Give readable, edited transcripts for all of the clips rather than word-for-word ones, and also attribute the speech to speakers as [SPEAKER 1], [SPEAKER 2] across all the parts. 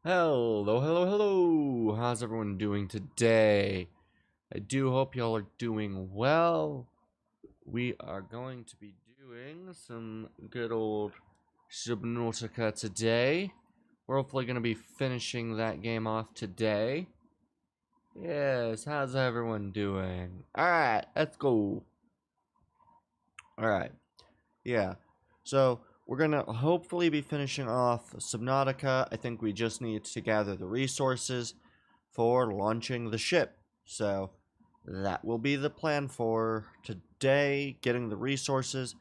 [SPEAKER 1] Hello. How's everyone doing today? I do hope y'all are doing well. We are going to be doing some good old Subnautica today. We're hopefully going to be finishing that game off today. Yes, how's everyone doing? Alright, let's go. Alright, yeah, so we're going to hopefully be finishing off Subnautica. I think we just need to gather the resources for launching the ship. So that will be the plan for today, getting the resources.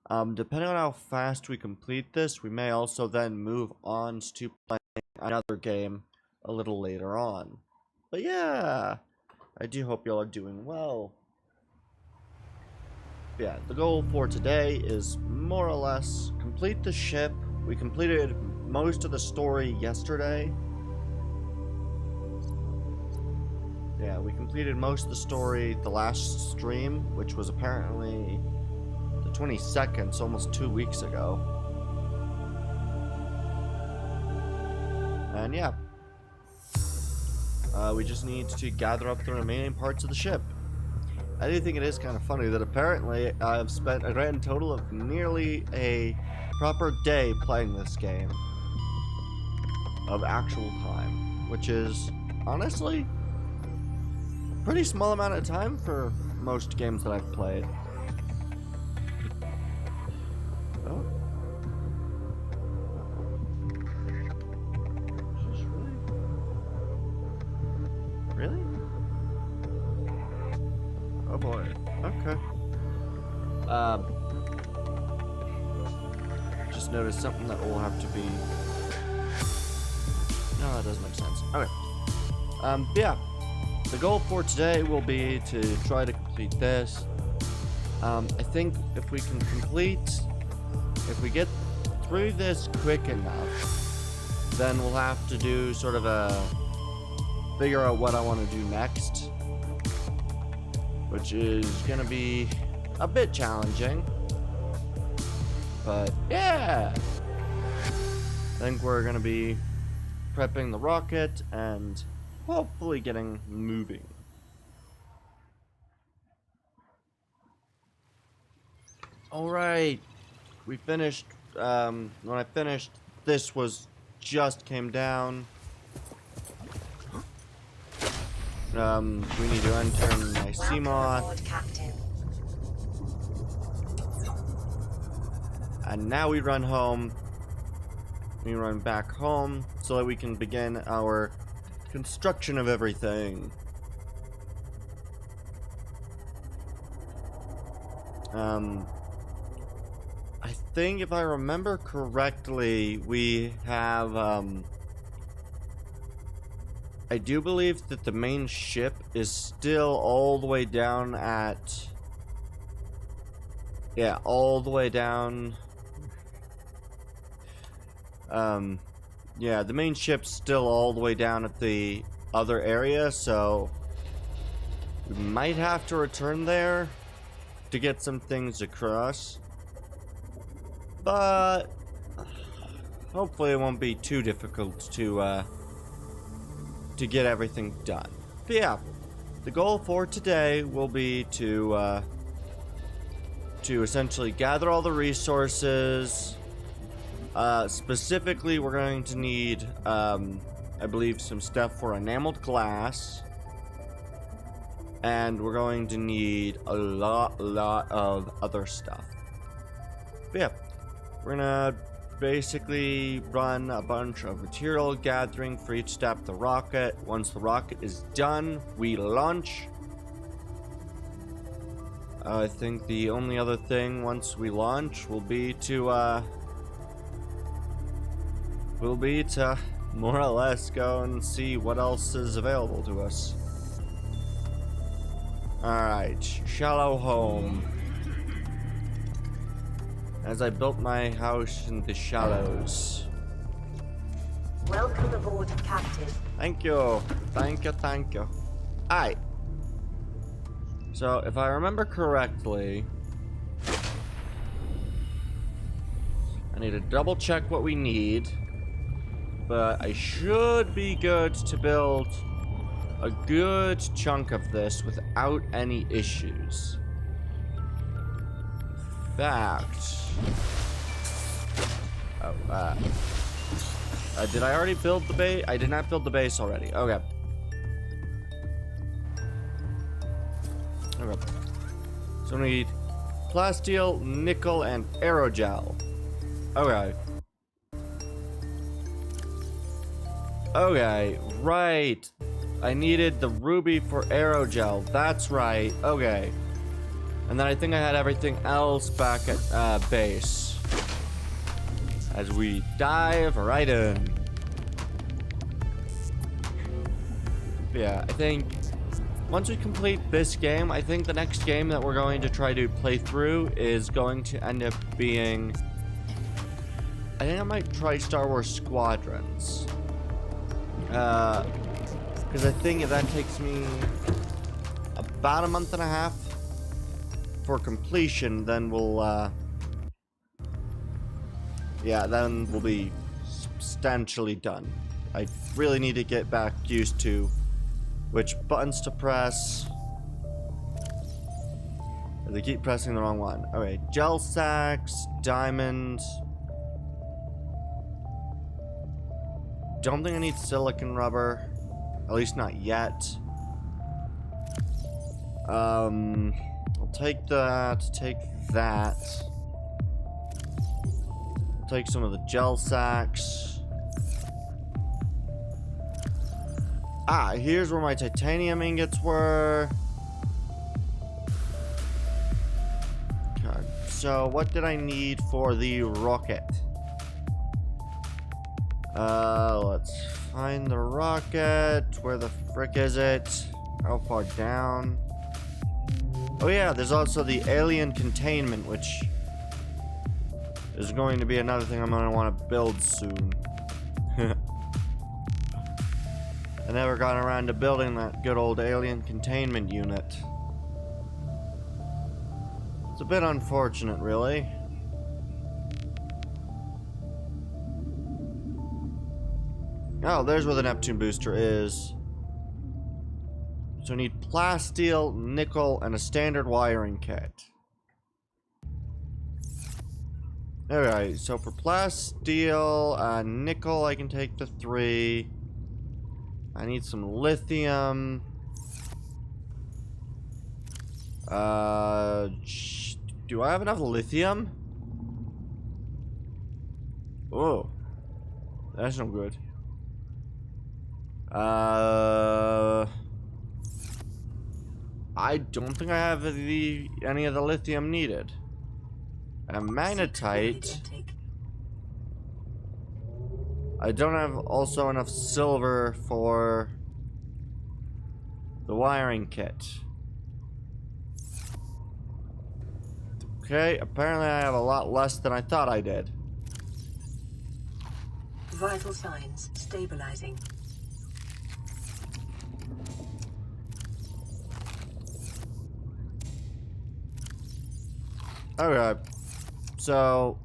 [SPEAKER 1] Depending on how fast we complete this, we may also then move on to playing another game a little later on. But yeah, I do hope y'all are doing well. Yeah, the goal for today is more or less complete the ship. We completed most of the story yesterday. Yeah, we completed most of the story the last stream, which was apparently the 22nd, so almost 2 weeks ago. And yeah, we just need to gather up the remaining parts of the ship. I do think it is kind of funny that apparently I've spent a grand total of nearly a proper day playing this game of actual time, which is honestly a pretty small amount of time for most games that I've played. Oh. Is this really? Oh boy. Okay. Just noticed something that will have to be. No, that doesn't make sense. Okay. Yeah. The goal for today will be to try to complete this. I think if we get through this quick enough, then we'll have to do sort of figure out what I want to do next, which is gonna be a bit challenging, but yeah, I think we're gonna be prepping the rocket and hopefully getting moving. Alright, we finished. When I finished, this came down. We need to enter my Seamoth. And now we run home. We run back home so that we can begin our construction of everything. I think if I remember correctly, we have, I do believe that the main ship is still all the way down at... Yeah, all the way down... Yeah, the main ship's still all the way down at the other area, so... we might have to return there to get some things across. But... hopefully it won't be too difficult to get everything done. But yeah, the goal for today will be to essentially gather all the resources. Specifically, we're going to need, I believe, some stuff for enameled glass. And we're going to need a lot of other stuff. But yeah, we're gonna basically run a bunch of material gathering for each step of the rocket. Once the rocket is done, we launch. I think the only other thing once we launch will be to more or less go and see what else is available to us. Alright, shallow home. As I built my house in the shallows.
[SPEAKER 2] Welcome aboard, Captain.
[SPEAKER 1] Thank you. Thank you, thank you. Alright. So, if I remember correctly, I need to double check what we need, but I should be good to build a good chunk of this without any issues. In fact, did I already build the base? I did not build the base already. Okay. Okay. So we need plasteel, nickel, and aerogel. Okay. Okay, right. I needed the ruby for aerogel. That's right. Okay. And then I think I had everything else back at base. As we dive right in. Yeah, I think once we complete this game, I think the next game that we're going to try to play through is going to end up being... I think I might try Star Wars Squadrons. Because I think that takes me about a month and a half for completion, then we'll, yeah, then we'll be substantially done. I really need to get back used to which buttons to press. They keep pressing the wrong one. Okay, gel sacks, diamond. Don't think I need silicon rubber. At least not yet. I'll take that, take that. Take some of the gel sacks. Ah, here's where my titanium ingots were. Okay, so what did I need for the rocket? Let's find the rocket. Where the frick is it? How far down? Oh yeah, there's also the alien containment, which is going to be another thing I'm going to want to build soon. I never got around to building that good old alien containment unit. It's a bit unfortunate, really. Oh, there's where the Neptune booster is. So we need plasteel, nickel, and a standard wiring kit. Alright, so for plasteel, nickel, I can take the 3. I need some lithium. Do I have enough lithium? Oh, that's no good. I don't think I have any of the lithium needed. And magnetite. I don't have also enough silver for the wiring kit. Okay, apparently I have a lot less than I thought I did.
[SPEAKER 2] Vital signs stabilizing.
[SPEAKER 1] Okay, so...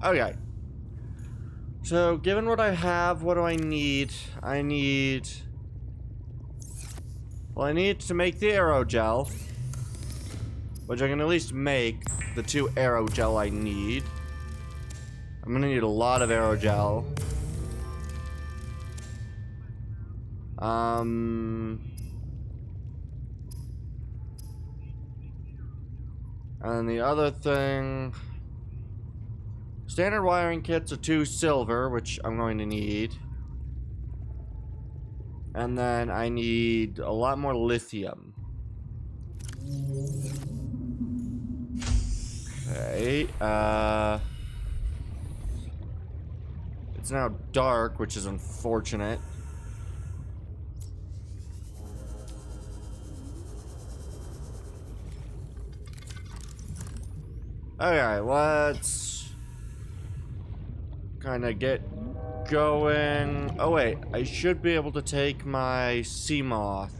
[SPEAKER 1] Okay. So, given what I have, what do I need? I need... Well, I need to make the aerogel. Which I can at least make the 2 aerogel I need. I'm gonna need a lot of aerogel. And the other thing... Standard wiring kits are 2 silver, which I'm going to need. And then I need a lot more lithium. Okay, it's now dark, which is unfortunate. Okay, let's kind of get going. Oh wait, I should be able to take my sea moth.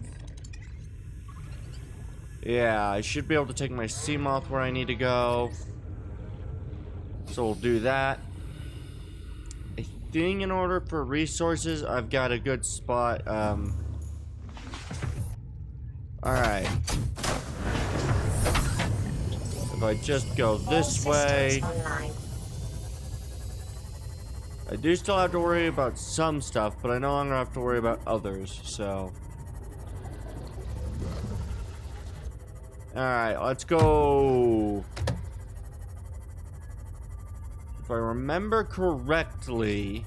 [SPEAKER 1] Yeah, I should be able to take my sea moth where I need to go. So we'll do that. I think in order for resources, I've got a good spot. Alright. If I just go this way. I do still have to worry about some stuff, but I no longer have to worry about others, so. Alright, let's go. If I remember correctly,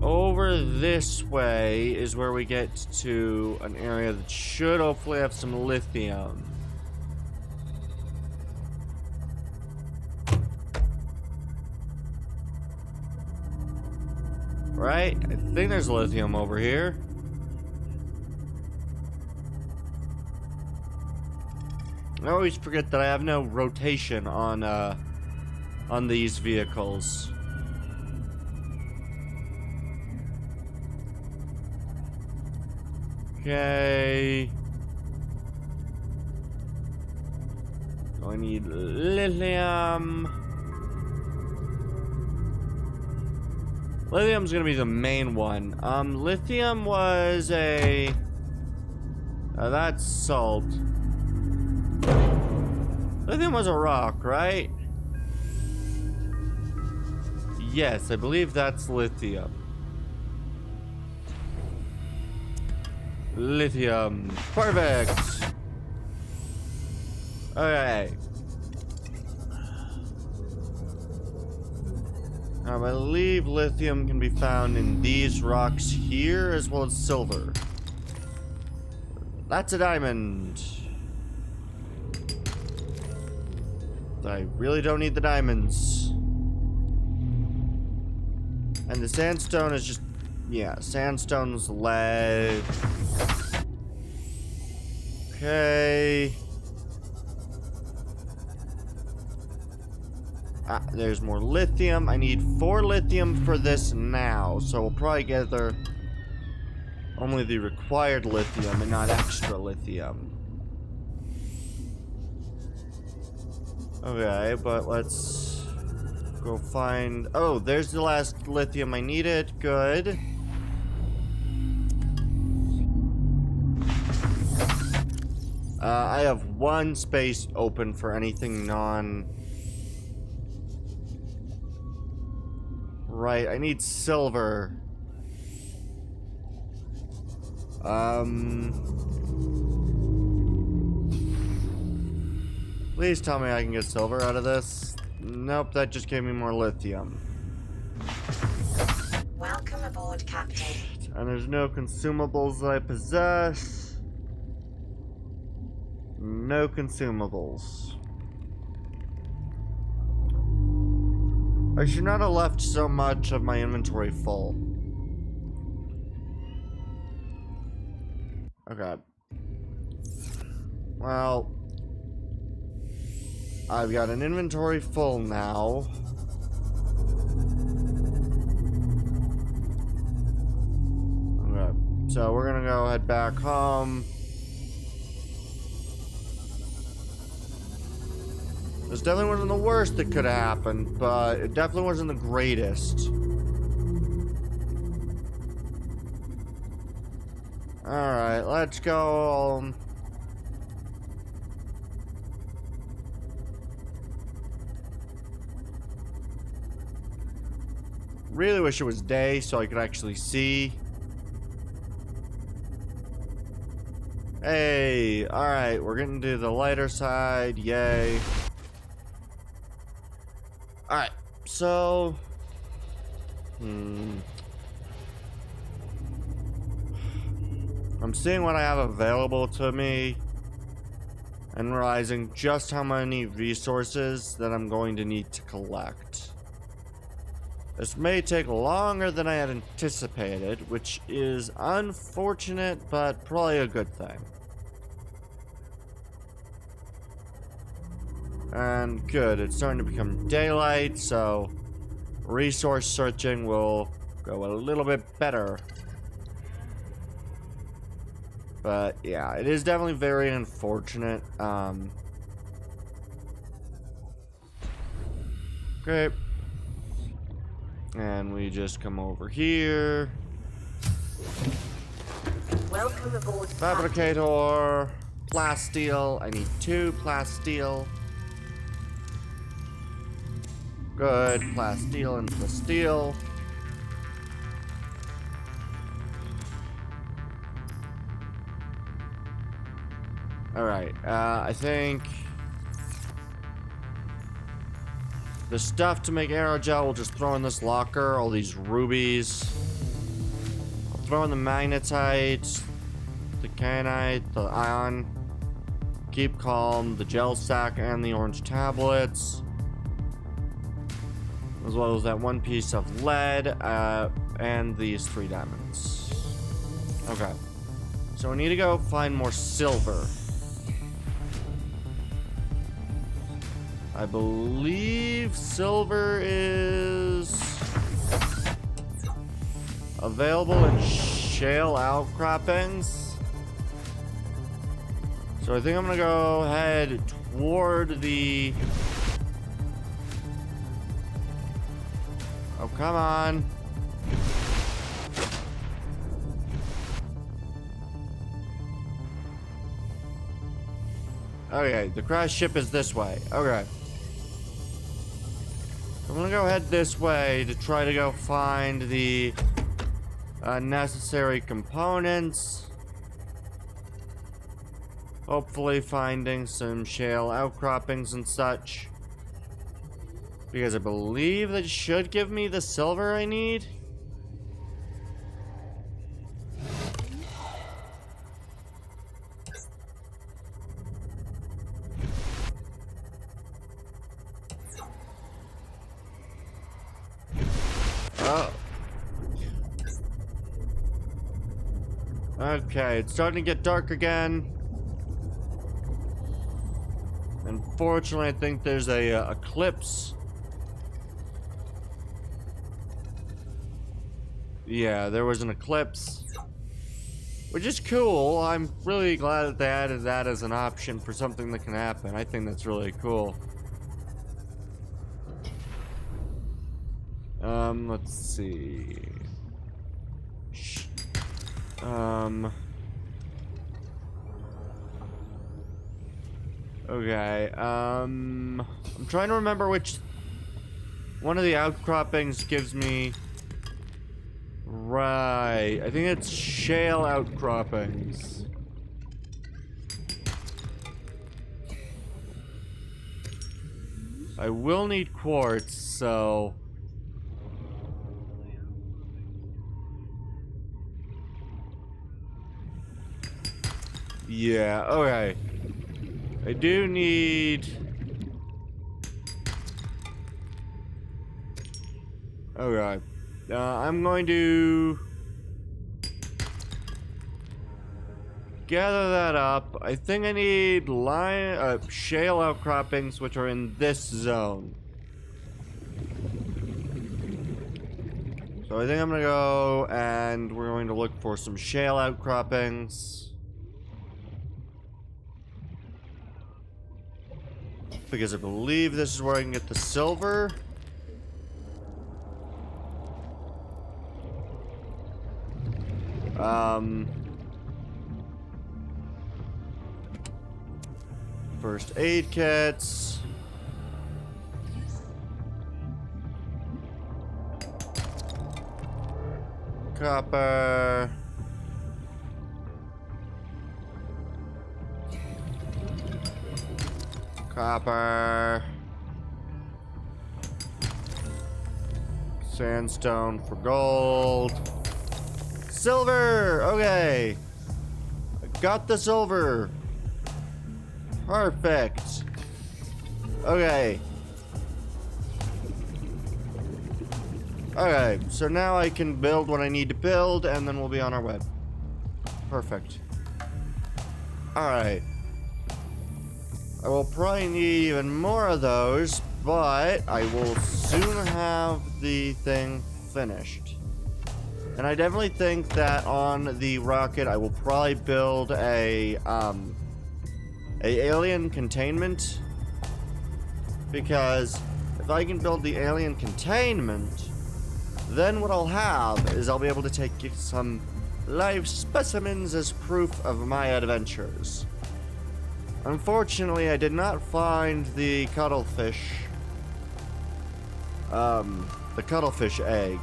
[SPEAKER 1] over this way is where we get to an area that should hopefully have some lithium. Right? I think there's lithium over here. I always forget that I have no rotation on these vehicles. Okay. So I need lithium. Lithium's gonna be the main one. Lithium was a... that's salt. Lithium was a rock, right? Yes, I believe that's lithium. Lithium. Perfect. Okay. I believe lithium can be found in these rocks here, as well as silver. That's a diamond. I really don't need the diamonds. And the sandstone is just... yeah, sandstone's lead. Okay. Ah, there's more lithium. I need 4 lithium for this now, so we'll probably gather only the required lithium and not extra lithium. Okay, but let's go find... oh, there's the last lithium I needed. Good. I have 1 space open for anything non... right, I need silver. Please tell me I can get silver out of this. Nope, that just gave me more lithium.
[SPEAKER 2] Welcome aboard, Captain.
[SPEAKER 1] And there's no consumables that I possess. No consumables. I should not have left so much of my inventory full. Okay. Well, I've got an inventory full now. Okay, so we're gonna go head back home. This definitely wasn't the worst that could have happened, but it definitely wasn't the greatest. Alright, let's go. Really wish it was day so I could actually see. Hey, alright, we're getting to the lighter side, yay. Alright, so I'm seeing what I have available to me and realizing just how many resources that I'm going to need to collect. This may take longer than I had anticipated, which is unfortunate, but probably a good thing. And good, it's starting to become daylight, so resource searching will go a little bit better. But yeah, it is definitely very unfortunate. Okay. And we just come over here.
[SPEAKER 2] Welcome aboard, Captain.
[SPEAKER 1] Fabricator. Plasteel. I need 2 plasteel. Good. Plasteel and plasteel. Alright, I think the stuff to make aerogel we'll just throw in this locker. All these rubies. I'll throw in the magnetite, the kyanite, the ion. Keep calm, the gel sack, and the orange tablets. As well as that 1 piece of lead, and these 3 diamonds. Okay. So we need to go find more silver. I believe silver is available in shale outcroppings. So I think I'm gonna go head toward the... Oh, come on. Okay, the crash ship is this way. Okay. I'm gonna go head this way to try to go find the necessary components. Hopefully finding some shale outcroppings and such. Because I believe that should give me the silver I need. Oh. Okay, it's starting to get dark again. Unfortunately, I think there's a eclipse. Yeah, there was an eclipse. Which is cool. I'm really glad that they added that as an option for something that can happen. I think that's really cool. Let's see. Okay, I'm trying to remember which one of the outcroppings gives me... Right, I think it's shale outcroppings. I will need quartz, so... Yeah, okay. I do need... Okay. I'm going to... gather that up. I think I need shale outcroppings, which are in this zone. So I think I'm gonna go and we're going to look for some shale outcroppings. Because I believe this is where I can get the silver. First aid kits. Copper. Copper. Sandstone for gold. Silver! Okay. I got the silver. Perfect. Okay. Okay, so now I can build what I need to build, and then we'll be on our way. Perfect. Alright. I will probably need even more of those, but I will soon have the thing finished. And I definitely think that on the rocket, I will probably build a alien containment. Because if I can build the alien containment, then what I'll have is I'll be able to take some live specimens as proof of my adventures. Unfortunately, I did not find the cuttlefish. The cuttlefish egg.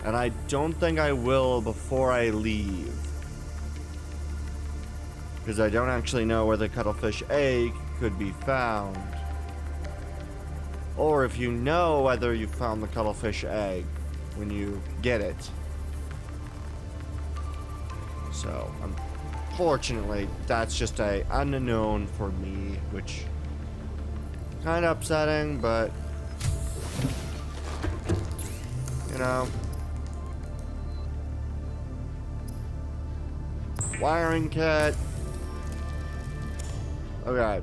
[SPEAKER 1] And I don't think I will before I leave. Because I don't actually know where the cuttlefish egg could be found. Or if you know whether you found the cuttlefish egg when you get it. So, unfortunately, that's just a unknown for me, which kind of upsetting, but you know. Wiring kit. Okay.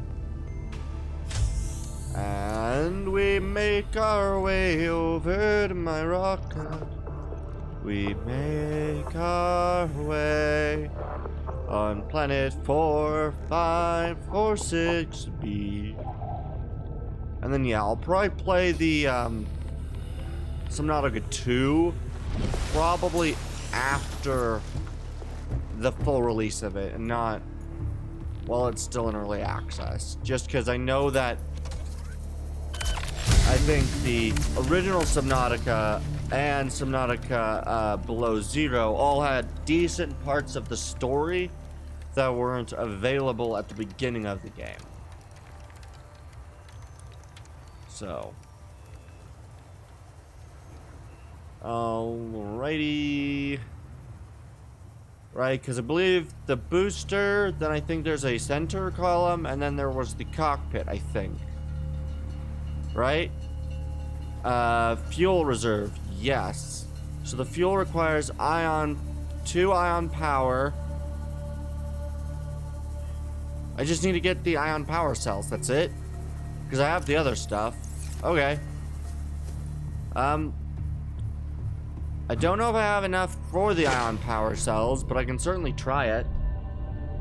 [SPEAKER 1] And we make our way over to my rocket. We make our way on planet 4546B. And then yeah, I'll probably play the Subnautica 2 probably after the full release of it, and not while it's still in early access. Just because I know that I think the original Subnautica and Subnautica Below Zero all had decent parts of the story that weren't available at the beginning of the game. So, alrighty. Right, because I believe the booster, then I think there's a center column, and then there was the cockpit, I think. Right? Fuel reserve, yes. So the fuel requires 2 ion power. I just need to get the ion power cells, that's it. Because I have the other stuff. Okay. I don't know if I have enough for the ion power cells, but I can certainly try it.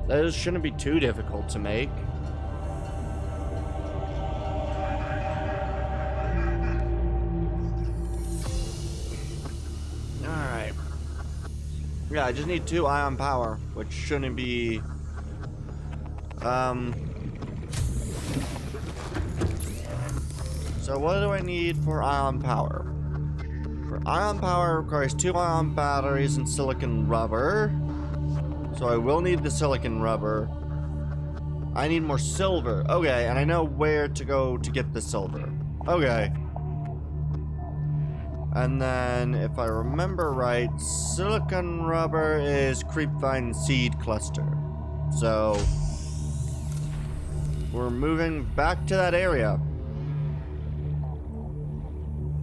[SPEAKER 1] Those shouldn't be too difficult to make. Alright. Yeah, I just need 2 ion power, which shouldn't be... So what do I need for ion power? For ion power, requires 2 ion batteries and silicon rubber. So I will need the silicon rubber. I need more silver. Okay, and I know where to go to get the silver. Okay. And then, if I remember right, silicon rubber is creepvine seed cluster. So, we're moving back to that area.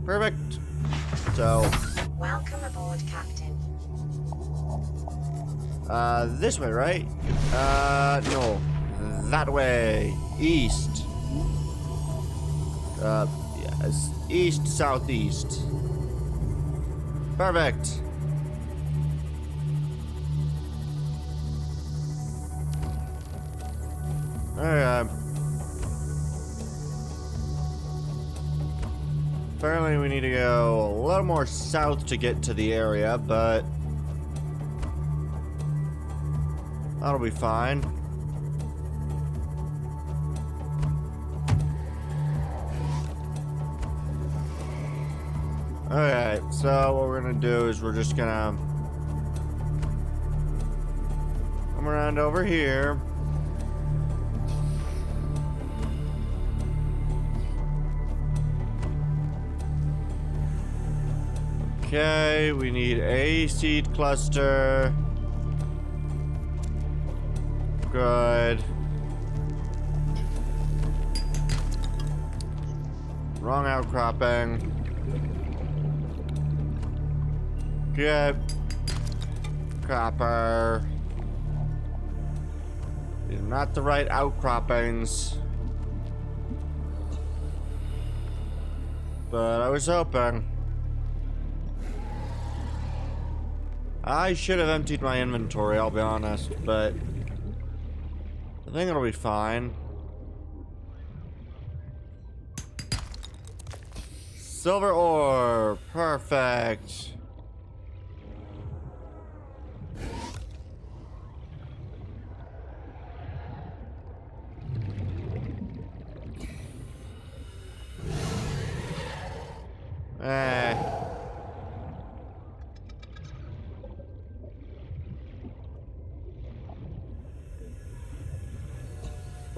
[SPEAKER 1] Perfect. So,
[SPEAKER 2] Welcome aboard, Captain.
[SPEAKER 1] This way, right? No. That way. East. Yes. East, southeast. Perfect. Alright. Apparently we need to go a little more south to get to the area, but that'll be fine. Alright, so what we're gonna do is we're just gonna come around over here. Okay, we need a seed cluster. Good. Wrong outcropping. Good. Copper. These are not the right outcroppings. But I was hoping. I should have emptied my inventory, I'll be honest, but I think it'll be fine. Silver ore, perfect.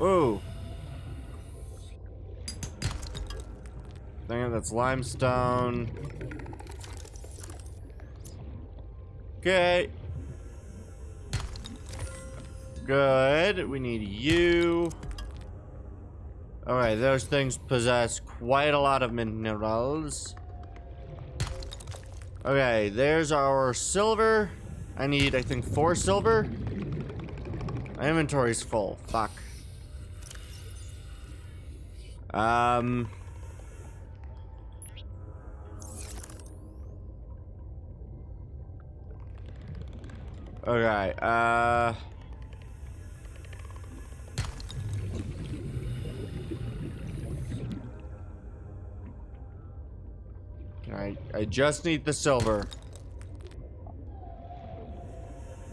[SPEAKER 1] Ooh. Dang it, that's limestone. Okay. Good. We need you. Alright, those things possess quite a lot of minerals. Okay, there's our silver. I need, I think, 4 silver. My inventory's full. Fuck. Okay, I just need the silver.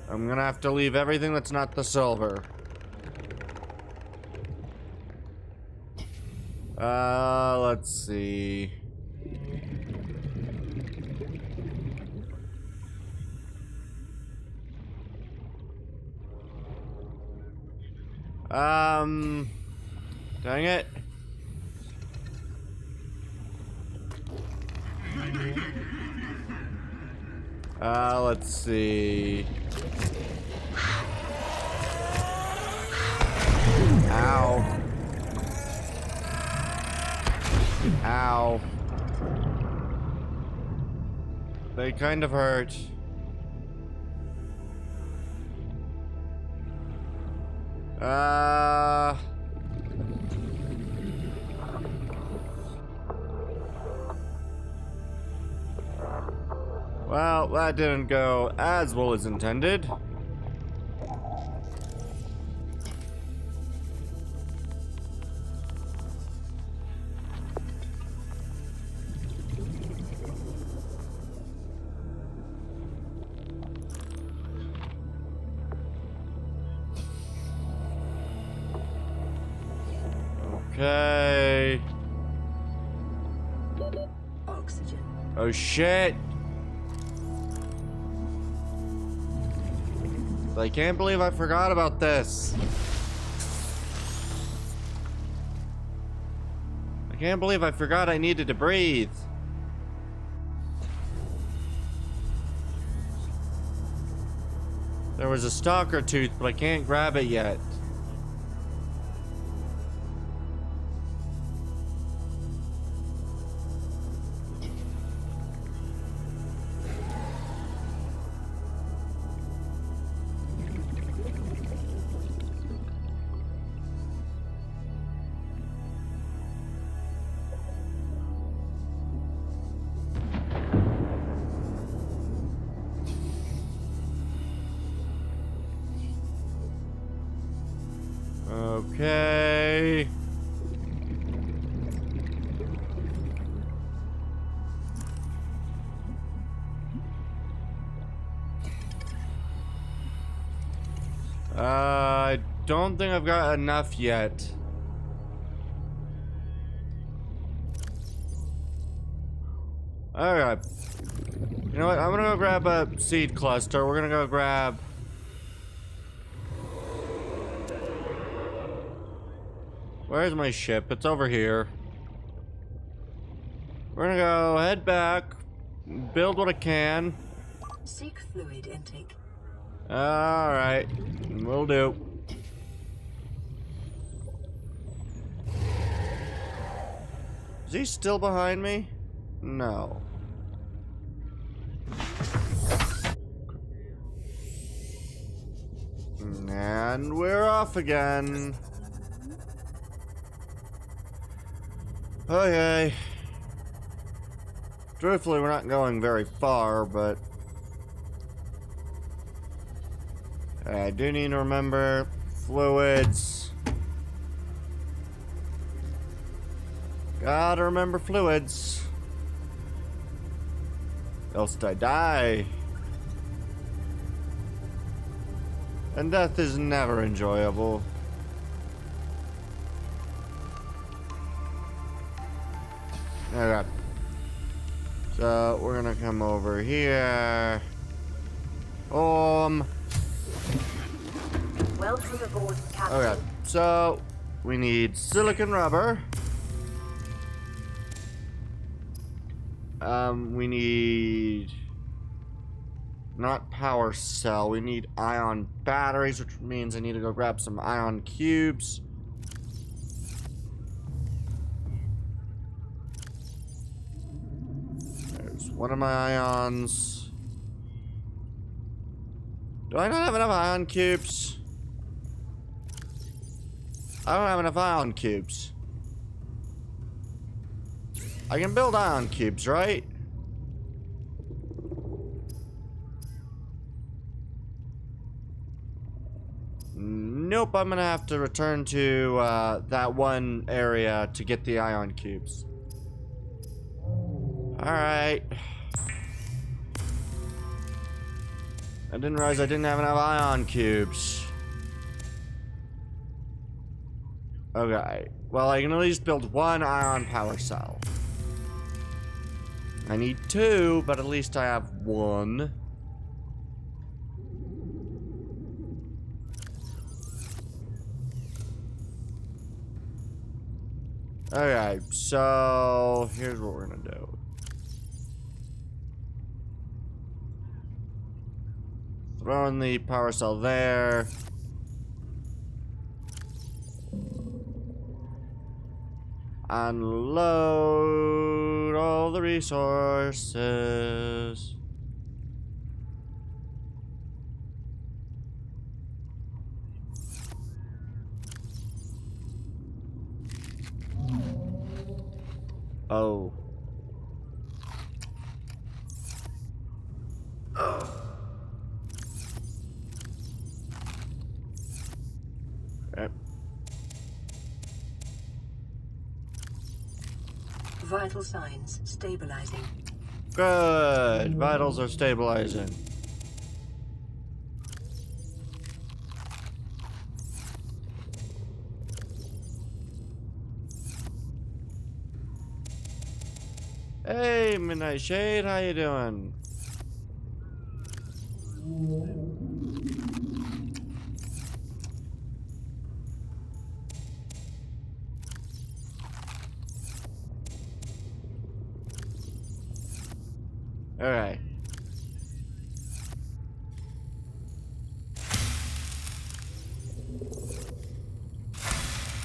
[SPEAKER 1] I'm gonna have to leave everything that's not the silver. Let's see. Dang it. Let's see. Ow. Ow. They kind of hurt. Well, that didn't go as well as intended. Okay.
[SPEAKER 2] Oxygen.
[SPEAKER 1] Oh shit. I can't believe I forgot about this. I can't believe I forgot I needed to breathe. There was a stalker tooth, but I can't grab it yet. Okay. I don't think I've got enough yet. Alright. You know what? I'm gonna go grab a seed cluster. We're gonna go grab... Where's my ship? It's over here. We're gonna go head back, build what I can.
[SPEAKER 2] Seek fluid intake.
[SPEAKER 1] Alright, will do. Is he still behind me? No. And we're off again. Okay. Truthfully, we're not going very far, but I do need to remember fluids. Gotta remember fluids. Else I die. And death is never enjoyable. Okay. So we're gonna come over here.
[SPEAKER 2] Welcome aboard, Captain.
[SPEAKER 1] Okay. So we need silicon rubber. We need not power cell. We need ion batteries, which means I need to go grab some ion cubes. There's one of my ions. Do I not have enough ion cubes? I don't have enough ion cubes. I can build ion cubes, right? Nope, I'm gonna have to return to that one area to get the ion cubes. Alright. I didn't realize I didn't have enough ion cubes. Okay. Well, I can at least build one ion power cell. I need two, but at least I have one. Okay, so here's what we're gonna do. Throw in the power cell there. Unload all the resources. Oh. Okay.
[SPEAKER 2] Vital signs stabilizing.
[SPEAKER 1] Good. Vitals are stabilizing. Hey, Midnight Shade, how you doing? Alright.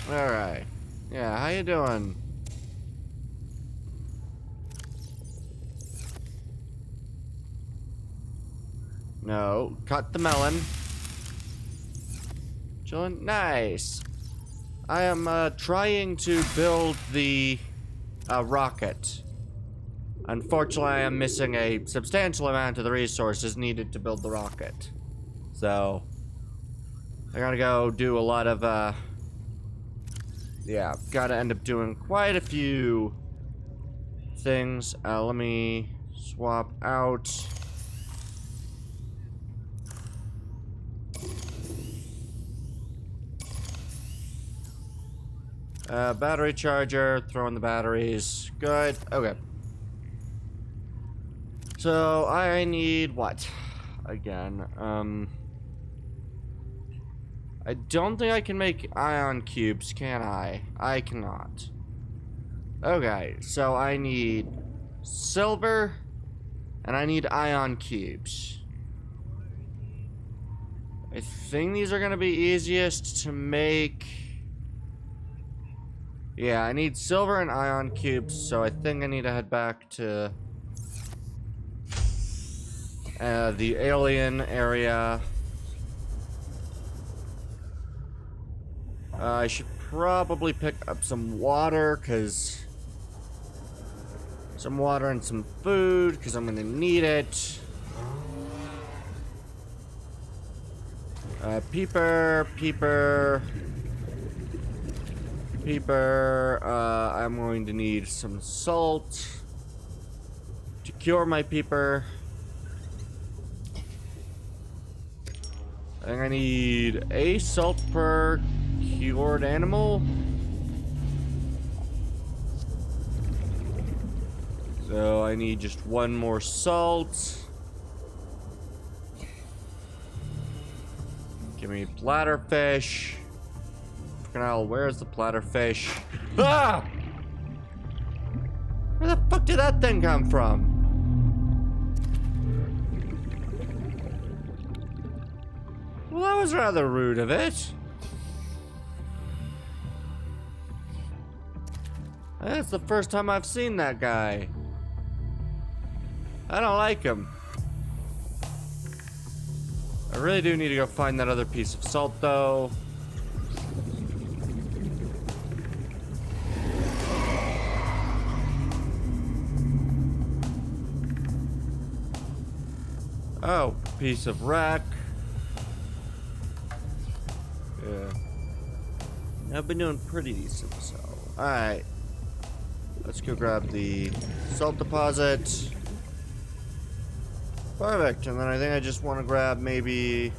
[SPEAKER 1] Alright. Yeah, how you doing? No, cut the melon. Chillin'? Nice. I am trying to build the rocket. Unfortunately, I am missing a substantial amount of the resources needed to build the rocket. So, I gotta go do a lot of, yeah, gotta end up doing quite a few things. Let me swap out. Battery charger, throw in the batteries. Good. Okay. So, I need what? Again, I don't think I can make ion cubes, can I? I cannot. Okay, so I need silver, And I need ion cubes. I think these are gonna be easiest to make. Yeah, I need silver and ion cubes, so I think I need to head back to the alien area. I should probably pick up some water, because some water and some food, because I'm gonna need it. Peeper. I'm going to need some salt to cure my peeper. I think I need a salt per cured animal. So I need just one more salt. Give me bladderfish. Fucking hell, where's the bladderfish? Ah! Where the fuck did that thing come from? Well, that was rather rude of it. That's the first time I've seen that guy. I don't like him. I really do need to go find that other piece of salt, though. Oh, piece of wreck. Yeah. I've been doing pretty decent, so. Alright. Let's go grab the salt deposit. Perfect, and then I think I just want to grab maybe...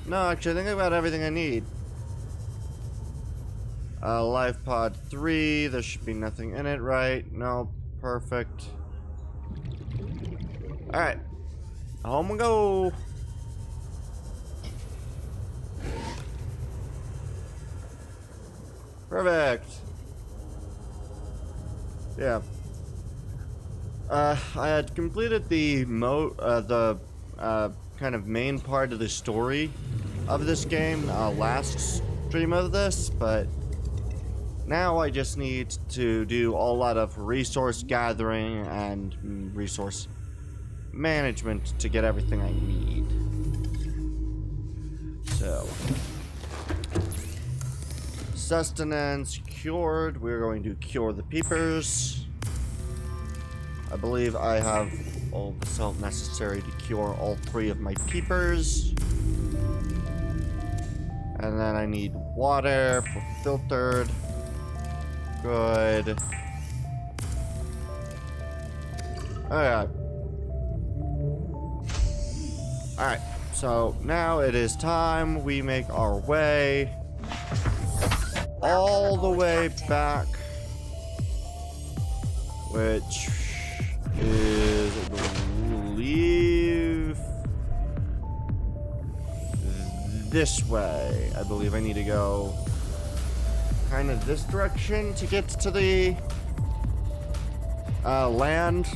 [SPEAKER 1] No, actually, I think I've got everything I need. Life pod 3, there should be nothing in it, right? No, perfect. Alright, home we go. Perfect. Yeah. I had completed the kind of main part of the story of this game last stream of this, but now I just need to do a lot of resource gathering and resource management to get everything I need. So, sustenance cured. We're going to cure the peepers. I believe I have all the salt necessary to cure all 3 of my peepers. And then I need water for filtered. Good. Okay. Alright, so now it is time we make our way all the way back, which is, I believe, this way. I believe I need to go kind of this direction to get to the land.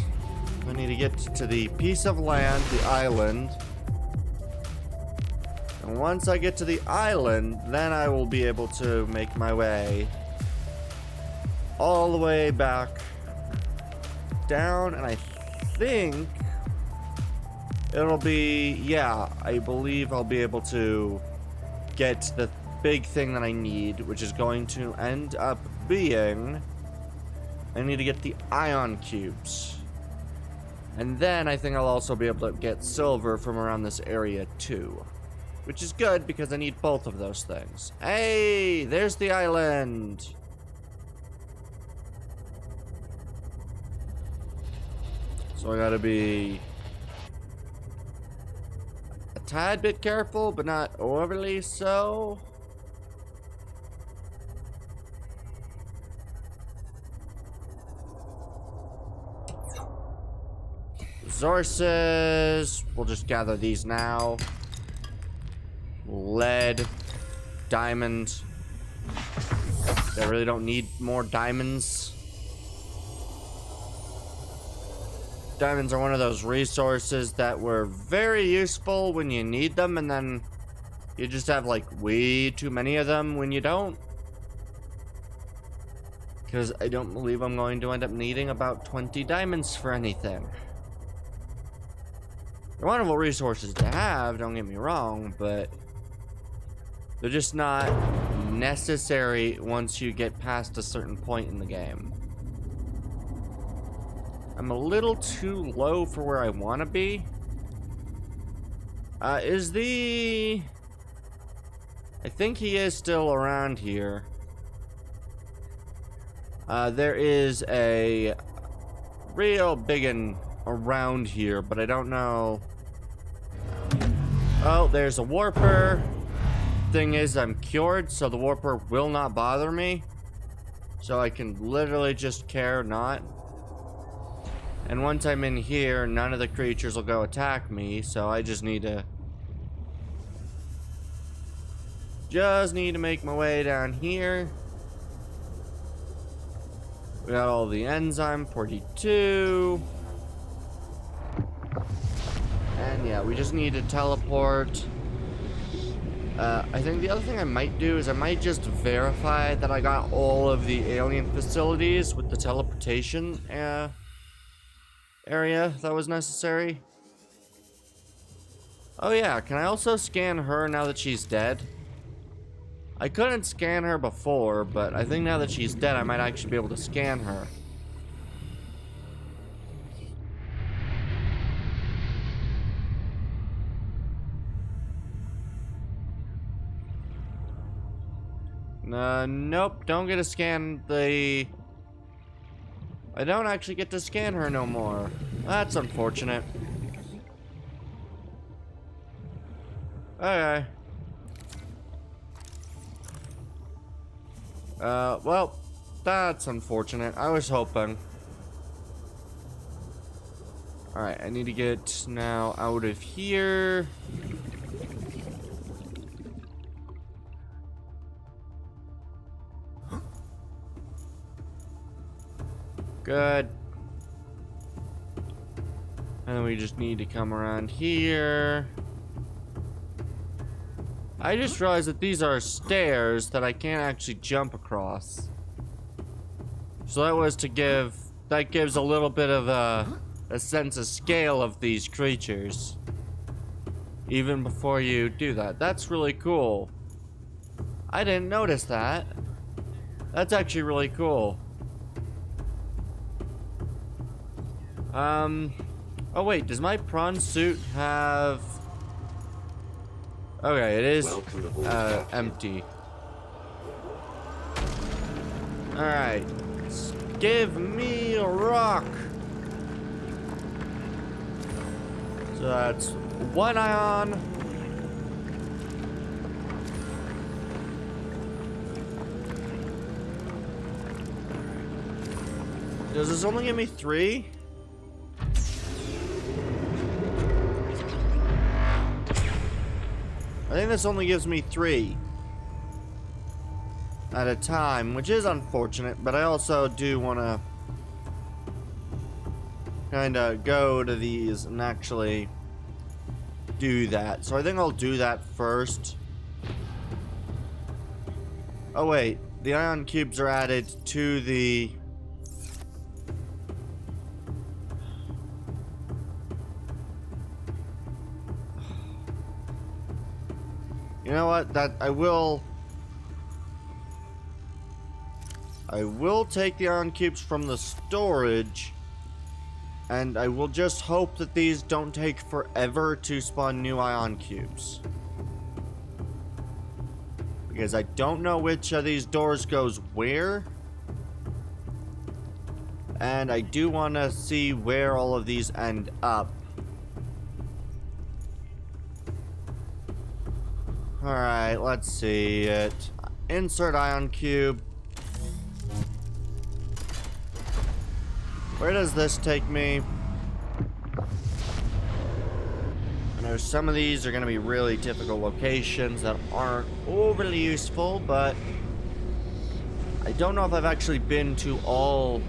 [SPEAKER 1] I need to get to the piece of land, the island. And once I get to the island, then I will be able to make my way all the way back down, and I think it'll be, yeah, I believe I'll be able to get the big thing that I need, which is going to end up being, I need to get the ion cubes. And then I think I'll also be able to get silver from around this area too, which is good because I need both of those things. Hey, there's the island. So I gotta be a tad bit careful, but not overly so. Resources. We'll just gather these now. Lead. Diamond. I really don't need more diamonds. diamonds are one of those resources that were very useful when you need them, and then you just have like way too many of them when you don't. Because I don't believe I'm going to end up needing about 20 diamonds for anything. They're wonderful resources to have, don't get me wrong, but they're just not necessary once you get past a certain point in the game. I'm a little too low for where I want to be. I think he is still around here. There is a real big one around here, but I don't know. Oh, there's a warper. Thing is, I'm cured, so the warper will not bother me. So I can literally just care not. And once I'm in here, none of the creatures will go attack me, so I just need to make my way down here. We got all the enzyme, 42. And yeah, we just need to teleport. I think the other thing I might do is I might just verify that I got all of the alien facilities with the teleportation area that was necessary. Oh yeah, can I also scan her now that she's dead? I couldn't scan her before, but I think now that she's dead, I might actually be able to scan her. Nope, don't get to scan the... I don't actually get to scan her no more. That's unfortunate. Okay. Well, that's unfortunate. I was hoping. Alright, I need to get now out of here. Good. And then we just need to come around here. I just realized that these are stairs that I can't actually jump across. So that was to give... That gives a little bit of a sense of scale of these creatures. Even before you do that. That's really cool. I didn't notice that. That's actually really cool. Oh wait, does my prawn suit have... Okay, it is empty. Alright. Give me a rock! So that's one ion. Does this only give me 3? I think this only gives me 3 at a time, which is unfortunate, but I also do want to kind of go to these and actually do that. So I think I'll do that first. Oh wait, the ion cubes are added to the... You know what? That I will take the ion cubes from the storage, and I will just hope that these don't take forever to spawn new ion cubes. Because I don't know which of these doors goes where. And I do want to see where all of these end up. Alright, let's see it. Insert ion cube. Where does this take me? I know some of these are going to be really typical locations that aren't overly useful, but I don't know if I've actually been to all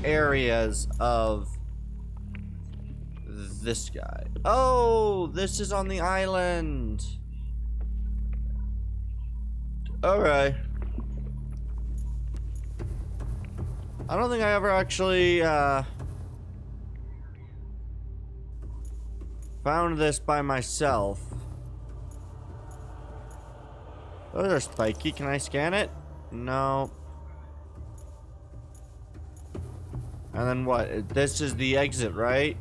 [SPEAKER 1] areas of this guy. Oh, this is on the island. Alright. I don't think I ever actually, found this by myself. Those are spiky. Can I scan it? No. And then what? This is the exit, right?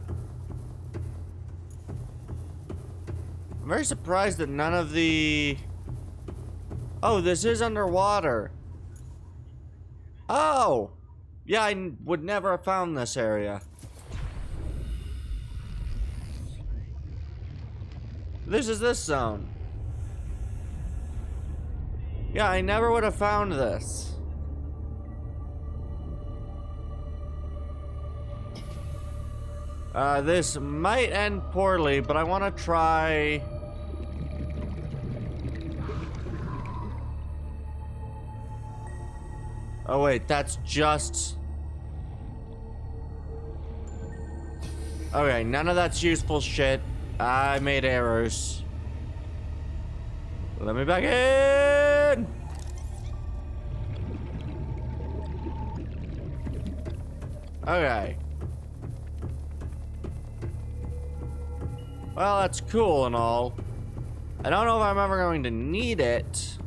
[SPEAKER 1] I'm very surprised that none of the... Oh, this is underwater. Oh! Yeah, I would never have found this area. This is this zone. Yeah, I never would have found this. This might end poorly, but I want to try... Oh wait, that's just... Okay, none of that's useful shit. I made errors. Let me back in! Okay. Well, that's cool and all. I don't know if I'm ever going to need it.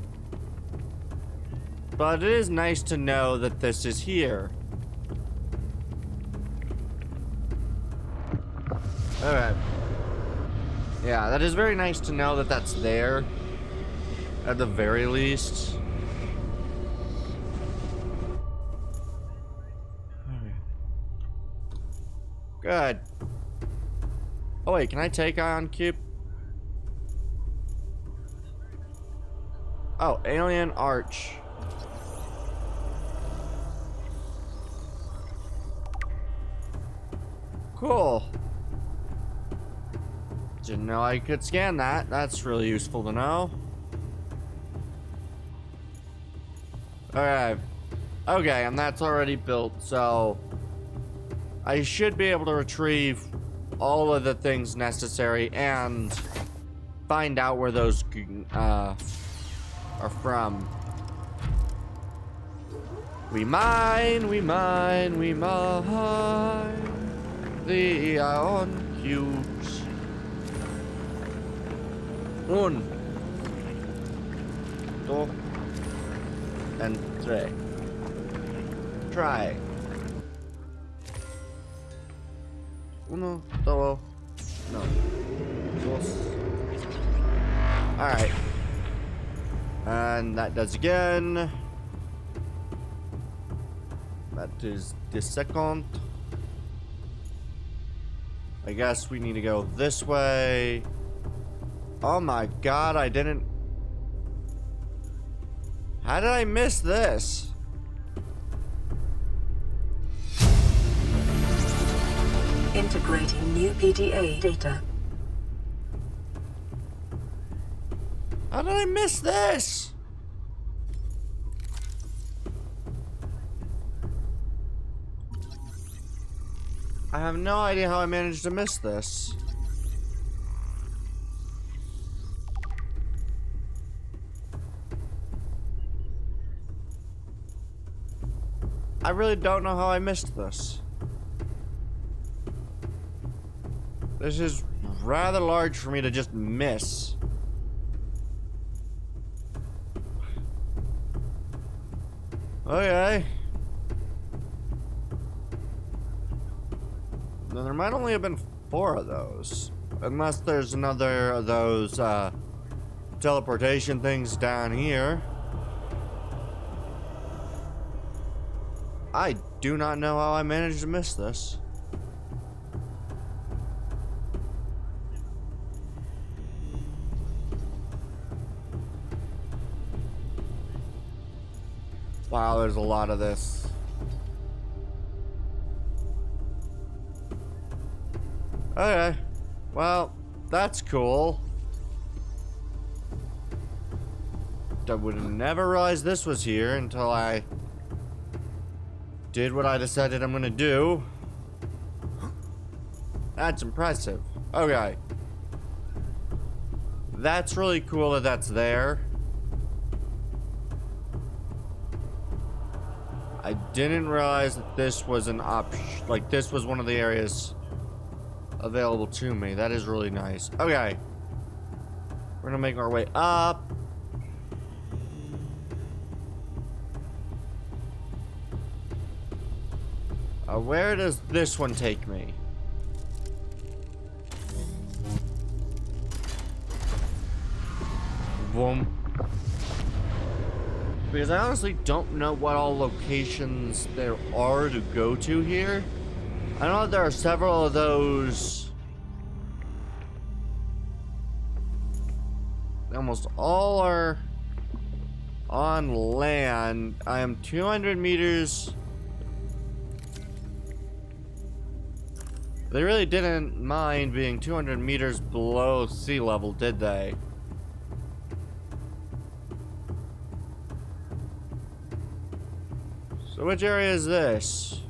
[SPEAKER 1] But it is nice to know that this is here. Alright. Yeah, that is very nice to know that that's there. At the very least. Good. Oh wait, can I take Ion Cube? Oh, Alien Arch. Cool. Didn't know I could scan that. That's really useful to know. Alright. Okay, and that's already built, so... I should be able to retrieve all of the things necessary and find out where those are from. We mine the ion cubes. Un, dos, and tres. Try. Uno, dos, no. Dos. Alright. And that does again. That is the second. I guess we need to go this way. Oh my god, I didn't... How did I miss this?
[SPEAKER 2] Integrating new PDA data.
[SPEAKER 1] How did I miss this? I have no idea how I managed to miss this. I really don't know how I missed this. This is rather large for me to just miss. Okay. Then there might only have been 4 of those. Unless there's another of those teleportation things down here. I do not know how I managed to miss this. Wow, there's a lot of this. Okay. Well, that's cool. I would have never realized this was here until I did what I decided I'm gonna do. That's impressive. Okay. That's really cool that that's there. I didn't realize that this was an option. Like, this was one of the areas available to me. That is really nice. Okay. We're gonna make our way up. Where does this one take me? Boom. Because I honestly don't know what all locations there are to go to here. I know that there are several of those. Almost all are on land. I am 200 meters. They really didn't mind being 200 meters below sea level, did they? So which area is this?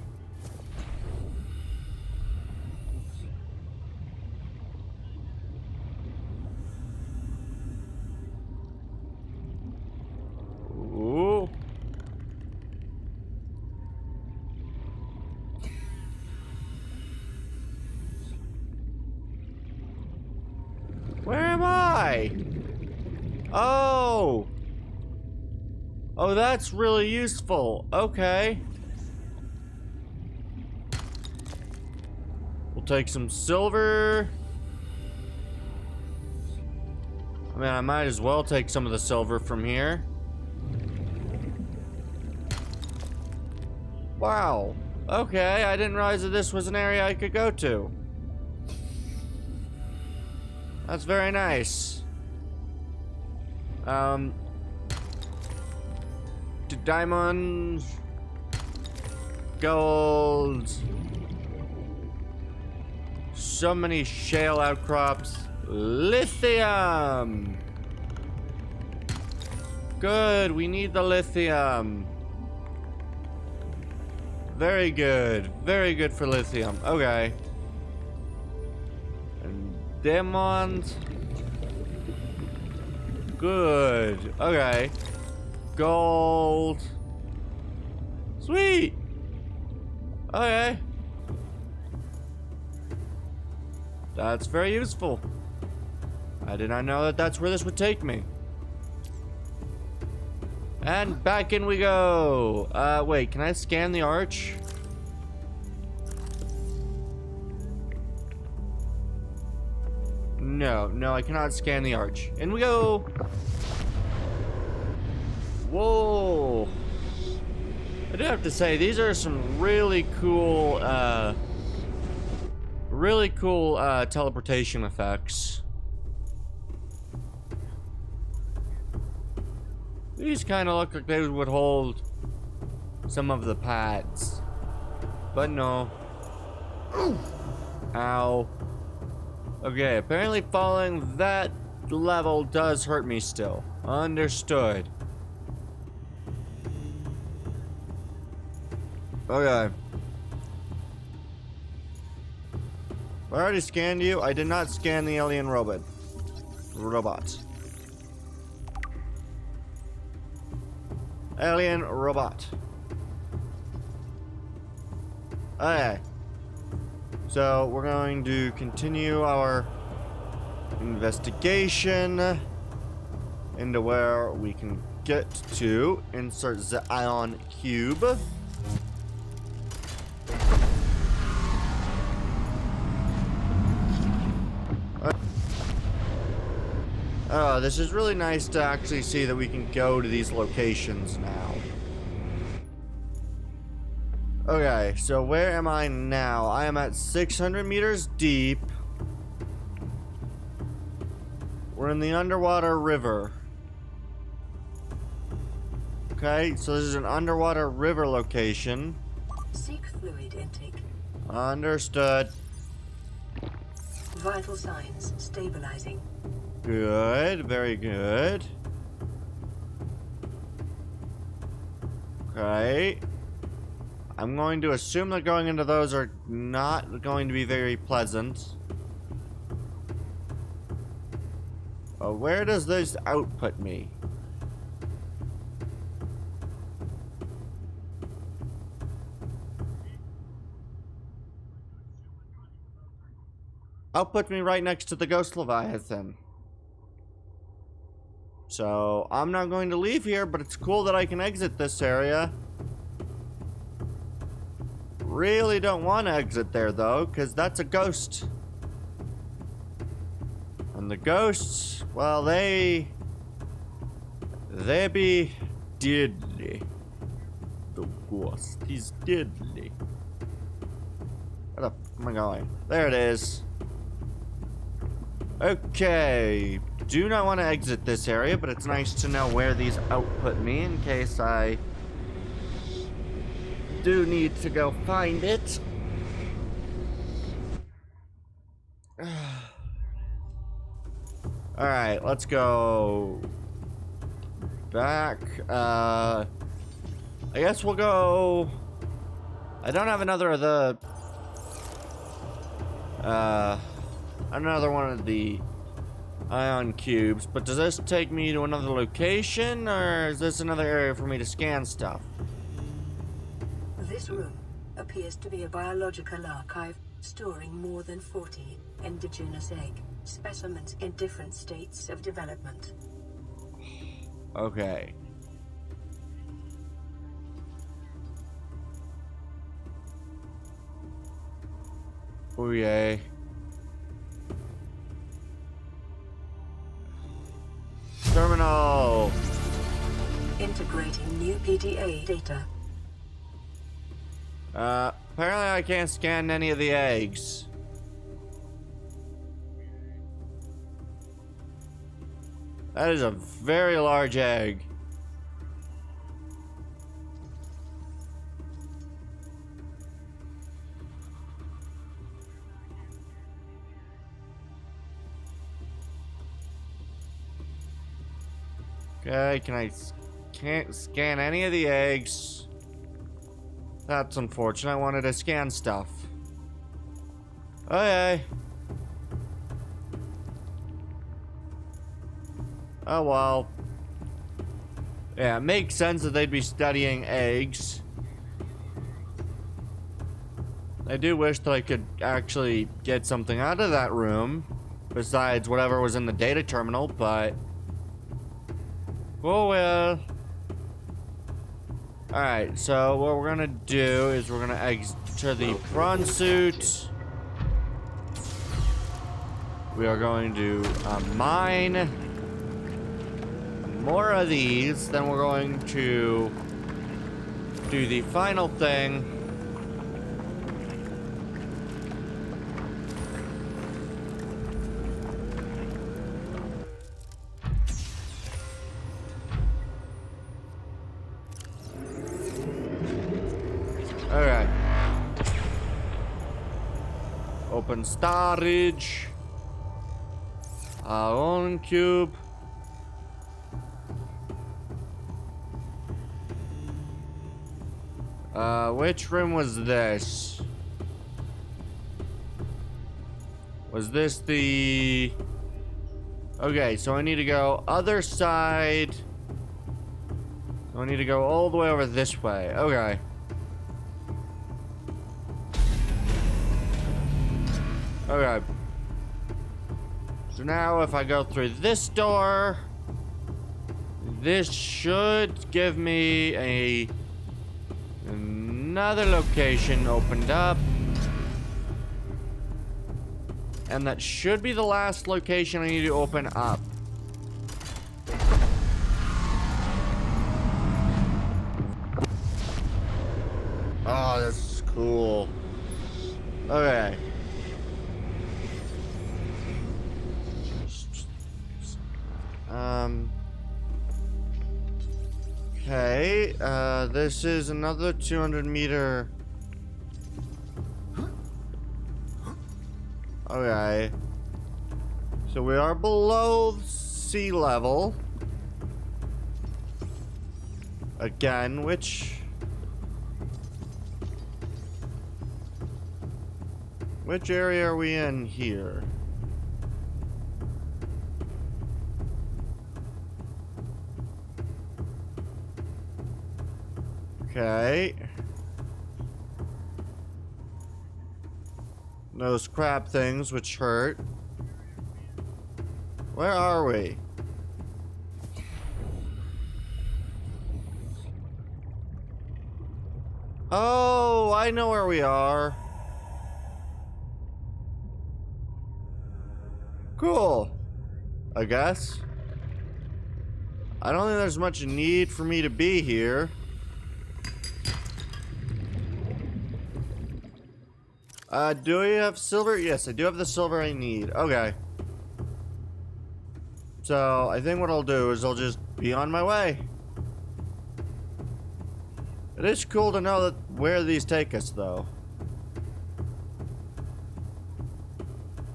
[SPEAKER 1] Ooh. Where am I? Oh! Oh, that's really useful. Okay. We'll take some silver. I mean, I might as well take some of the silver from here. Wow. Okay, I didn't realize that this was an area I could go to. That's very nice. Diamonds, gold, so many shale outcrops, lithium. Good, we need the lithium. Very good for lithium. Okay. And diamonds. Good. Okay. Gold. Sweet. Okay. That's very useful. I did not know that that's where this would take me. And back in we go. Wait, can I scan the arch? No, I cannot scan the arch. In we go. Whoa. I do have to say, these are some really cool teleportation effects. These kind of look like they would hold some of the pads. But no. Ow. Okay, apparently falling that level does hurt me still. Understood. Okay. I already scanned you. I did not scan the alien robot. Alien robot. Okay. So we're going to continue our investigation into where we can get to. Insert the ion cube. Oh, this is really nice to actually see that we can go to these locations now. Okay, so where am I now? I am at 600 meters deep. We're in the underwater river. Okay, so this is an underwater river location.
[SPEAKER 2] Seek fluid intake.
[SPEAKER 1] Understood.
[SPEAKER 2] Vital signs stabilizing.
[SPEAKER 1] Good, very good. Okay. I'm going to assume that going into those are not going to be very pleasant. Where does this output me? Output me right next to the Ghost Leviathan. So, I'm not going to leave here, but it's cool that I can exit this area. Really don't want to exit there, though, because that's a ghost. And the ghosts, well, they be deadly. The ghost is deadly. Where the f am I going? There it is. Okay. Do not want to exit this area, but it's nice to know where these output me in case I do need to go find it. Alright, let's go back. I guess we'll go. I don't have another of the another one of the ion cubes, but does this take me to another location, or is this another area for me to scan stuff?
[SPEAKER 2] This room appears to be a biological archive storing more than 40 indigenous egg specimens in different states of development.
[SPEAKER 1] Okay. Oh yay. Terminal.
[SPEAKER 2] Integrating new PDA data.
[SPEAKER 1] Apparently I can't scan any of the eggs. That is a very large egg. Okay, can't scan any of the eggs. That's unfortunate. I wanted to scan stuff. Okay. Oh well. Yeah, it makes sense that they'd be studying eggs. I do wish that I could actually get something out of that room besides whatever was in the data terminal, but oh well. Alright, so what we're gonna do is we're gonna enter the prawn suit. We are going to mine more of these. Then we're going to do the final thing. Okay. Open storage. Our own cube. Which room was this? Was this the... Okay, so I need to go other side. So I need to go all the way over this way. Okay. Okay. So now if I go through this door, this should give me another location opened up. And that should be the last location I need to open up. Oh, that's cool. Okay. Okay, this is another 200-meter. Okay. So we are below sea level. Again, which Which area are we in here? Okay. Those crab things which hurt. Where are we? Oh, I know where we are. Cool. I guess. I don't think there's much need for me to be here. Do we have silver? Yes, I do have the silver I need. Okay. So, I think what I'll do is I'll just be on my way. It is cool to know that where these take us, though.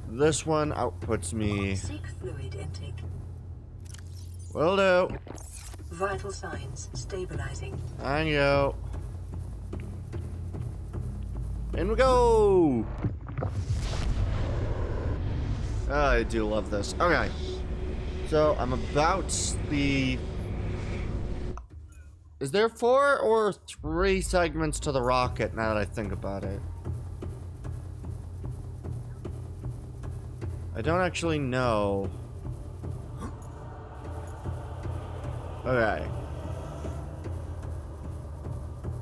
[SPEAKER 1] This one outputs me.
[SPEAKER 2] Seek fluid intake.
[SPEAKER 1] Will do.
[SPEAKER 2] Vital signs stabilizing.
[SPEAKER 1] And go. In we go! I do love this. Okay. So, I'm about the... Is there 4 or 3 segments to the rocket now that I think about it? I don't actually know. Okay.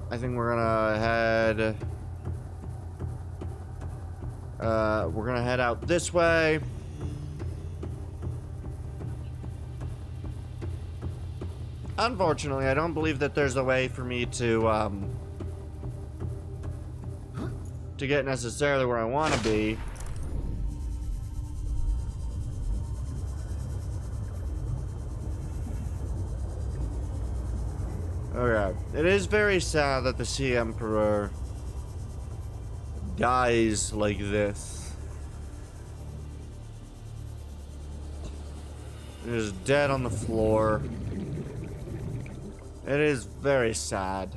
[SPEAKER 1] I think we're gonna head... we're gonna head out this way. Unfortunately, I don't believe that there's a way for me to get necessarily where I want to be. Okay. It is very sad that the Sea Emperor dies like this. Just dead on the floor. It is very sad.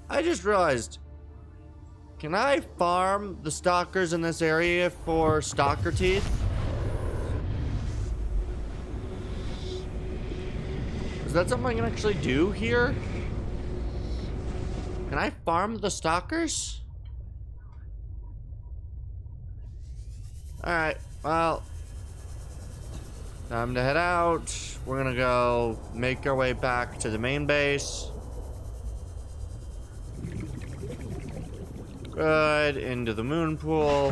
[SPEAKER 1] I just realized, can I farm the stalkers in this area for stalker teeth? Is that something I can actually do here? Can I farm the stalkers? Alright, well, time to head out. We're gonna go make our way back to the main base. Good, into the moon pool.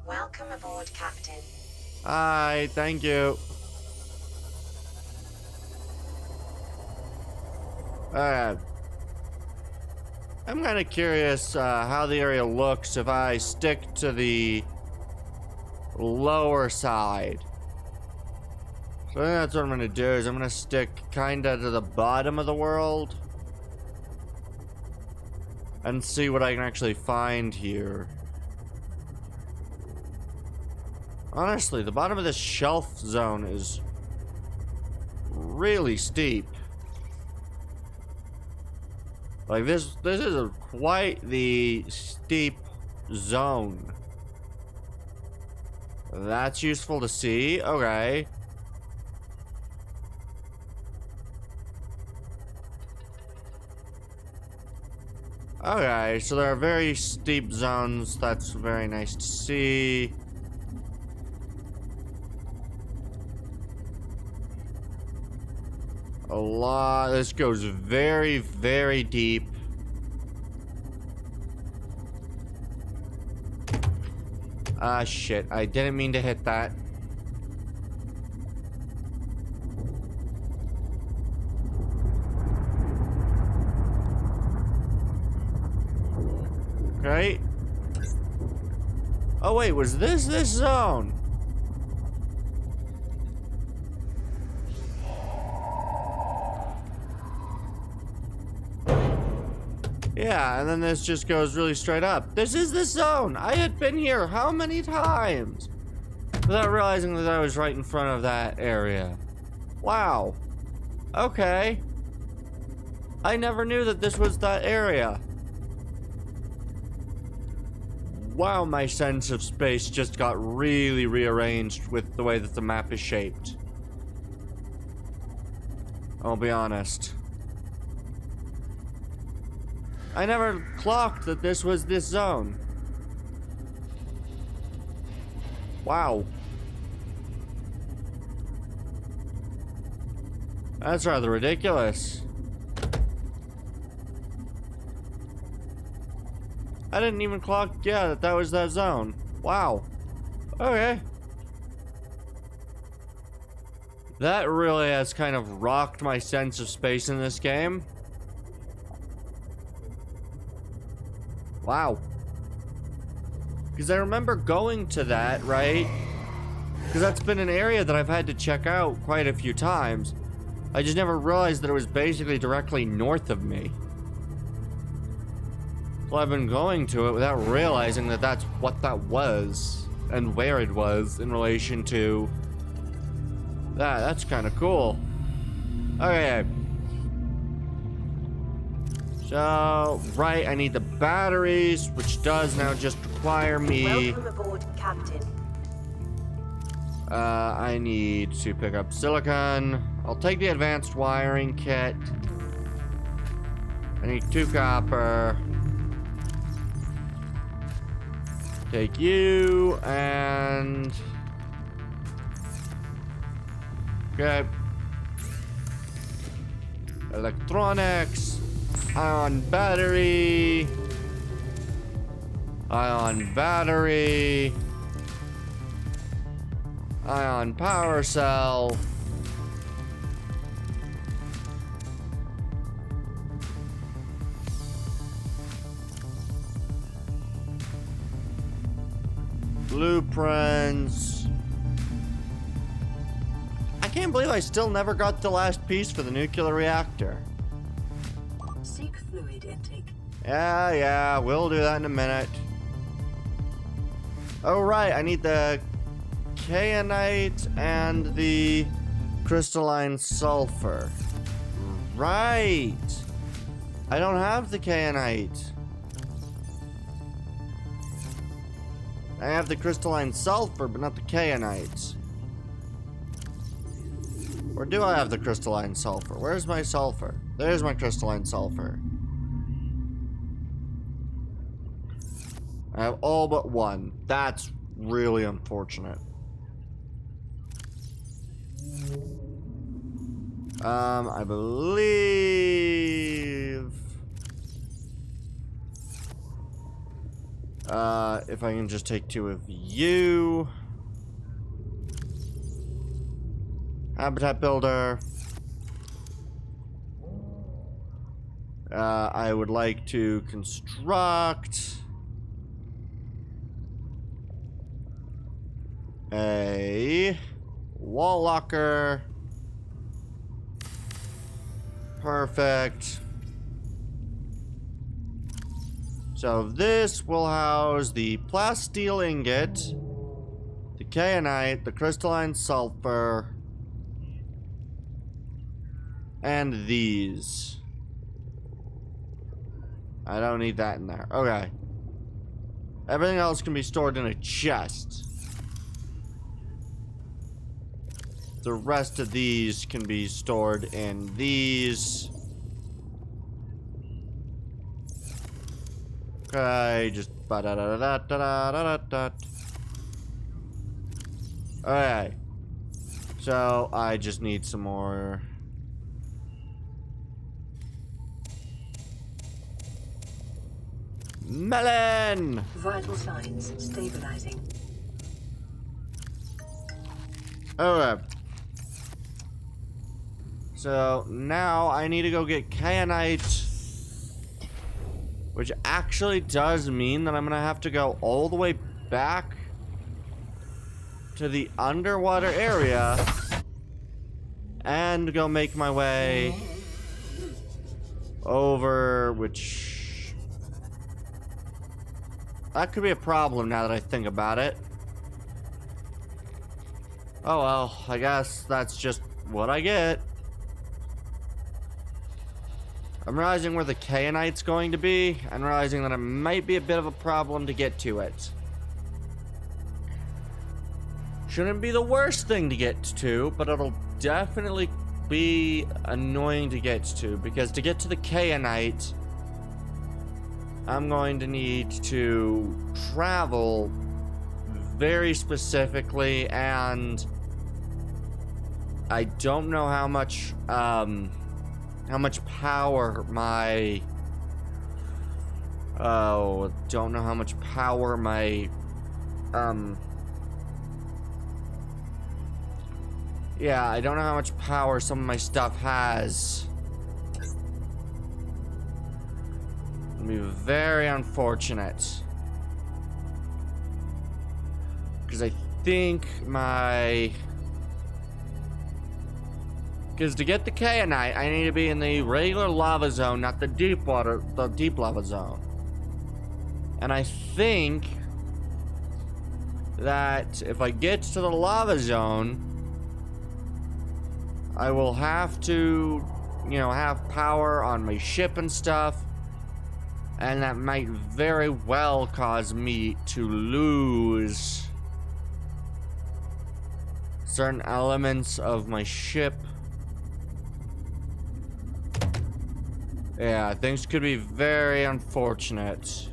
[SPEAKER 3] Welcome aboard, Captain.
[SPEAKER 1] Hi, thank you. Alright. I'm kind of curious how the area looks if I stick to the lower side. So I think that's what I'm gonna do, is I'm gonna stick kinda to the bottom of the world and see what I can actually find here. Honestly, the bottom of this shelf zone is really steep. Like this is quite the steep zone. That's useful to see. Okay. Okay, so there are very steep zones. That's very nice to see. A lot. This goes very, very deep. Ah, shit. I didn't mean to hit that. Okay. Oh, wait. Was this zone? Yeah, and then this just goes really straight up. This is the zone! I had been here how many times? Without realizing that I was right in front of that area. Wow. Okay. I never knew that this was that area. Wow, my sense of space just got really rearranged with the way that the map is shaped. I'll be honest. I never clocked that this was this zone. Wow. That's rather ridiculous. I didn't even clock, yeah, that was that zone. Wow. Okay. That really has kind of rocked my sense of space in this game. Wow. Because I remember going to that, right? Because that's been an area that I've had to check out quite a few times. I just never realized that it was basically directly north of me. So I've been going to it without realizing that that's what that was and where it was in relation to that. That's kind of cool. Okay. So, right, I need the batteries, which does now just require me...
[SPEAKER 3] Welcome aboard, Captain.
[SPEAKER 1] I need to pick up silicon. I'll take the advanced wiring kit. I need 2 copper. Take you, and... Okay. Electronics. Ion battery. Ion battery. Ion power cell. Blueprints. I can't believe I still never got the last piece for the nuclear reactor.
[SPEAKER 2] Seek fluid intake.
[SPEAKER 1] Yeah, we'll do that in a minute. Oh, right, I need the kainite and the crystalline sulfur. Right. I don't have the kainite. I have the crystalline sulfur, but not the kainite. Or do I have the crystalline sulfur? Where's my sulfur? There's my crystalline sulfur. I have all but one. That's really unfortunate. I believe... if I can just take 2 of you. Habitat builder. I would like to construct a wall locker. Perfect. So this will house the plasteel ingot, the kainite, the crystalline sulfur, and these. I don't need that in there. Okay. Everything else can be stored in a chest. The rest of these can be stored in these. Okay, just ba-da-da-da-da-da-da-da-da. Okay. So, I just need some more. Melon!
[SPEAKER 2] Vital signs stabilizing.
[SPEAKER 1] Okay. So, now I need to go get kainite. Which actually does mean that I'm gonna have to go all the way back to the underwater area and go make my way over, which... that could be a problem now that I think about it. Oh well, I guess that's just what I get. I'm realizing where the Kaonite's going to be. I'm realizing that it might be a bit of a problem to get to it. Shouldn't be the worst thing to get to, but it'll definitely be annoying to get to, because to get to the Kaonite, I'm going to need to travel very specifically, and I don't know how much power my don't know how much power my yeah, I don't know how much power some of my stuff has. It'll be very unfortunate, because I think because to get the Kaonite, I need to be in the regular lava zone, not the deep lava zone. And I think that if I get to the lava zone, I will have to, you know, have power on my ship and stuff. And that might very well cause me to lose certain elements of my ship. Yeah, things could be very unfortunate.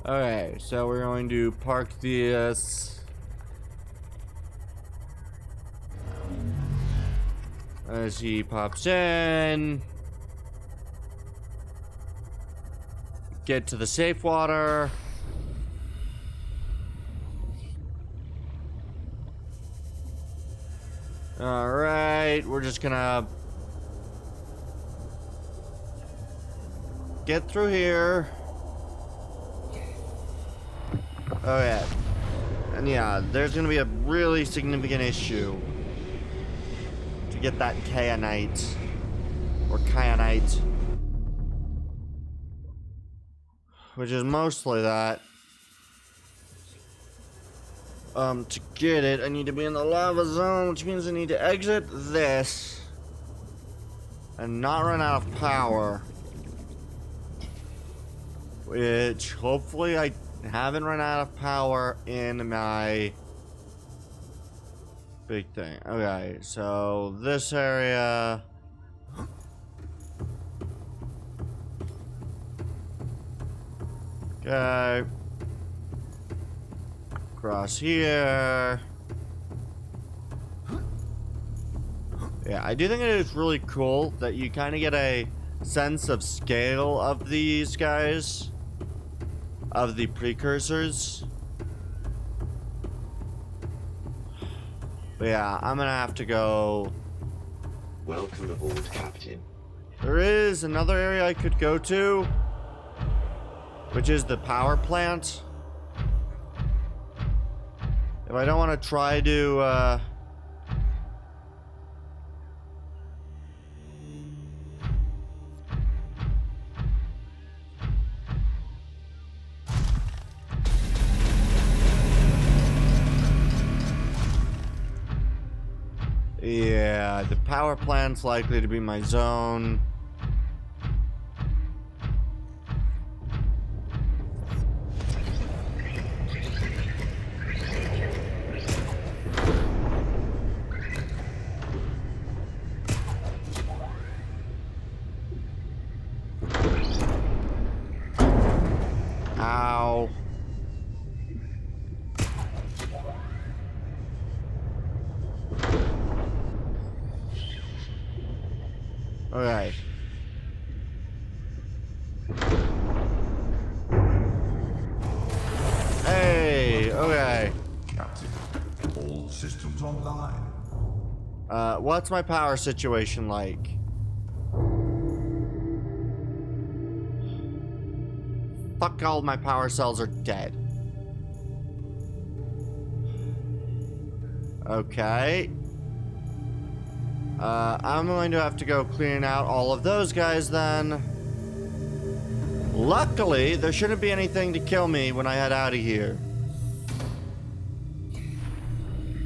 [SPEAKER 1] Okay, so we're going to park this as he pops in. Get to the safe water. Alright, we're just gonna get through here. Oh yeah. And yeah, there's gonna be a really significant issue to get that Kaonite. Or Kaonite. Which is mostly that. To get it, I need to be in the lava zone, which means I need to exit this and not run out of power. Which, hopefully, I haven't run out of power in my big thing. Okay, so this area. Okay. Across here. Yeah, I do think it is really cool that you kind of get a sense of scale of these guys, of the precursors. But yeah, I'm gonna have to go.
[SPEAKER 4] Welcome aboard, Captain.
[SPEAKER 1] There is another area I could go to, which is the power plant. If I don't want to try to, yeah, the power plant's likely to be my zone. Ow. Okay. Hey, okay.
[SPEAKER 5] Captain, all systems online.
[SPEAKER 1] What's my power situation like? Fuck, all my power cells are dead. Okay. I'm going to have to go clean out all of those guys then. Luckily, there shouldn't be anything to kill me when I head out of here.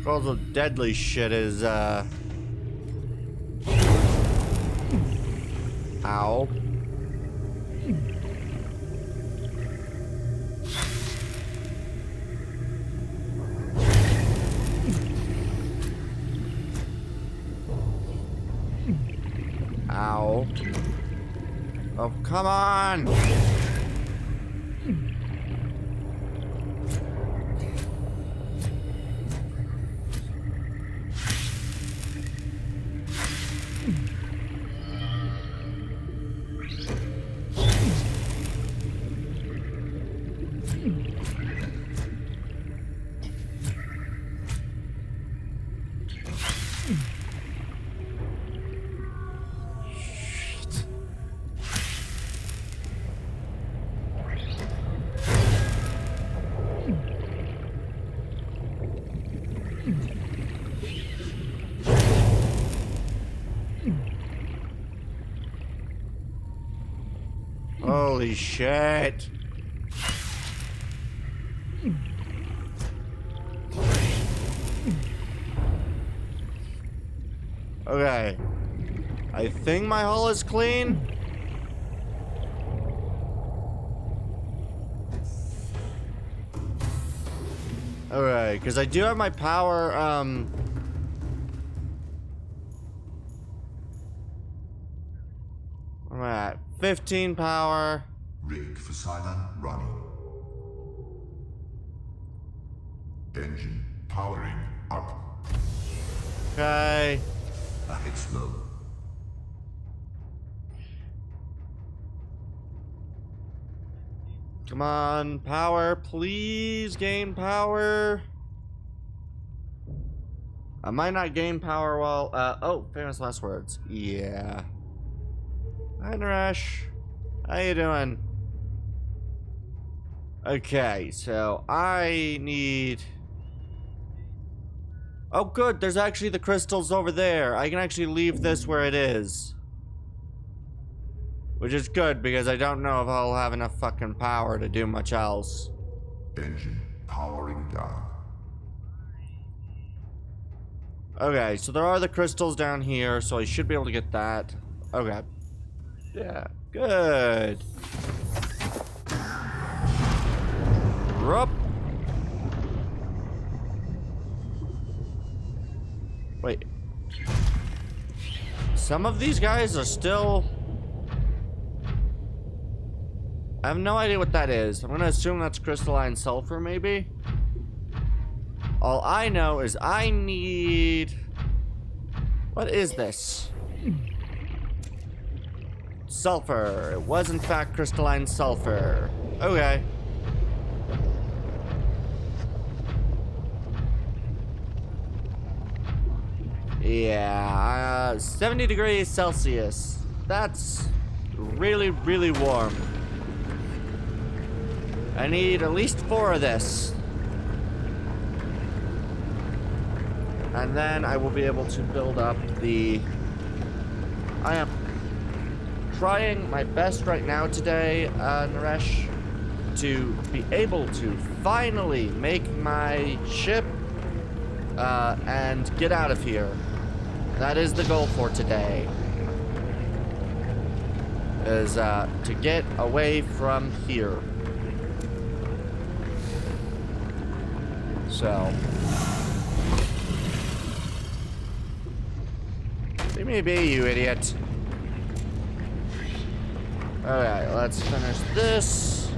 [SPEAKER 1] All the deadly shit is, Ow. Ow. Oh, come on! Holy shit. Okay. I think my hull is clean. Okay, because I do have my power, where am I at? 15 power.
[SPEAKER 5] Rig for silent running. Engine powering up.
[SPEAKER 1] Okay.
[SPEAKER 5] It's low.
[SPEAKER 1] Come on, power, please gain power. I might not gain power while, oh, famous last words. Yeah. Hi, Naresh. How you doing? Okay, so I need... Oh, good, there's actually the crystals over there. I can actually leave this where it is. Which is good, because I don't know if I'll have enough fucking power to do much else.
[SPEAKER 5] Engine powering down.
[SPEAKER 1] Okay, so there are the crystals down here, so I should be able to get that. Okay. Yeah, good. Rup. Wait. Some of these guys are still... I have no idea what that is. I'm gonna assume that's crystalline sulfur, maybe? All I know is I need... What is this? Sulfur. It was in fact crystalline sulfur. Okay. Yeah, 70 degrees Celsius. That's really, really warm. I need at least 4 of this. And then I will be able to build up the... I am trying my best right now today, Naresh, to be able to finally make my ship and get out of here. That is the goal for today. Is to get away from here. So... Leave me be, you idiot. Alright, let's finish this.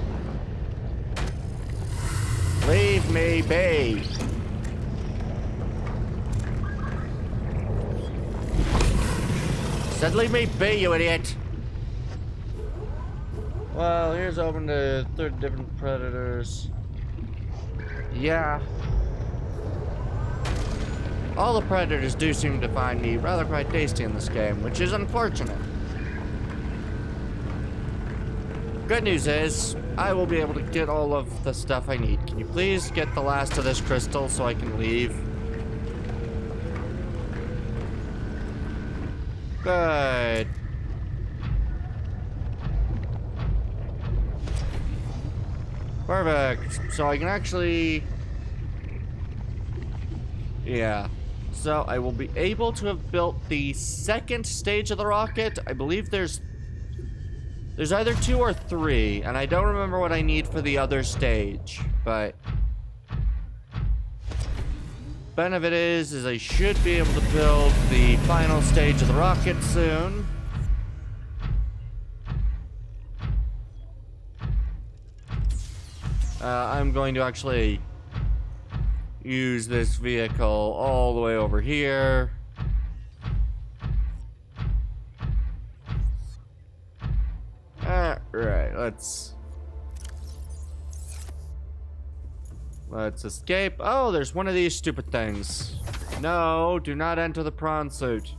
[SPEAKER 1] Leave me be. Said leave me be, you idiot. Well, here's open to 30 different predators. Yeah. All the predators do seem to find me rather quite tasty in this game, which is unfortunate. Good news is, I will be able to get all of the stuff I need. Can you please get the last of this crystal so I can leave? Good. Perfect. So I can actually... Yeah. So I will be able to have built the second stage of the rocket. I believe there's either 2 or 3, and I don't remember what I need for the other stage, but benefit is I should be able to build the final stage of the rocket soon. I'm going to actually use this vehicle all the way over here. Alright, let's escape. Oh, there's one of these stupid things. No, do not enter the prawn suit.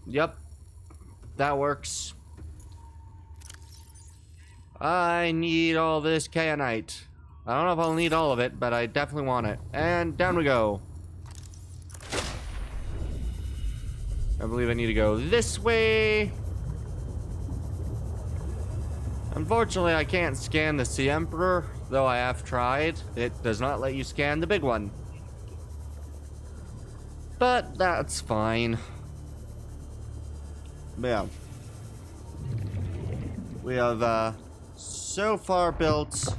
[SPEAKER 1] Yep, that works. I need all this kayanite. I don't know if I'll need all of it, but I definitely want it. And down we go. I believe I need to go this way. Unfortunately, I can't scan the Sea Emperor, though I have tried. It does not let you scan the big one. But that's fine. Yeah. We have so far built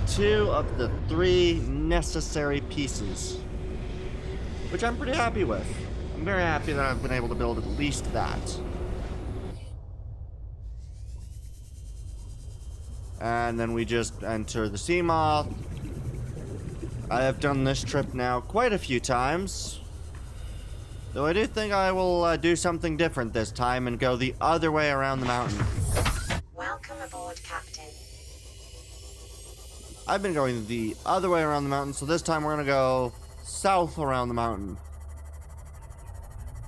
[SPEAKER 1] 2 of the 3 necessary pieces, which I'm pretty happy with. I'm very happy that I've been able to build at least that. And then we just enter the sea moth. I have done this trip now quite a few times, though I do think I will do something different this time and go the other way around the mountain.
[SPEAKER 3] Welcome aboard, Captain.
[SPEAKER 1] I've been going the other way around the mountain, so this time we're gonna go south around the mountain.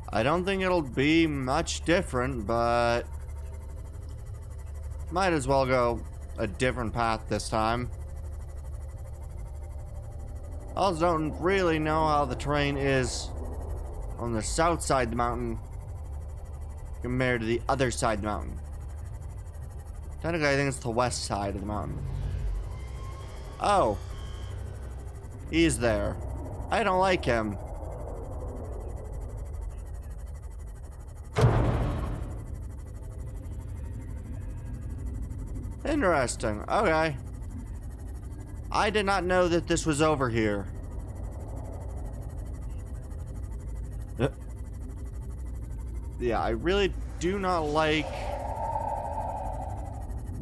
[SPEAKER 1] I don't think it'll be much different, but might as well go a different path this time. I also don't really know how the terrain is on the south side of the mountain compared to the other side of the mountain. Technically, I think it's the west side of the mountain. Oh. He's there. I don't like him. Interesting. Okay. I did not know that this was over here. Yeah, I really do not like...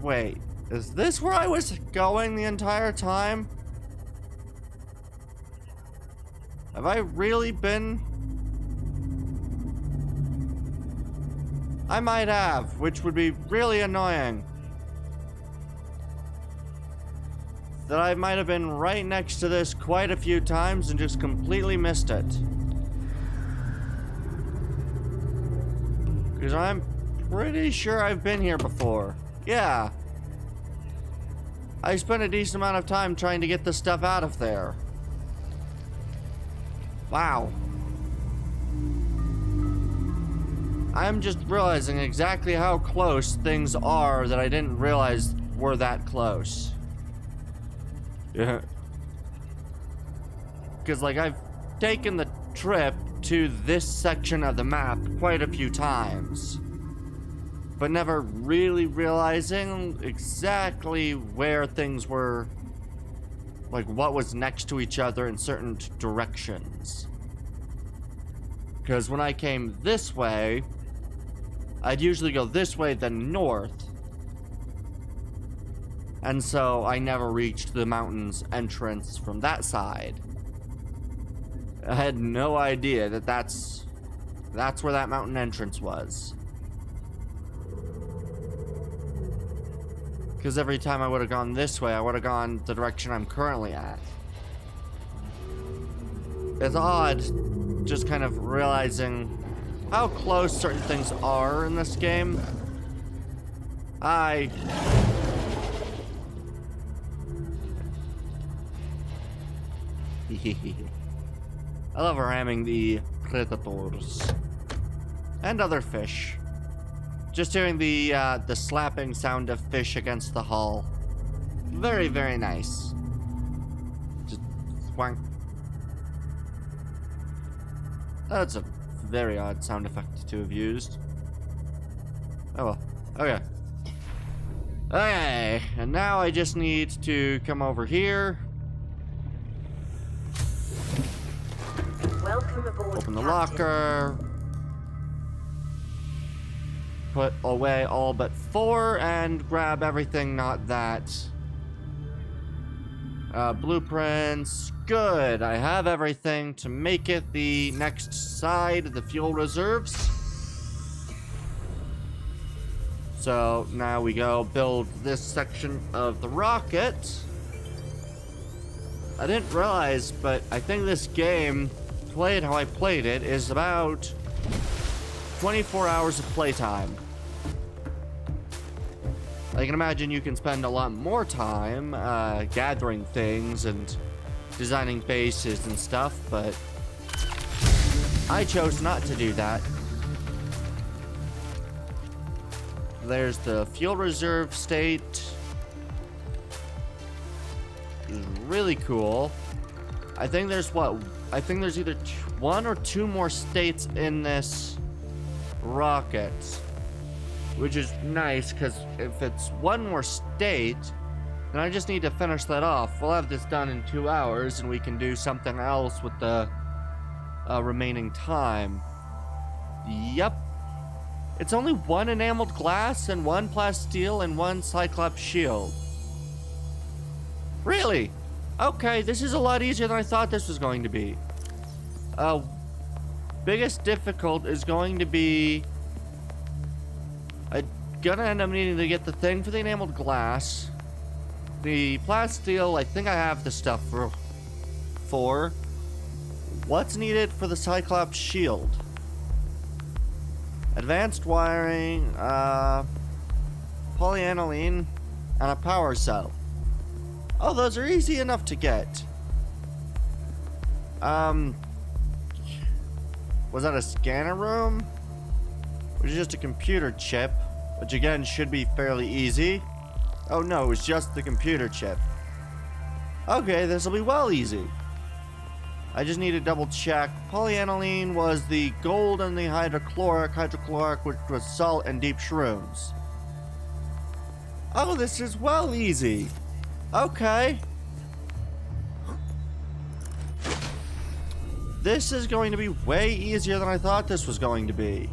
[SPEAKER 1] Wait, is this where I was going the entire time? Have I really been... I might have, which would be really annoying. That I might have been right next to this quite a few times and just completely missed it. Because I'm pretty sure I've been here before. Yeah. I spent a decent amount of time trying to get this stuff out of there. Wow. I'm just realizing exactly how close things are that I didn't realize were that close. Yeah. Because, like, I've taken the trip to this section of the map quite a few times, but never really realizing exactly where things were, like, what was next to each other in certain directions. Because when I came this way, I'd usually go this way, then north. And so I never reached the mountain's entrance from that side. I had no idea that that's where that mountain entrance was. Because every time I would have gone this way, I would have gone the direction I'm currently at. It's odd just kind of realizing how close certain things are in this game. I love ramming the predators and other fish. Just hearing the slapping sound of fish against the hull. Very, very nice. Just swank. That's a very odd sound effect to have used. Oh well. Okay. Okay, and now I just need to come over here.
[SPEAKER 3] Welcome aboard,
[SPEAKER 1] Open the
[SPEAKER 3] Captain.
[SPEAKER 1] locker. Put away all but 4 and grab everything not that. Blueprints. Good. I have everything to make it the next side, the fuel reserves. So now we go build this section of the rocket. I didn't realize, but I think this game, played how I played it, is about 24 hours of playtime. I can imagine you can spend a lot more time gathering things and designing bases and stuff, but I chose not to do that. There's the fuel reserve state. Which is really cool. I think there's I think there's either 1 or 2 more states in this rocket. Which is nice, because if it's 1 more state, then I just need to finish that off. We'll have this done in 2 hours, and we can do something else with the remaining time. Yep. It's only 1 enameled glass, and 1 plasteel, and 1 cyclops shield. Really? Okay, this is a lot easier than I thought this was going to be. Biggest difficult is going to be... I'm gonna end up needing to get the thing for the enameled glass. The plasteel, I think I have the stuff for. What's needed for the cyclops shield? Advanced wiring, polyaniline, and a power cell. Oh, those are easy enough to get. Was that a scanner room? Which is just a computer chip, which again should be fairly easy. Oh no, it's just the computer chip. Okay, this will be well easy. I just need to double check. Polyaniline was the gold and the hydrochloric, which was salt and deep shrooms. Oh, this is well easy. Okay. This is going to be way easier than I thought this was going to be.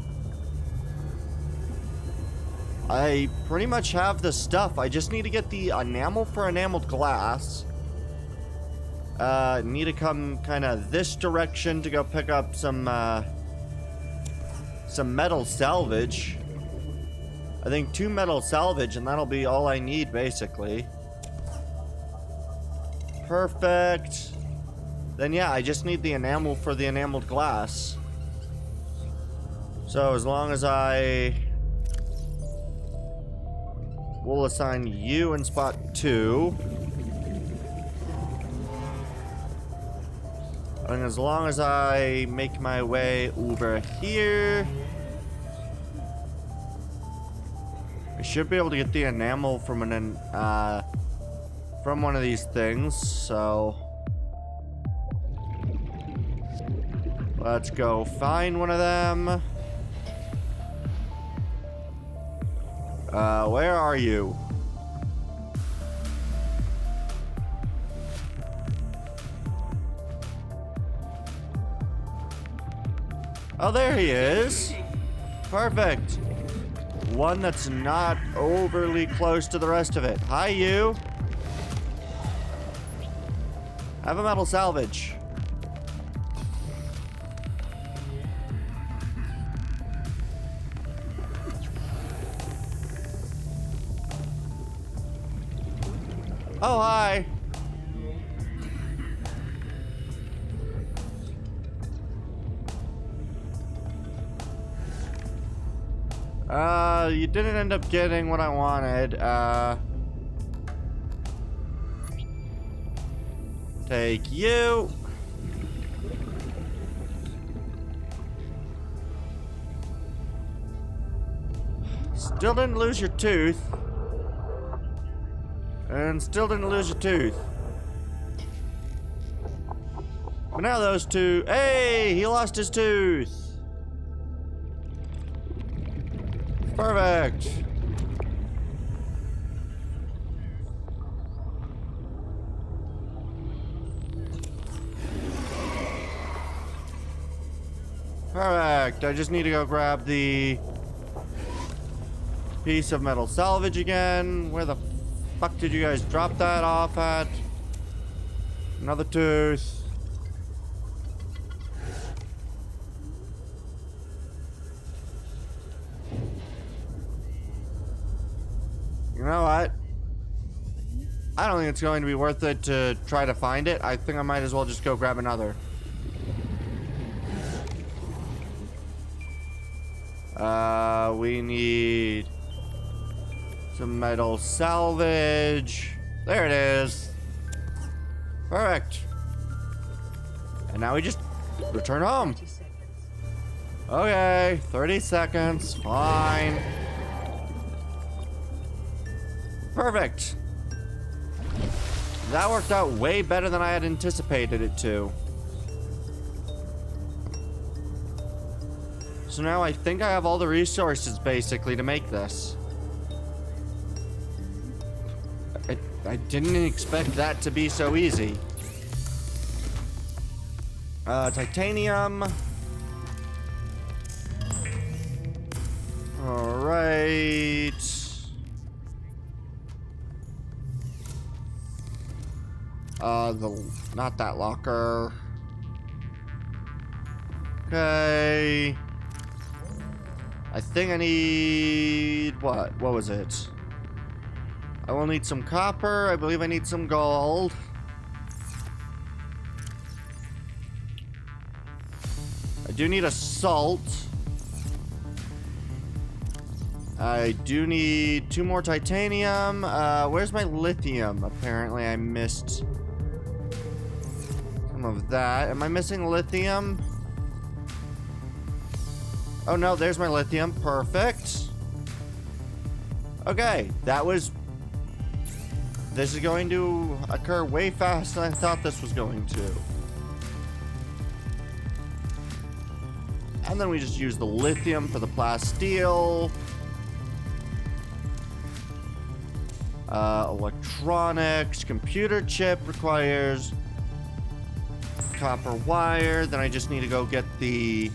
[SPEAKER 1] I pretty much have the stuff. I just need to get the enamel for enameled glass. Need to come kind of this direction to go pick up some metal salvage. I think 2 metal salvage, and that'll be all I need, basically. Perfect. Then yeah, I just need the enamel for the enameled glass. So as long as we'll assign you in spot 2. And as long as I make my way over here, I should be able to get the enamel from from one of these things. So let's go find one of them. Where are you? Oh, there he is. Perfect. One that's not overly close to the rest of it. Hi, you. Have a metal salvage. Oh, hi. You didn't end up getting what I wanted. Take you. Still didn't lose your tooth. And still didn't lose your tooth. But now those two... Hey! He lost his tooth! Perfect! Perfect! I just need to go grab the piece of metal salvage again. Where the fuck did you guys drop that off at? Another tooth. You know what? I don't think it's going to be worth it to try to find it. I think I might as well just go grab another. We need some metal salvage. There it is. Perfect. And now we just return home.
[SPEAKER 2] 30 seconds.
[SPEAKER 1] Okay, 30 seconds. Fine. Perfect. That worked out way better than I had anticipated it to. So now I think I have all the resources basically to make this. I didn't expect that to be so easy. Titanium. Alright. Not that locker. Okay. I think I need... What was it? I will need some copper. I believe I need some gold. I do need a salt. I do need 2 more titanium. Where's my lithium? Apparently I missed some of that. Am I missing lithium? Oh no, there's my lithium. Perfect. Okay, this is going to occur way faster than I thought this was going to. And then we just use the lithium for the plasteel. Electronics, computer chip requires copper wire. Then I just need to go get the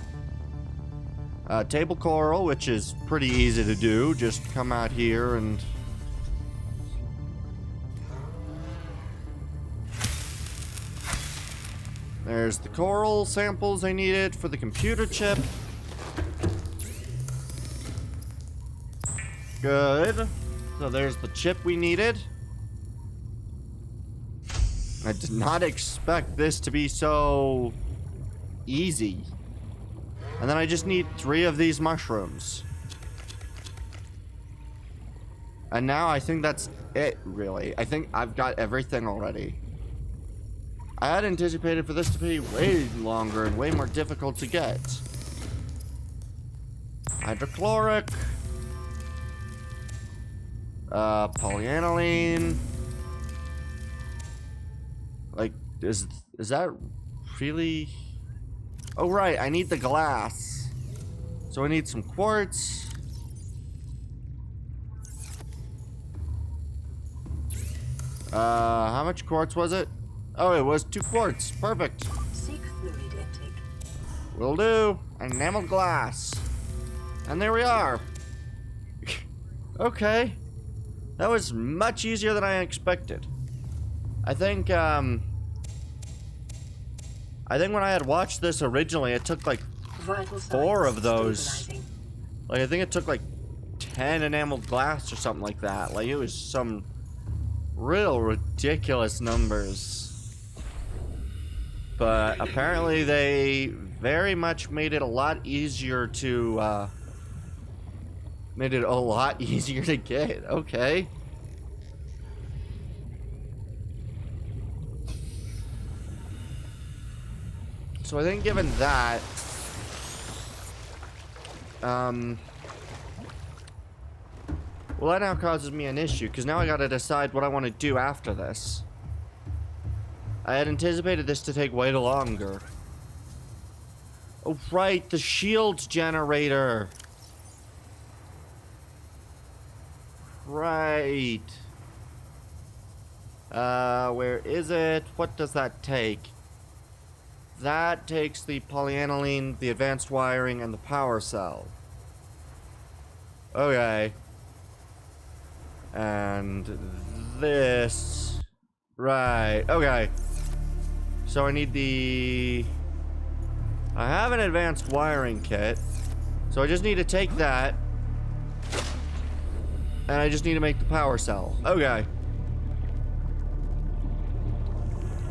[SPEAKER 1] table coral, which is pretty easy to do. Just come out here and there's the coral samples I needed for the computer chip. Good. So there's the chip we needed. I did not expect this to be so easy. And then I just need 3 of these mushrooms. And now I think that's it, really. I think I've got everything already. I had anticipated for this to be way longer and way more difficult to get. Hydrochloric. Polyaniline. Like, is that really... Oh, right, I need the glass. So I need some quartz. How much quartz was it? Oh, it was 2 quartz. Perfect.
[SPEAKER 2] Seek fluid intake.
[SPEAKER 1] Will do. Enameled glass. And there we are. Okay. That was much easier than I expected. I think when I had watched this originally, it took like
[SPEAKER 2] Vital
[SPEAKER 1] 4
[SPEAKER 2] signs
[SPEAKER 1] of those.
[SPEAKER 2] stabilizing.
[SPEAKER 1] Like, I think it took like 10 enameled glass or something like that. Like, it was some real ridiculous numbers. But apparently they very much made it a lot easier to, get. Okay. So I think given that, Well, that now causes me an issue, because now I gotta decide what I want to do after this. I had anticipated this to take way longer. Oh, right, the shield generator. Right. Where is it? What does that take? That takes the polyaniline, the advanced wiring, and the power cell. Okay. And this. Right, okay. So I need the... I have an advanced wiring kit. So I just need to take that. And I just need to make the power cell. Okay.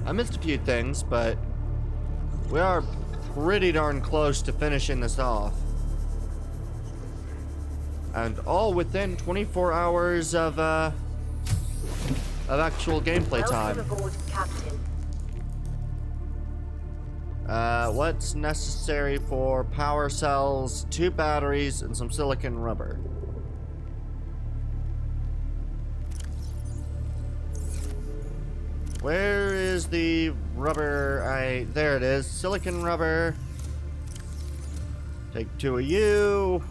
[SPEAKER 1] I missed a few things, but we are pretty darn close to finishing this off. And all within 24 hours of actual gameplay time.
[SPEAKER 2] Welcome aboard, Captain.
[SPEAKER 1] What's necessary for power cells, 2 batteries, and some silicon rubber? Where is the rubber? There it is. Silicon rubber. Take 2 of you.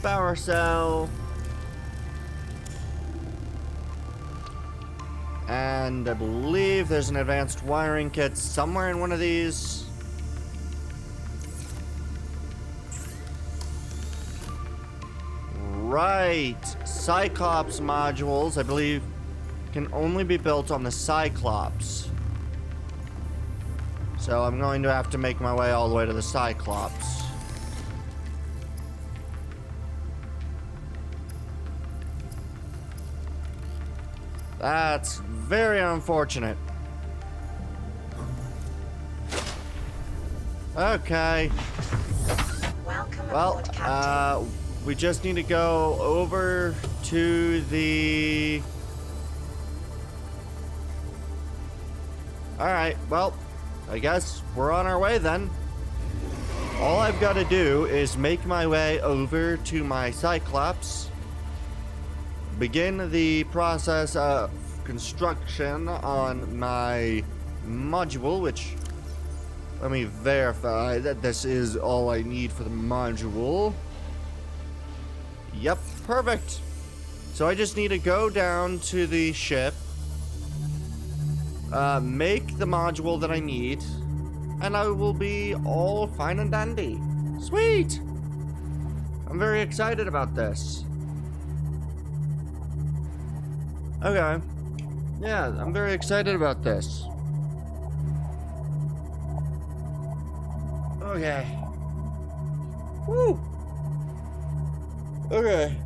[SPEAKER 1] Power cell. And I believe there's an advanced wiring kit somewhere in one of these. Right. Cyclops modules, I believe, can only be built on the Cyclops. So I'm going to have to make my way all the way to the Cyclops. That's very unfortunate. Okay.
[SPEAKER 3] Welcome
[SPEAKER 1] Well,
[SPEAKER 3] aboard, Captain.
[SPEAKER 1] we just need to go over to the... Alright, well, I guess we're on our way then. All I've got to do is make my way over to my Cyclops, begin the process of construction on my module, which, let me verify that this is all I need for the module. Yep, perfect. So I just need to go down to the ship, make the module that I need, and I will be all fine and dandy. Sweet! I'm very excited about this. Okay. Yeah, I'm very excited about this. Okay. Woo! Okay.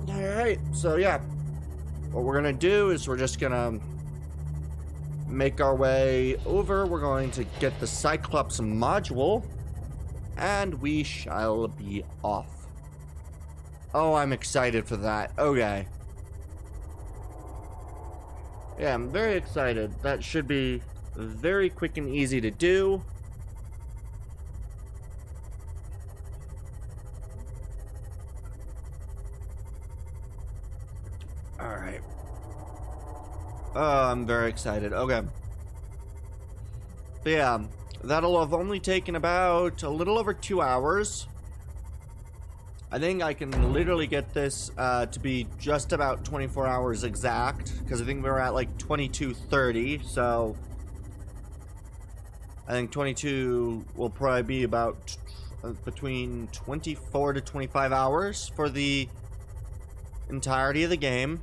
[SPEAKER 1] Alright, so yeah. What we're gonna do is we're just gonna make our way over. We're going to get the Cyclops module, and we shall be off. Oh, I'm excited for that. Okay. Yeah, I'm very excited. That should be very quick and easy to do. Alright. Oh, I'm very excited. Okay. But yeah, that'll have only taken about a little over 2 hours. I think I can literally get this to be just about 24 hours exact, because I think we were at like 22:30, so I think 22 will probably be about between 24 to 25 hours for the entirety of the game,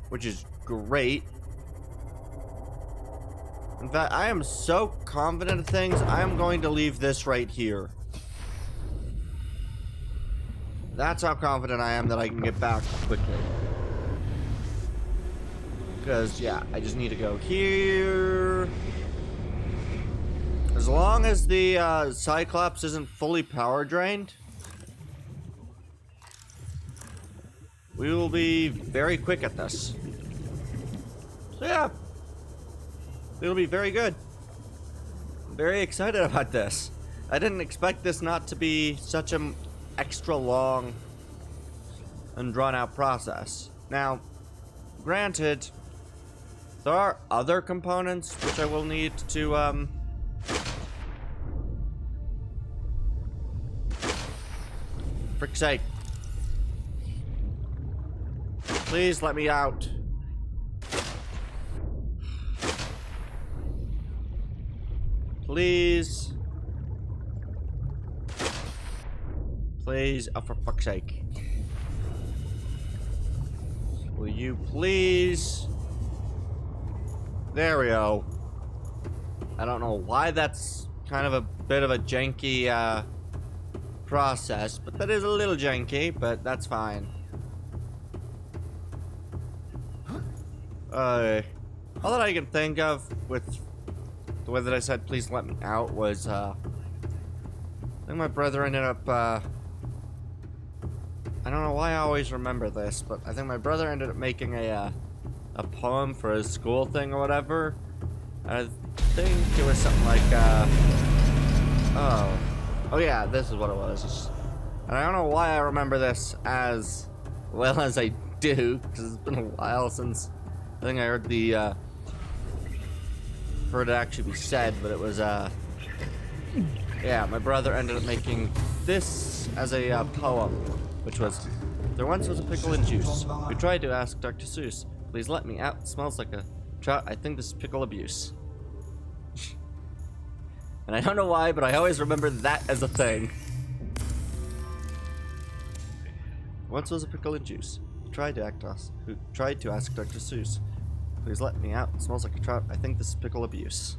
[SPEAKER 1] which is great. In fact, I am so confident of things, I am going to leave this right here. That's how confident I am that I can get back quickly. Because, yeah, I just need to go here. As long as the Cyclops isn't fully power drained, we will be very quick at this. So, yeah. It'll be very good. I'm very excited about this. I didn't expect this not to be such an extra long and drawn out process. Now, granted, there are other components which I will need to, frick's sake. Please let me out. Please. Please, oh, for fuck's sake. Will you please? There we go. I don't know why that's kind of a bit of a janky process, but that is a little janky, but that's fine. All that I can think of with the way that I said please let me out was I think my brother ended up I don't know why I always remember this, but I think my brother ended up making a poem for his school thing or whatever. I think it was something like oh yeah, this is what it was. And I don't know why I remember this as well as I do, because it's been a while since I think I heard the heard it actually be said, but it was yeah, my brother ended up making this as a poem, which was, there once was a pickle in juice. We tried to ask Dr. Seuss, please let me out. It smells like a trout. I think this is pickle abuse. And I don't know why, but I always remember that as a thing. Once was a pickle in juice. Who tried to ask Dr. Seuss, please let me out. It smells like a trout. I think this is pickle abuse.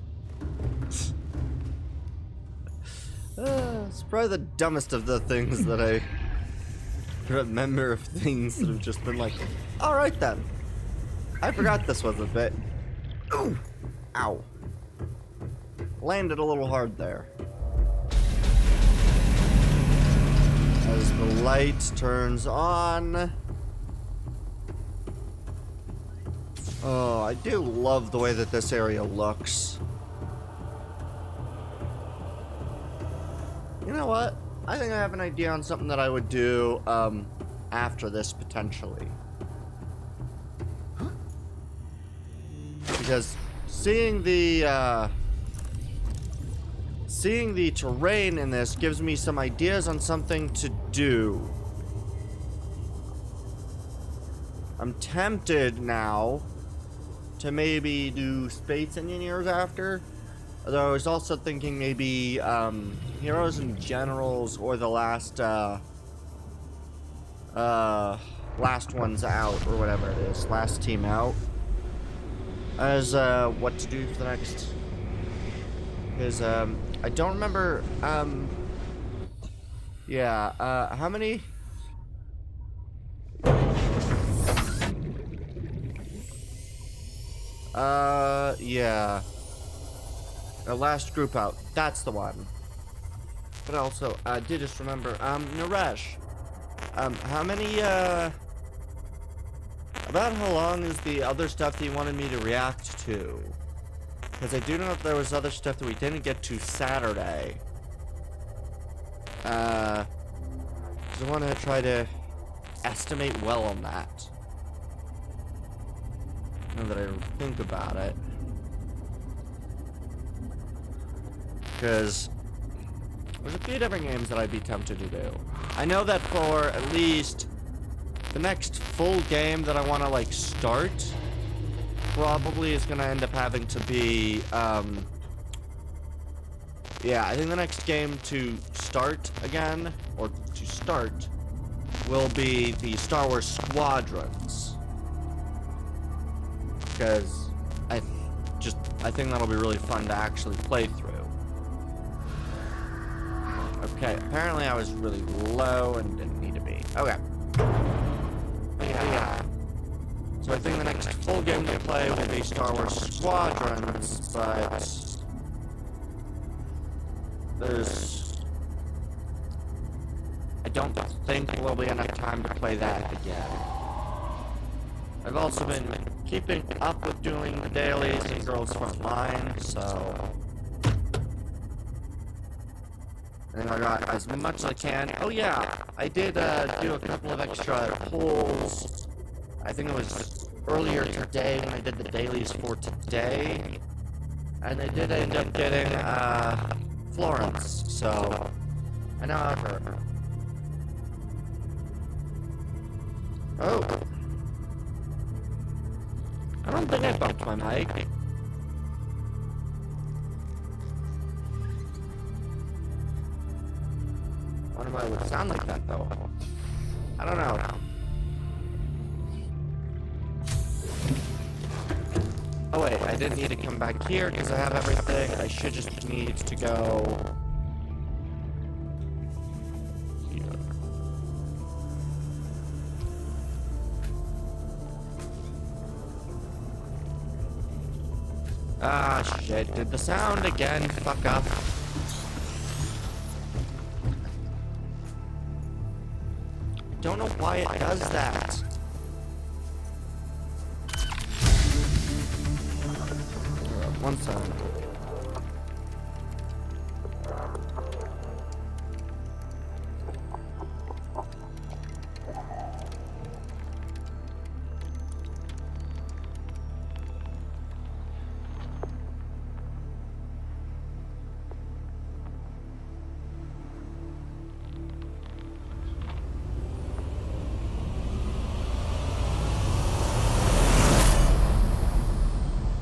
[SPEAKER 1] It's probably the dumbest of the things that I remember of things that have just been like, alright then. I forgot this was a bit. Ooh. Ow. Landed a little hard there. As the light turns on. Oh, I do love the way that this area looks. You know what? I think I have an idea on something that I would do after this, potentially. Because seeing the terrain in this gives me some ideas on something to do. I'm tempted now to maybe do Space Engineers after. Although I was also thinking maybe Heroes and Generals or the last last ones out or whatever it is, last team out, as what to do for the next. Because I don't remember. Yeah. How many? Yeah. The last group out. That's the one. But also, I did just remember, Naresh. How many, about how long is the other stuff that you wanted me to react to? Because I do know that there was other stuff that we didn't get to Saturday. I want to try to estimate well on that. Now that I think about it. Because there's a few different games that I'd be tempted to do. I know that for at least the next full game that I want to like start probably is going to end up having to be yeah, I think the next game to start again, or to start, will be the Star Wars Squadrons. Because I think that'll be really fun to actually play through. Okay, apparently I was really low and didn't need to be. Okay. Yeah. So I think the next full game to play will be Star Wars Squadrons, but I don't think there'll be enough time to play that again. I've also been keeping up with doing the dailies in Girls Frontline, so And I got as much as I can. Oh yeah, I did do a couple of extra pulls. I think it was earlier today when I did the dailies for today. And I did end up getting Florence, so I now have her. Oh. I don't think I bumped my mic. Wonder why it would sound like that, though. I don't know. Oh wait, I didn't need to come back here because I have everything. I should just need to go... here. Ah, shit. Did the sound again fuck up? Don't know why it does that. One second.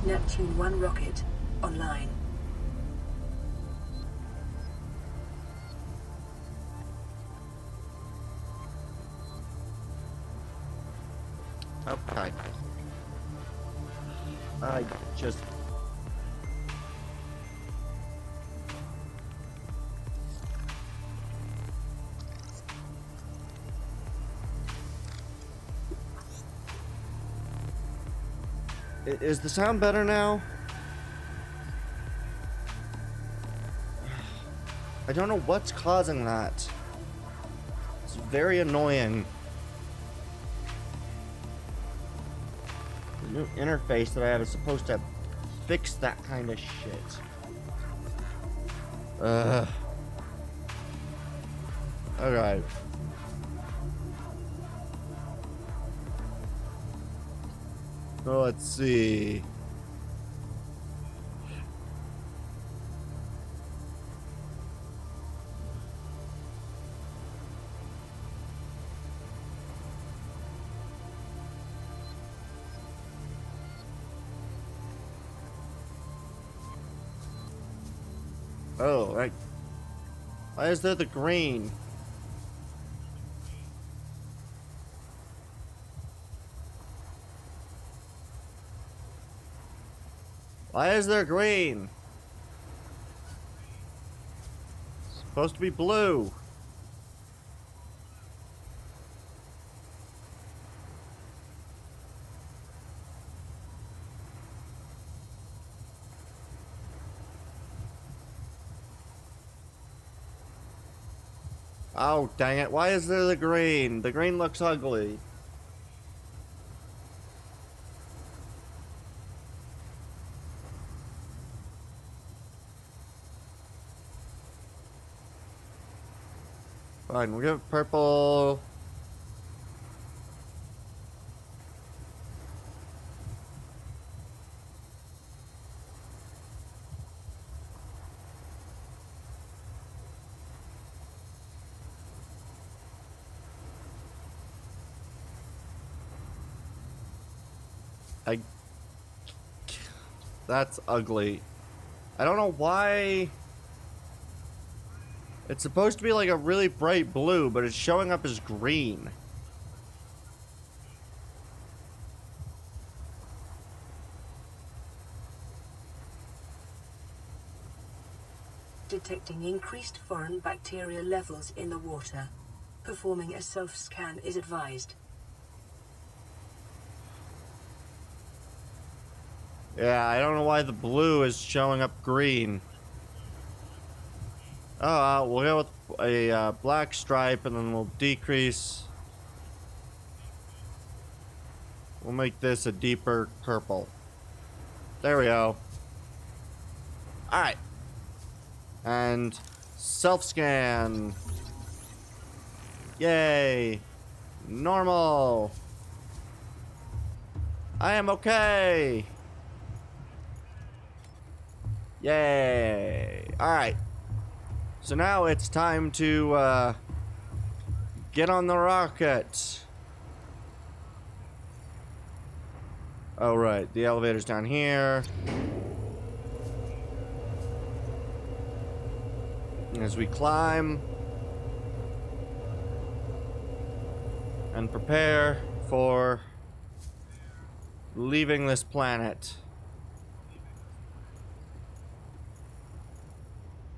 [SPEAKER 2] Neptune 1 rocket online.
[SPEAKER 1] Okay. I just... Is the sound better now? I don't know what's causing that. It's very annoying. The new interface that I have is supposed to fix that kind of shit. Okay. So let's see. Oh, right. Why is there the green? Why is there green? It's supposed to be blue. Oh, dang it. Why is there the green? The green looks ugly. Fine, we'll give it purple. That's ugly. I don't know why. It's supposed to be like a really bright blue, but it's showing up as green.
[SPEAKER 2] Detecting increased foreign bacteria levels in the water. Performing a self-scan is advised.
[SPEAKER 1] Yeah, I don't know why the blue is showing up green. Oh, we'll go with a black stripe, and then we'll decrease. We'll make this a deeper purple. There we go. Alright. And Self-scan. Yay. Normal. I am okay. Yay. Alright. So now it's time to get on the rocket. Oh, right. The elevator's down here. As we climb and prepare for leaving this planet.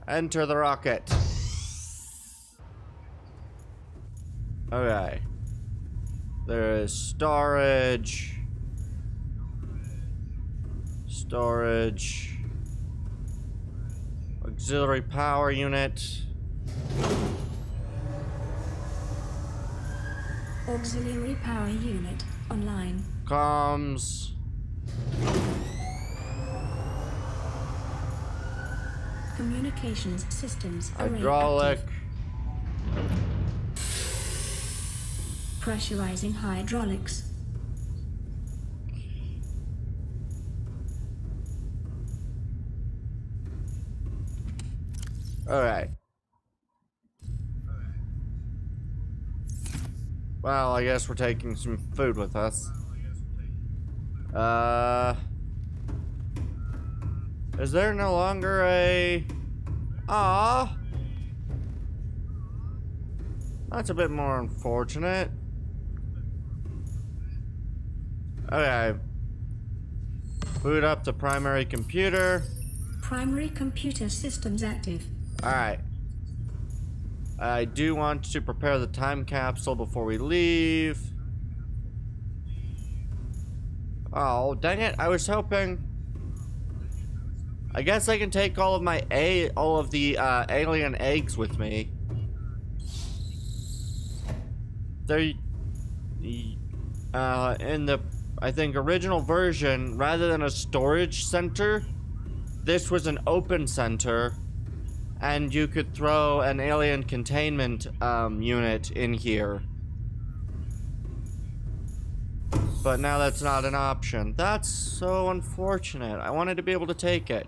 [SPEAKER 1] Enter the rocket. Okay. There is storage. Storage. Auxiliary power unit.
[SPEAKER 2] Auxiliary power unit online.
[SPEAKER 1] Comms.
[SPEAKER 2] Communications systems array
[SPEAKER 1] Hydraulic.
[SPEAKER 2] active. Pressurizing hydraulics.
[SPEAKER 1] Alright. Well, I guess we're taking some food with us. Is there no longer a... Ah, that's a bit more unfortunate. Okay. Boot up the primary computer.
[SPEAKER 2] Primary computer systems active.
[SPEAKER 1] Alright. I do want to prepare the time capsule before we leave. Oh, dang it. I was hoping... I guess I can take all of my alien eggs with me. They're... in the, I think, original version, rather than a storage center, this was an open center, and you could throw an alien containment unit in here. But now that's not an option. That's so unfortunate. I wanted to be able to take it.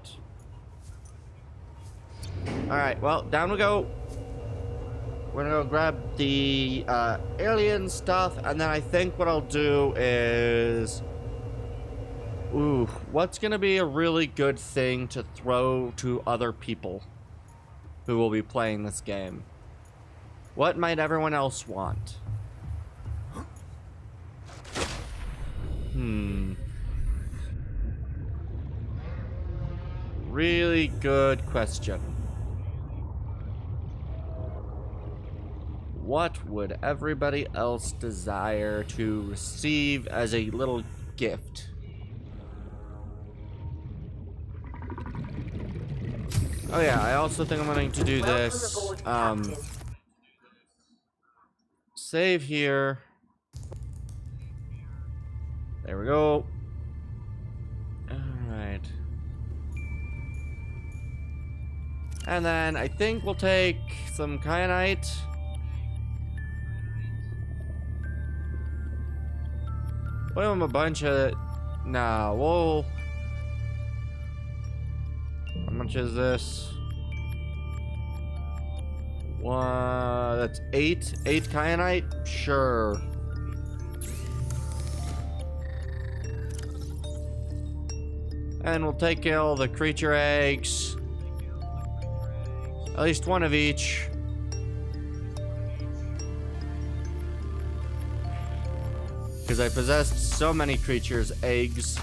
[SPEAKER 1] Alright, well, down we go. We're gonna go grab the alien stuff, and then I think what I'll do is... Ooh, what's gonna be a really good thing to throw to other people who will be playing this game? What might everyone else want? Really good question. What would everybody else desire to receive as a little gift? Oh yeah, I also think I'm going to do this. Save here. There we go. Alright. And then I think we'll take some kyanite. Put him a bunch of... Nah, we'll... How much is this? That's 8? 8 kyanite? Sure. And we'll take all the creature eggs. At least one of each. Because I possessed so many creatures' eggs.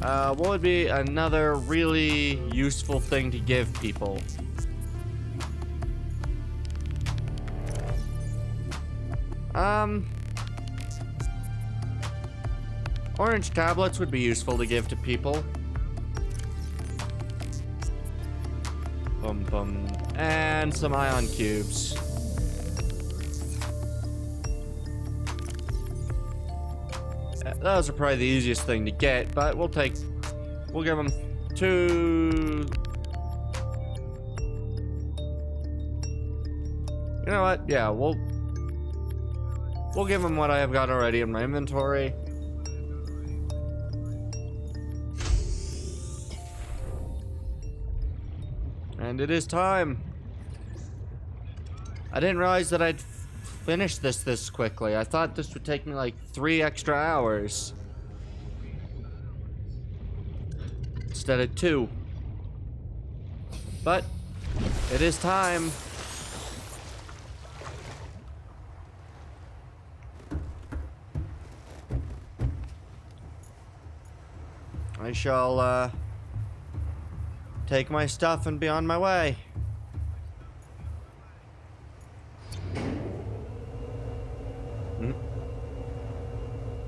[SPEAKER 1] What would be another really useful thing to give people? Orange tablets would be useful to give to people. Bum bum. And some ion cubes. Those are probably the easiest thing to get, but we'll give them 2 You know what? Yeah, we'll give him what I have got already in my inventory. And it is time. I didn't realize that I'd finish this quickly. I thought this would take me like 3 extra hours. Instead of 2. But it is time. I shall take my stuff and be on my way.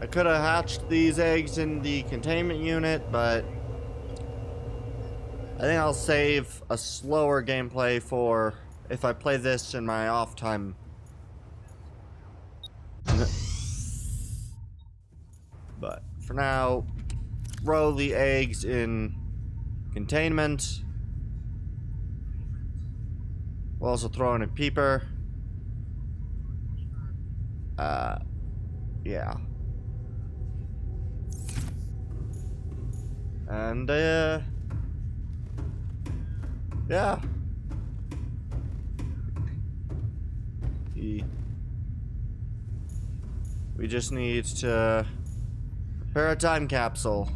[SPEAKER 1] I could have hatched these eggs in the containment unit, but I think I'll save a slower gameplay for if I play this in my off time. But for now, throw the eggs in containment. We'll also throw in a peeper. Yeah. And, yeah. We just need to prepare a time capsule.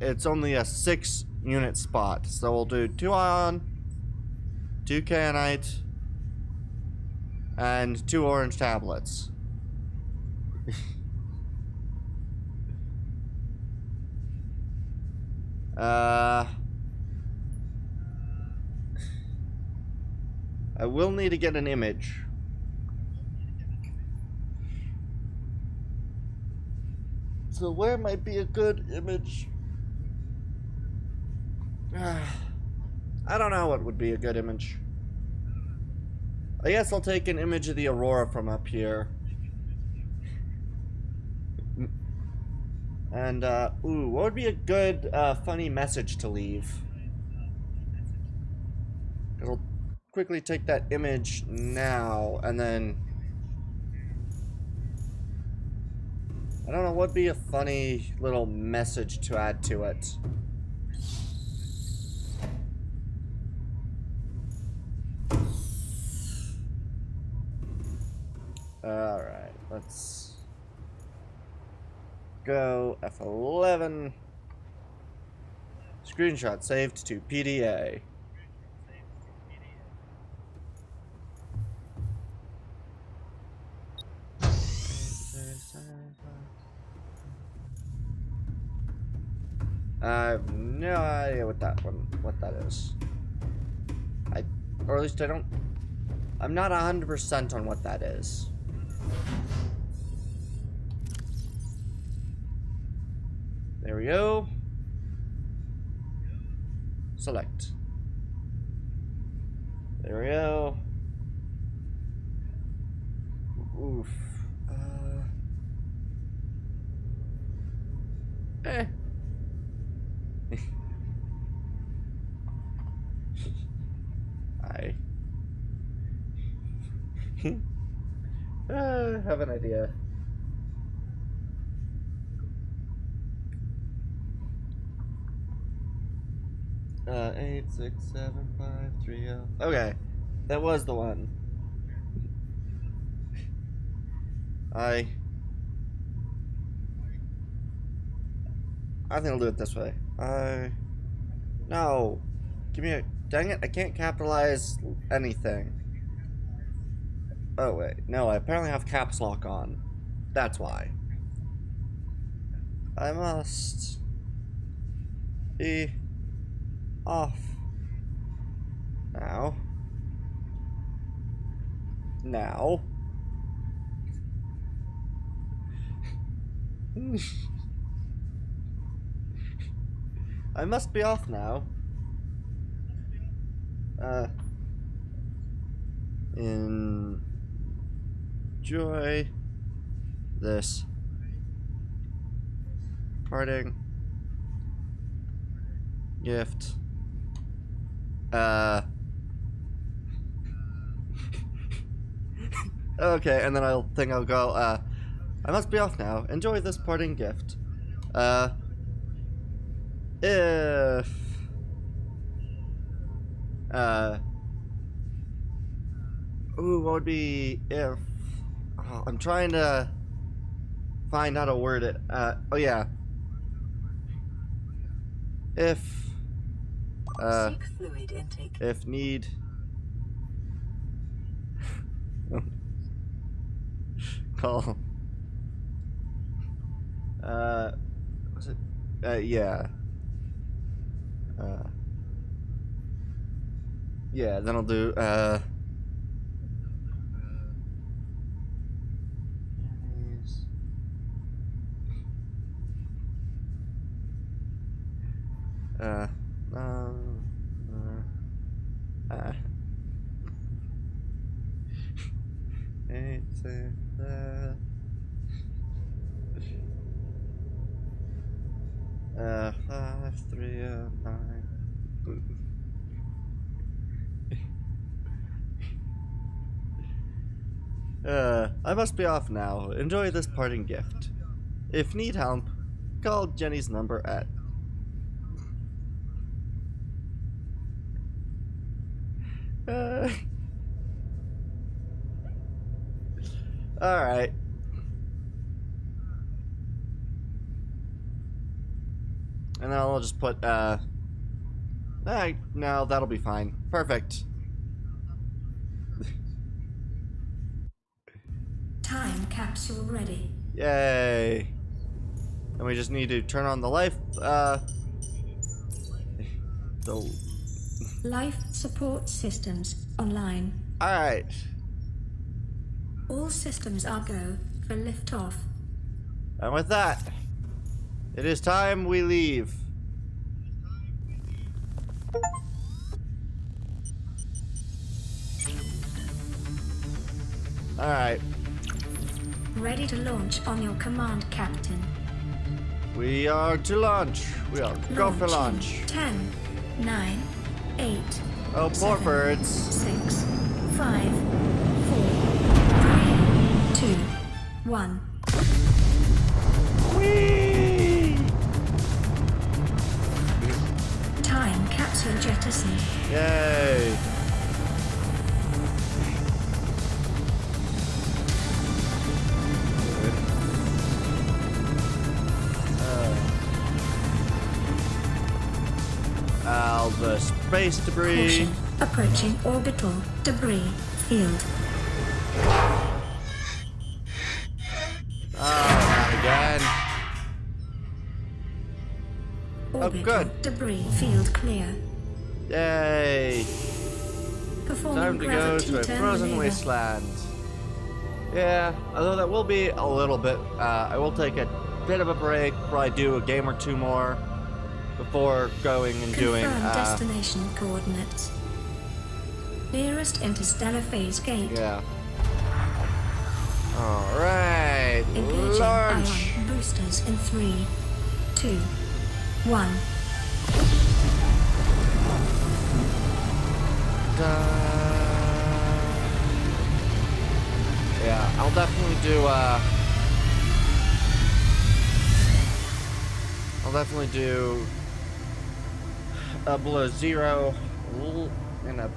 [SPEAKER 1] It's only a 6-unit spot, so we'll do 2 ion, 2 kyanite, and 2 orange tablets. I will need to get an image. So where might be a good image? I don't know what would be a good image. I guess I'll take an image of the aurora from up here. And, ooh, what would be a good, funny message to leave? I'll quickly take that image now, and then... I don't know what would be a funny little message to add to it. Alright, let's go F11. Screenshot saved to PDA. I have no idea what that is. Or at least I'm not 100% on what that is. There we go. Select. There we go. Oof. I have an idea. Eight, 6, 7, 5, 3, 0. Okay, that was the one. I think I'll do it this way. No. Give me a... Dang it, I can't capitalize anything. Oh, wait. No, I apparently have caps lock on. That's why. I must be off now. Now. I must be off now. Enjoy this parting Gift. Okay, and then I'll go, I must be off now. Enjoy this parting gift. If... Ooh, what would be if... Oh, I'm trying to find how to word it. Oh yeah. If...
[SPEAKER 2] Seek fluid intake.
[SPEAKER 1] If need... Call... Was it? Yeah. Yeah, then I'll do, five, 3, 9. I must be off now. Enjoy this parting gift. If need help, call Jenny's number at... Alright. And then I'll just put, no, that'll be fine. Perfect.
[SPEAKER 6] Time capsule ready.
[SPEAKER 1] Yay. And we just need to turn on the life, the...
[SPEAKER 6] Life support systems online.
[SPEAKER 1] Alright.
[SPEAKER 6] All systems are go for liftoff.
[SPEAKER 1] And with that, it is time we leave. Alright.
[SPEAKER 6] Ready to launch on your command, Captain.
[SPEAKER 1] We are to launch. We are go for launch.
[SPEAKER 6] 10, 9, 8.
[SPEAKER 1] Oh, poor
[SPEAKER 6] 7,
[SPEAKER 1] birds.
[SPEAKER 6] 6, 5, 4, 3, 2, 1.
[SPEAKER 1] Whee!
[SPEAKER 6] Time capsule jettisoned.
[SPEAKER 1] Yay. The space debris.
[SPEAKER 6] Caution. Approaching orbital debris field.
[SPEAKER 1] Oh, not again.
[SPEAKER 6] Orbital
[SPEAKER 1] good.
[SPEAKER 6] debris field clear.
[SPEAKER 1] Yay.
[SPEAKER 6] Performing
[SPEAKER 1] Time to go
[SPEAKER 6] gravity
[SPEAKER 1] to a
[SPEAKER 6] turn
[SPEAKER 1] frozen
[SPEAKER 6] maneuver.
[SPEAKER 1] wasteland. Yeah, although that will be a little bit, I will take a bit of a break, probably do a game or two more before going and doing,
[SPEAKER 6] Confirm destination coordinates. Nearest interstellar phase gate.
[SPEAKER 1] yeah. Alright,
[SPEAKER 6] Engaging
[SPEAKER 1] launch!
[SPEAKER 6] ion boosters in 3, 2, 1.
[SPEAKER 1] Yeah, I'll definitely do a below zero and a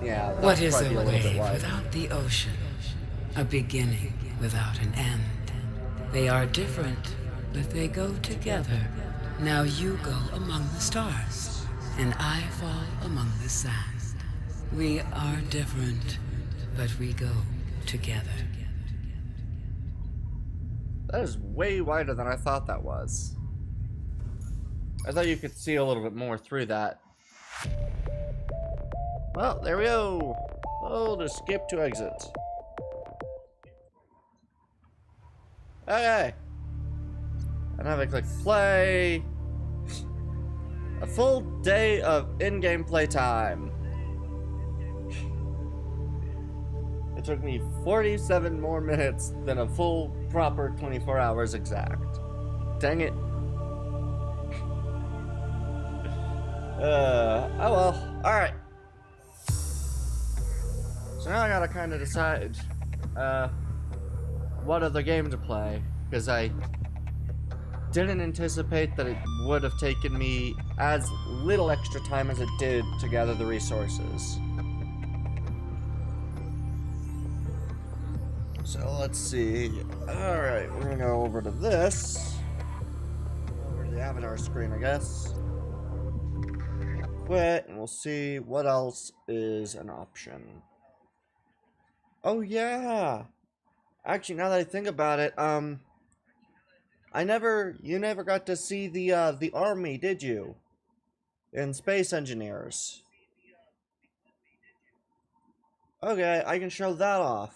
[SPEAKER 1] yeah.
[SPEAKER 7] What is
[SPEAKER 1] probably
[SPEAKER 7] a
[SPEAKER 1] be little bit
[SPEAKER 7] wave
[SPEAKER 1] wide.
[SPEAKER 7] without the ocean? A beginning without an end. They are different, but they go together. Now you go among the stars, and I fall among the sand. We are different, but we go together.
[SPEAKER 1] That is way wider than I thought that was. I thought you could see a little bit more through that. Well, there we go. Oh, to skip to exit. Okay. And have I click play. A full day of in-game playtime. It took me 47 more minutes than a full, proper 24 hours exact. Dang it. Oh well. Alright. So now I gotta kind of decide, what other game to play. Because I didn't anticipate that it would have taken me as little extra time as it did to gather the resources. So let's see. Alright, we're gonna go over to this. Over to the avatar screen, I guess. Quit, and we'll see what else is an option. Oh yeah! Actually, now that I think about it, you never got to see the army, did you? In Space Engineers. Okay, I can show that off.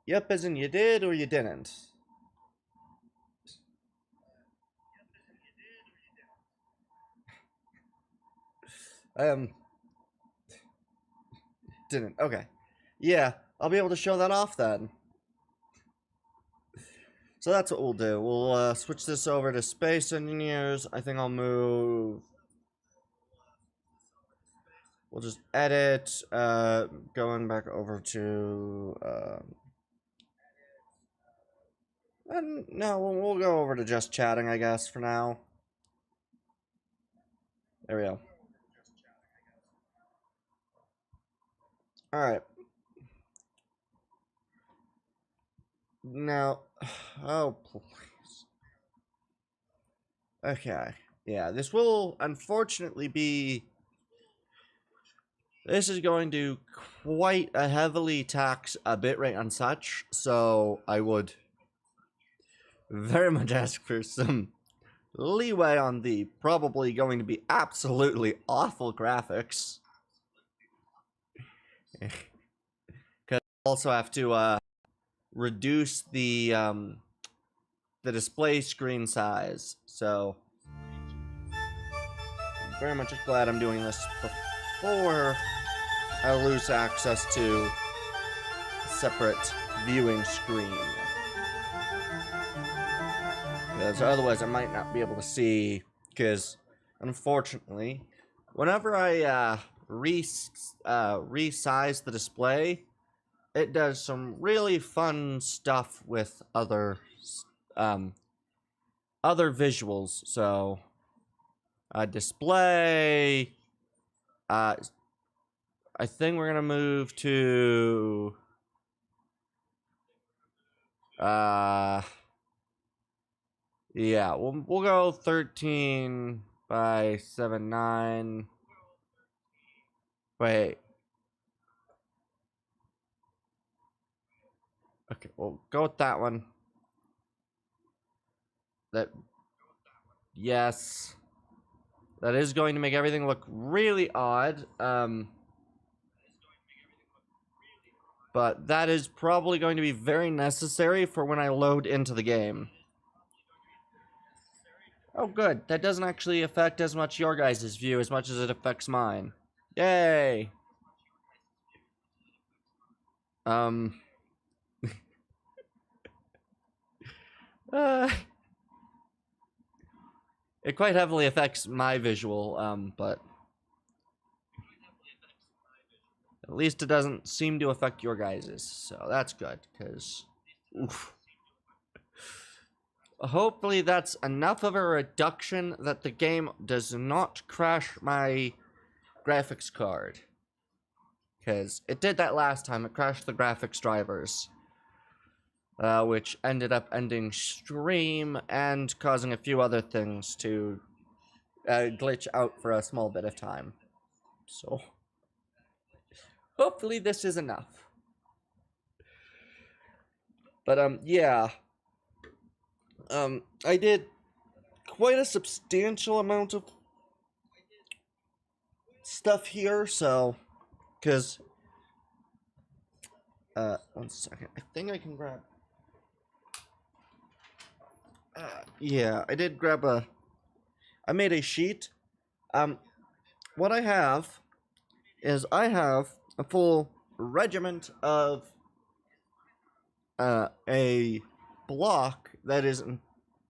[SPEAKER 1] Yep, as in you did or you didn't? Didn't. Okay. Yeah, I'll be able to show that off then. So that's what we'll do. We'll switch this over to Space Engineers. I think I'll move... We'll just edit, going back over to, and no, we'll go over to just chatting, I guess, for now. There we go. Alright. Now, oh, please. Okay. Yeah, this will unfortunately be... This is going to quite a heavily tax a bitrate and such, so I would very much ask for some leeway on the probably going to be absolutely awful graphics. Because I also have to reduce the display screen size, so I'm very much glad I'm doing this before I lose access to a separate viewing screen. Because otherwise I might not be able to see, because unfortunately, whenever I resize the display, it does some really fun stuff with other visuals. So display, I think we're gonna move to yeah, we'll go 13 by 7.9. Wait. Okay, we'll go with that one. Yes. That is going to make everything look really odd. But that is probably going to be very necessary for when I load into the game. Oh, good. That doesn't actually affect as much your guys' view as much as it affects mine. Yay! It quite heavily affects my visual, but at least it doesn't seem to affect your guys's, so that's good, because oof. Hopefully that's enough of a reduction that the game does not crash my graphics card. Because it did that last time, it crashed the graphics drivers. Which ended up ending stream and causing a few other things to glitch out for a small bit of time. So, hopefully this is enough. But, yeah. I did quite a substantial amount of stuff here, so, because, 1 second, I think I can grab, yeah, I did grab I made a sheet. What I have is I have a full regiment of, a block that is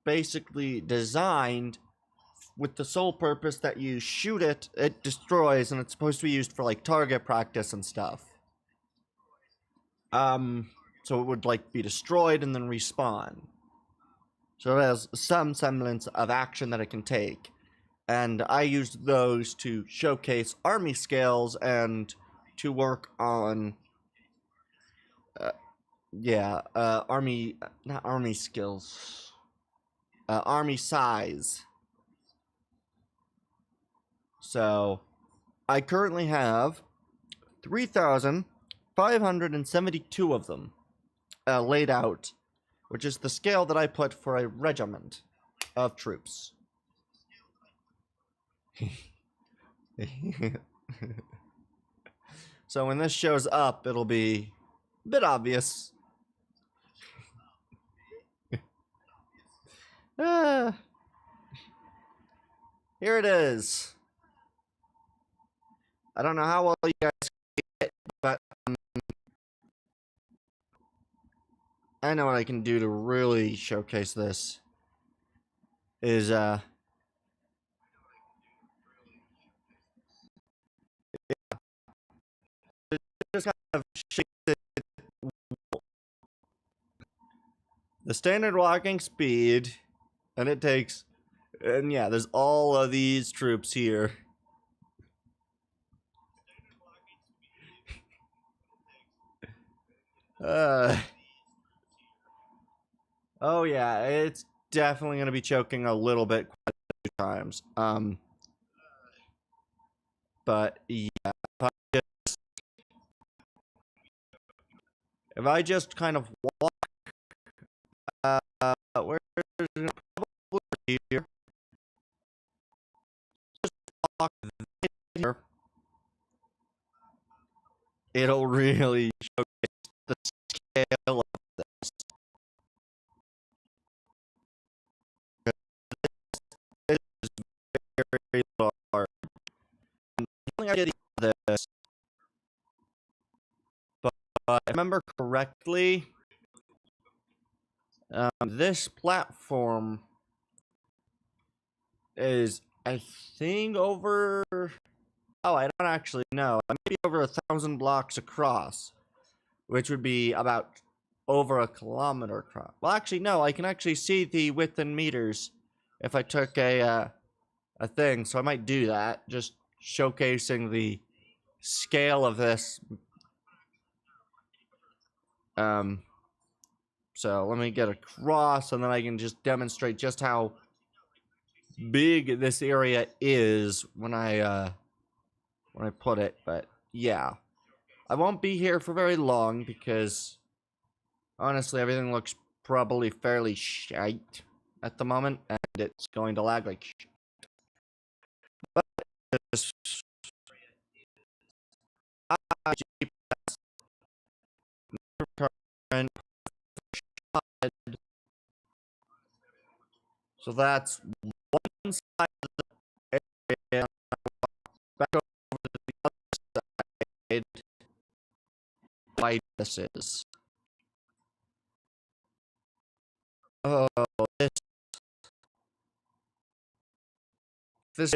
[SPEAKER 1] basically designed with the sole purpose that you shoot it, it destroys, and it's supposed to be used for like target practice and stuff. So it would like be destroyed and then respawn. So it has some semblance of action that it can take. And I used those to showcase army skills and to work on not army skills. Army size. So, I currently have 3,572 of them laid out, which is the scale that I put for a regiment of troops. So when this shows up, it'll be a bit obvious. Here it is. I don't know how well you guys see it, but I know what I can do to really showcase this. Is just kind of shake the standard walking speed, and it takes, and yeah, there's all of these troops here. Oh yeah, it's definitely gonna be choking a little bit quite a few times. But yeah, if I just kind of walk, where's probably here? Just walk there. It'll really showcase the scale of this. This is very large. And the only idea of this, but if I remember correctly, this platform is, I think, over. Oh, I don't actually know. Maybe over 1,000 blocks across, which would be about over 1 kilometer across. Well, actually, no. I can actually see the width in meters if I took a thing. So I might do that, just showcasing the scale of this. So let me get across, and then I can just demonstrate just how big this area is when I put it. But yeah, I won't be here for very long because honestly everything looks probably fairly shite at the moment, and it's going to lag like shit. But this GPS so that's one side of the area. Back over to the other side. Why this is? Oh, this is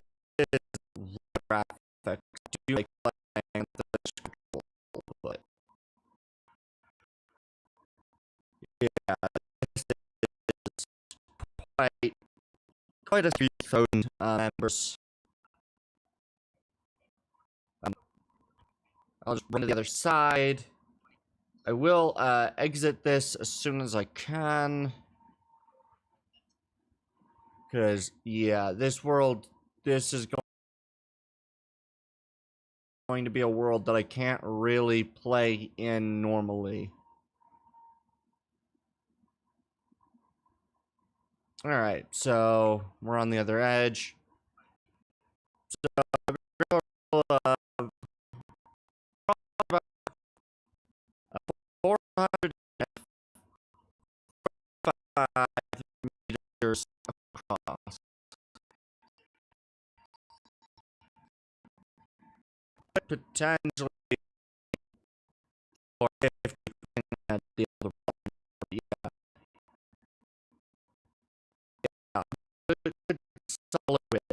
[SPEAKER 1] graphic. I do like playing this control, but yeah, this is quite a few thousand members. I'll just run to the other side. I will exit this as soon as I can. Because, yeah, this is going to be a world that I can't really play in normally. Alright, so we're on the other edge. So, about 405 meters across. Potentially, or if at the other, yeah. solid width.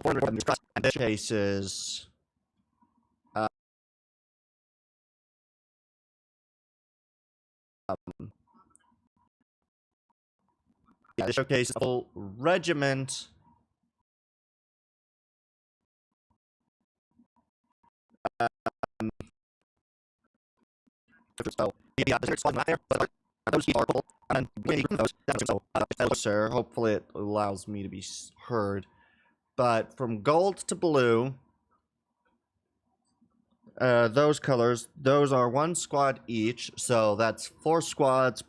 [SPEAKER 1] 400 and this case is yeah, this showcase a full regiment. So yeah, there's one right there, but those are cool. And then those, so hopefully it allows me to be heard. But from gold to blue, those colors, those are one squad each, so that's 4 squads.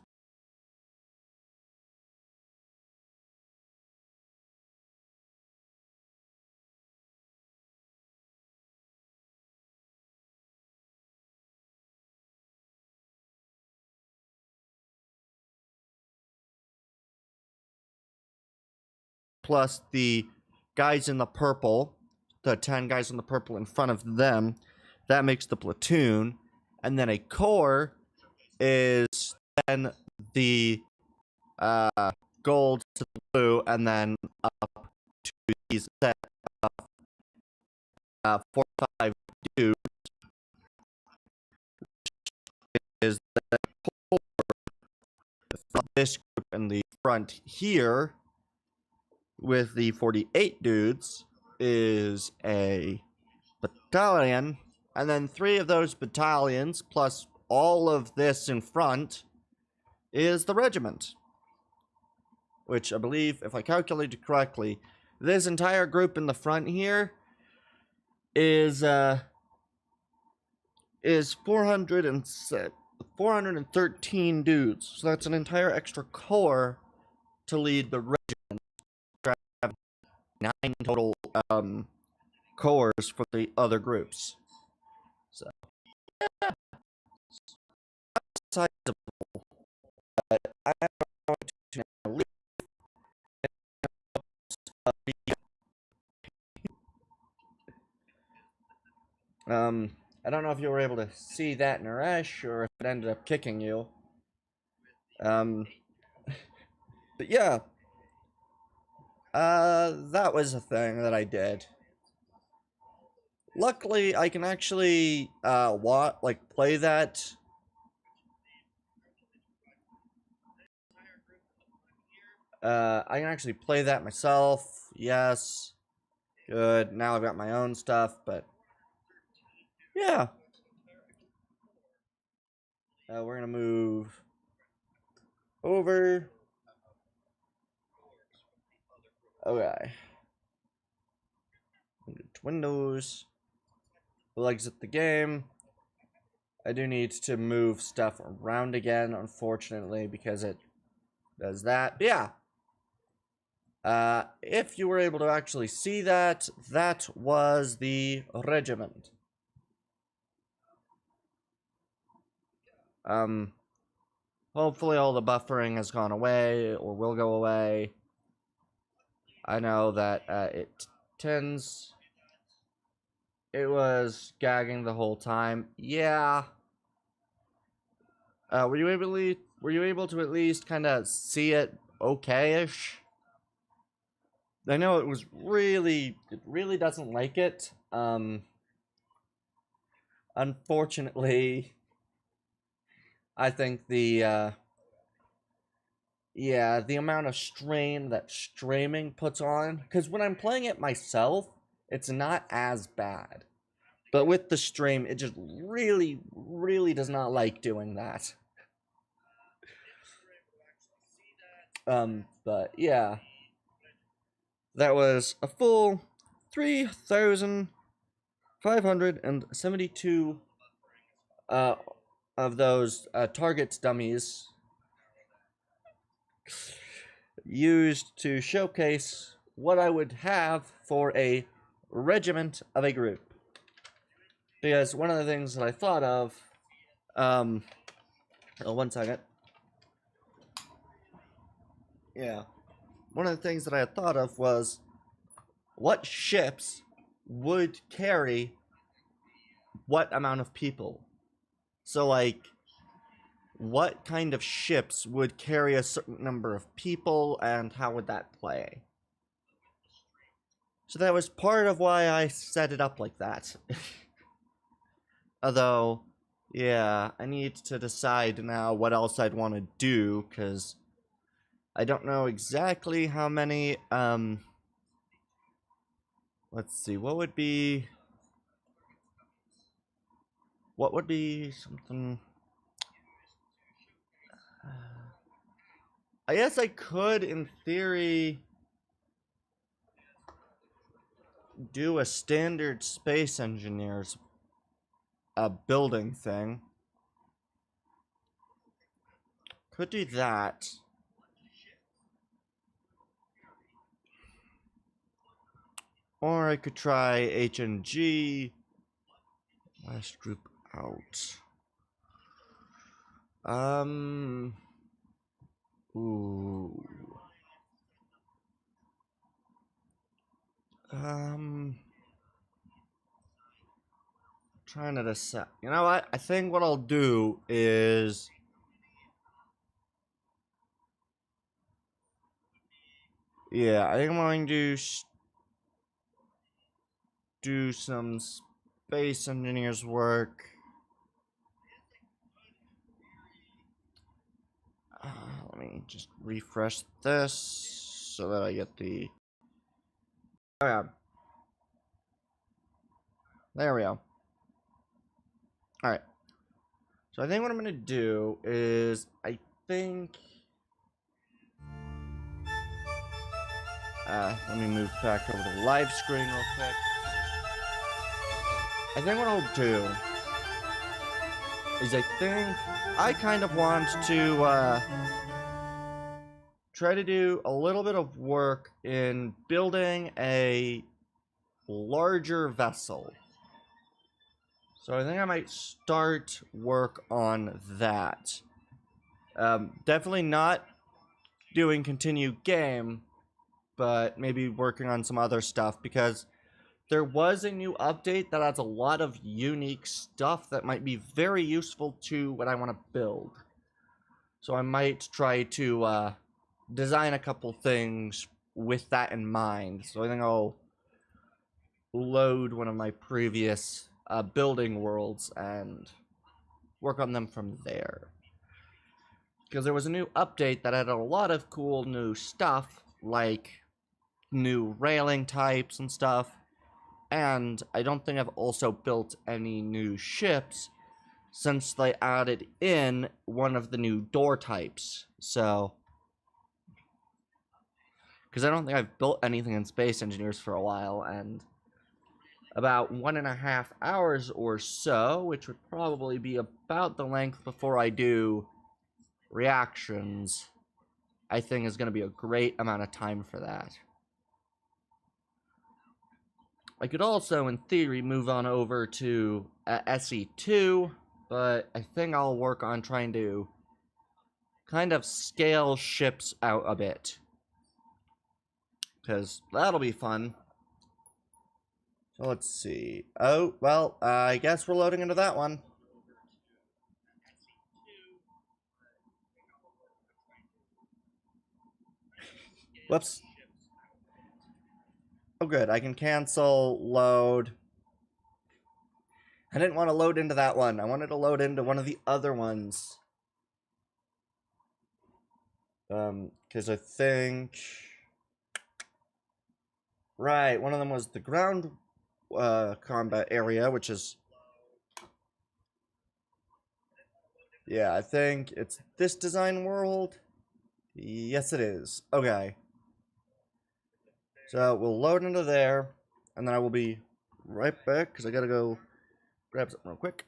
[SPEAKER 1] Plus the guys in the purple, the 10 guys in the purple in front of them, that makes the platoon. And then a corps is then the gold to the blue, and then up to these set of 4 or 5 dudes is the corps. This group in the front here with the 48 dudes is a battalion, and then 3 of those battalions plus all of this in front is the regiment, which I believe, if I calculated correctly, this entire group in the front here is 413 dudes, so that's an entire extra corps to lead the regiment. 9 total corps for the other groups. So yeah, sizable. But I'm going to now leave. I don't know if you were able to see that, Naresh, or if it ended up kicking you. But yeah. That was a thing that I did. Luckily, I can actually, play that. I can actually play that myself. Yes. Good. Now I've got my own stuff, but yeah. We're gonna move over. Okay. Windows. We'll exit the game. I do need to move stuff around again, unfortunately, because it does that. But yeah. If you were able to actually see that, that was the regiment. Hopefully all the buffering has gone away, or will go away. I know that, it was gagging the whole time. Yeah. Were you able to at least kind of see it okay-ish? I know it really doesn't like it. Unfortunately, I think the amount of strain that streaming puts on, because when I'm playing it myself, it's not as bad. But with the stream, it just really does not like doing that. But yeah. That was a full 3,572 of those targets dummies used to showcase what I would have for a regiment of a group. Because one of the things that I thought of, one second. Yeah. One of the things that I had thought of was what ships would carry what amount of people. So, like, what kind of ships would carry a certain number of people, and how would that play? So that was part of why I set it up like that. Although, yeah, I need to decide now what else I'd want to do, because I don't know exactly how many, let's see, what would be something... I guess I could, in theory, do a standard space engineer's building thing. Could do that. Or I could try HNG. Last group out. Ooh. Trying to decide. You know what? I think what I'll do is... Yeah, I think I'm going to do some space engineers work. Let me just refresh this so that I get the... Oh yeah. There we go. Alright. So I think what I'm going to do is, I think... let me move back over to the live screen real quick. I think what I'll do is I kind of want to try to do a little bit of work in building a larger vessel. So I think I might start work on that. Definitely not doing continue game, but maybe working on some other stuff, because there was a new update that adds a lot of unique stuff that might be very useful to what I want to build. So I might try to design a couple things with that in mind. So I think I'll load one of my previous building worlds and work on them from there. Because there was a new update that had a lot of cool new stuff, like new railing types and stuff. And I don't think I've also built any new ships since they added in one of the new door types. So, because I don't think I've built anything in Space Engineers for a while, and about 1.5 hours or so, which would probably be about the length before I do reactions, I think is going to be a great amount of time for that. I could also, in theory, move on over to SE2, but I think I'll work on trying to kind of scale ships out a bit, because that'll be fun. So let's see. Oh, well, I guess we're loading into that one. Whoops. Oh, good. I can cancel, load. I didn't want to load into that one. I wanted to load into one of the other ones. Because I think... Right, one of them was the ground combat area, which is... Yeah, I think it's this design world. Yes, it is. Okay. So we'll load into there, and then I will be right back, because I gotta go grab something real quick.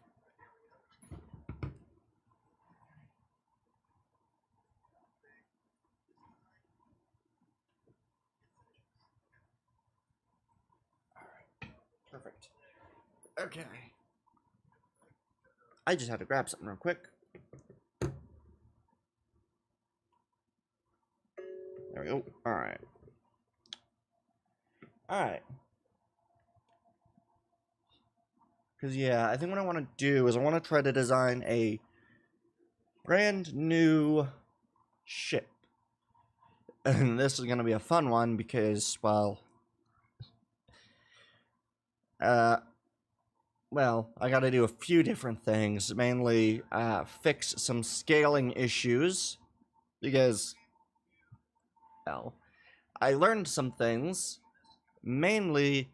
[SPEAKER 1] Alright, perfect. Okay. I just had to grab something real quick. There we go. Alright. Alright. Because, yeah, I think what I want to do is I want to try to design a brand new ship. And this is going to be a fun one because, well, I got to do a few different things. Mainly, fix some scaling issues because, well, I learned some things. Mainly,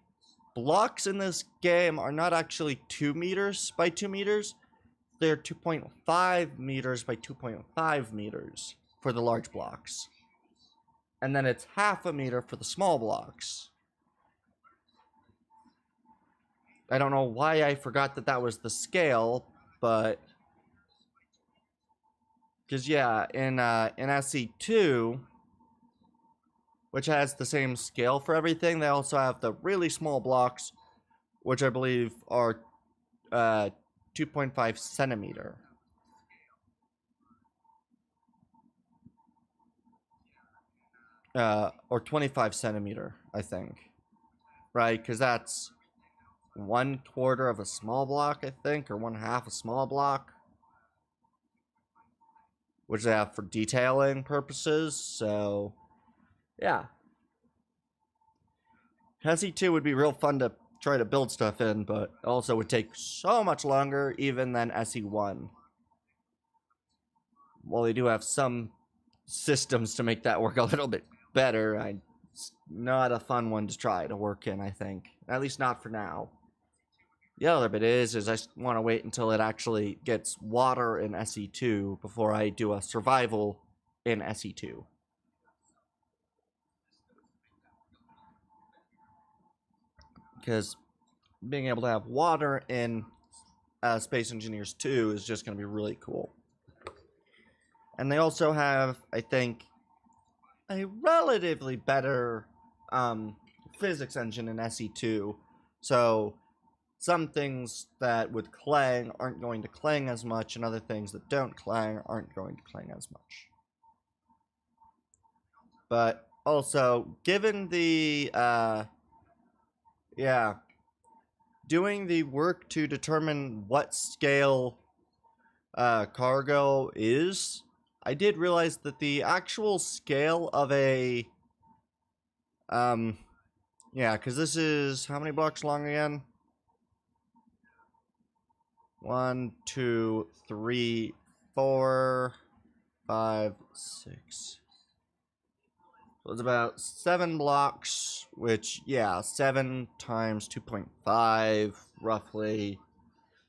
[SPEAKER 1] blocks in this game are not actually 2 meters by 2 meters. They're 2.5 meters by 2.5 meters for the large blocks. And then it's half a meter for the small blocks. I don't know why I forgot that that was the scale, but... Because, yeah, in SE2, which has the same scale for everything, they also have the really small blocks, which I believe are 2.5 centimeter. Or 25 centimeter, I think. Right, because that's 1/4 of a small block, I think, or 1/2 a small block. Which they have for detailing purposes, so... Yeah. SE2 would be real fun to try to build stuff in, but also would take so much longer even than SE1. While they do have some systems to make that work a little bit better, it's not a fun one to try to work in, I think. At least not for now. The other bit is I want to wait until it actually gets water in SE2 before I do a survival in SE2. Because being able to have water in Space Engineers 2 is just going to be really cool. And they also have, I think, a relatively better physics engine in SE2. So some things that would clang aren't going to clang as much, and other things that don't clang aren't going to clang as much. But also, given the, doing the work to determine what scale cargo is, I did realize that the actual scale of a, because this is, how many blocks long again? 1, 2, 3, 4, 5, 6. So it's about 7 blocks, which, yeah, 7 times 2.5, roughly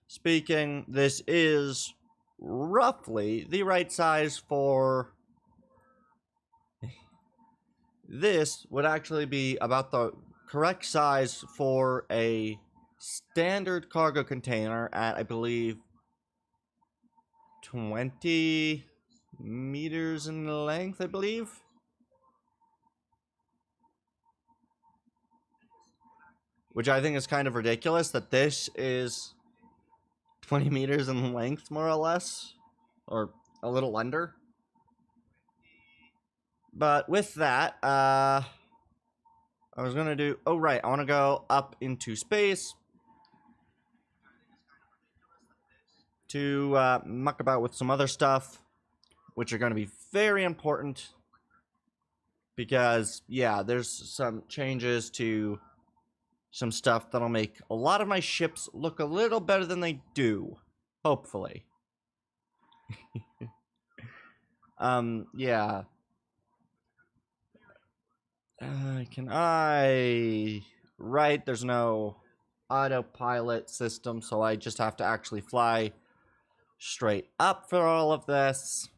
[SPEAKER 1] speaking. This is roughly the right size for... This would actually be about the correct size for a standard cargo container at, I believe, 20 meters in length, I believe. Which I think is kind of ridiculous that this is 20 meters in length, more or less. Or a little under. But with that, I was going to do... Oh, right. I want to go up into space to muck about with some other stuff, which are going to be very important. Because, yeah, there's some changes to some stuff that'll make a lot of my ships look a little better than they do. Hopefully. Yeah. Can I... Right, there's no autopilot system, so I just have to actually fly straight up for all of this.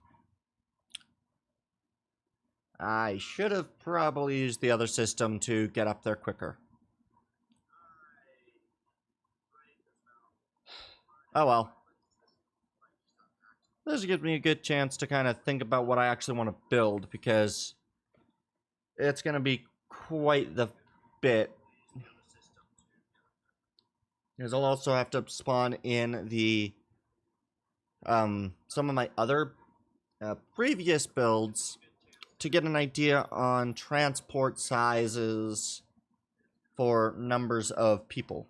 [SPEAKER 1] I should have probably used the other system to get up there quicker. Oh well. This gives me a good chance to kind of think about what I actually want to build, because it's going to be quite the bit. Because I'll also have to spawn in the some of my other previous builds to get an idea on transport sizes for numbers of people.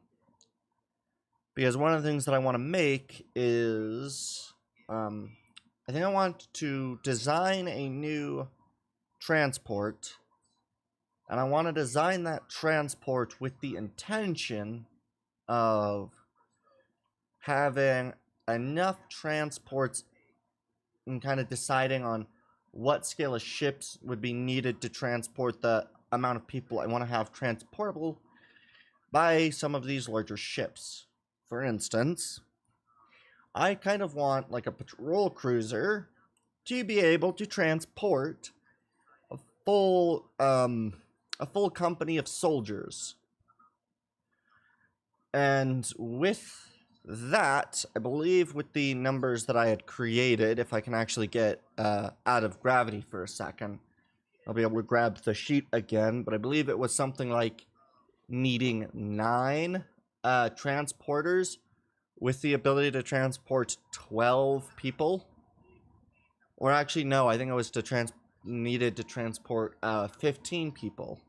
[SPEAKER 1] Because one of the things that I want to make is I think I want to design a new transport. And I want to design that transport with the intention of having enough transports and kind of deciding on what scale of ships would be needed to transport the amount of people I want to have transportable by some of these larger ships. For instance, I kind of want like a patrol cruiser to be able to transport a full company of soldiers. And with that, I believe with the numbers that I had created, if I can actually get out of gravity for a second, I'll be able to grab the sheet again, but I believe it was something like needing 9 transporters with the ability to transport 12 people. Or actually, no, I think it was needed to transport 15 people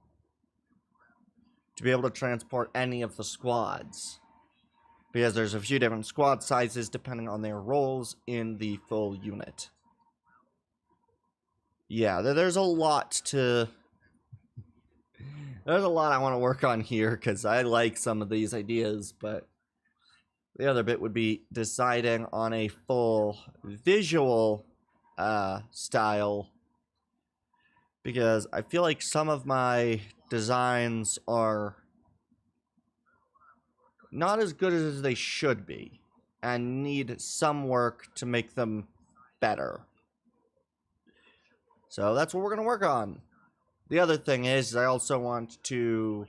[SPEAKER 1] to be able to transport any of the squads. Because there's a few different squad sizes depending on their roles in the full unit. Yeah, there's a lot to... There's a lot I want to work on here, because I like some of these ideas, but the other bit would be deciding on a full visual style, because I feel like some of my designs are not as good as they should be, and need some work to make them better. So that's what we're going to work on. The other thing is, I also want to...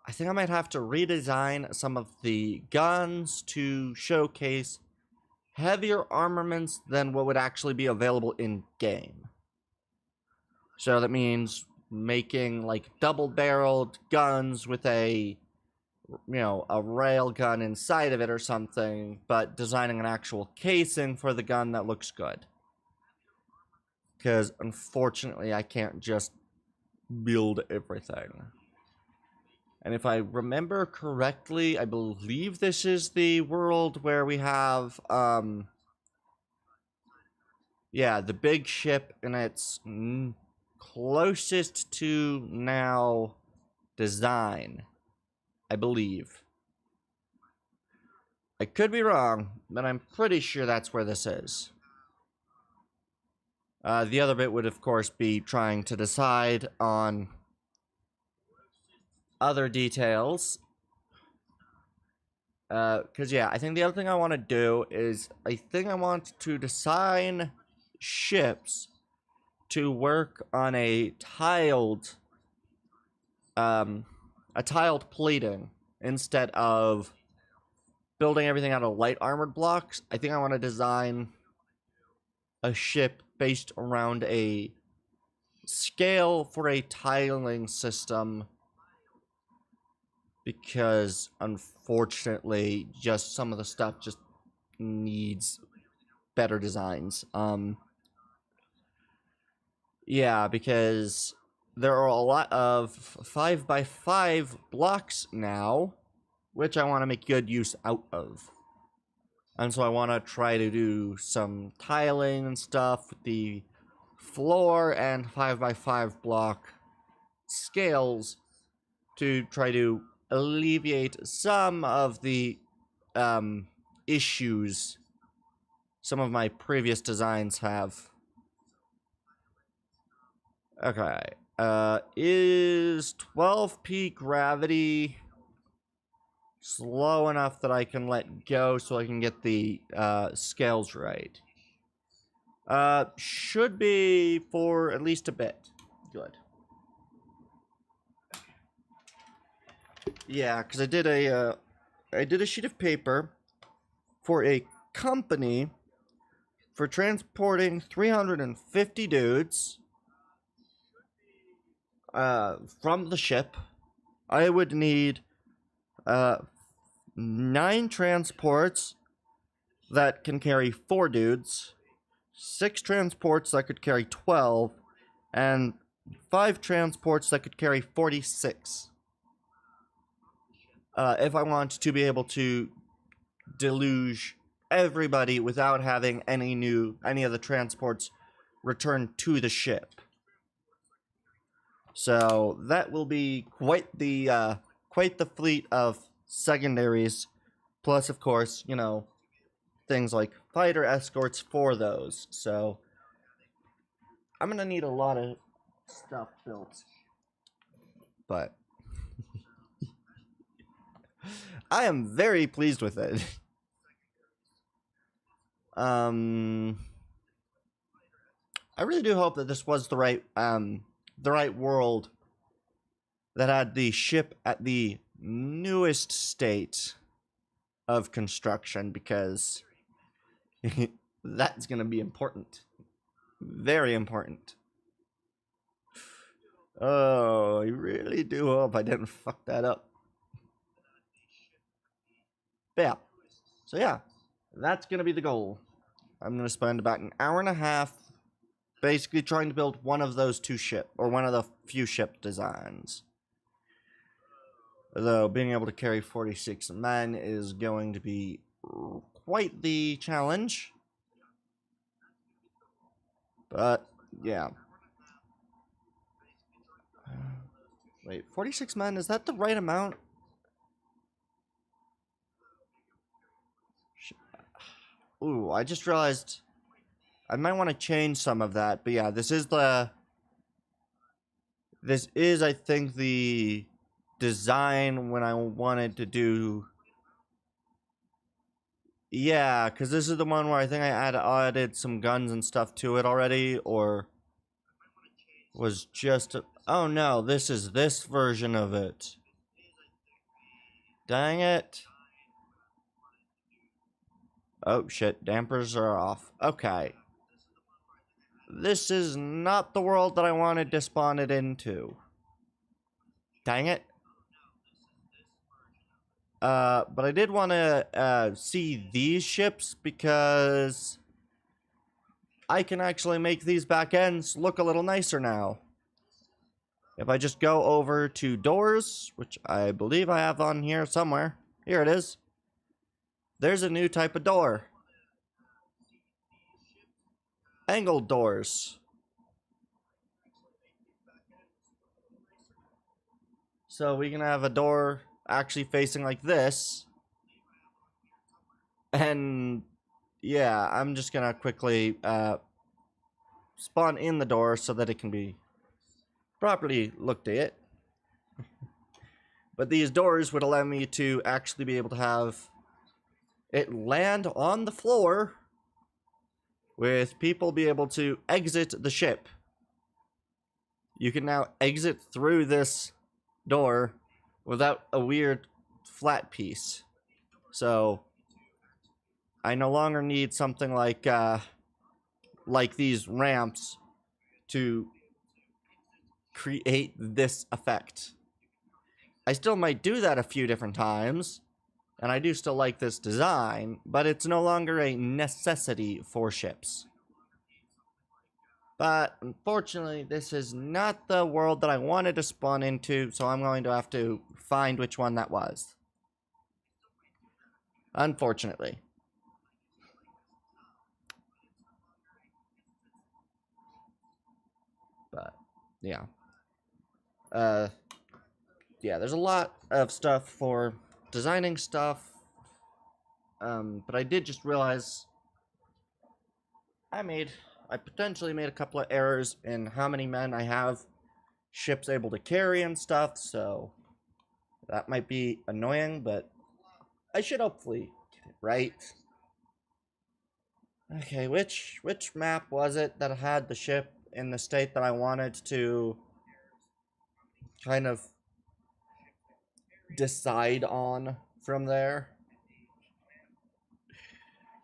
[SPEAKER 1] I think I might have to redesign some of the guns to showcase heavier armaments than what would actually be available in-game. So that means making, like, double-barreled guns with a, a rail gun inside of it or something, but designing an actual casing for the gun that looks good. Because, unfortunately, I can't just build everything. And if I remember correctly, I believe this is the world where we have, yeah, the big ship, and it's closest to now design, I believe. I could be wrong, but I'm pretty sure that's where this is. The other bit would, of course, be trying to decide on other details. Because, yeah, I think the other thing I want to do is, I think I want to design ships to work on a tiled plating instead of building everything out of light armored blocks. I think I want to design a ship based around a scale for a tiling system, because unfortunately just some of the stuff just needs better designs. Yeah, because there are a lot of 5x5 blocks now, which I want to make good use out of. And so I want to try to do some tiling and stuff with the floor and 5x5 block scales to try to alleviate some of the issues some of my previous designs have. Okay. Is 12p gravity slow enough that I can let go so I can get the scales right? Should be for at least a bit. Good. Yeah, because I did a sheet of paper for a company for transporting 350 dudes from the ship. I would need 9 transports that can carry 4 dudes, 6 transports that could carry 12, and 5 transports that could carry 46. If I want to be able to deluge everybody without having any of the transports return to the ship. So that will be quite the fleet of secondaries, plus of course, you know, things like fighter escorts for those. So I'm gonna need a lot of stuff built, but I am very pleased with it. I really do hope that this was the right world that had the ship at the newest state of construction, because that's gonna be important. Very important. Oh, I really do hope I didn't fuck that up. But yeah. So yeah, that's gonna be the goal. I'm gonna spend about an hour and a half basically trying to build one of those two ship, or one of the few ship designs. Though being able to carry 46 men is going to be quite the challenge. But yeah. Wait, 46 men, is that the right amount? Ooh, I just realized I might want to change some of that. But yeah, this is, I think, the design when I wanted to do... Yeah, because this is the one where I think I added some guns and stuff to it already, or was just... Oh no, this is this version of it. Dang it. Oh shit, dampers are off. Okay. This is not the world that I wanted to spawn it into. Dang it. But I did want to see these ships, because I can actually make these back ends look a little nicer now. If I just go over to doors, which I believe I have on here somewhere. Here it is. There's a new type of door. Angled doors. So we can have a door actually facing like this. And yeah, I'm just gonna quickly spawn in the door so that it can be properly looked at. But these doors would allow me to actually be able to have it land on the floor, with people be able to exit the ship. You can now exit through this door without a weird flat piece. So I no longer need something like these ramps to create this effect. I still might do that a few different times, and I do still like this design, but it's no longer a necessity for ships. But unfortunately, this is not the world that I wanted to spawn into, so I'm going to have to find which one that was. Unfortunately. But, yeah. Yeah, there's a lot of stuff for designing stuff. But I did just realize I potentially made a couple of errors in how many men I have ships able to carry and stuff, so that might be annoying, but I should hopefully get it right. Okay, which map was it that had the ship in the state that I wanted to kind of decide on from there?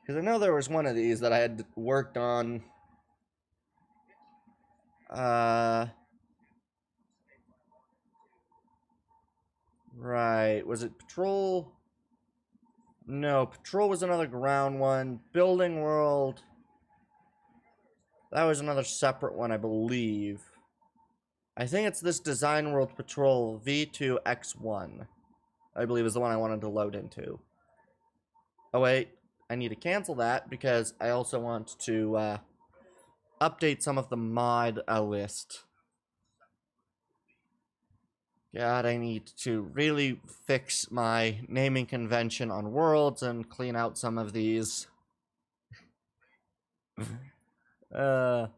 [SPEAKER 1] Because I know there was one of these that I had worked on. Right. Was it Patrol? No, Patrol was another ground one. Building World. That was another separate one, I believe. I think it's this Design World Patrol V2X1. I believe is the one I wanted to load into. Oh, wait. I need to cancel that because I also want to update some of the mod list. God, I need to really fix my naming convention on worlds and clean out some of these. Oh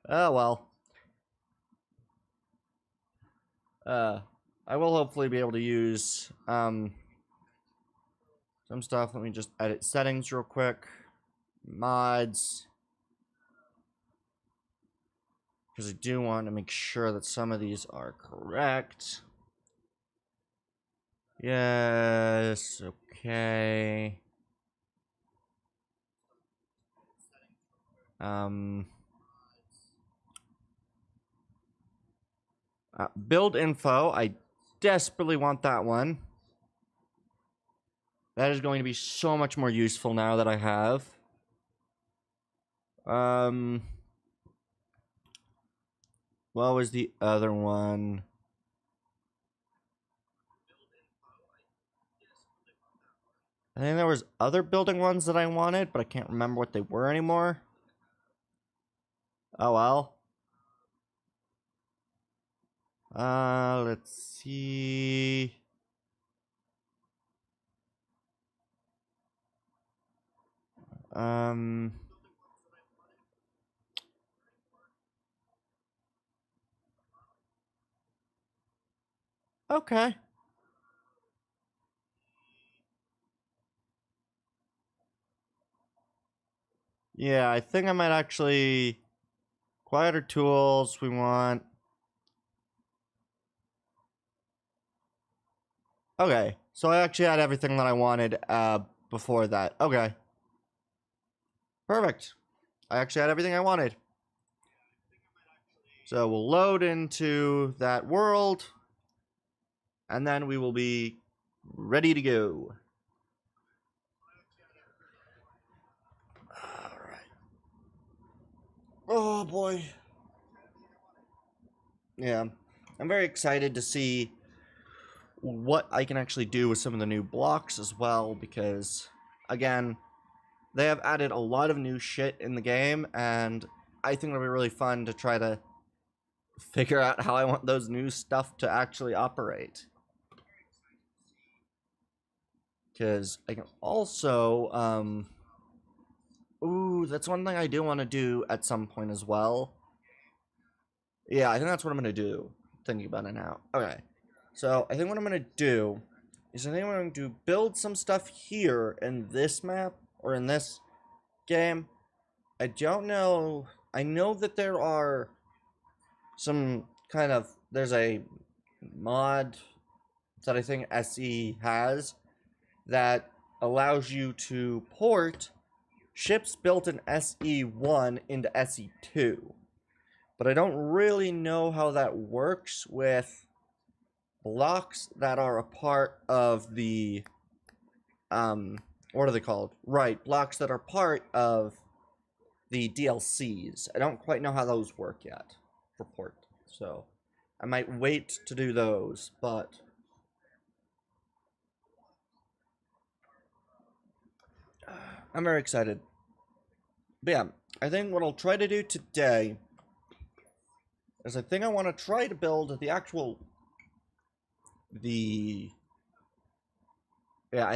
[SPEAKER 1] well. I will hopefully be able to use some stuff. Let me just edit settings real quick. Mods. Because I do want to make sure that some of these are correct. Yes, okay. Build info. I desperately want that one. That is going to be so much more useful now that I have. What was the other one? I think there was other building ones that I wanted, but I can't remember what they were anymore. Oh well. Let's see. Okay. Yeah, I think I might actually... Quieter tools, we want... Okay, so I actually had everything that I wanted before that. Okay. Perfect. I actually had everything I wanted. So we'll load into that world, and then we will be ready to go. Alright. Oh boy. Yeah. I'm very excited to see what I can actually do with some of the new blocks as well, because, again, they have added a lot of new shit in the game, and I think it'll be really fun to try to figure out how I want those new stuff to actually operate. Because I can also, ooh, that's one thing I do want to do at some point as well. Yeah, I think that's what I'm going to do. Thinking about it now. Okay. So, I think what I'm going to do is I think I'm going to build some stuff here in this map, or in this game. I don't know. I know that there are some kind of... There's a mod that I think SE has that allows you to port ships built in SE1 into SE2. But I don't really know how that works with blocks that are a part of the, what are they called? Right, blocks that are part of the DLCs. I don't quite know how those work yet for port, so I might wait to do those, but I'm very excited. But yeah, I think what I'll try to do today is I think I want to try to build the actual... I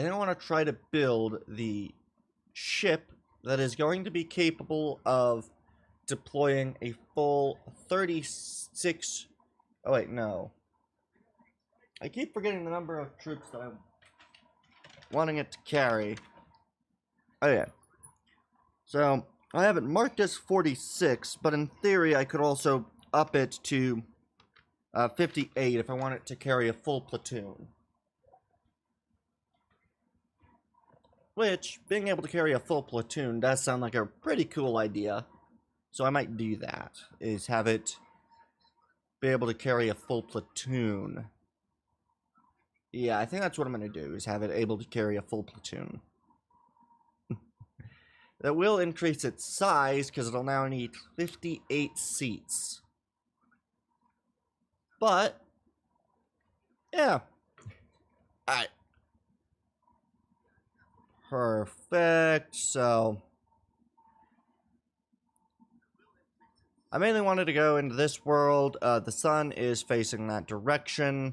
[SPEAKER 1] think I want to try to build the ship that is going to be capable of deploying a full 36... Oh wait, no. I keep forgetting the number of troops that I'm wanting it to carry. Oh yeah. So, I have it marked as 46, but in theory I could also up it to 58 if I want it to carry a full platoon. Which, being able to carry a full platoon does sound like a pretty cool idea. So I might do that, is have it be able to carry a full platoon. Yeah, I think that's what I'm going to do, is have it able to carry a full platoon. That will increase its size, because it'll now need 58 seats. But, yeah. Alright. Perfect. So I mainly wanted to go into this world. The sun is facing that direction.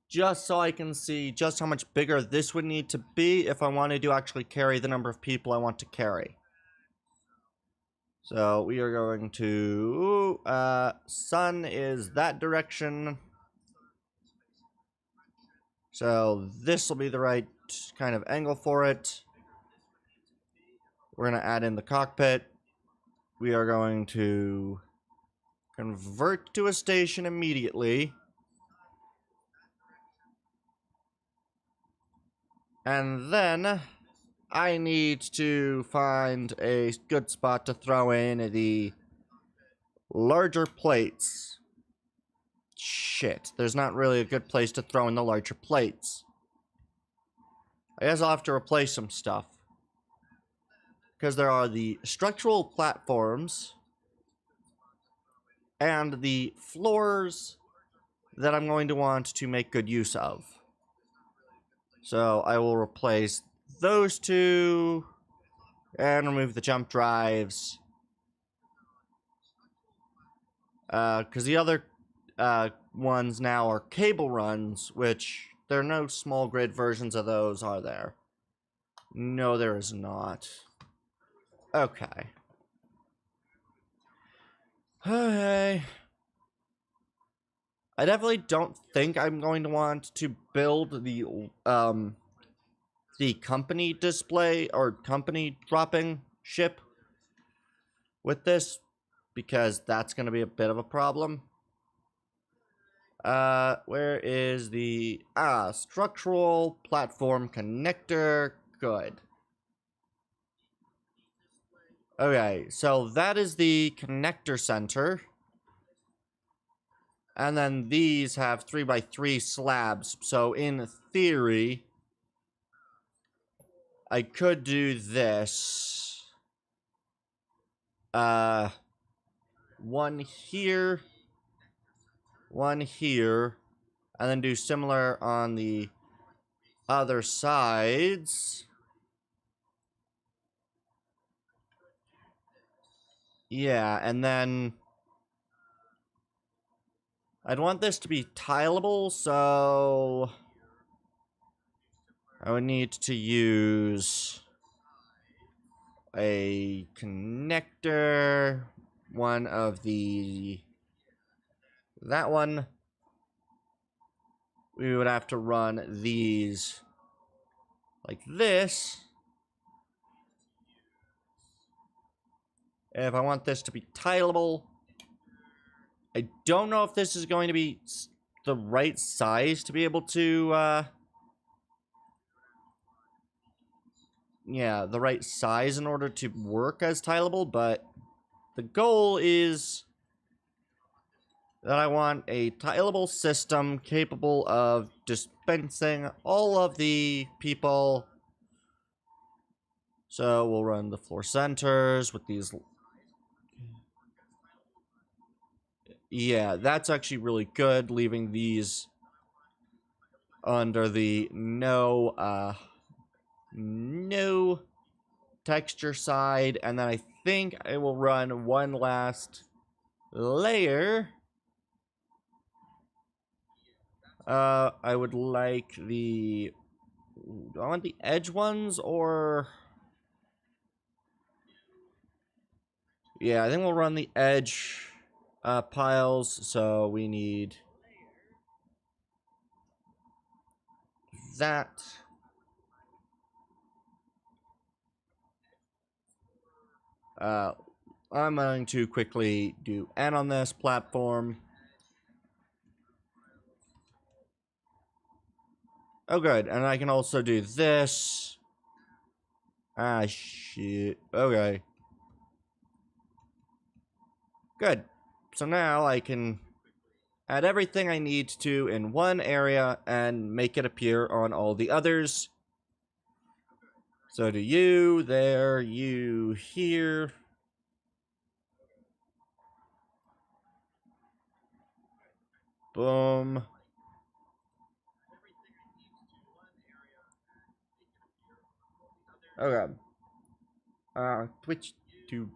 [SPEAKER 1] Just so I can see just how much bigger this would need to be if I wanted to actually carry the number of people I want to carry. So we are going to, sun is that direction. So this will be the right kind of angle for it. We're going to add in the cockpit. We are going to convert to a station immediately. And then I need to find a good spot to throw in the larger plates. Shit, there's not really a good place to throw in the larger plates. I guess I'll have to replace some stuff. Because there are the structural platforms and the floors that I'm going to want to make good use of. So I will replace those two and remove the jump drives. Because the other ones now are cable runs, which there are no small grid versions of those, are there? No, there is not. Okay. Okay. I definitely don't think I'm going to want to build the company display or company dropping ship with this, because that's going to be a bit of a problem. Where is the structural platform connector? Good. Okay, so that is the connector center. And then these have 3x3 slabs. So in theory, I could do this. One here. One here. And then do similar on the other sides. Yeah, and then I'd want this to be tileable, so I would need to use a connector, one of the, that one. We would have to run these like this. If I want this to be tileable, I don't know if this is going to be the right size to be able to, yeah, the right size in order to work as tileable, but the goal is that I want a tileable system capable of dispensing all of the people. So we'll run the floor centers with these. Yeah, that's actually really good, leaving these under the no texture side. And then I think I will run one last layer. I would like the, do I want the edge ones, or? Yeah, I think we'll run the edge piles, so we need that. I'm going to quickly do N on this platform. Oh, good. And I can also do this. Ah, shit. Okay. Good. So now I can add everything I need to in one area and make it appear on all the others. So do you there, you here. Boom. Okay. Twitch Tube.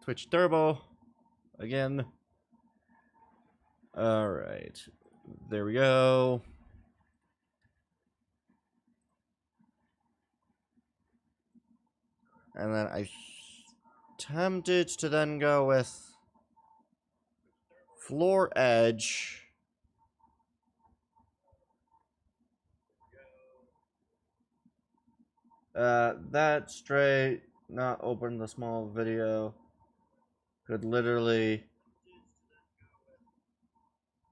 [SPEAKER 1] Twitch Turbo. Again. Alright. There we go. And then I tempted to then go with floor edge. That straight, not open the small video, could literally...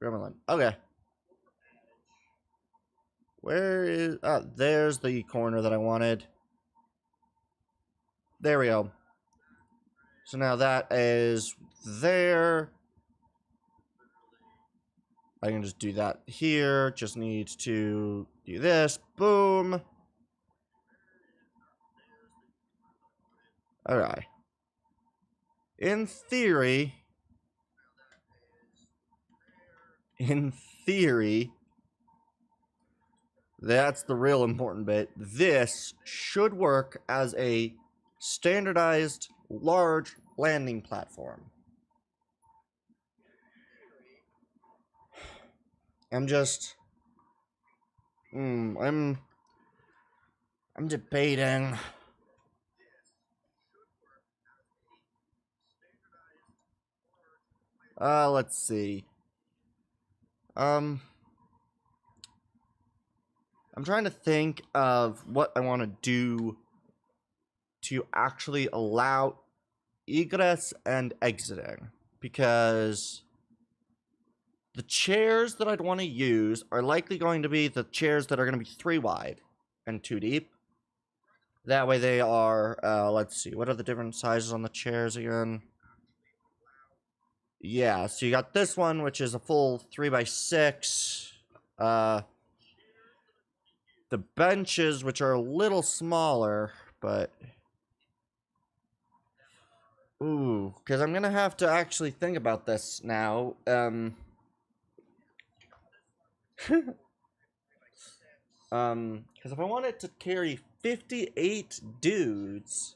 [SPEAKER 1] Gremlin. Okay. Where is... Oh, there's the corner that I wanted. There we go. So now that is there. I can just do that here. Just need to do this. Boom. Alright. In theory, that's the real important bit. This should work as a standardized large landing platform. I'm just... I'm debating. Let's see. I'm trying to think of what I want to do to actually allow egress and exiting, because the chairs that I'd want to use are likely going to be the chairs that are going to be 3 wide and 2 deep. That way they are, let's see, what are the different sizes on the chairs again? Yeah, so you got this one, which is a full 3x6. The benches, which are a little smaller, but... Ooh, because I'm going to have to actually think about this now. Because if I wanted to carry 58 dudes,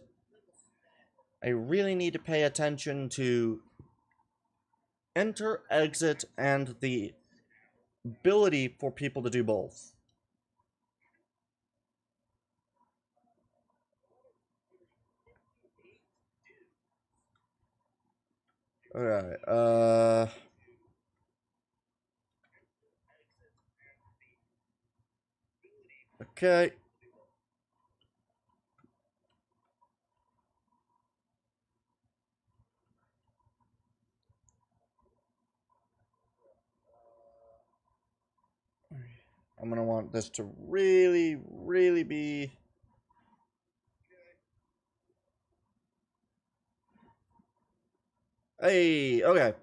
[SPEAKER 1] I really need to pay attention to enter, exit, and the ability for people to do both. Alright, okay. I'm gonna want this to really, really be... Hey, okay.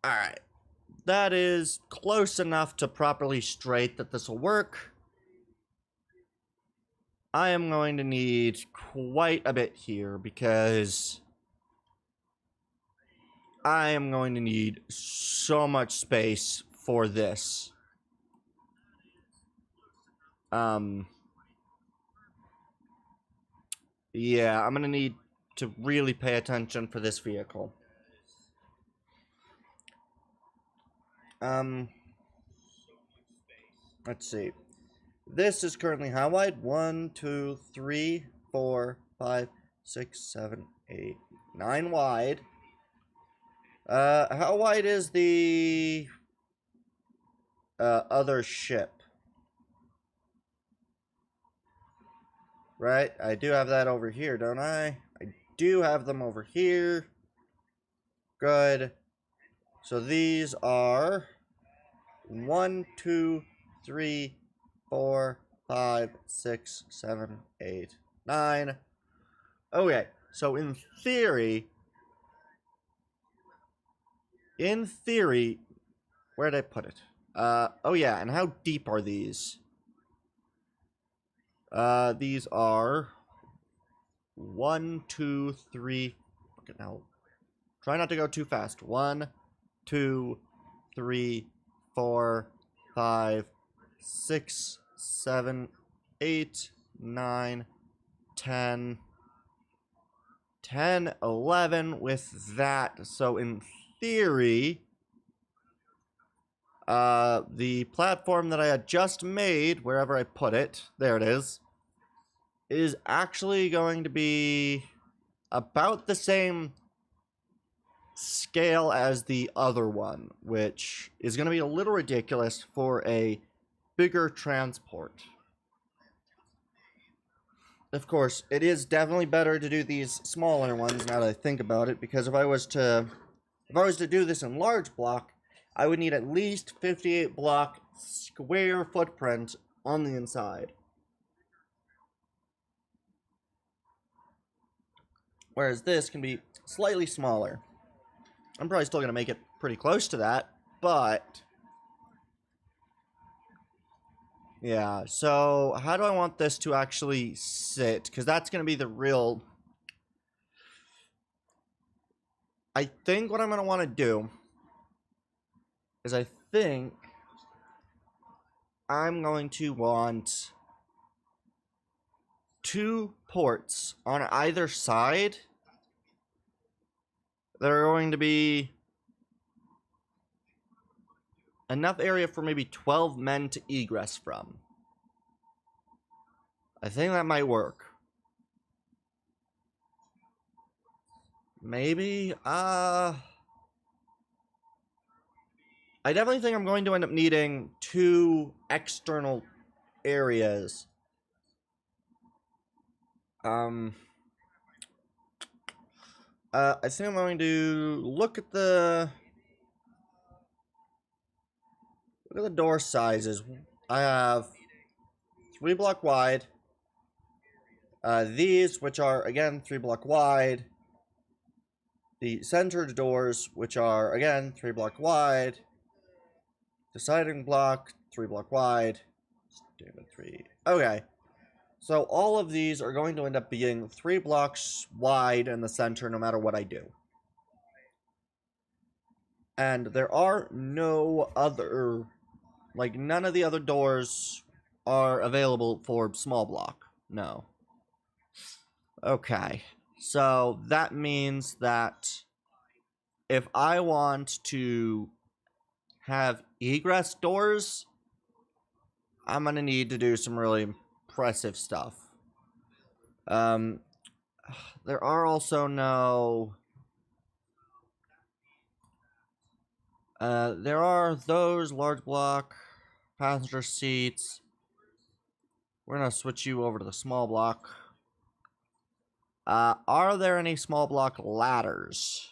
[SPEAKER 1] Alright. That is close enough to properly straight that this will work. I am going to need quite a bit here because I am going to need so much space for this. Yeah, I'm gonna need to really pay attention for this vehicle. Let's see. This is currently how wide? 1, 2, 3, 4, 5, 6, 7, 8, 9 wide. How wide is the other ship? Right, I do have that over here, don't I? I do have them over here. Good. So these are 1, 2, 3, 4, 5, 6, 7, 8, 9. Okay, so in theory, where'd I put it? Oh yeah, and how deep are these? These are 1, 2, 3. Okay, now try not to go too fast. 1, 2, 3, 4, 5, 6, 7, 8, 9, 10, 10, 11 with that. So in theory, the platform that I had just made, wherever I put it, there it is actually going to be about the same scale as the other one, which is going to be a little ridiculous for a bigger transport. Of course, it is definitely better to do these smaller ones now that I think about it, because if I was to do this in large block, I would need at least 58 block square footprint on the inside. Whereas this can be slightly smaller. I'm probably still going to make it pretty close to that, but yeah, so how do I want this to actually sit? Because that's going to be the real... I think what I'm going to want to do is I think I'm going to want 2 ports on either side. There are going to be enough area for maybe 12 men to egress from. I think that might work. Maybe, I definitely think I'm going to end up needing 2 external areas. I think I'm going to look at the door sizes. I have 3 block wide. These, which are again 3 block wide. The centered doors, which are again 3 block wide. Deciding block, 3 block wide. Standard 3. Okay. So all of these are going to end up being 3 blocks wide in the center no matter what I do. And there are no other, like none of the other doors are available for small block. No. Okay. So that means that if I want to have egress doors, I'm going to need to do some really impressive stuff. There are also no... there are those large block passenger seats. We're going to switch you over to the small block. Are there any small block ladders?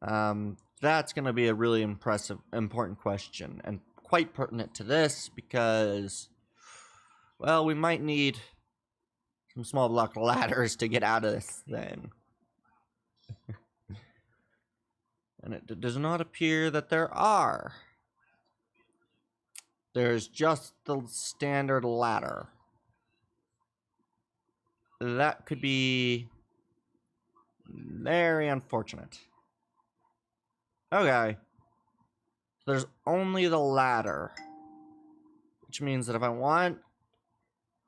[SPEAKER 1] That's going to be a really important question, and quite pertinent to this, because, well, we might need some small block ladders to get out of this thing. And it does not appear that there are. There's just the standard ladder. That could be very unfortunate. Okay. There's only the ladder. Which means that if I want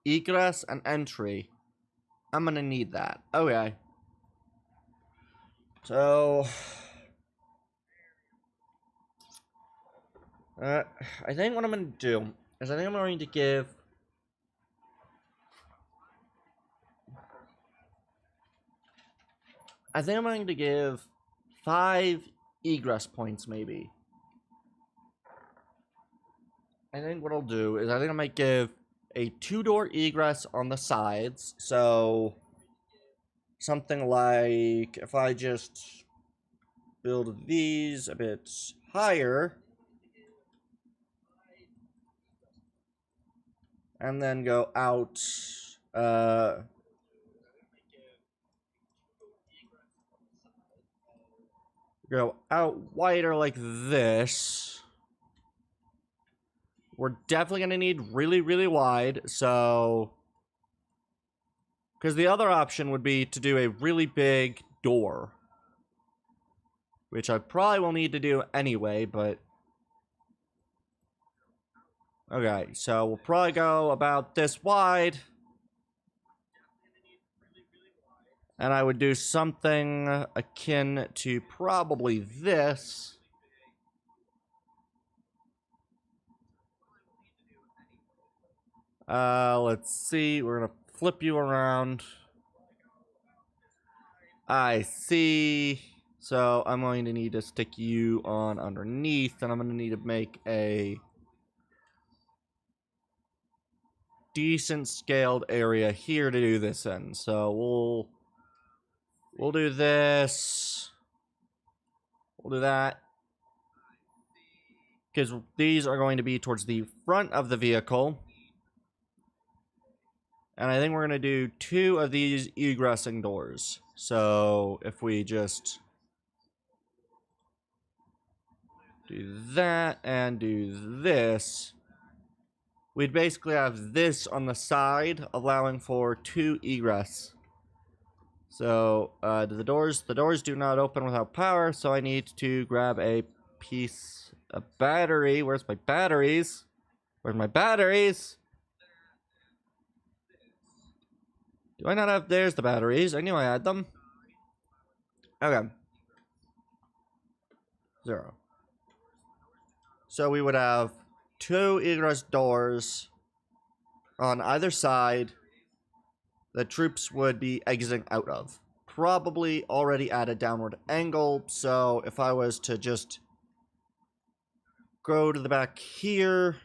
[SPEAKER 1] egress and entry, I'm gonna need that. Okay. So... I think what I'm gonna do is I think I'm going to give... I think I'm going to give 5 egress points, maybe. I think what I'll do is I think I might give a 2-door egress on the sides. So, something like, if I just build these a bit higher, and then go out, go out wider like this. We're definitely going to need really, really wide, so... Because the other option would be to do a really big door. Which I probably will need to do anyway, but Okay, so we'll probably go about this wide. And I would do something akin to probably this. Let's see. We're gonna flip you around. I see. So I'm going to need to stick you on underneath, and I'm going to need to make a decent scaled area here to do this in. So we'll do this. We'll do that. Because these are going to be towards the front of the vehicle. And I think we're going to do 2 of these egressing doors. So if we just do that and do this, we'd basically have this on the side, allowing for 2 egress. So the doors do not open without power, so I need to grab a piece of battery. Where's my batteries? Where's my batteries? Do I not have... There's the batteries. I knew I had them. Okay. 0. So we would have 2 egress doors on either side that troops would be exiting out of. Probably already at a downward angle, so if I was to just go to the back here,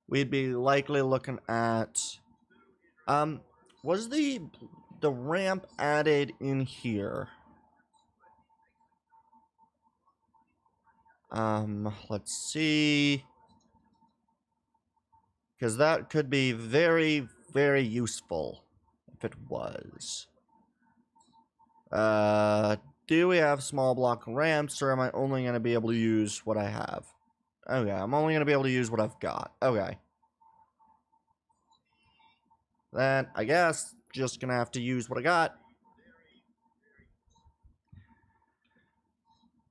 [SPEAKER 1] we'd be likely looking at... was the ramp added in here? Let's see. Because that could be very, very useful if it was. Do we have small block ramps, or am I only going to be able to use what I have? Okay, I'm only going to be able to use what I've got. Okay. Then, I guess, just gonna have to use what I got.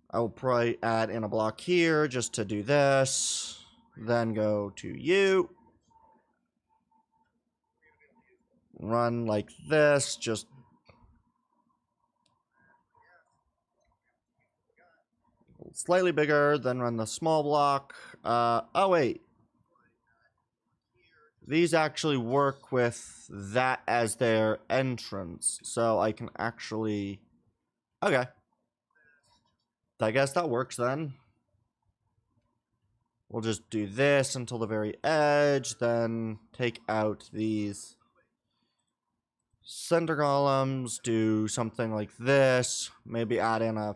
[SPEAKER 1] I will probably add in a block here just to do this. Then go to you. Run like this, just... slightly bigger, then run the small block. Oh wait. These actually work with that as their entrance, so I can actually... Okay. I guess that works then. We'll just do this until the very edge, then take out these center columns, do something like this, maybe add in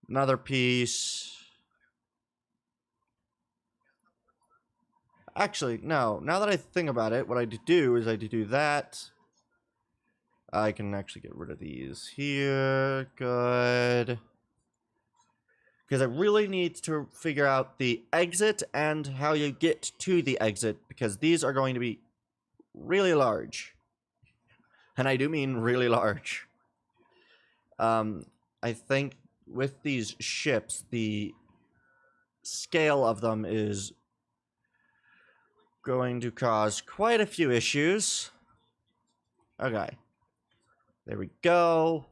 [SPEAKER 1] another piece. Actually, no. Now that I think about it, what I do is I do that. I can actually get rid of these here. Good. Because I really need to figure out the exit and how you get to the exit, because these are going to be really large. And I do mean really large. I think with these ships, the scale of them is going to cause quite a few issues. Okay. There we go.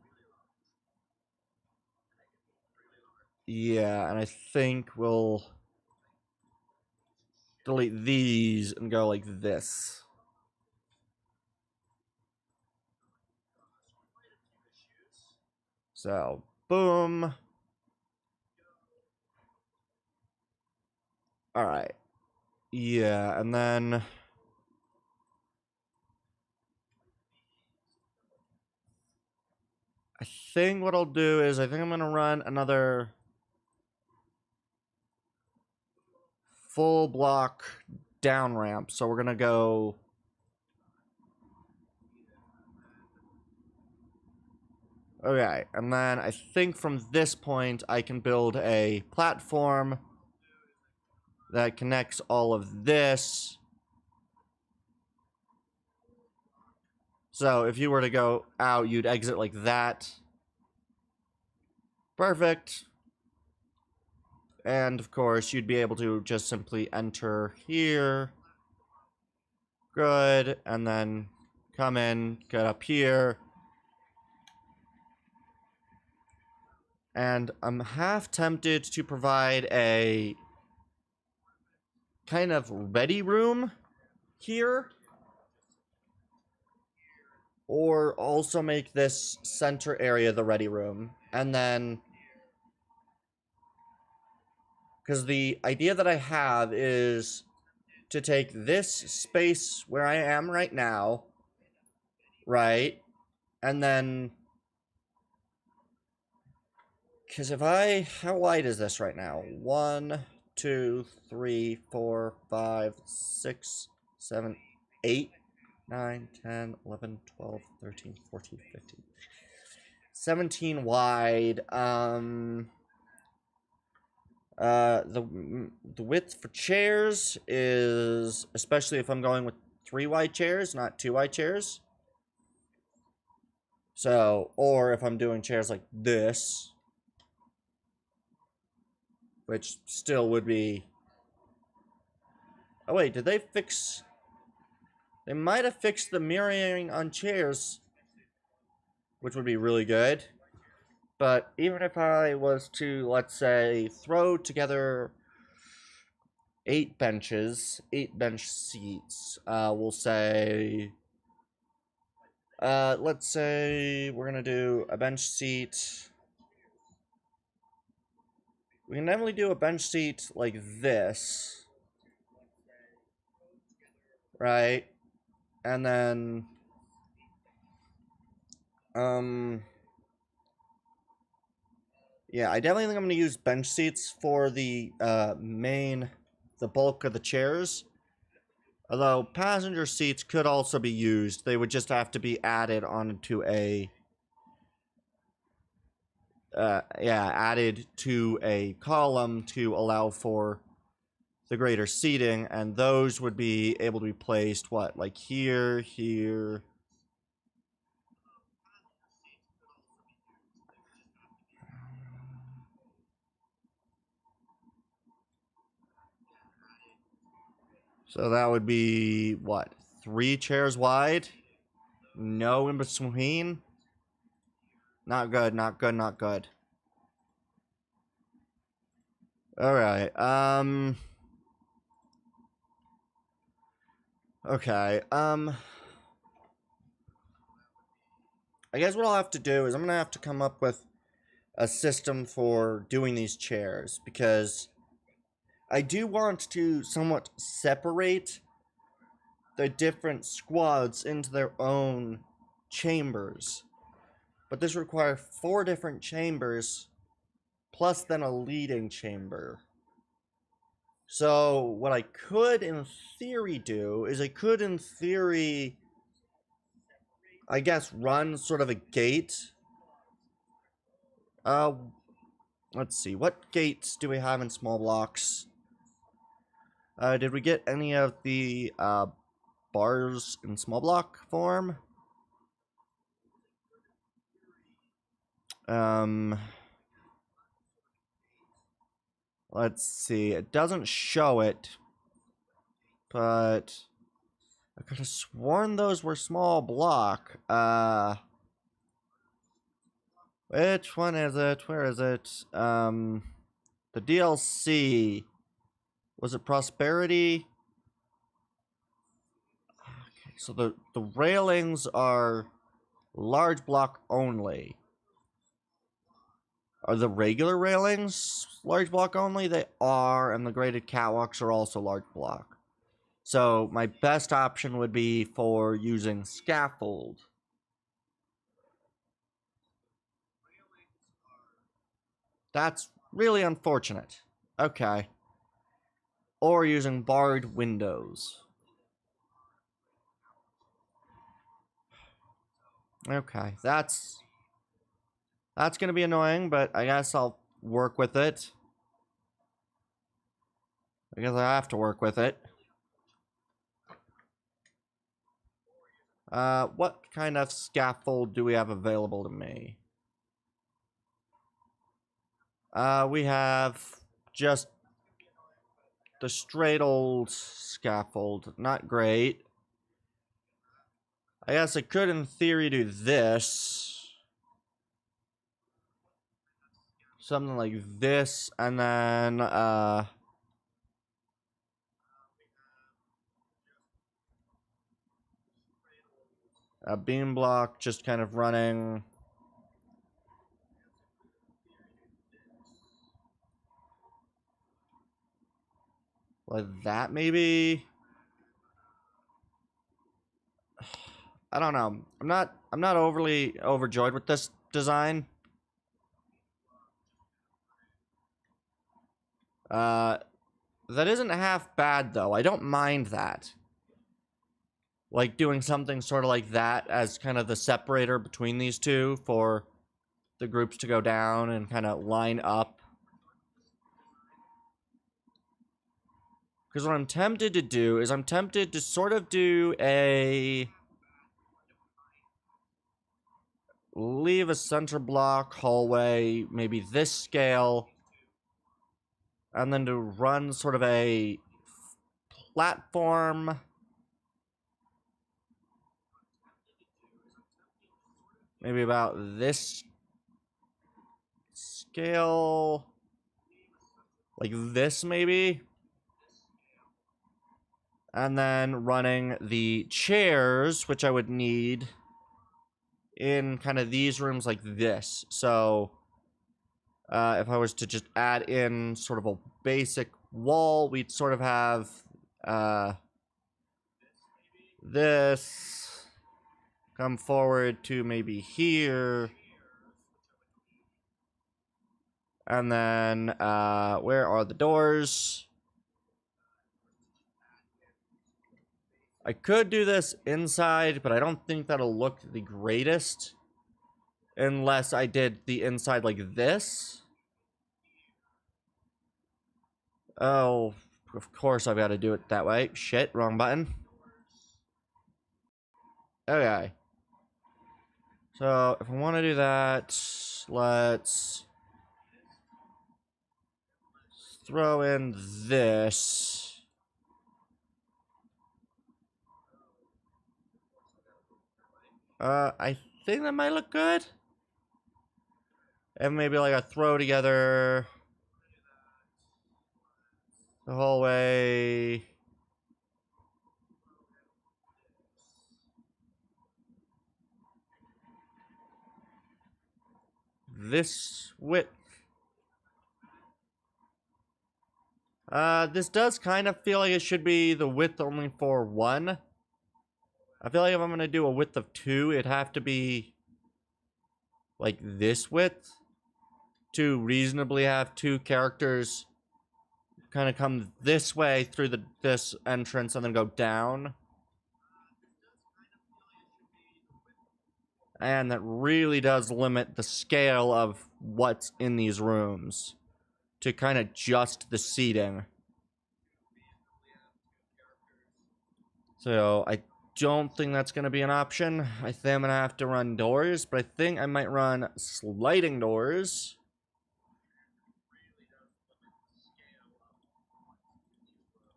[SPEAKER 1] Yeah, and I think we'll delete these and go like this. So, boom. Alright. Yeah, and then... I think what I'll do is I think I'm going to run another full block down ramp. So we're going to go... Okay, and then I think from this point I can build a platform that connects all of this. So if you were to go out, you'd exit like that. Perfect. And of course, you'd be able to just simply enter here. Good. And then come in, get up here. And I'm half tempted to provide a kind of ready room here. Or also make this center area the ready room. And then, because the idea that I have is to take this space where I am right now, right? And then, because if I, how wide is this right now? 1, 2, 3, 4, 5, 6, 7, 8, 9, 10, 11, 12, 13, 14, 15. 17 wide. The width for chairs is, especially if I'm going with 3 wide chairs, not 2 wide chairs. So, or if I'm doing chairs like this, which still would be... Oh wait, did they fix... They might have fixed the mirroring on chairs, which would be really good. But even if I was to, let's say, throw together 8 benches, 8 bench seats, we'll say... let's say we're gonna do a bench seat... We can definitely do a bench seat like this. Right? And then... Yeah, I definitely think I'm gonna use bench seats for the, the bulk of the chairs. Although, passenger seats could also be used. They would just have to be added onto a... added to a column to allow for the greater seating, and those would be able to be placed, what, like here, here... So that would be, what, 3 chairs wide? No in between? Not good, not good, not good. Alright, okay, I guess what I'll have to do is I'm gonna have to come up with a system for doing these chairs, because I do want to somewhat separate the different squads into their own chambers. But this requires 4 different chambers, plus then a leading chamber. So, what I could, in theory, do is I could, in theory, I guess, run sort of a gate. Let's see, what gates do we have in small blocks? Did we get any of the, bars in small block form? Let's see, it doesn't show it, but I could have sworn those were small block. Which one is it? Where is it? The DLC. Was it Prosperity? Okay, so the railings are large block only. Are the regular railings large block only? They are, and the graded catwalks are also large block. So my best option would be for using scaffold. That's really unfortunate. Okay. Or using barred windows. Okay, that's gonna be annoying, but I guess I'll work with it. I guess I have to work with it. What kind of scaffold do we have available to me? We have just the straight old scaffold. Not great. I guess I could, in theory, do this. Something like this, and then, a beam block just kind of running. Like that, maybe? I don't know. I'm not overly overjoyed with this design. That isn't half bad, though. I don't mind that. Like, doing something sort of like that as kind of the separator between these two for the groups to go down and kind of line up. Because what I'm tempted to do is I'm tempted to sort of do a... leave a center block hallway, maybe this scale, and then to run sort of a platform. Maybe about this scale. Like this, maybe. And then running the chairs, which I would need in kind of these rooms like this. So, if I was to just add in sort of a basic wall, we'd sort of have, this come forward to maybe here. And then, where are the doors? I could do this inside, but I don't think that'll look the greatest. Unless I did the inside like this. Oh, of course I've got to do it that way. Shit, wrong button. Okay. So, if I want to do that, let's throw in this. I think that might look good. And maybe like a throw together the whole way. This width. This does kind of feel like it should be the width only for one. I feel like if I'm going to do a width of 2, it'd have to be like this width to reasonably have 2 characters kind of come this way through this entrance and then go down. And that really does limit the scale of what's in these rooms to kind of just the seating. So I don't think that's going to be an option. I think I'm going to have to run doors, but I think I might run sliding doors.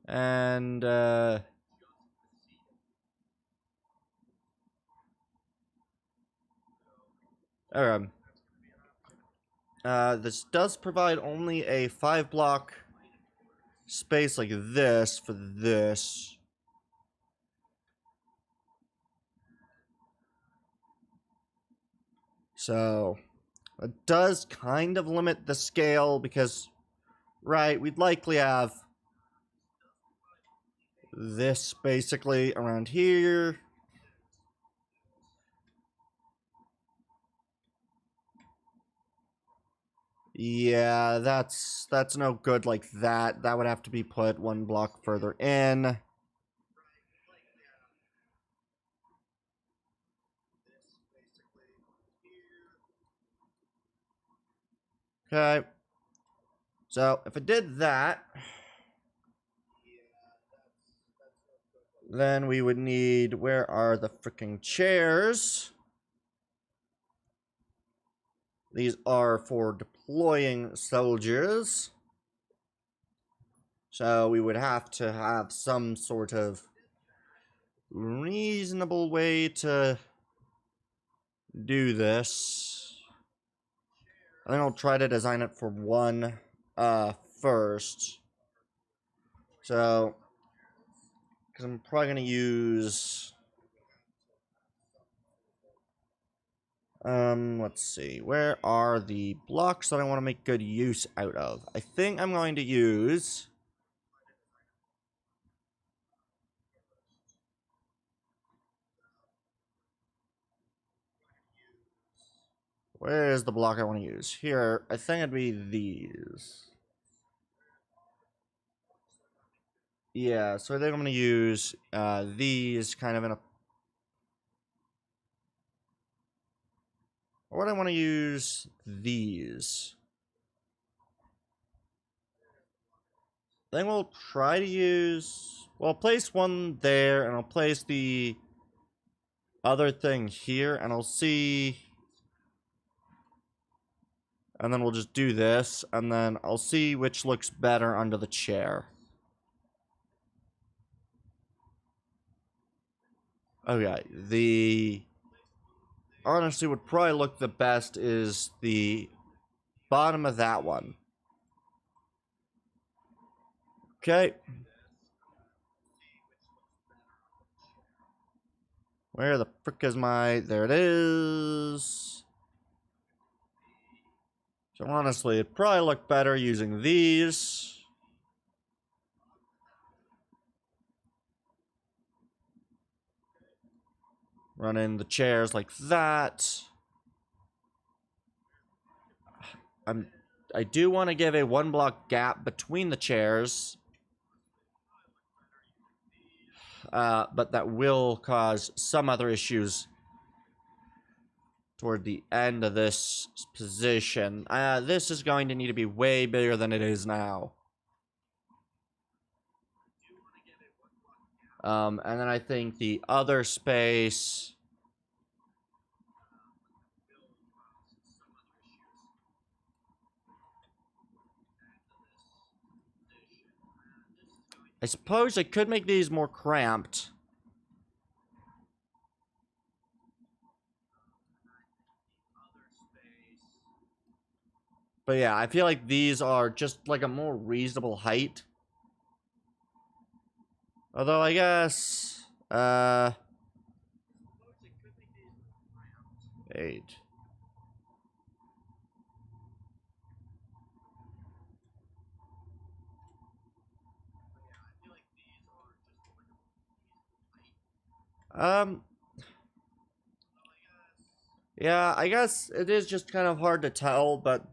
[SPEAKER 1] And, okay. This does provide only a 5-block space like this for this. So, it does kind of limit the scale because, right, we'd likely have this basically around here. Yeah, that's no good like that. That would have to be put 1 block further in. Okay. So, if I did that, then we would need, where are the freaking chairs? These are for deploying soldiers. So we would have to have some sort of reasonable way to do this. I think I'll try to design it for one first. So, because I'm probably going to use... let's see. Where are the blocks that I want to make good use out of? I think I'm going to use... Where is the block I want to use? Here, I think it'd be these. Yeah, so I think I'm going to use these kind of in a... Or would I want to use these? I think we'll try to use... Well, I'll place one there, and I'll place the other thing here, and I'll see... And then we'll just do this, and then I'll see which looks better under the chair. Okay, the... Honestly, would probably look the best is the bottom of that one. Okay. Where the frick is my... There it is. So honestly, it'd probably look better using these. Run in the chairs like that. I do want to give a 1 block gap between the chairs. But that will cause some other issues toward the end of this position. This is going to need to be way bigger than it is now. And then I think the other space... I suppose I could make these more cramped. But yeah, I feel like these are just like a more reasonable height. Although I guess, 8. Yeah, I guess it is just kind of hard to tell, but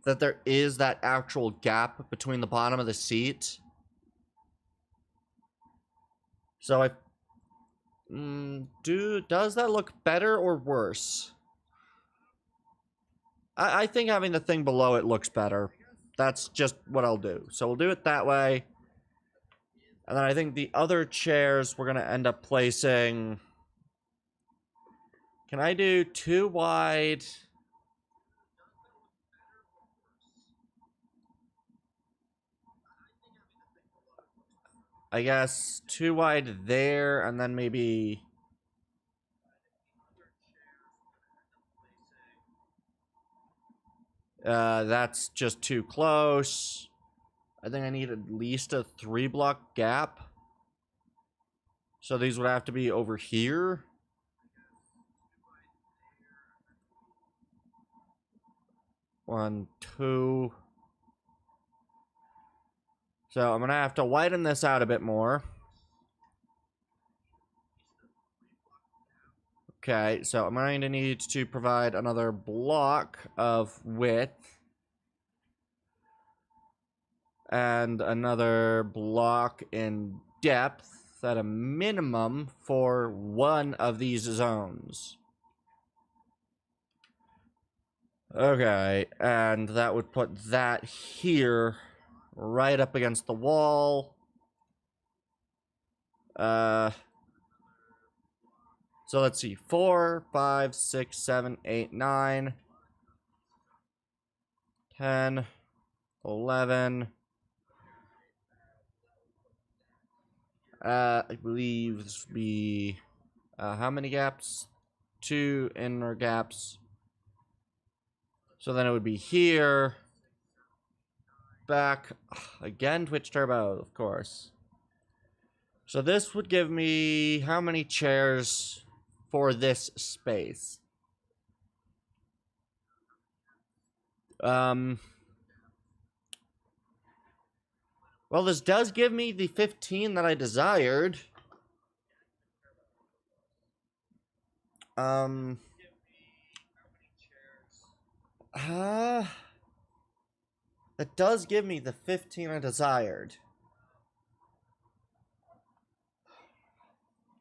[SPEAKER 1] that there is that actual gap between the bottom of the seat. So does that look better or worse? I think having the thing below it looks better. That's just what I'll do. So we'll do it that way. And then I think the other chairs we're going to end up placing... Can I do 2 wide? I guess 2 wide there, and then maybe... that's just too close. I think I need at least a 3 block gap. So these would have to be over here. One, 2. So I'm going to have to widen this out a bit more. Okay, so I'm going to need to provide another block of width. And another block in depth at a minimum for one of these zones. Okay, and that would put that here, right up against the wall. So let's see, 4, 5, 6, 7, 8, 9, 10, 11, I believe this would be how many gaps? 2 inner gaps. So then it would be here. Back again, Twitch Turbo, of course. So this would give me how many chairs for this space? Well, this does give me the 15 that I desired. That does give me the 15 I desired.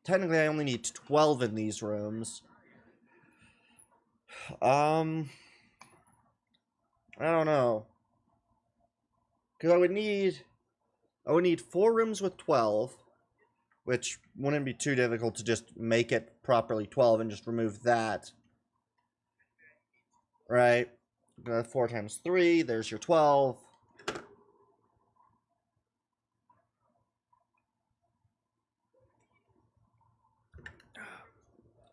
[SPEAKER 1] Technically, I only need 12 in these rooms. I don't know. Because I would need 4 rooms with 12, which wouldn't be too difficult to just make it properly 12 and just remove that. Right? 4 times 3, there's your 12.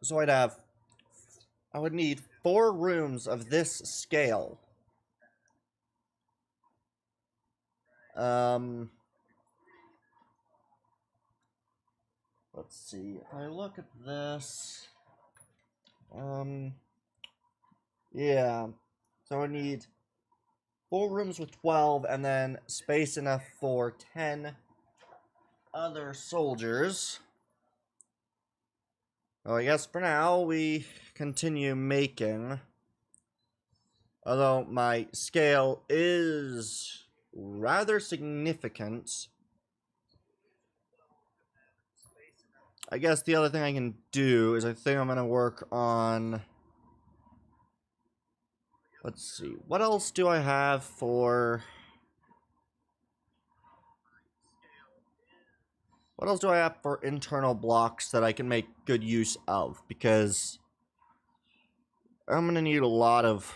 [SPEAKER 1] So I would need 4 rooms of this scale. Let's see. If I look at this, yeah. So I need 4 rooms with 12, and then space enough for 10 other soldiers. Well, I guess for now we continue making. Although my scale is rather significant. I guess the other thing I can do is I think I'm going to work on... Let's see. What else do I have for... What else do I have for internal blocks that I can make good use of? Because I'm going to need a lot of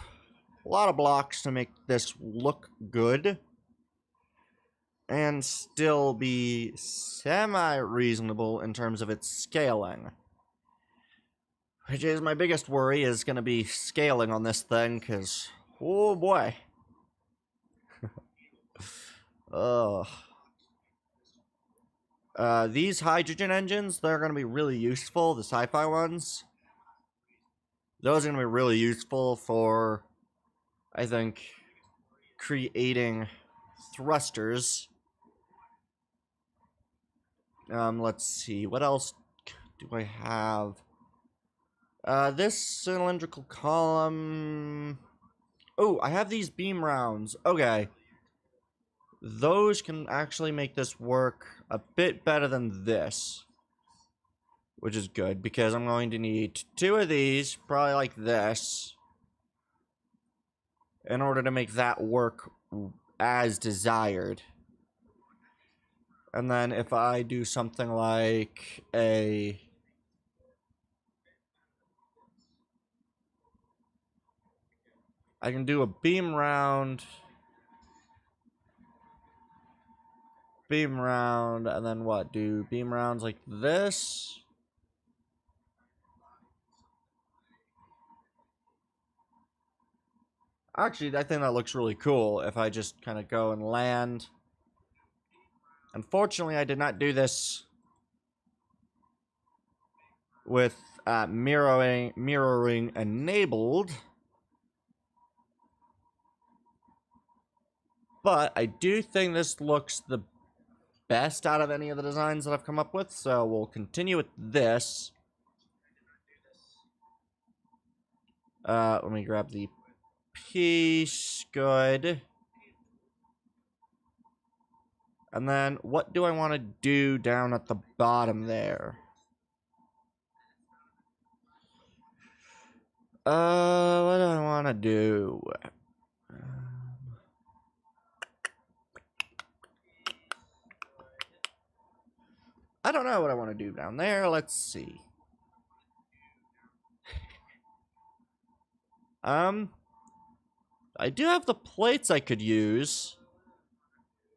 [SPEAKER 1] blocks to make this look good. And still be semi-reasonable in terms of its scaling. Which is my biggest worry, is going to be scaling on this thing, because, oh boy. Ugh. These hydrogen engines, they're going to be really useful, the sci-fi ones. Those are going to be really useful for, I think, creating thrusters. Let's see, what else do I have? This cylindrical column... Oh, I have these beam rounds. Okay. Those can actually make this work a bit better than this. Which is good, because I'm going to need 2 of these, probably like this, in order to make that work as desired. And then if I do something like a... I can do a beam round, and then what? Do beam rounds like this? Actually, I think that looks really cool if I just kind of go and land. Unfortunately, I did not do this with mirroring enabled. But I do think this looks the best out of any of the designs that I've come up with, so we'll continue with this. Let me grab the piece. Good. And then, what do I want to do down at the bottom there? What do I want to do? I don't know what I want to do down there. Let's see. I do have the plates I could use.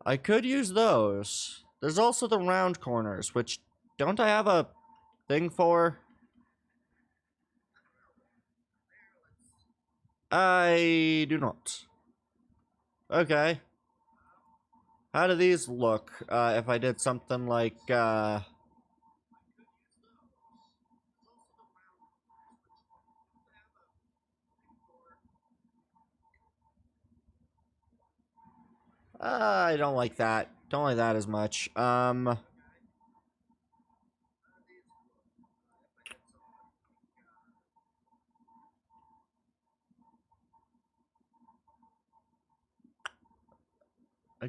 [SPEAKER 1] I could use those. there's also the round corners, which don't I have a thing for? I do not. Okay. How do these look if I did something like, I don't like that. Don't like that as much. I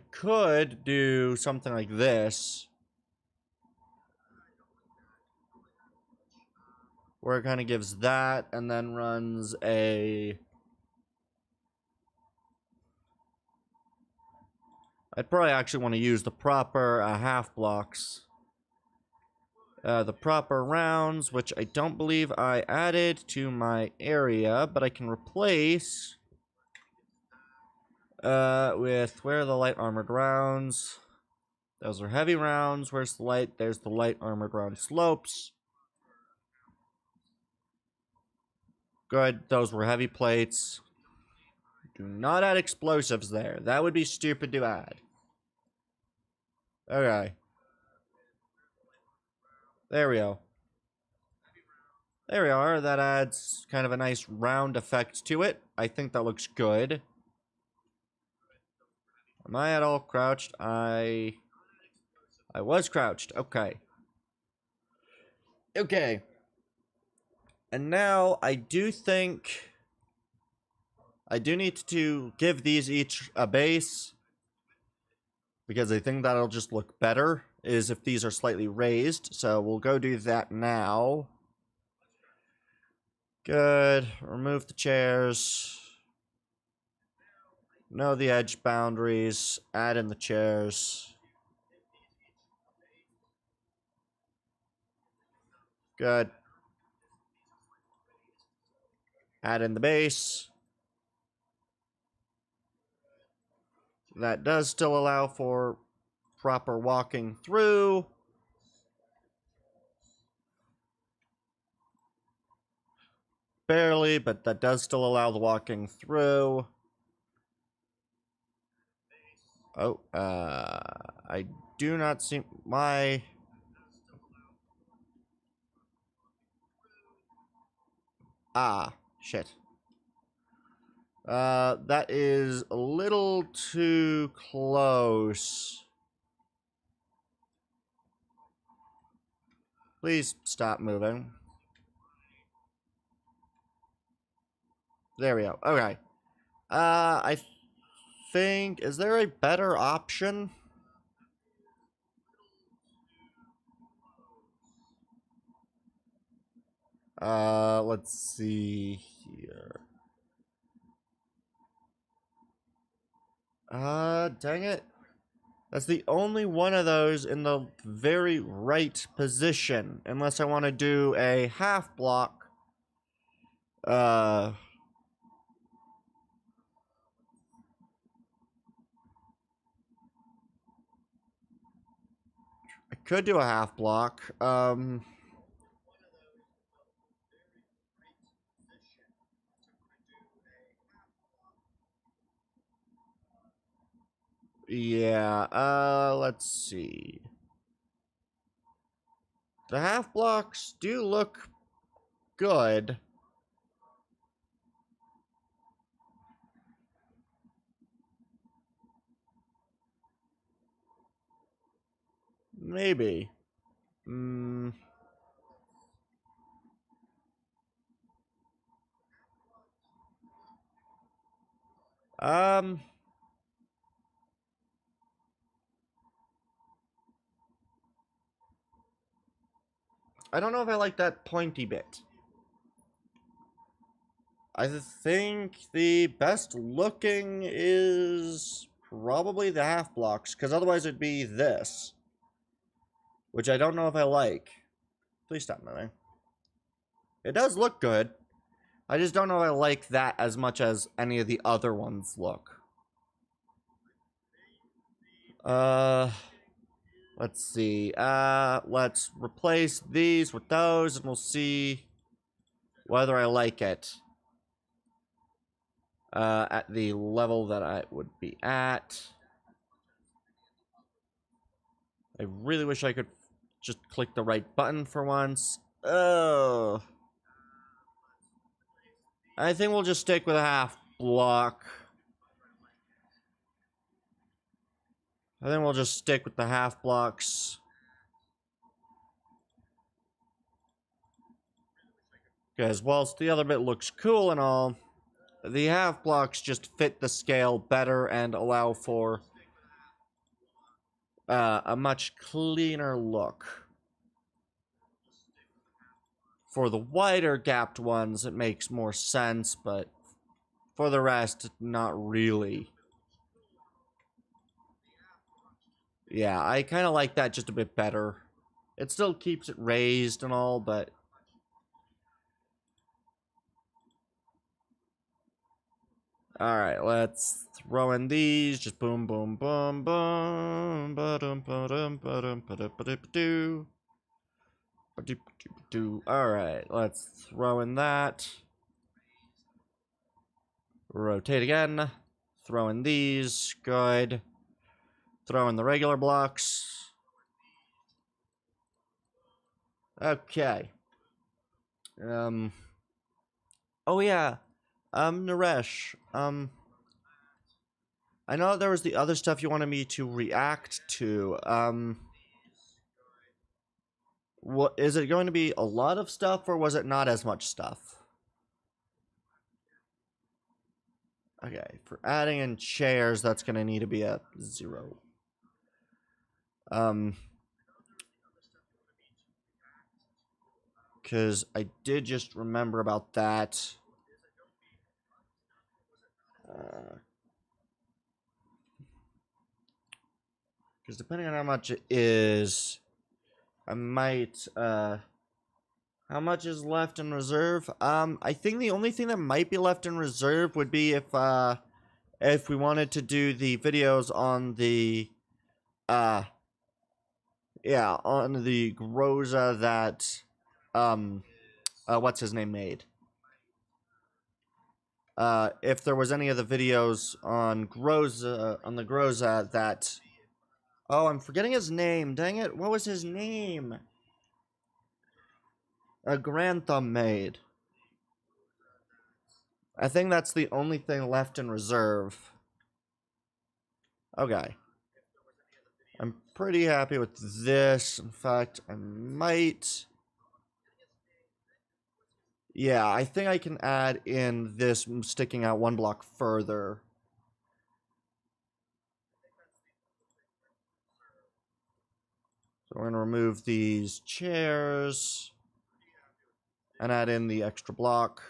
[SPEAKER 1] could do something like this. Where it kind of gives that and then runs a... I'd probably actually want to use the proper half blocks. The proper rounds, which I don't believe I added to my area, but I can replace with where are the light armored rounds? Those are heavy rounds. Where's the light? There's the light armored round slopes. Good, those were heavy plates. Do not add explosives there. That would be stupid to add. Okay. There we go. There we are. That adds kind of a nice round effect to it. I think that looks good. Am I at all crouched? I was crouched. Okay. Okay. And now I do think I do need to give these each a base, because I think that'll just look better is if these are slightly raised. So we'll go do that now. Good. Remove the chairs. Know the edge boundaries. Add in the chairs. Good. Add in the base. That does still allow for proper walking through. Barely, but that does still allow the walking through. Oh, I do not see my... Ah, shit. That is a little too close. Please stop moving. There we go. Okay. I think... Is there a better option? Let's see here. Dang it. That's the only one of those in the very right position. Unless I want to do a half block. I could do a half block. Yeah, let's see. The half blocks do look good. Maybe. I don't know if I like that pointy bit. I think the best looking is probably the half blocks, because otherwise it'd be this. Which I don't know if I like. Please stop moving. It does look good. I just don't know if I like that as much as any of the other ones look. Let's see. Let's replace these with those, and we'll see whether I like it. At the level that I would be at. I really wish I could just click the right button for once. Oh. I think we'll just stick with a half block. I think we'll just stick with the half blocks. Because whilst the other bit looks cool and all, the half blocks just fit the scale better and allow for a much cleaner look. For the wider gapped ones, it makes more sense, but for the rest, not really. Yeah, I kind of like that just a bit better. It still keeps it raised and all, but... Alright, let's throw in these. Just boom, boom, boom, boom. Ba-dum, ba-dum, ba-dum, ba-dum, ba-dum, ba-dum. Alright, let's throw in that. Rotate again. Throw in these. Good. Throw in the regular blocks. Okay. Oh yeah. Naresh. I know there was the other stuff you wanted me to react to. What is it going to be? A lot of stuff, or was it not as much stuff? Okay, for adding in chairs, that's going to need to be a 0. Because I did just remember about that. Because depending on how much it is, I might, how much is left in reserve? I think the only thing that might be left in reserve would be if we wanted to do the videos on the, yeah, on the Groza that, what's his name made. If there was any of the videos on Groza, on the Groza that, oh, I'm forgetting his name, dang it, what was his name? Grantham made. I think that's the only thing left in reserve. Okay. I'm pretty happy with this. In fact, I might... Yeah, I think I can add in this sticking out 1 block further. So we're going to remove these chairs and add in the extra block.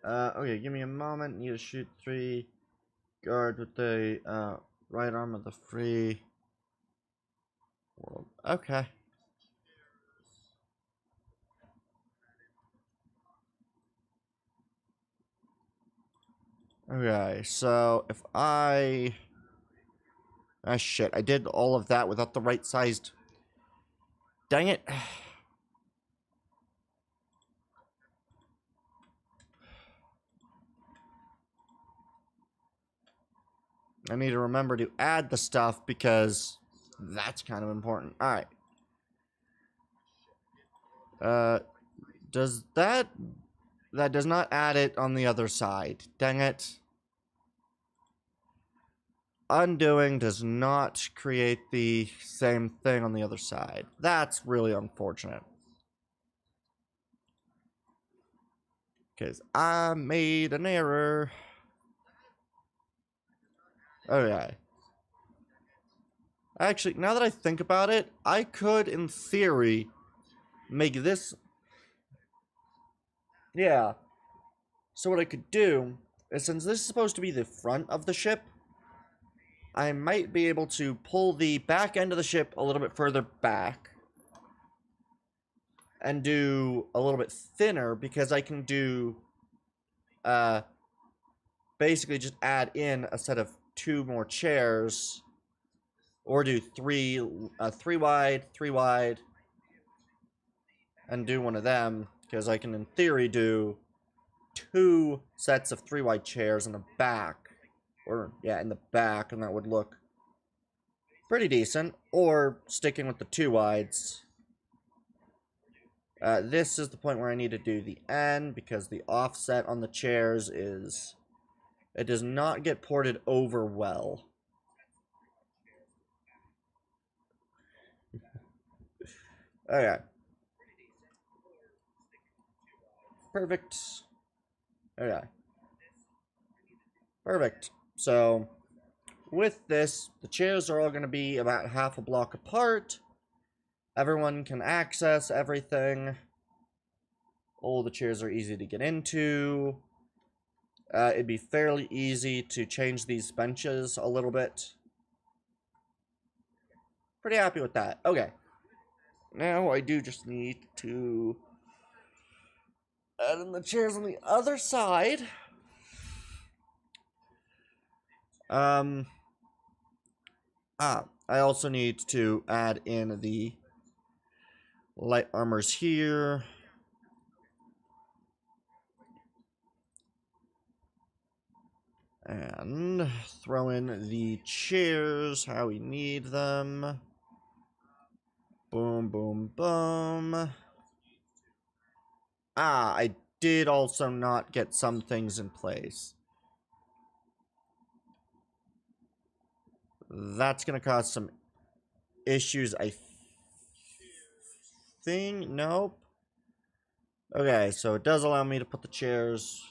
[SPEAKER 1] Okay, give me a moment. Need to shoot 3. Guard with the right arm of the free world. Okay. Okay, so if I... Ah, shit. I did all of that without the right sized... Dang it. I need to remember to add the stuff because that's kind of important. Alright. Does that... That does not add it on the other side. Dang it. Undoing does not create the same thing on the other side. That's really unfortunate. Because I made an error. Okay. Actually, now that I think about it, I could, in theory, make this... Yeah. So what I could do is, since this is supposed to be the front of the ship, I might be able to pull the back end of the ship a little bit further back and do a little bit thinner, because I can do basically just add in a set of 2 more chairs, or do 3 wide, and do one of them, because I can in theory do 2 sets of 3 wide chairs in the back, or yeah, in the back, and that would look pretty decent. Or sticking with the 2 wides. This is the point where I need to do the end, because the offset on the chairs is, it does not get ported over well. Okay. Perfect. Okay. Perfect. So, with this, the chairs are all going to be about half a block apart. Everyone can access everything. All the chairs are easy to get into. It'd be fairly easy to change these benches a little bit. Pretty happy with that. Okay. Now I do just need to add in the chairs on the other side. I also need to add in the light armors here. And throw in the chairs how we need them. Boom, boom, boom. I did also not get some things in place. That's gonna cause some issues, I think. Nope. Okay, so it does allow me to put the chairs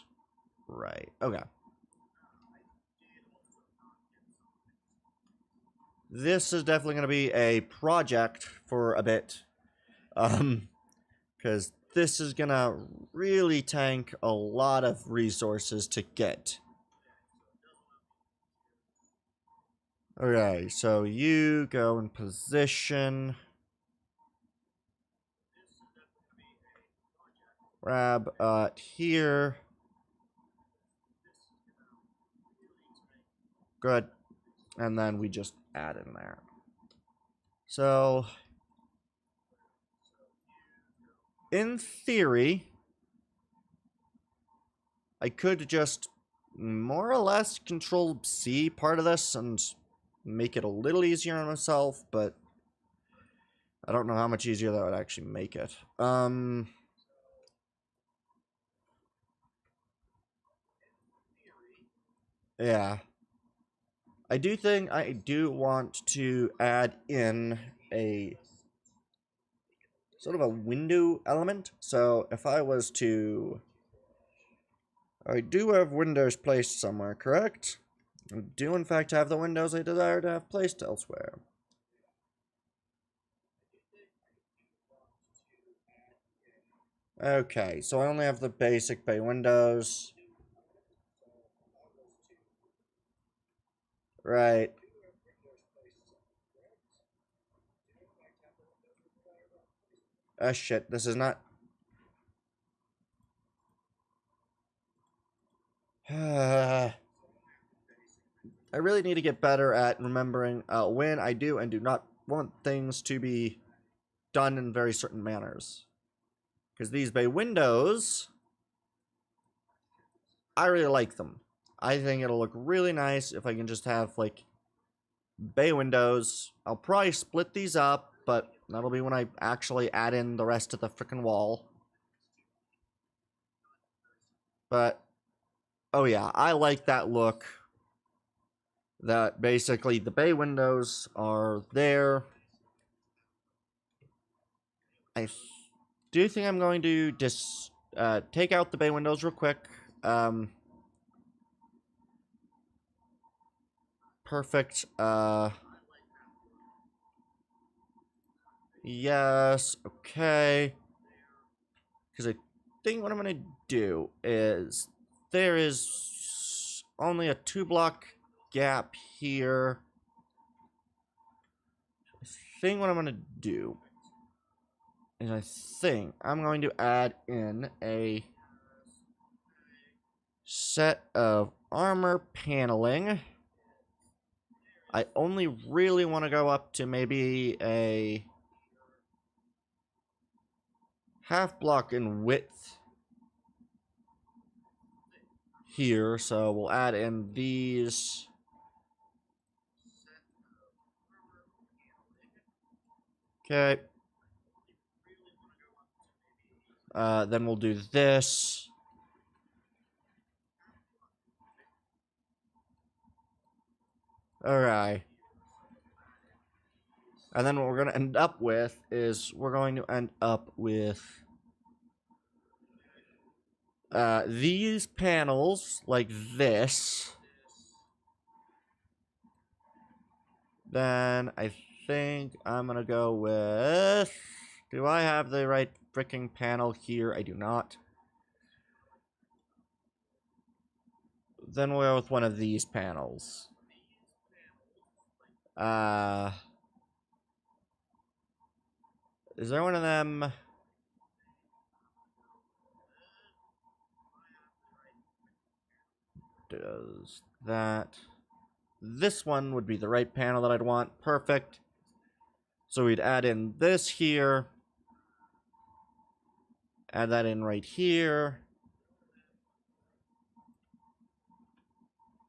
[SPEAKER 1] right. Okay. This is definitely going to be a project for a bit. Because this is going to really tank a lot of resources to get. Okay, so you go in position. Grab here. Good. And then we just add in there. So, in theory, I could just more or less control C part of this and make it a little easier on myself, but I don't know how much easier that would actually make it. Yeah. I do think I do want to add in a sort of a window element. So if I was to... I do have windows placed somewhere, correct? I do in fact have the windows I desire to have placed elsewhere. Okay, so I only have the basic bay windows. Right. Ah, shit, this is not... I really need to get better at remembering when I do and do not want things to be done in very certain manners. Because these bay windows, I really like them. I think it'll look really nice if I can just have, like, bay windows. I'll probably split these up, but that'll be when I actually add in the rest of the frickin' wall. But, oh yeah, I like that look. That basically the bay windows are there. I do think I'm going to just take out the bay windows real quick. Perfect. Yes, okay. Because I think what I'm going to do is there is only a 2-block gap here. I think what I'm going to do is I think I'm going to add in a set of armor paneling. I only really want to go up to maybe a half block in width here, so we'll add in these. Okay. Then we'll do this. Alright. And then what we're going to end up with is we're going to end up with these panels like this. Then I think I'm going to go with... Do I have the right freaking panel here? I do not. Then we'll go with one of these panels. Is there one of them? Does that... This one would be the right panel that I'd want. Perfect. So we'd add in this here. Add that in right here.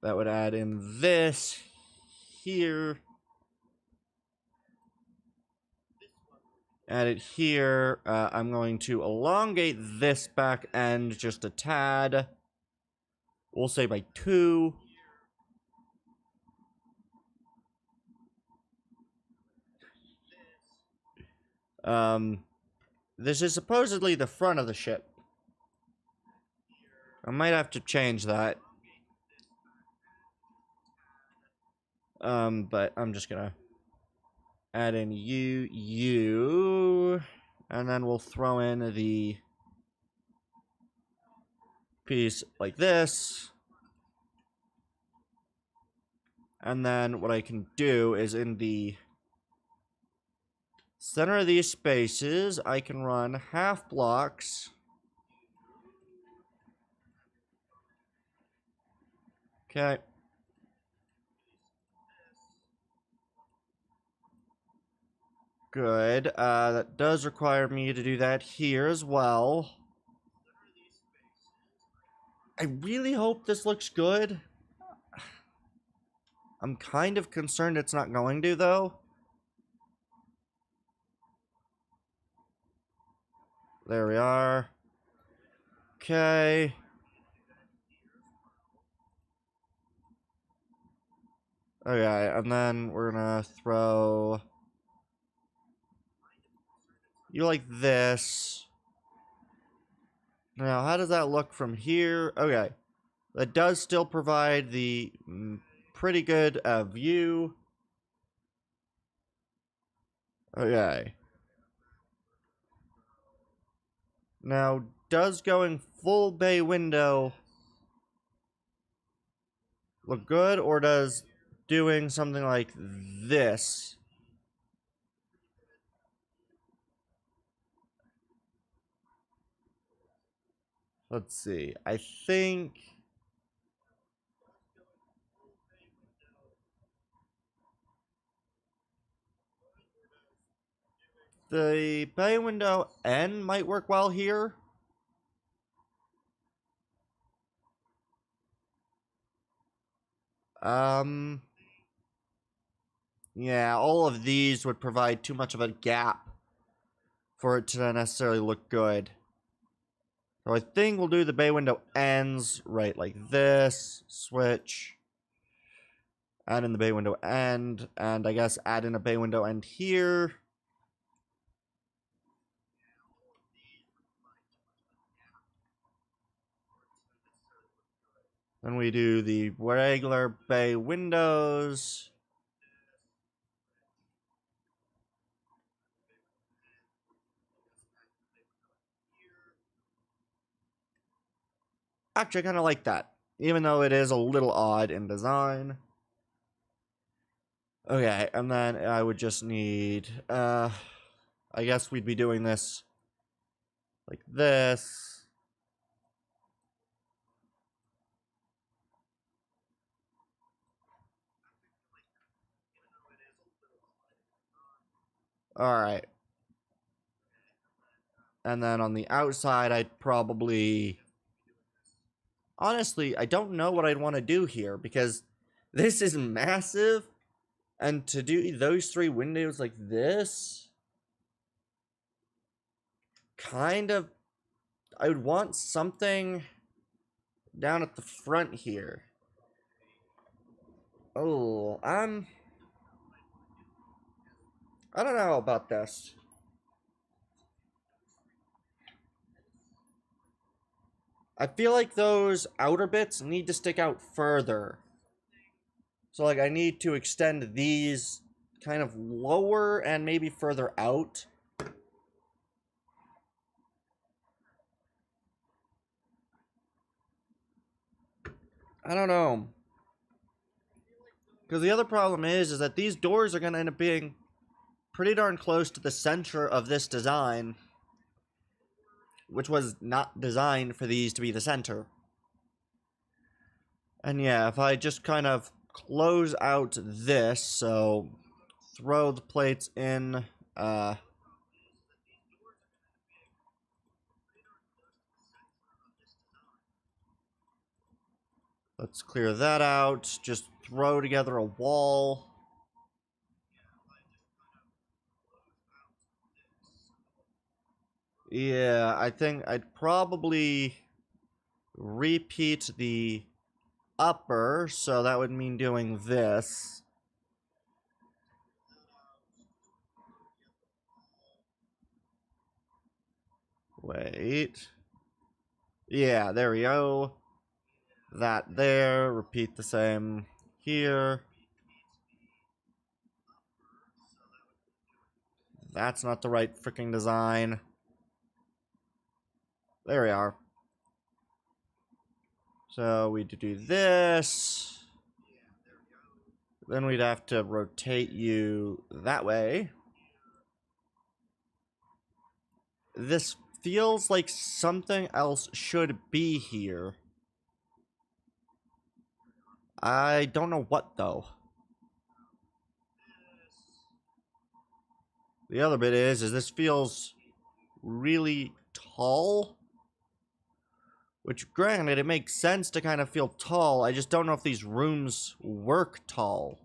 [SPEAKER 1] That would add in this here. Add it here. I'm going to elongate this back end just a tad. We'll say by 2. This is supposedly the front of the ship. I might have to change that. But I'm just gonna add in you, and then we'll throw in the piece like this. And then what I can do is in the center of these spaces, I can run half blocks. Okay. Good. That does require me to do that here as well. I really hope this looks good. I'm kind of concerned it's not going to, though. There we are. Okay. Okay, and then we're gonna throw you like this. Now, how does that look from here? Okay. That does still provide the pretty good view. Okay. Now, does going full bay window look good, or does doing something like this? Let's see. I think the bay window N might work well here. Yeah, all of these would provide too much of a gap for it to necessarily look good. So I think we'll do the bay window ends right like this. Switch. Add in the bay window end. And I guess add in a bay window end here. Then we do the regular bay windows. Actually, I kind of like that, even though it is a little odd in design. Okay, and then I would just need, I guess we'd be doing this like this. Alright. And then on the outside, I'd probably... Honestly, I don't know what I'd want to do here, because this is massive, and to do those 3 windows like this... Kind of... I would want something down at the front here. Oh, I don't know about this. I feel like those outer bits need to stick out further. So, like, I need to extend these kind of lower and maybe further out. I don't know. Because the other problem is that these doors are going to end up being pretty darn close to the center of this design, which was not designed for these to be the center. And yeah, if I just kind of close out this, so throw the plates in, let's clear that out, just throw together a wall. Yeah, I think I'd probably repeat the upper, so that would mean doing this. Wait. Yeah, there we go. That there, repeat the same here. That's not the right freaking design. There we are. So we'd do this. Then we'd have to rotate you that way. This feels like something else should be here. I don't know what, though. The other bit is this feels really tall. Which, granted, it makes sense to kind of feel tall. I just don't know if these rooms work tall.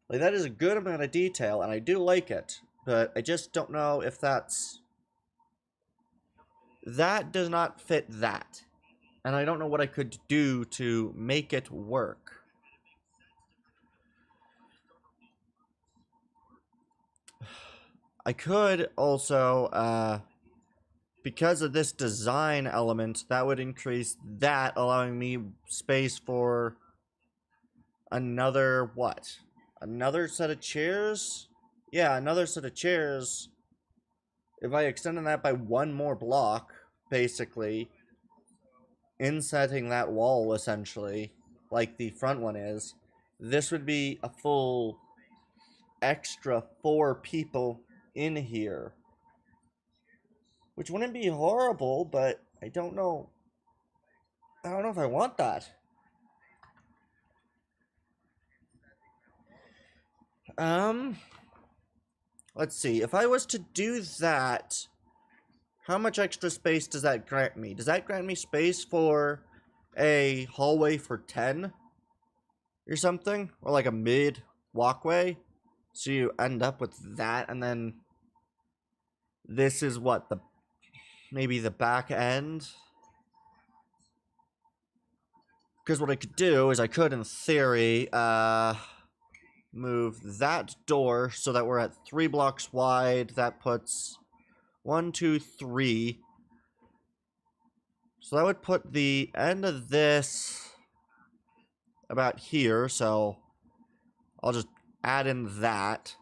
[SPEAKER 1] Like, that is a good amount of detail, and I do like it. But I just don't know if that's... That does not fit that. And I don't know what I could do to make it work. I could also, because of this design element, that would increase that, allowing me space for another, what? Another set of chairs? Yeah, another set of chairs. If I extended that by one more block, basically, insetting that wall, essentially, like the front one is, this would be a full extra 4 people in here. Which wouldn't be horrible, but I don't know. I don't know if I want that. Let's see. If I was to do that, how much extra space does that grant me? Does that grant me space for a hallway for 10? Or something? Or like a mid walkway? So you end up with that, and then this is what, the maybe the back end? Because what I could do is I could, in theory, move that door so that we're at 3 blocks wide. That puts 1, 2, 3. So that would put the end of this about here. So I'll just add in that.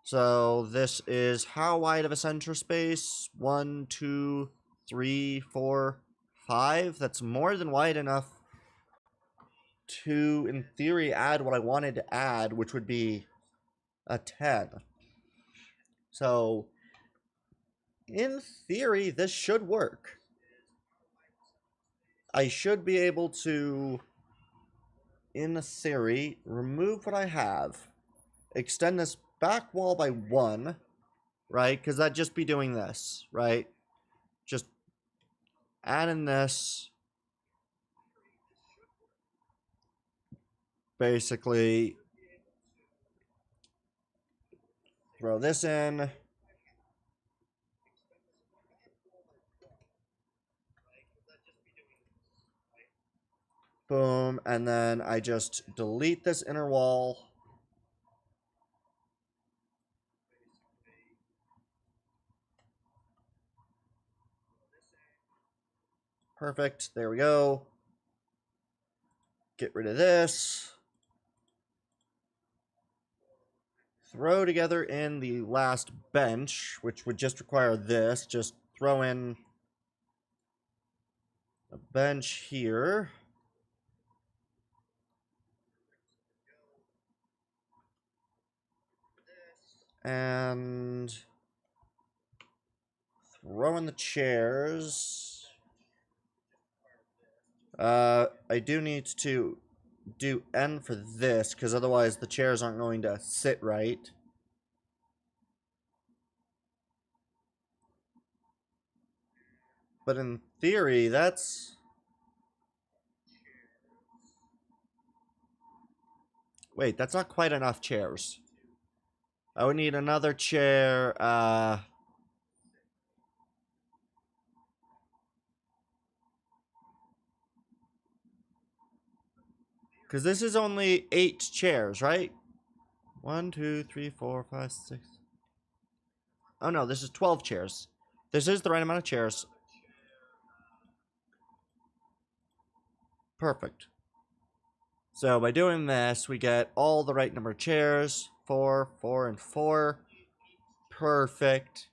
[SPEAKER 1] So this is how wide of a center space? 1, 2, 3, 4, 5. That's more than wide enough to, in theory, add what I wanted to add, which would be a 10. So, in theory, this should work. I should be able to, in theory, remove what I have. extend this back wall by 1, right? Because that'd just be doing this, right? Just add in this. Basically, throw this in. Boom, and then I just delete this inner wall. Perfect, there we go. Get rid of this. Throw together in the last bench, which would just require this. Just throw in a bench here. And throw in the chairs. I do need to do N for this, because otherwise the chairs aren't going to sit right. But in theory, that's... Wait, that's not quite enough chairs. I would need another chair, because this is only 8 chairs, right? 1, 2, 3, 4, 5, 6. Oh no, this is 12 chairs. This is the right amount of chairs. Perfect. So by doing this, we get all the right number of chairs. 4, 4, and 4. Perfect.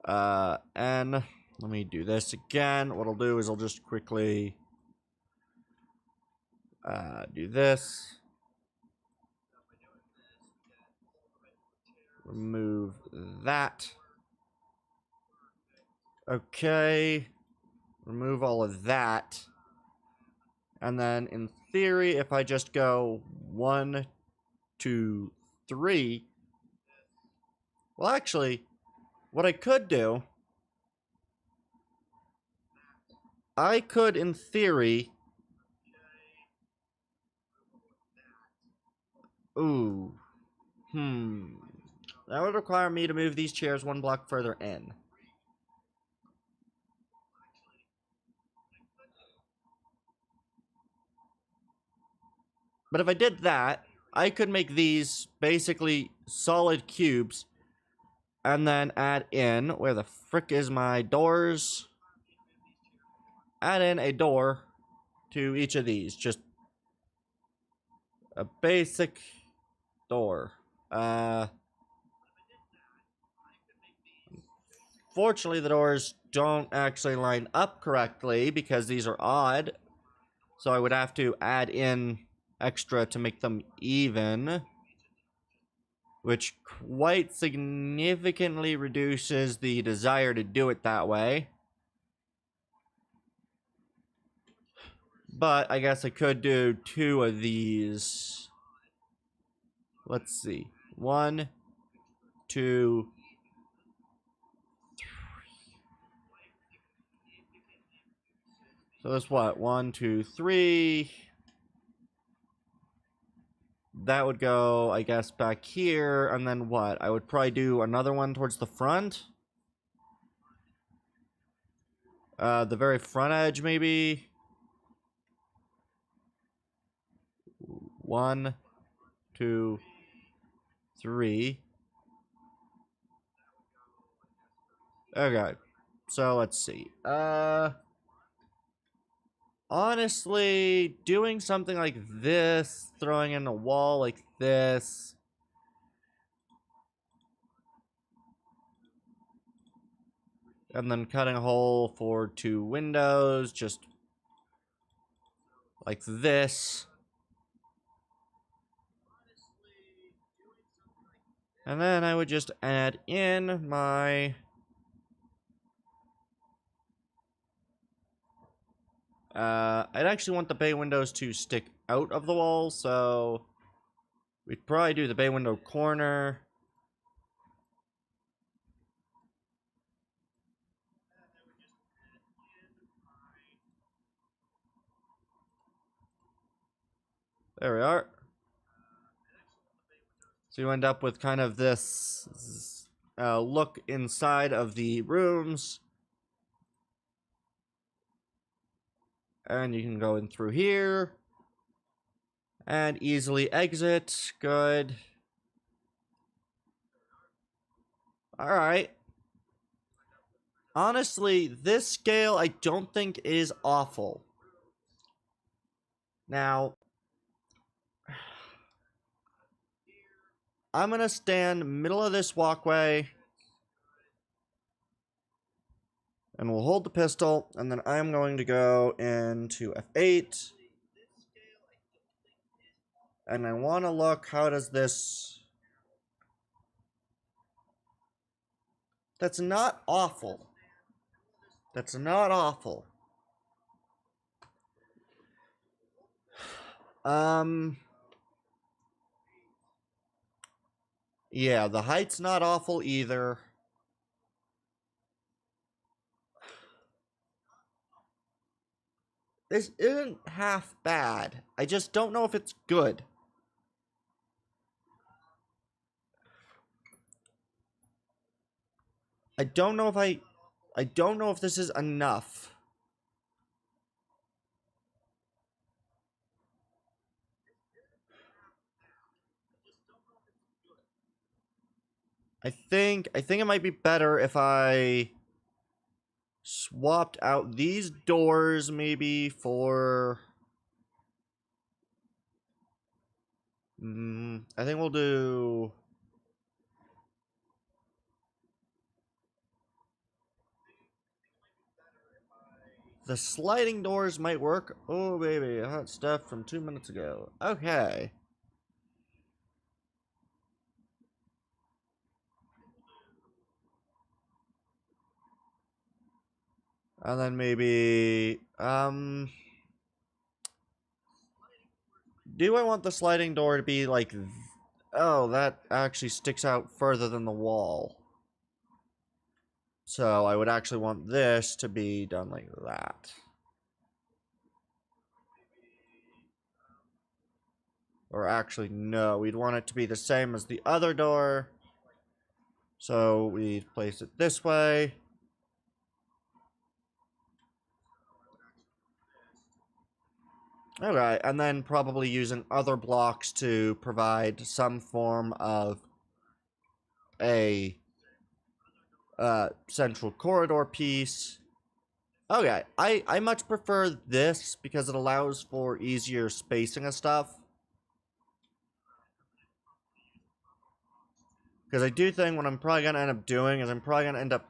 [SPEAKER 1] And let me do this again. What I'll do is I'll just quickly do this. Remove that. Okay. Remove all of that. And then in theory, if I just go 1, 2, 3. Well, actually, what I could do, I could, in theory... Ooh. That would require me to move these chairs 1 block further in. But if I did that, I could make these basically solid cubes and then add in, where the frick is my doors? Add in a door to each of these. Just a basic door. Fortunately, the doors don't actually line up correctly because these are odd. So I would have to add in extra to make them even, which quite significantly reduces the desire to do it that way. But I guess I could do 2 of these. Let's see. 1, 2, 3. So that's what? 1, 2, 3. That would go, I guess, back here, and then what? I would probably do another one towards the front. The very front edge, maybe. 1, 2, 3. Okay, so let's see. Honestly, doing something like this, throwing in a wall like this, and then cutting a hole for 2 windows, just like this. And then I would just add in my... I'd actually want the bay windows to stick out of the wall, so we'd probably do the bay window corner. There we are. So you end up with kind of this look inside of the rooms. And you can go in through here. And easily exit. Good. Alright. Honestly, this scale I don't think is awful. Now, I'm gonna stand middle of this walkway. And we'll hold the pistol, and then I'm going to go into F8. And I want to look, how does this... That's not awful. That's not awful. Yeah, the height's not awful either. This isn't half bad. I just don't know if it's good. I don't know if this is enough. I think it might be better if I swapped out these doors maybe for... I think we'll do... The sliding doors might work. Oh, baby, hot stuff from 2 minutes ago. Okay. And then maybe, do I want the sliding door to be like, oh, that actually sticks out further than the wall. So I would actually want this to be done like that. Or actually, no, we'd want it to be the same as the other door. So we'd place it this way. Alright, and then probably using other blocks to provide some form of a central corridor piece. Okay, I much prefer this because it allows for easier spacing of stuff. Because I do think what I'm probably going to end up doing is I'm probably going to end up...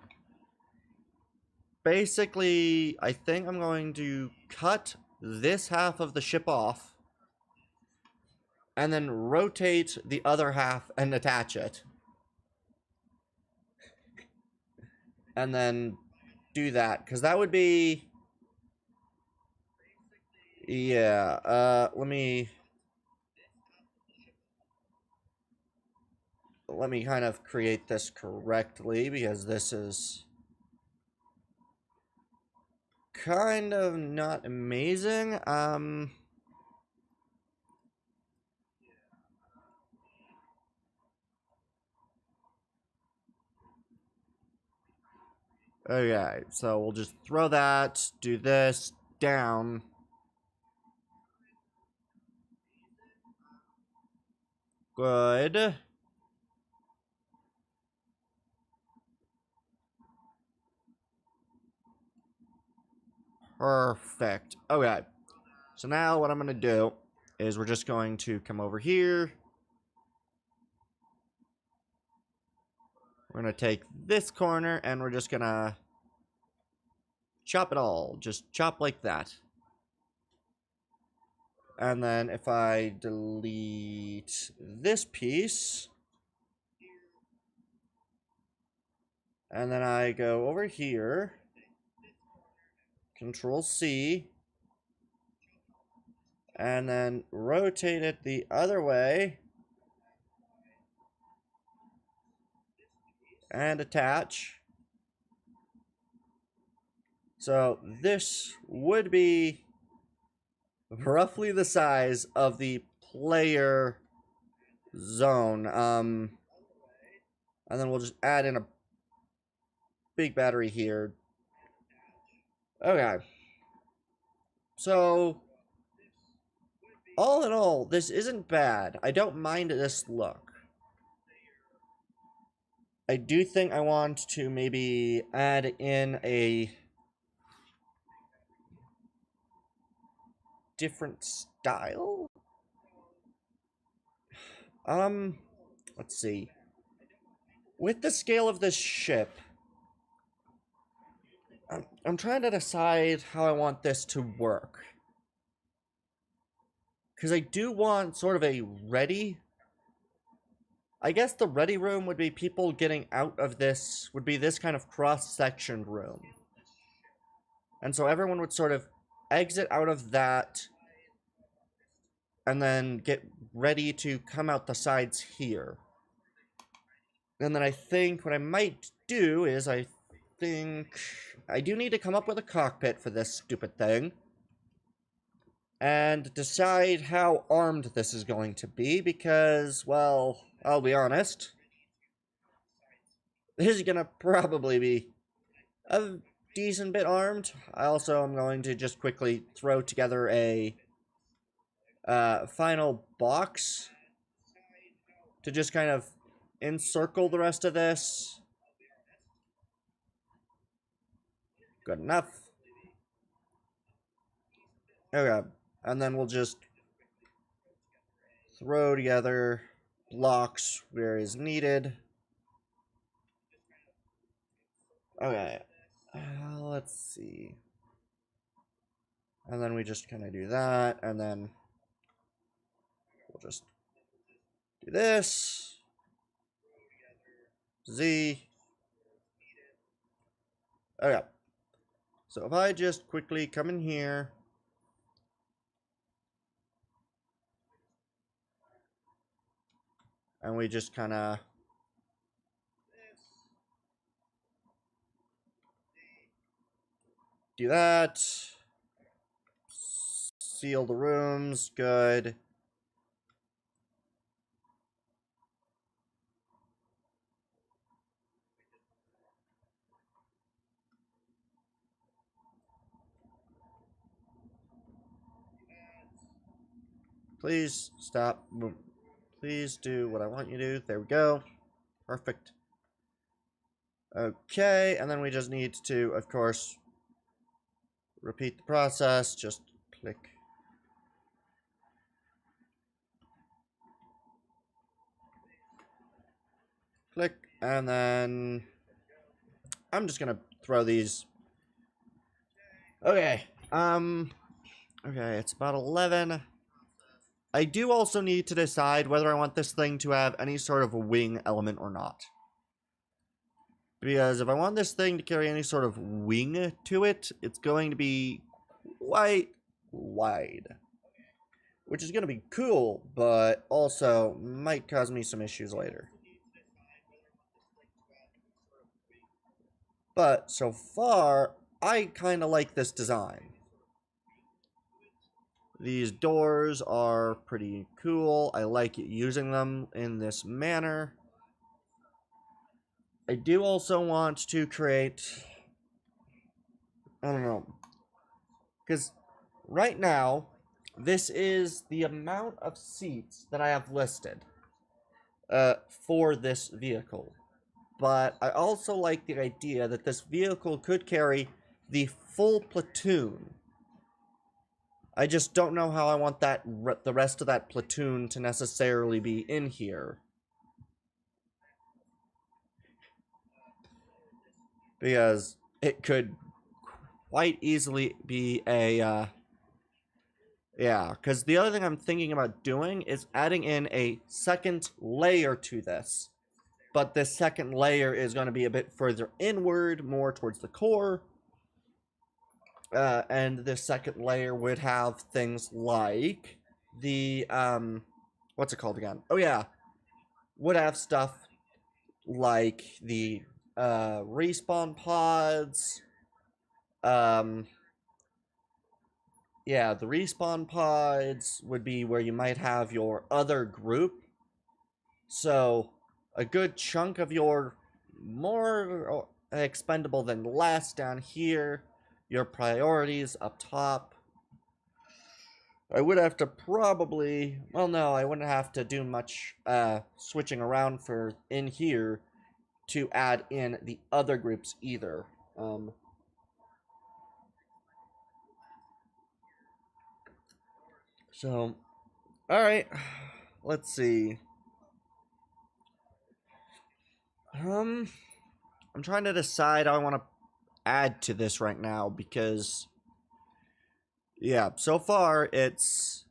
[SPEAKER 1] Basically, I think I'm going to cut this half of the ship off. And then rotate the other half and attach it. And then do that. Because that would be... Yeah, let me kind of create this correctly, because this is kind of not amazing. Okay, so we'll just throw that, do this, down. Good. Perfect. Okay. So now what I'm going to do is we're just going to come over here. We're going to take this corner and we're just going to chop it all. Just chop like that. And then if I delete this piece, and then I go over here, Control C, And then rotate it the other way. And attach. So this would be roughly the size of the player zone. And then we'll just add in a big battery here. Okay. So, all in all, this isn't bad. I don't mind this look. I do think I want to maybe add in a different style? Let's see. With the scale of this ship, I'm trying to decide how I want this to work. Because I do want sort of a ready... I guess the ready room would be people getting out of this, would be this kind of cross-sectioned room. And so everyone would sort of exit out of that, and then get ready to come out the sides here. And then I think what I might do is I think I do need to come up with a cockpit for this stupid thing. And decide how armed this is going to be, because, well, I'll be honest. This is gonna probably be a decent bit armed. I also am going to just quickly throw together a final box to just kind of encircle the rest of this. Good enough. Okay, and then we'll just throw together blocks where is needed. Okay, let's see. And then we just kind of do that, and then we'll just do this. Z. Okay. So if I just quickly come in here. And we just kind of do that. Seal the rooms. Good. Please stop. Please do what I want you to do. There we go. Perfect. Okay, and then we just need to, of course, repeat the process. Just click. Click, and then I'm just gonna throw these. Okay, okay, it's about 11. I do also need to decide whether I want this thing to have any sort of a wing element or not. Because if I want this thing to carry any sort of wing to it, it's going to be quite wide. Which is going to be cool, but also might cause me some issues later. But so far, I kind of like this design. These doors are pretty cool. I like using them in this manner. I do also want to create... I don't know. Because right now, this is the amount of seats that I have listed for this vehicle. But I also like the idea that this vehicle could carry the full platoon. I just don't know how I want that the rest of that platoon to necessarily be in here. Because it could quite easily be a, yeah, because the other thing I'm thinking about doing is adding in a second layer to this. But this second layer is going to be a bit further inward, more towards the core. And the second layer would have things like the, what's it called again? Oh yeah, would have stuff like the, respawn pods, yeah, the respawn pods would be where you might have your other group. So, a good chunk of your more expendable than less down here, your priorities up top. I would have to probably, well no, I wouldn't have to do much switching around for in here to add in the other groups either. So, alright, let's see. I'm trying to decide how I want to add to this right now because, yeah, so far is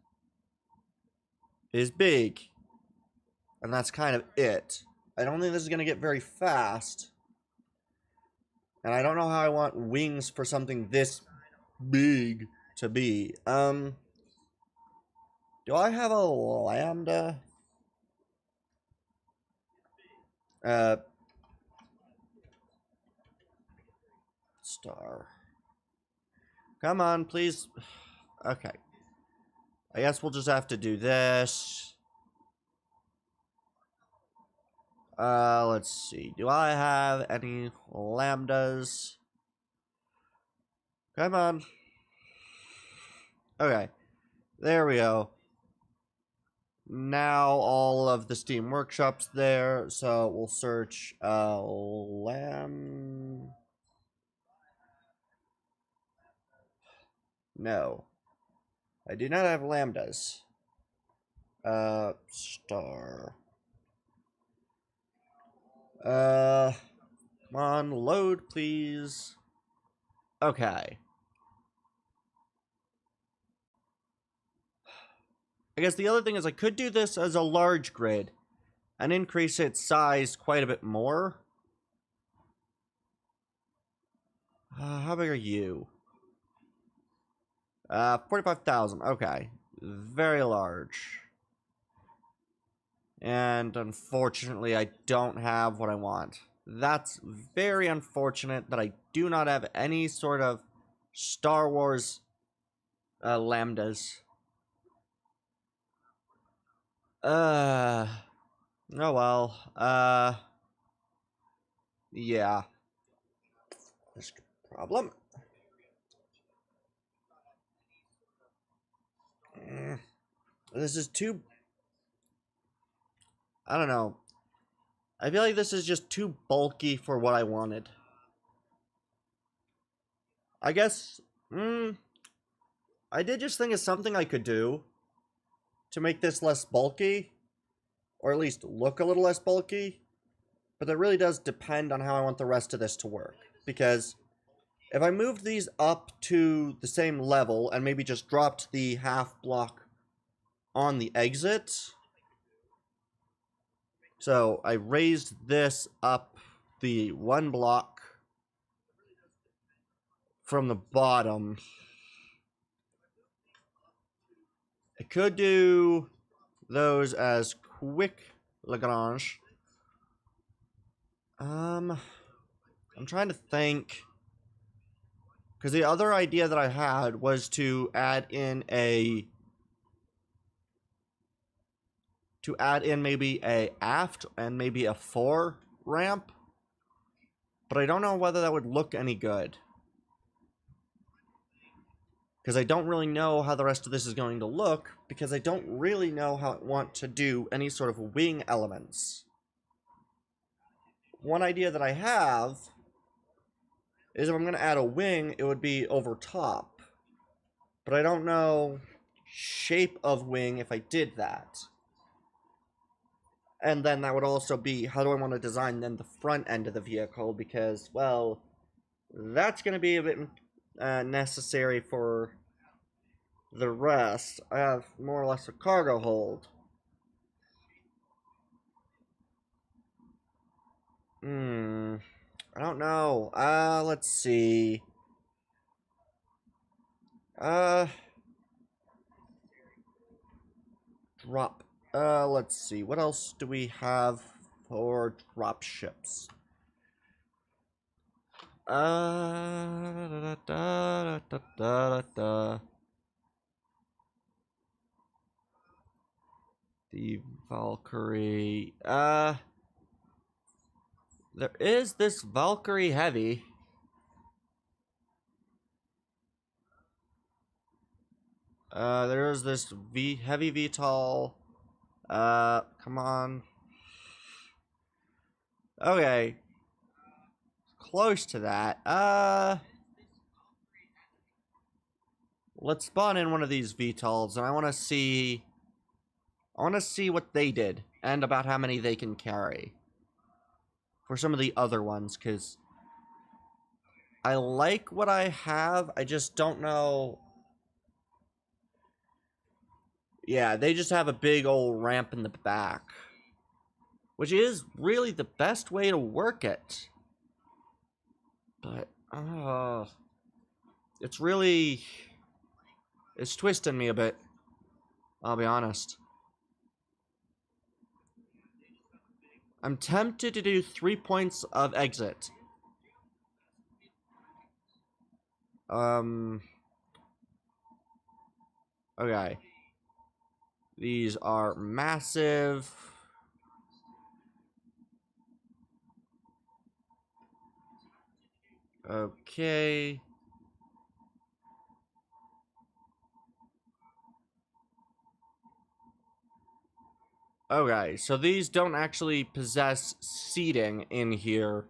[SPEAKER 1] big, and that's kind of it. I don't think this is going to get very fast, and I don't know how I want wings for something this big to be. Do I have a lambda? Star. Come on, please. Okay. I guess we'll just have to do this. Let's see. Do I have any lambdas? Come on. Okay. There we go. Now all of the Steam Workshop's there, so we'll search, No. I do not have lambdas. Star. Come on, load, please. Okay. I guess the other thing is I could do this as a large grid and increase its size quite a bit more. How big are you? 45,000. Okay. Very large. And unfortunately, I don't have what I want. That's very unfortunate that I do not have any sort of Star Wars lambdas. Oh well. Yeah. There's a problem. This is too... I don't know. I feel like this is just too bulky for what I wanted. I guess... I did just think of something I could do to make this less bulky, or at least look a little less bulky, but that really does depend on how I want the rest of this to work, because if I moved these up to the same level and maybe just dropped the half block on the exit, so I raised this up the one block from the bottom, I could do those as quick Lagrange. I'm trying to think, because the other idea that I had was to add in maybe a aft and maybe a fore ramp, but I don't know whether that would look any good, because I don't really know how the rest of this is going to look, because I don't really know how I want to do any sort of wing elements. One idea that I have is if I'm going to add a wing, it would be over top. But I don't know shape of wing if I did that. And then that would also be, how do I want to design then the front end of the vehicle? Because, well, that's going to be a bit necessary for the rest. I have more or less a cargo hold. I don't know. Let's see. Drop. Let's see. What else do we have for drop ships? Da, da, da, da, da, da. The Valkyrie. There is this Valkyrie Heavy. There is this Heavy VTOL. Come on. Okay. Close to that. Let's spawn in one of these VTOLs, and I want to see what they did, and about how many they can carry. For some of the other ones, because I like what I have, I just don't know. Yeah, they just have a big old ramp in the back. Which is really the best way to work it. But, it's really... It's twisting me a bit. I'll be honest. I'm tempted to do 3 points of exit. Okay. These are massive. Okay. Okay, so these don't actually possess seating in here,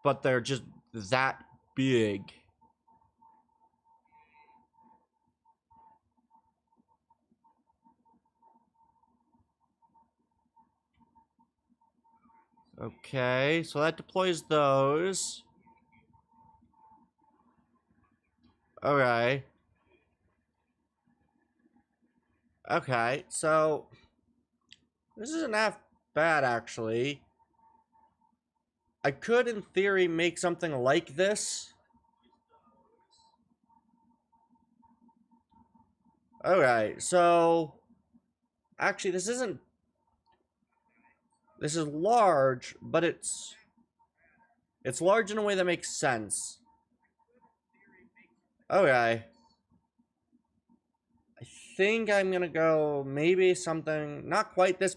[SPEAKER 1] but they're just that big. Okay, so that deploys those. Okay. Okay, so this isn't half bad, actually. I could, in theory, make something like this. Okay, so... Actually, this isn't... This is large, but it's... It's large in a way that makes sense. Okay. I think I'm gonna go maybe something... Not quite this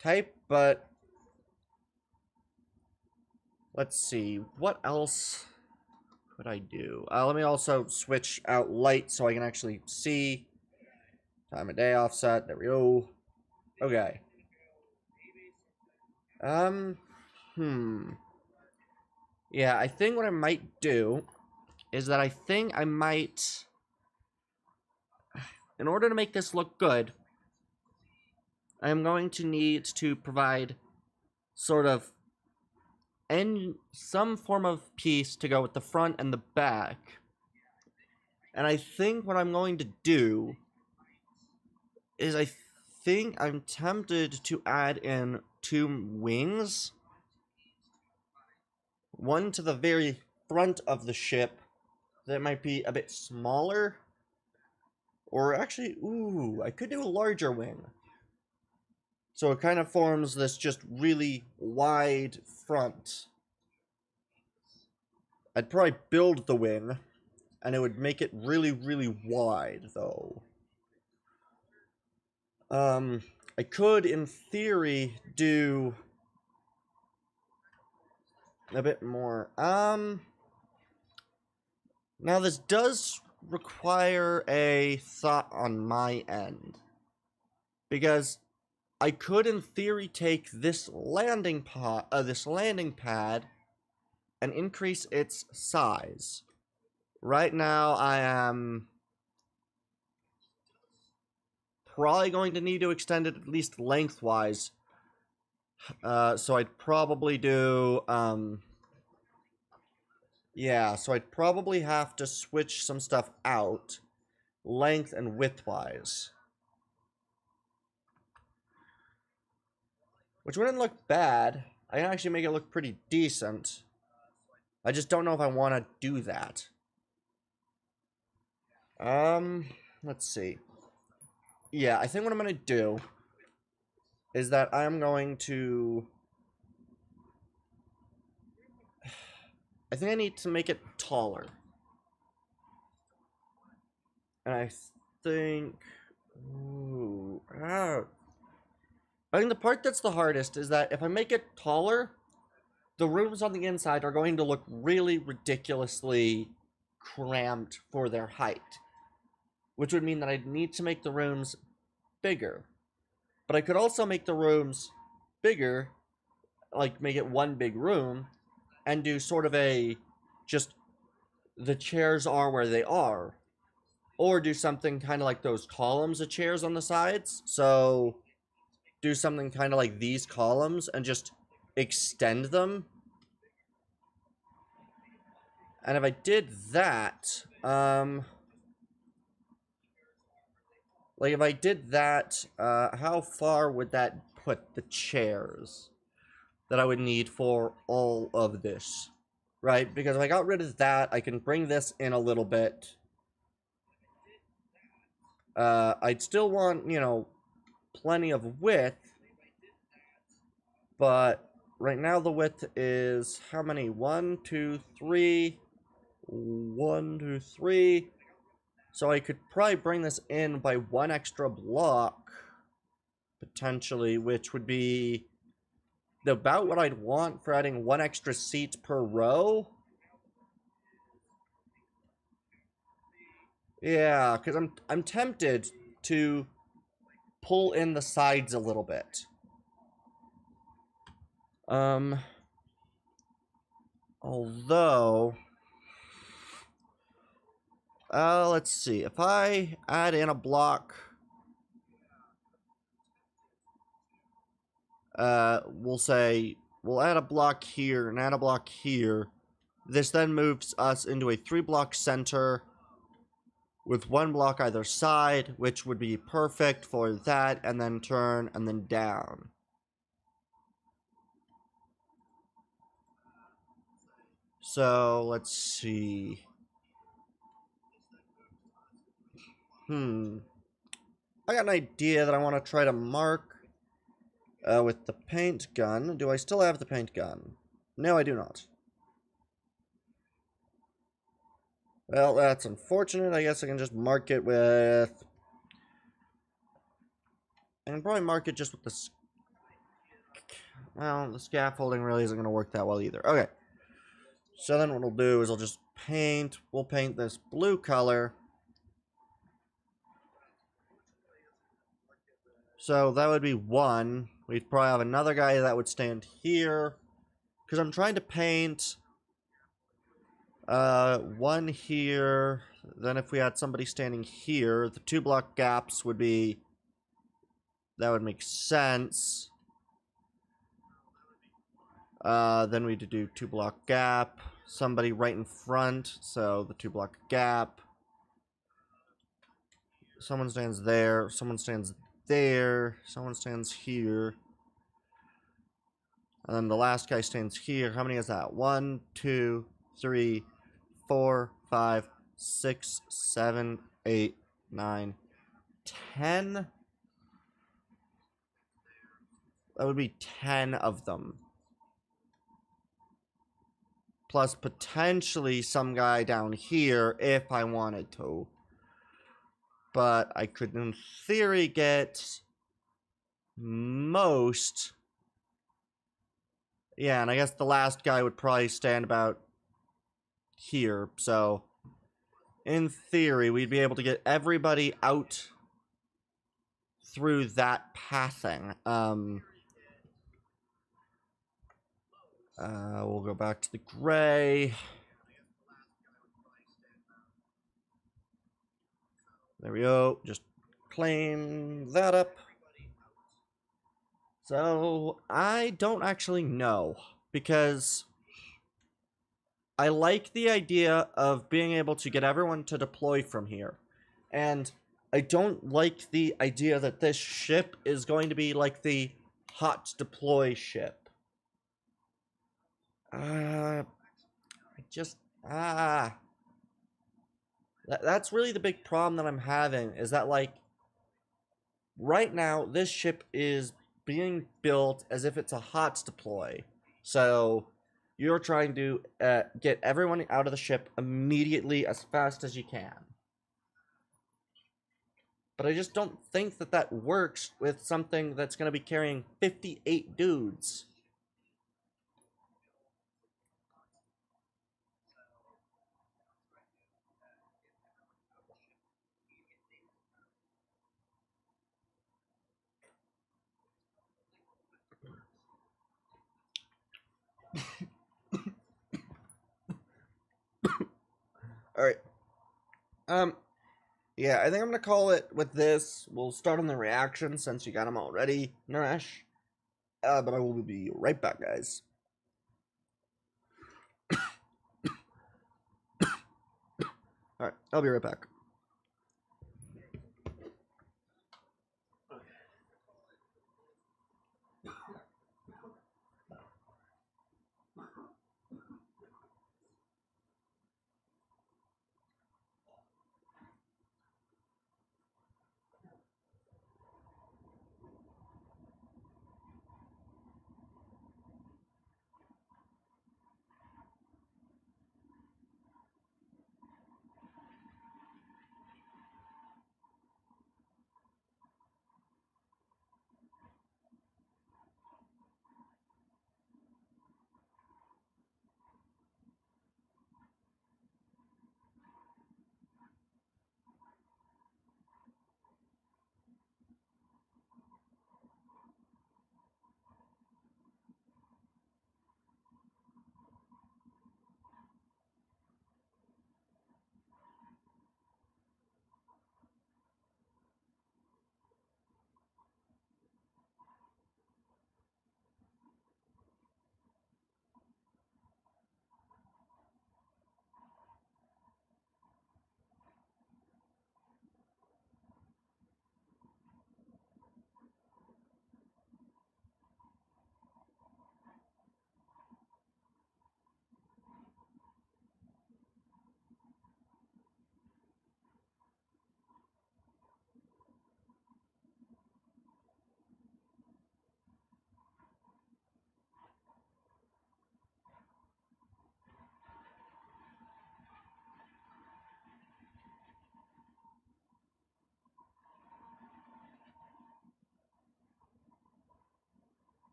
[SPEAKER 1] type, but... Let's see. What else could I do? Let me also switch out light so I can actually see. Time of day offset. There we go. Okay. Yeah, I think what I might do is that I think I might... In order to make this look good, I'm going to need to provide sort of some form of piece to go with the front and the back. And I think what I'm going to do is I think I'm tempted to add in 2 wings. One to the very front of the ship that might be a bit smaller. Or actually, ooh, I could do a larger wing. So it kind of forms this just really wide front. I'd probably build the wing, and it would make it really, really wide, though. I could, in theory, do a bit more. Now this does require a thought on my end. Because I could, in theory, take this landing pad and increase its size. Right now, I am probably going to need to extend it at least lengthwise. So I'd probably do, yeah, so I'd probably have to switch some stuff out, length and width-wise. Which wouldn't look bad. I can actually make it look pretty decent. I just don't know if I want to do that. Let's see. Yeah, I think what I'm gonna do is that I'm going to... I think I need to make it taller. And I think... Ooh, I think the part that's the hardest is that if I make it taller, the rooms on the inside are going to look really ridiculously cramped for their height. Which would mean that I'd need to make the rooms bigger. But I could also make the rooms bigger, like make it one big room, and do sort of a, just, the chairs are where they are. Or do something kind of like those columns of chairs on the sides. So, do something kind of like these columns and just extend them. And if I did that, like if I did that, how far would that put the chairs that I would need for all of this? Right? Because if I got rid of that, I can bring this in a little bit. I'd still want, you know, plenty of width. But right now the width is how many? 1, 2, 3. 1, 2, 3. So I could probably bring this in by one extra block. Potentially, which would be about what I'd want for adding one extra seat per row. Yeah, because I'm tempted to pull in the sides a little bit. Although, let's see. If I add in a block, we'll say we'll add a block here and add a block here. This then moves us into a 3-block center with 1 block either side, which would be perfect for that, and then turn, and then down. So, let's see. I got an idea that I want to try to mark with the paint gun. Do I still have the paint gun? No, I do not. Well, that's unfortunate. I guess I can just mark it with... I can probably mark it just with the... Well, the scaffolding really isn't going to work that well either. Okay. So then what we'll do is I'll just paint... We'll paint this blue color. So that would be 1. We'd probably have another guy that would stand here. Because I'm trying to paint... 1 here. Then if we had somebody standing here, the 2-block gaps would be... That would make sense. Then we'd do 2-block gap. Somebody right in front, so the 2-block gap. Someone stands there. Someone stands there. Someone stands here. And then the last guy stands here. How many is that? 1, 2, 3, 4, 5, 6, 7, 8, 9, 10. That would be 10 of them. Plus potentially some guy down here if I wanted to. But I could in theory get most. Yeah, and I guess the last guy would probably stand about here. So in theory, we'd be able to get everybody out through that pathing. We'll go back to the gray. There we go. Just claim that up. So, I don't actually know, because I like the idea of being able to get everyone to deploy from here. And I don't like the idea that this ship is going to be like the hot deploy ship. That That's really the big problem that I'm having, is that, like, right now, this ship is being built as if it's a HOTS deploy. So, you're trying to get everyone out of the ship immediately as fast as you can. But I just don't think that that works with something that's going to be carrying 58 dudes. Alright. Yeah, I think I'm gonna call it with this. We'll start on the reaction since you got them already, Naresh. But I will be right back, guys. Alright, I'll be right back.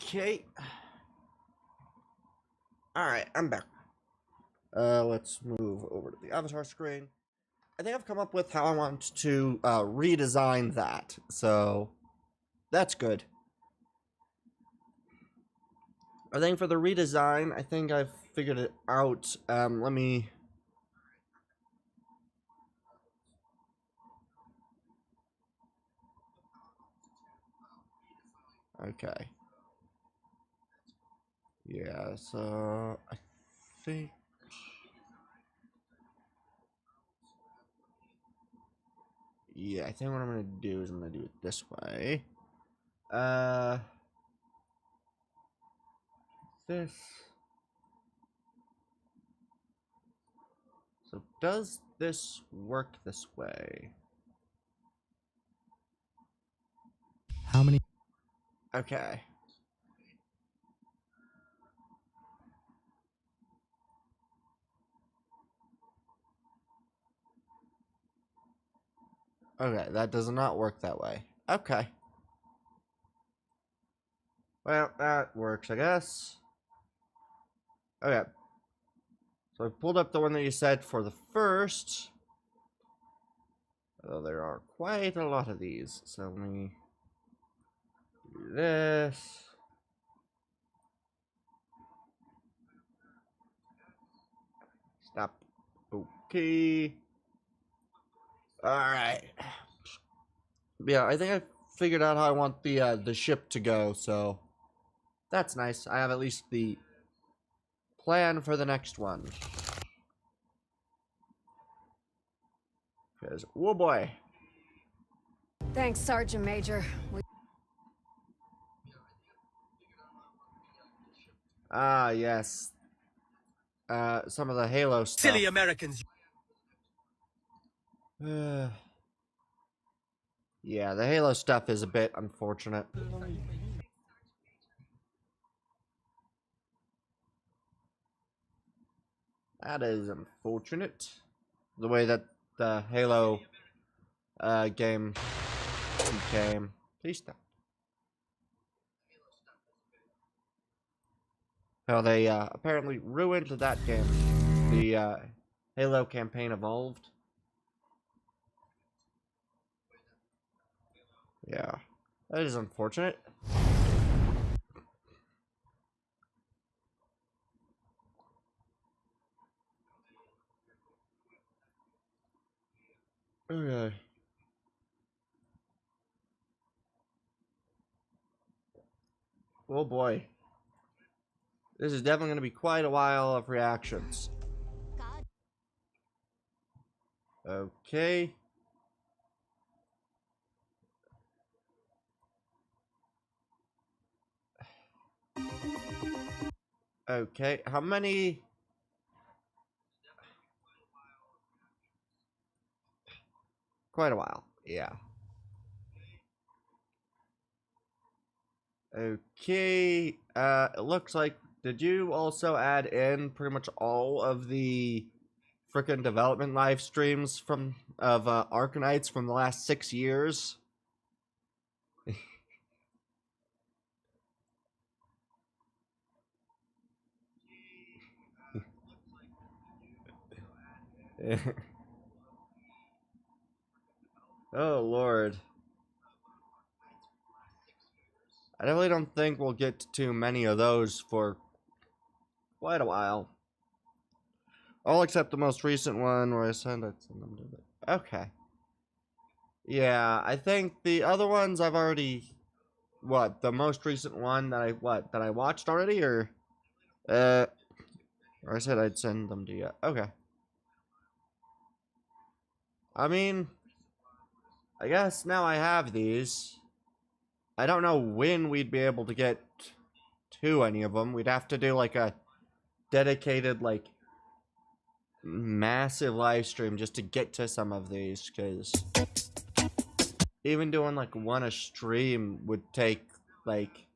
[SPEAKER 1] Okay. Alright, I'm back. Let's move over to the avatar screen. I think I've come up with how I want to redesign that, so that's good. I think for the redesign, I think I've figured it out. Let me... Okay. Yeah, so I think... Yeah, I think what I'm gonna do is I'm gonna do it this way. This. So does this work this way?
[SPEAKER 8] How many?
[SPEAKER 1] Okay. Okay, that does not work that way. Okay. Well, that works, I guess. Okay. So I pulled up the one that you said for the first. Although there are quite a lot of these. So let me do this. Stop. Okay. Alright. Yeah, I think I figured out how I want the ship to go, so That's nice. I have at least the plan for the next one. Because, oh boy.
[SPEAKER 9] Thanks, Sergeant Major.
[SPEAKER 1] Ah, yes. Some of the Halo stuff.
[SPEAKER 10] Silly Americans.
[SPEAKER 1] Yeah, the Halo stuff is a bit unfortunate. That is unfortunate. The way that the Halo game became. Please stop. How they apparently ruined that game. The Halo campaign evolved. Yeah, that is unfortunate. Okay. Oh boy. This is definitely going to be quite a while of reactions. Okay. Okay, how many? Quite a while, yeah. Okay, it looks like, did you also add in pretty much all of the frickin' development live streams of Arkanites from the last 6 years? Oh lord. I definitely don't think we'll get to too many of those for quite a while. All except the most recent one where I sent them to the... Okay. Yeah, I think the other ones I've already... What, the most recent one that I watched already, or... Or I said I'd send them to you. Okay. I mean... I guess now I have these. I don't know when we'd be able to get to any of them. We'd have to do, like, a dedicated, like, massive live stream just to get to some of these, because even doing, like, one a stream would take, like,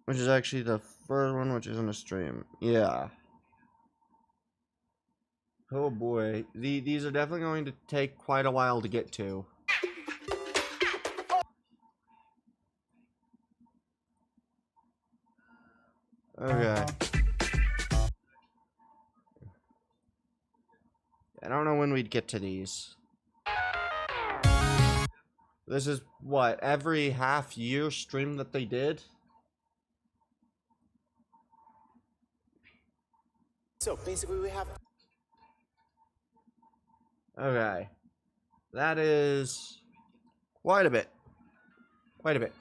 [SPEAKER 1] which is actually the first one, which isn't a stream. Yeah. Oh boy. These are definitely going to take quite a while to get to. Okay. I don't know when we'd get to these. This is, what, every half-year stream that they did?
[SPEAKER 10] So basically we have...
[SPEAKER 1] Okay. That is quite a bit. Quite a bit.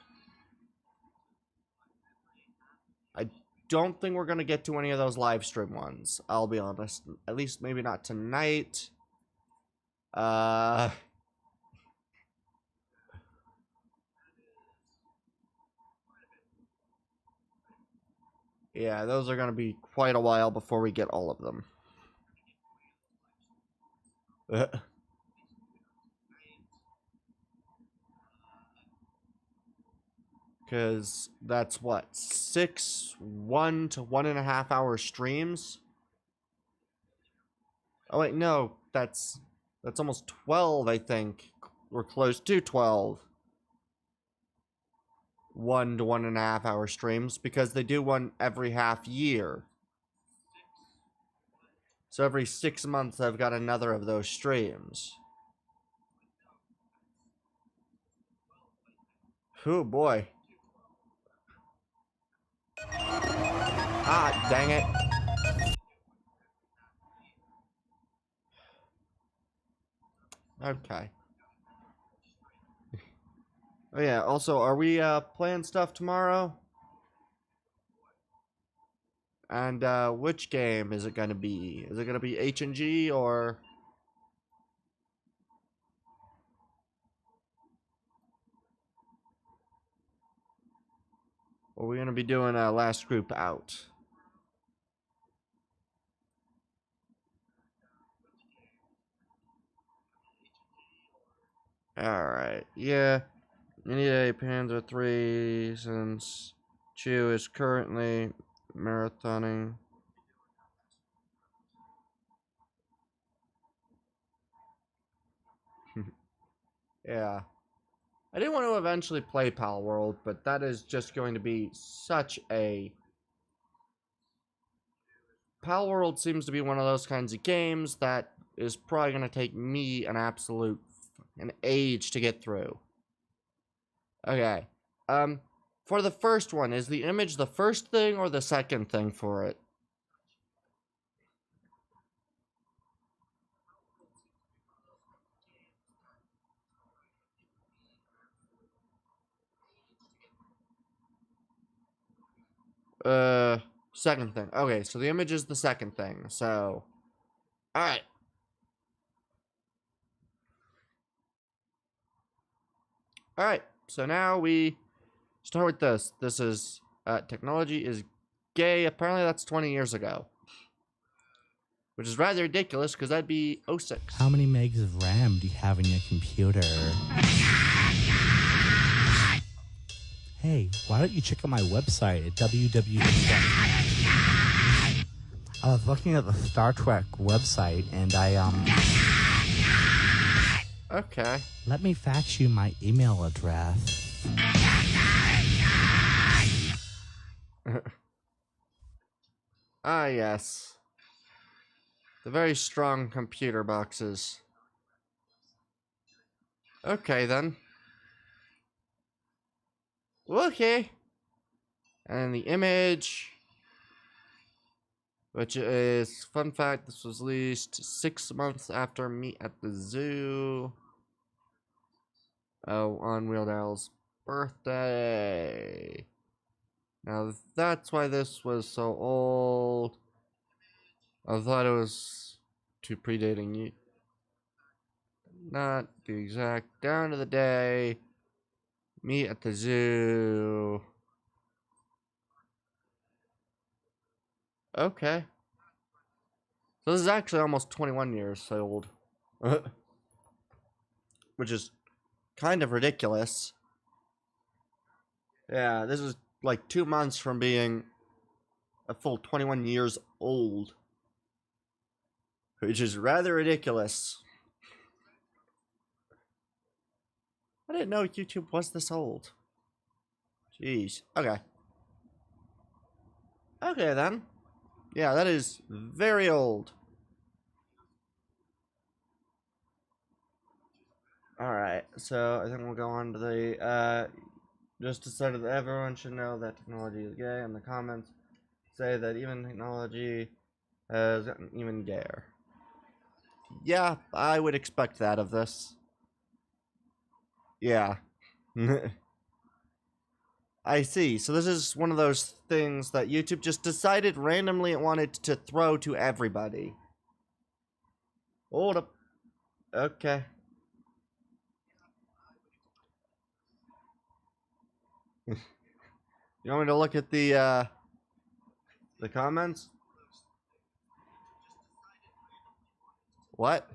[SPEAKER 1] I don't think we're going to get to any of those live stream ones. I'll be honest. At least maybe not tonight. Yeah, those are going to be quite a while before we get all of them. Because that's what, 6 1 to 1.5 hour streams? Oh wait, no, that's almost 12, I think. We're close to 12. 1 to 1.5 hour streams, because they do one every half year. So every 6 months I've got another of those streams. Oh boy. Ah, dang it. Okay. Oh yeah, also, are we playing stuff tomorrow? And which game is it gonna be? Is it gonna be H&G or... Or are we gonna be doing last group out? Alright, yeah. We need a Panzer 3 since Chew is currently marathoning. Yeah. I did want to eventually play Pal World, but that is just going to be such a... Pal World seems to be one of those kinds of games that is probably going to take me an age to get through. Okay. For the first one, is the image the first thing or the second thing for it? Second thing. Okay, so the image is the second thing. So, alright. Alright, so now we start with this. This is, technology is gay. Apparently that's 20 years ago. Which is rather ridiculous, because that'd be 06.
[SPEAKER 8] How many megs of RAM do you have in your computer? Hey, why don't you check out my website at www. I was looking at the Star Trek website and
[SPEAKER 1] Okay.
[SPEAKER 8] let me fax you my email address.
[SPEAKER 1] Ah, yes. The very strong computer boxes. Okay, then. Okay. And the image, which is, fun fact, this was released 6 months after me at the zoo. Oh, on Weird Al's birthday. Now, that's why this was so old. I thought it was too predating you. Not the exact down to the day. Me at the zoo. Okay. So this is actually almost 21 years old. Which is kind of ridiculous. Yeah, this is like 2 months from being a full 21 years old. Which is rather ridiculous. I didn't know YouTube was this old. Jeez. Okay. Okay, then. Yeah, that is very old. Alright, so I think we'll go on to the, just decided that everyone should know that technology is gay, and the comments say that even technology has gotten even gayer. Yeah, I would expect that of this. Yeah. I see. So this is one of those things that YouTube just decided randomly it wanted to throw to everybody. Hold up. Okay. You want me to look at the comments? What?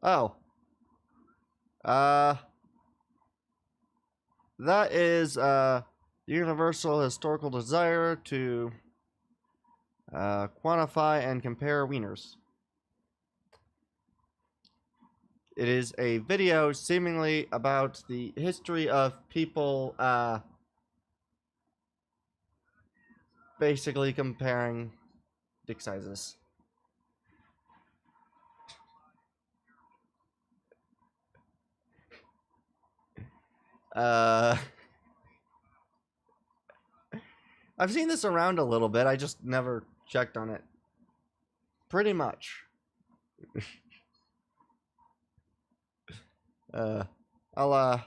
[SPEAKER 1] Oh. That is, universal historical desire to, quantify and compare wieners. It is a video seemingly about the history of people, basically comparing dick sizes. I've seen this around a little bit. I just never checked on it. Pretty much. I'll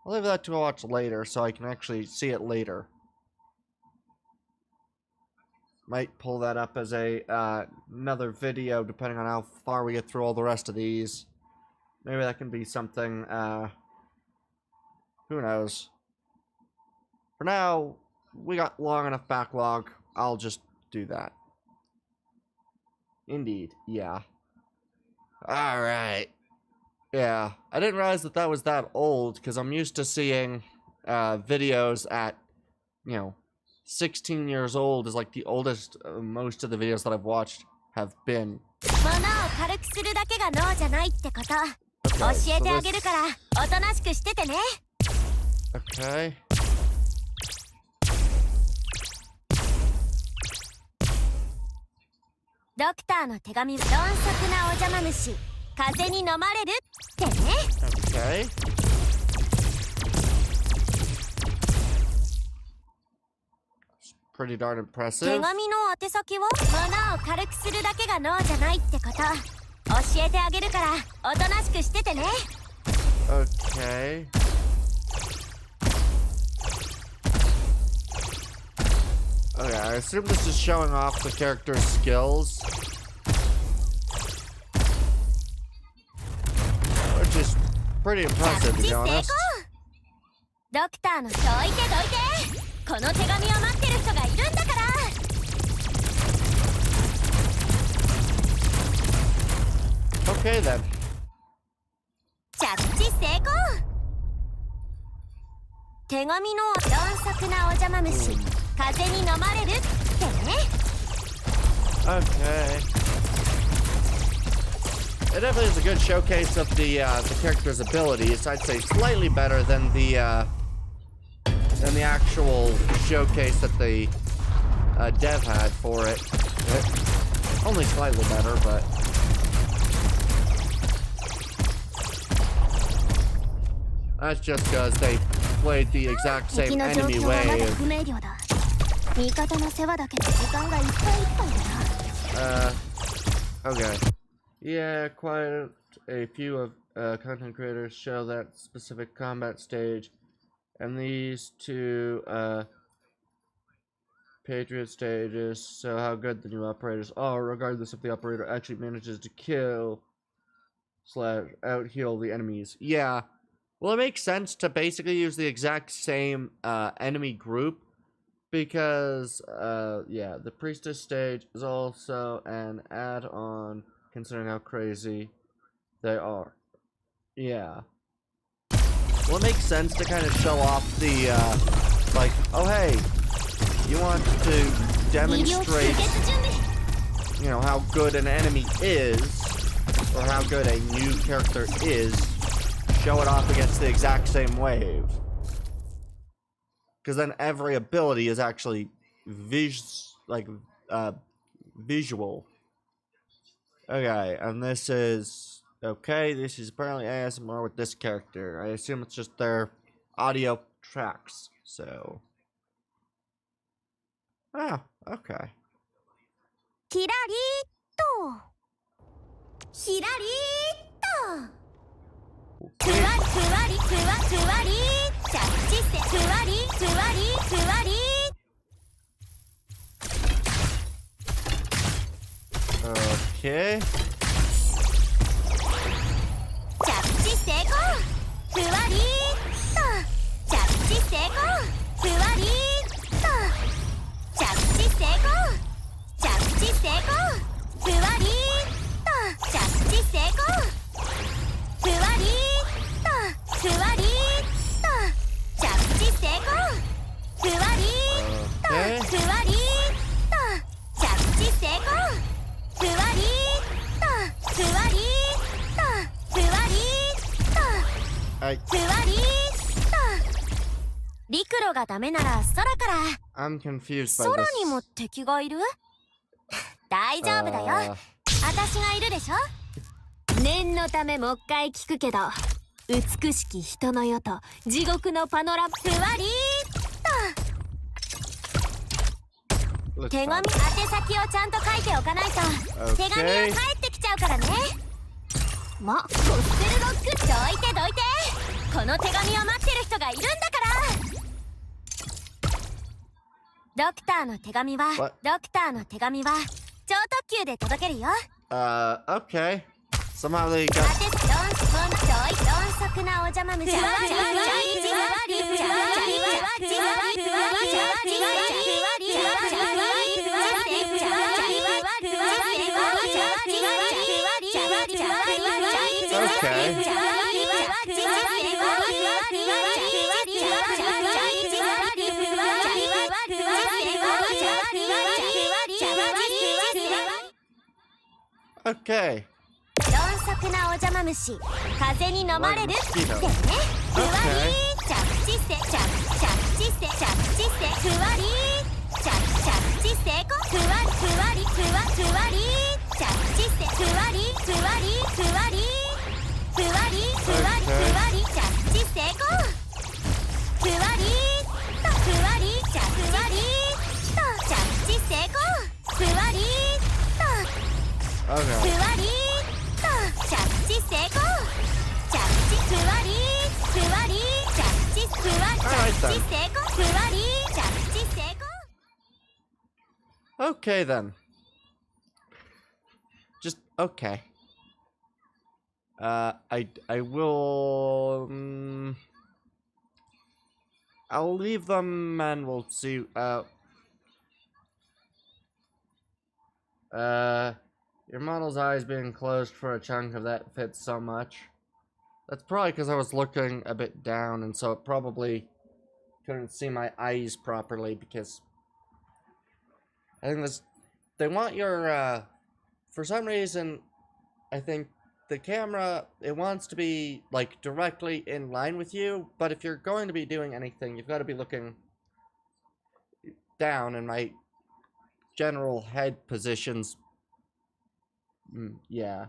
[SPEAKER 1] leave that to watch later so I can actually see it later. Might pull that up as a another video depending on how far we get through all the rest of these. Maybe that can be something, who knows. For now, we got long enough backlog. I'll just do that. Indeed, yeah. Alright. Yeah, I didn't realize that that was that old, because I'm used to seeing videos at, 16 years old is like the oldest most of the videos that I've watched have been. Okay. Okay. Pretty darn impressive. Okay. Okay, I assume this is showing off the character's skills. Which is pretty impressive, to be honest. Okay then. Okay. It definitely is a good showcase of the character's abilities. I'd say slightly better than the actual showcase that the dev had for it. Only slightly better, but that's just because they played the exact same enemy wave. Okay. Yeah, quite a few of content creators show that specific combat stage, and these two Patriot stages show how good the new operators are, regardless if the operator actually manages to kill / out heal the enemies. Yeah, well, it makes sense to basically use the exact same enemy group, because yeah, the Priestess stage is also an add-on, considering how crazy they are. Yeah. Well, it makes sense to kind of show off the, like, oh hey, you want to demonstrate, how good an enemy is, or how good a new character is, show it off against the exact same wave. Because then every ability is actually visual. Okay, and this is this is apparently ASMR with this character. I assume it's just their audio tracks, so. Ah, okay. Okay. I'm confused by this.
[SPEAKER 9] 大丈夫だよ。私がいるでしょ。念のためもう一回聞くけど、美しき人の世と地獄のパノラふわりーっ
[SPEAKER 1] looks
[SPEAKER 9] 手紙
[SPEAKER 1] fun.
[SPEAKER 9] 宛先をちゃんと書いておかないと手紙が返ってきちゃうからね。ま、ゴスペルロックどいてどいて、この手紙を待ってる人がいるんだから。ドクターの手紙は
[SPEAKER 1] What?
[SPEAKER 9] ドクターの手紙は超特急で届けるよ。
[SPEAKER 1] Okay. Somehow they
[SPEAKER 9] あ
[SPEAKER 1] got...
[SPEAKER 9] て鈍足なお邪魔虫。
[SPEAKER 1] Okay.
[SPEAKER 9] 鈍足なお邪魔虫、風に飲まれるってね。ふわり着地せ着地せ着地せふわり着地成功。ふわりふわりふわふわり着地せふわりふわりふわりふわりふわりふわり着地成功。ふわりとふわりふわりと着地成功。ふわりと
[SPEAKER 1] Okay.
[SPEAKER 9] ふわり着地成功。着地ふわりふわり着地ふわ着地成功。ふわり着地成功。
[SPEAKER 1] Okay then. Just okay. I will. I'll leave them and we'll see. Your model's eyes being closed for a chunk of that fits so much. That's probably because I was looking a bit down, and so it probably couldn't see my eyes properly, because I think this... They want your, for some reason, I think the camera, it wants to be, like, directly in line with you, but if you're going to be doing anything, you've got to be looking down, and my general head positions... yeah.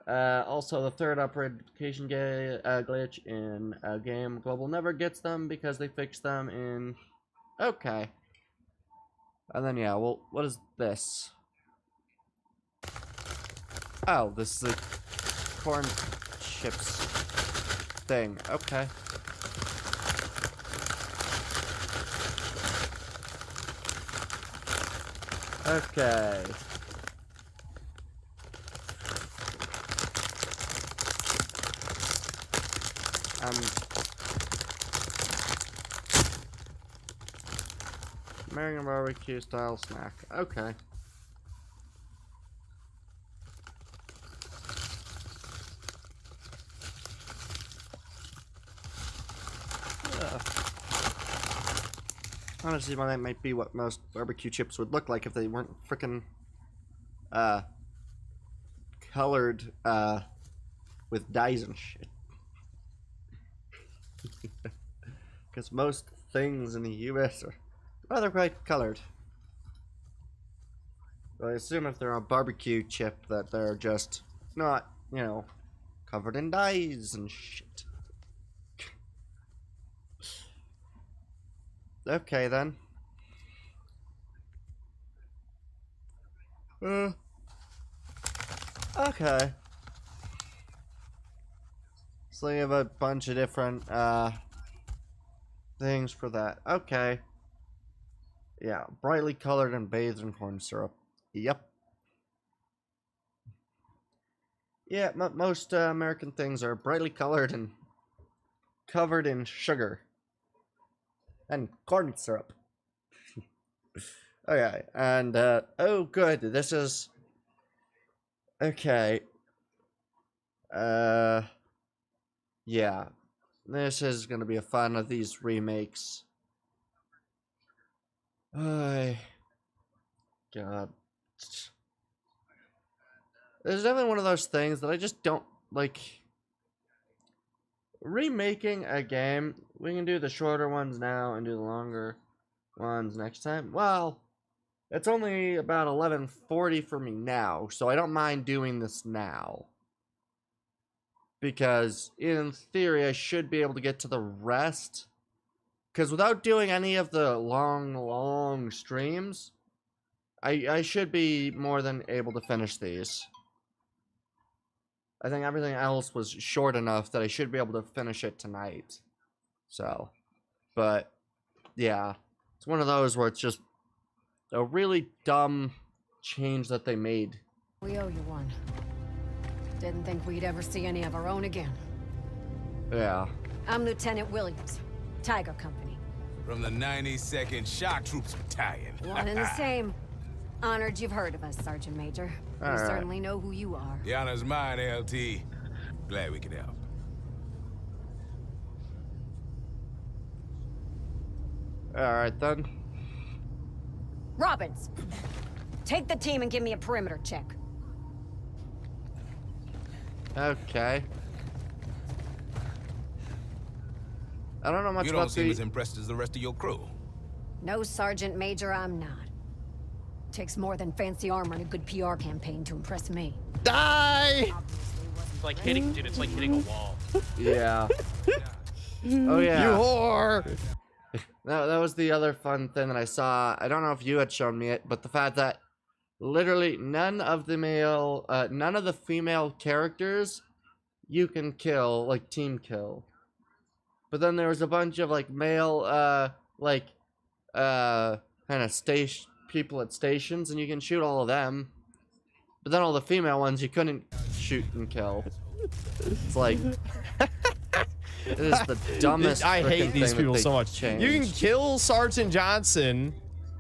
[SPEAKER 1] Also, the third upgrade glitch in a game Global never gets them because they fix them in... Okay. And then, yeah, well, what is this? Oh, this is a corn chips thing. Okay. Okay. American barbecue style snack. Okay. Yeah. Honestly, that might be what most barbecue chips would look like if they weren't frickin' colored with dyes and shit. Because most things in the US are rather quite colored. So I assume if they're a barbecue chip that they're just not, you know, covered in dyes and shit. Okay then. Okay. So you have a bunch of different things for that. Okay. Yeah, brightly colored and bathed in corn syrup. Yep. Yeah, most American things are brightly colored and covered in sugar. And corn syrup. Okay, and, oh good, this is... Okay. Yeah. This is gonna be a fun of these remakes. God. There's definitely one of those things that I just don't, like... Remaking a game, we can do the shorter ones now and do the longer ones next time. Well, it's only about 11:40 for me now, so I don't mind doing this now. Because, in theory, I should be able to get to the rest. Because without doing any of the long streams, I should be more than able to finish these. I think everything else was short enough that I should be able to finish it tonight. So, but, yeah. It's one of those where it's just a really dumb change that they made.
[SPEAKER 11] We owe you one. Didn't think we'd ever see any of our own again.
[SPEAKER 1] Yeah.
[SPEAKER 11] I'm Lieutenant Williams, Tiger Company.
[SPEAKER 12] From the 92nd Shock Troops Battalion.
[SPEAKER 11] One and the same. Honored you've heard of us, Sergeant Major. We
[SPEAKER 1] All right.
[SPEAKER 11] certainly know who you are.
[SPEAKER 12] The honor's mine, LT. Glad we could help.
[SPEAKER 1] Alright then.
[SPEAKER 11] Robbins, take the team and give me a perimeter check.
[SPEAKER 1] Okay. I don't know much
[SPEAKER 12] You
[SPEAKER 1] about
[SPEAKER 12] don't seem as impressed as the rest of your crew.
[SPEAKER 11] No, Sergeant Major, I'm not. Takes more than fancy armor and a good PR campaign to impress me.
[SPEAKER 13] Die!
[SPEAKER 14] It's like hitting, dude, it's like hitting a wall.
[SPEAKER 1] Yeah. Oh yeah.
[SPEAKER 13] You whore!
[SPEAKER 1] That was the other fun thing that I saw. I don't know if you had shown me it, but the fact that literally none of the female characters you can kill, like team kill. But then there was a bunch of like male, kind of people at stations, and you can shoot all of them. But then all the female ones you couldn't shoot and kill. It's like it is the dumbest.
[SPEAKER 13] I hate these people so much.
[SPEAKER 1] Changed.
[SPEAKER 13] You can kill Sergeant Johnson,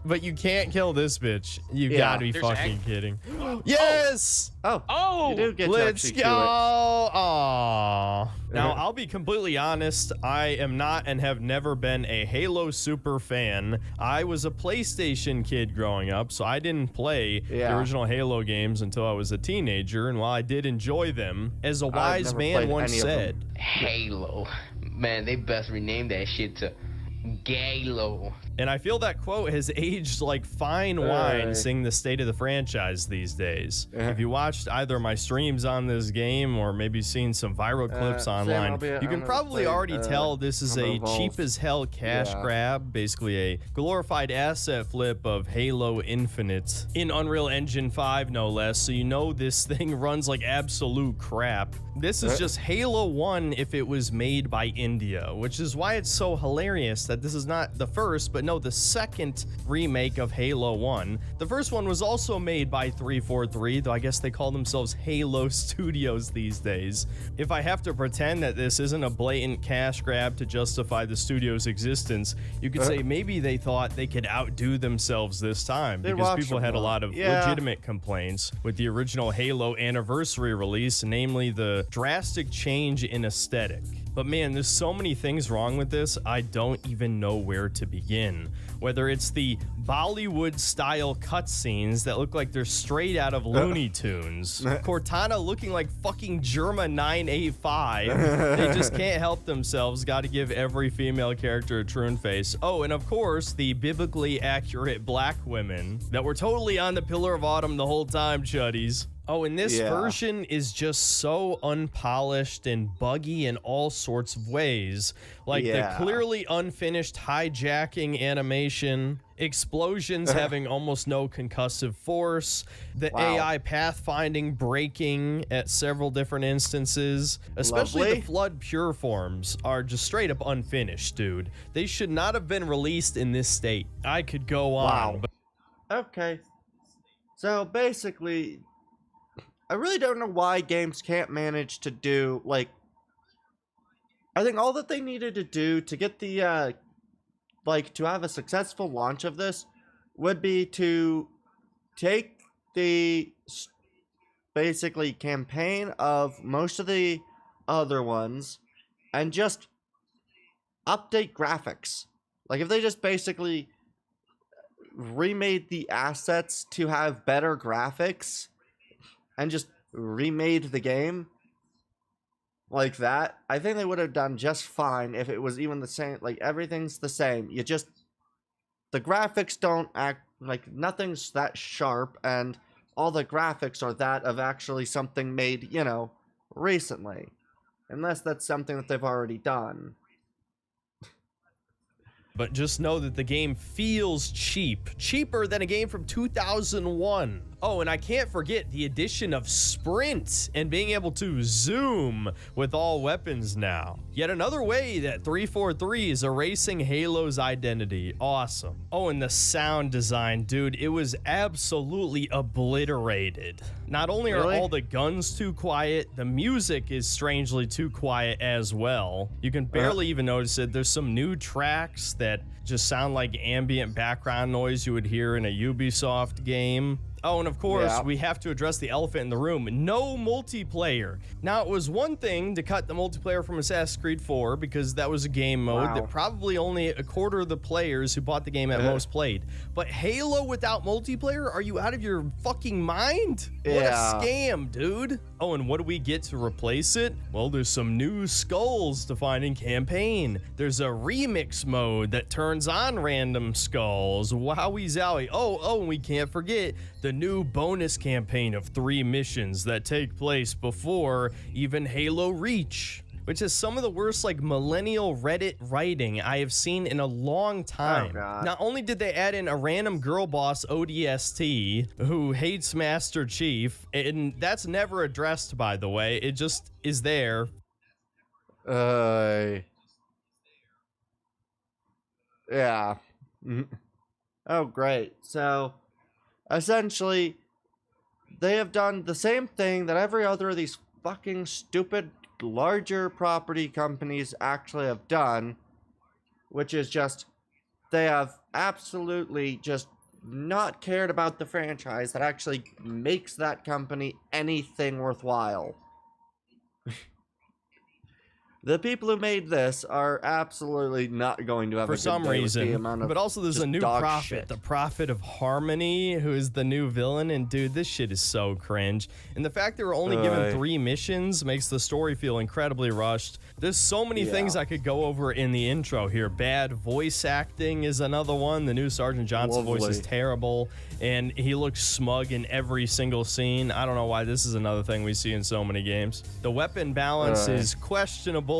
[SPEAKER 13] but you can't kill this bitch. You
[SPEAKER 1] Yeah.
[SPEAKER 13] gotta be
[SPEAKER 14] There's
[SPEAKER 13] fucking kidding. Yes!
[SPEAKER 1] Oh, you do get
[SPEAKER 13] Let's
[SPEAKER 1] to
[SPEAKER 13] go!
[SPEAKER 1] actually do it.
[SPEAKER 13] Aww. Now, I'll be completely honest. I am not and have never been a Halo super fan. I was a PlayStation kid growing up, so I didn't play the original Halo games until I was a teenager. And while I did enjoy them, as a wise man once said,
[SPEAKER 15] Halo. Man, they best rename that shit to Galo.
[SPEAKER 13] and I feel that quote has aged like fine wine seeing the state of the franchise these days. If you watched either my streams on this game or maybe seen some viral clips online, you can probably already tell this is a cheap as hell cash grab, basically a glorified asset flip of Halo Infinite in Unreal Engine 5 no less, so you know this thing runs like absolute crap. This is just Halo 1 if it was made by India, which is why it's so hilarious that this is not the first, but no, the second remake of Halo 1. The first one was also made by 343, though I guess they call themselves Halo Studios these days. If I have to pretend that this isn't a blatant cash grab to justify the studio's existence, you could say maybe they thought they could outdo themselves this time, because people had a lot of legitimate complaints with the original Halo anniversary release, namely the drastic change in aesthetic. But man, there's so many things wrong with this, I don't even know where to begin. Whether it's the Bollywood-style cutscenes that look like they're straight out of Looney Tunes, Cortana looking like fucking Germa 985, they just can't help themselves, gotta give every female character a troon face. Oh, and of course, the biblically accurate black women that were totally on the Pillar of Autumn the whole time, chuddies. Oh, and this version is just so unpolished and buggy in all sorts of ways. Like the clearly unfinished hijacking animation, explosions having almost no concussive force, the AI pathfinding breaking at several different instances, especially the Flood Pure forms are just straight up unfinished, dude. They should not have been released in this state. I could go on. But
[SPEAKER 1] okay. So basically, I really don't know why games can't manage to do, like, I think all that they needed to do to get the, to have a successful launch of this would be to take the, basically, campaign of most of the other ones and just update graphics. Like, if they just basically remade the assets to have better graphics and just remade the game like that, I think they would have done just fine if it was even the same. Like, everything's the same. You just, the graphics don't act, like, nothing's that sharp, and all the graphics are that of actually something made, you know, recently. Unless that's something that they've already done.
[SPEAKER 13] but just know that the game feels cheap. Cheaper than a game from 2001. Oh, and I can't forget the addition of sprint and being able to zoom with all weapons now. Yet another way that 343 is erasing Halo's identity. Awesome. Oh, and the sound design, dude, it was absolutely obliterated. Not only are all the guns too quiet, the music is strangely too quiet as well. You can barely even notice it. There's some new tracks that just sound like ambient background noise you would hear in a Ubisoft game. Oh, and of course, we have to address the elephant in the room. No multiplayer. Now, it was one thing to cut the multiplayer from Assassin's Creed 4 because that was a game mode that probably only a quarter of the players who bought the game at most played. But Halo without multiplayer? Are you out of your fucking mind? What a scam, dude. Oh, and what do we get to replace it? Well, there's some new skulls to find in campaign. There's a remix mode that turns on random skulls. Wowie zowie. Oh, and we can't forget the new bonus campaign of 3 missions that take place before even Halo Reach, which is some of the worst like millennial Reddit writing I have seen in a long time. Not only did they add in a random girl boss ODST who hates Master Chief, and that's never addressed, by the way, it just is there.
[SPEAKER 1] Yeah. Oh, great. So, essentially, they have done the same thing that every other of these fucking stupid larger property companies actually have done, which is just they have absolutely just not cared about the franchise that actually makes that company anything worthwhile. The people who made this are absolutely not going to have
[SPEAKER 13] for
[SPEAKER 1] a good
[SPEAKER 13] some
[SPEAKER 1] day with
[SPEAKER 13] reason.
[SPEAKER 1] the amount of
[SPEAKER 13] But also there's a new
[SPEAKER 1] dog
[SPEAKER 13] prophet,
[SPEAKER 1] shit.
[SPEAKER 13] the Prophet of Harmony, who is the new villain. And dude, this shit is so cringe. And the fact they were only given 3 missions makes the story feel incredibly rushed. There's so many things I could go over in the intro here. Bad voice acting is another one. The new Sergeant Johnson voice is terrible, and he looks smug in every single scene. I don't know why this is another thing we see in so many games. The weapon balance is questionable.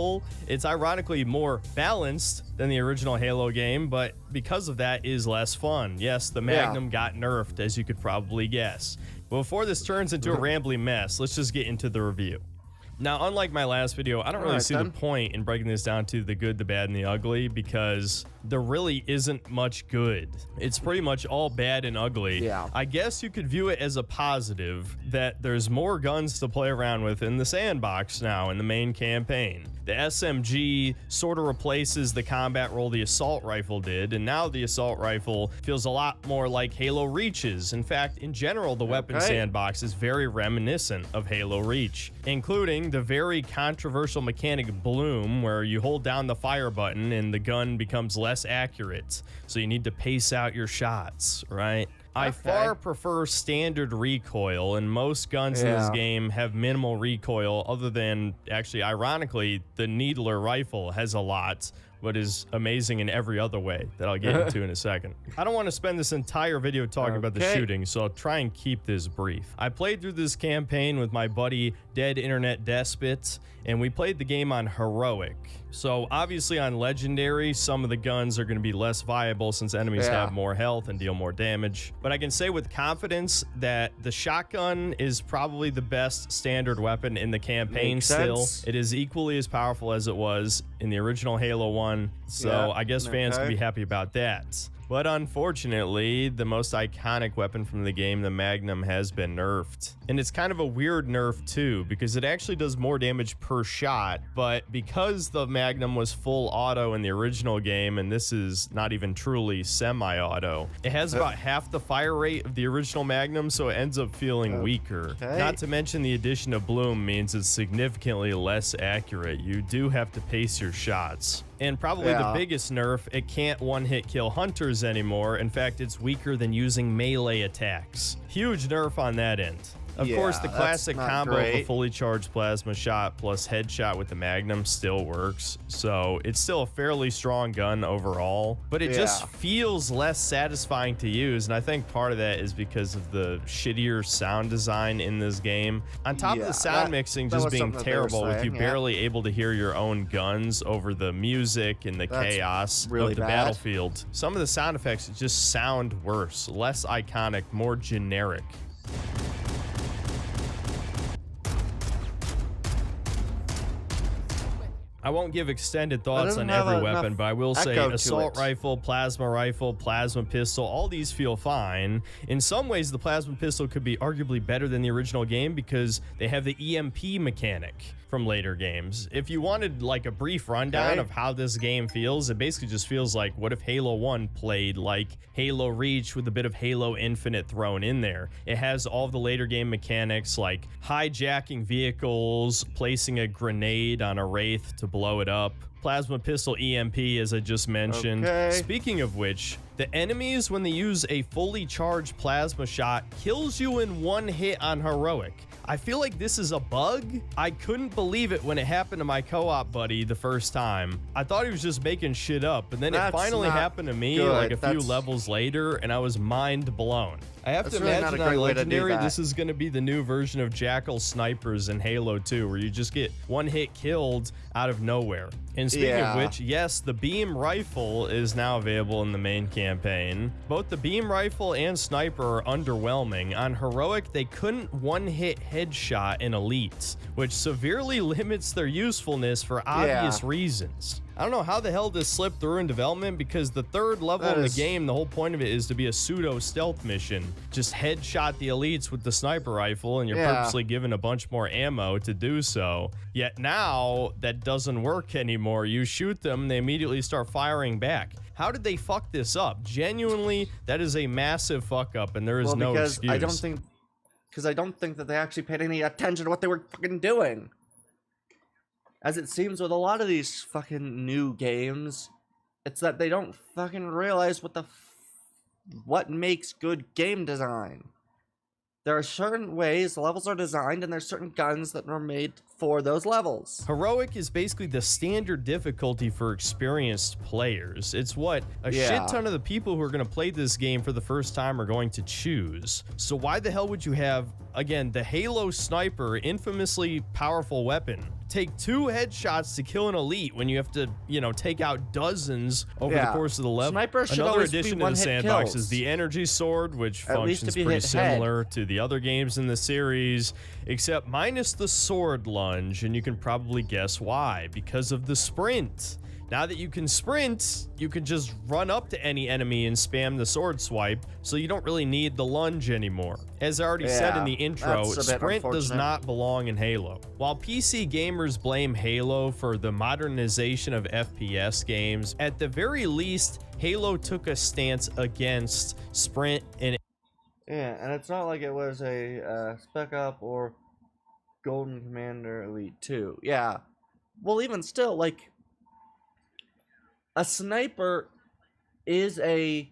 [SPEAKER 13] It's ironically more balanced than the original Halo game, but because of that is less fun. Yes, the Magnum got nerfed, as you could probably guess. But before this turns into a rambly mess, let's just get into the review. Now, unlike my last video, I don't really see the point in breaking this down to the good, the bad, and the ugly, because there really isn't much good. It's pretty much all bad and ugly. I guess you could view it as a positive that there's more guns to play around with in the sandbox now in the main campaign. The SMG sort of replaces the combat role the assault rifle did, and now the assault rifle feels a lot more like Halo Reach's. In fact, in general, the weapon sandbox is very reminiscent of Halo Reach, including the very controversial mechanic Bloom, where you hold down the fire button and the gun becomes less accurate, so you need to pace out your shots, right? I far prefer standard recoil, and most guns in this game have minimal recoil, other than, actually, ironically, the Needler rifle has a lot, but is amazing in every other way that I'll get into in a second. I don't want to spend this entire video talking about the shooting, so I'll try and keep this brief. I played through this campaign with my buddy Dead Internet Despot, and we played the game on Heroic. So obviously on Legendary, some of the guns are going to be less viable since enemies have more health and deal more damage. But I can say with confidence that the shotgun is probably the best standard weapon in the campaign still. It is equally as powerful as it was in the original Halo 1, so I guess fans can be happy about that. But unfortunately, the most iconic weapon from the game, the Magnum, has been nerfed. And it's kind of a weird nerf too, because it actually does more damage per shot, but because the Magnum was full auto in the original game, and this is not even truly semi-auto, it has about half the fire rate of the original Magnum, so it ends up feeling weaker. Not to mention the addition of Bloom means it's significantly less accurate. You do have to pace your shots. And probably the biggest nerf, it can't one-hit kill hunters anymore. In fact, it's weaker than using melee attacks. Huge nerf on that end. Of course, the
[SPEAKER 1] that's
[SPEAKER 13] classic
[SPEAKER 1] not
[SPEAKER 13] combo of a
[SPEAKER 1] great.
[SPEAKER 13] fully charged plasma shot plus headshot with the Magnum still works, so it's still a fairly strong gun overall, but it just feels less satisfying to use, and I think part of that is because of the shittier sound design in this game. On top of the sound mixing just being terrible, with you barely able to hear your own guns over the music and the chaos
[SPEAKER 1] really
[SPEAKER 13] of the
[SPEAKER 1] bad.
[SPEAKER 13] battlefield. Some of the sound effects just sound worse, less iconic, more generic. I won't give extended thoughts on every weapon, but I will say assault rifle, plasma pistol, all these feel fine. In some ways, the plasma pistol could be arguably better than the original game because they have the EMP mechanic from later games. If you wanted like a brief rundown of how this game feels, it basically just feels like, what if Halo 1 played like Halo Reach with a bit of Halo Infinite thrown in there? It has all of the later game mechanics like hijacking vehicles, placing a grenade on a Wraith to blow it up, plasma pistol EMP, as I just mentioned. Speaking of which, the enemies, when they use a fully charged plasma shot, kills you in one hit on heroic. I feel like this is a bug. I couldn't believe it when it happened to my co-op buddy the first time. I thought he was just making shit up, but then it finally happened to me like a few levels later, and I was mind blown. I have to imagine on Legendary, this is going to be the new version of Jackal snipers in Halo 2, where you just get one hit killed out of nowhere. And speaking of which, yes, the beam rifle is now available in the main campaign. Both the beam rifle and sniper are underwhelming. On Heroic, they couldn't one-hit headshot in Elite, which severely limits their usefulness for obvious reasons. I don't know how the hell this slipped through in development, because the third level in the game, the whole point of it is to be a pseudo stealth mission. Just headshot the elites with the sniper rifle, and you're purposely given a bunch more ammo to do so. Yet now that doesn't work anymore. You shoot them, they immediately start firing back. How did they fuck this up? Genuinely, that is a massive fuck up, and there is no excuse.
[SPEAKER 1] I don't think that they actually paid any attention to what they were fucking doing. As it seems with a lot of these fucking new games, it's that they don't fucking realize what makes good game design. There are certain ways the levels are designed, and there's certain guns that are made for those levels.
[SPEAKER 13] Heroic is basically the standard difficulty for experienced players. It's what a shit ton of the people who are going to play this game for the first time are going to choose. So why the hell would you have, again, the Halo sniper, infamously powerful weapon, take 2 headshots to kill an elite when you have to, you know, take out dozens over the course of the level? Another addition to the sandbox is the energy sword, which functions pretty similar to the other games in the series, except minus the sword lunge, and you can probably guess why. Because of the sprint. Now that you can sprint, you can just run up to any enemy and spam the sword swipe, so you don't really need the lunge anymore. As I already said in the intro, sprint does not belong in Halo. While PC gamers blame Halo for the modernization of FPS games, at the very least, Halo took a stance against sprint and
[SPEAKER 1] and it's not like it was a Spec Op or Golden Commander Elite 2. Yeah. Well, even still, like, a sniper is any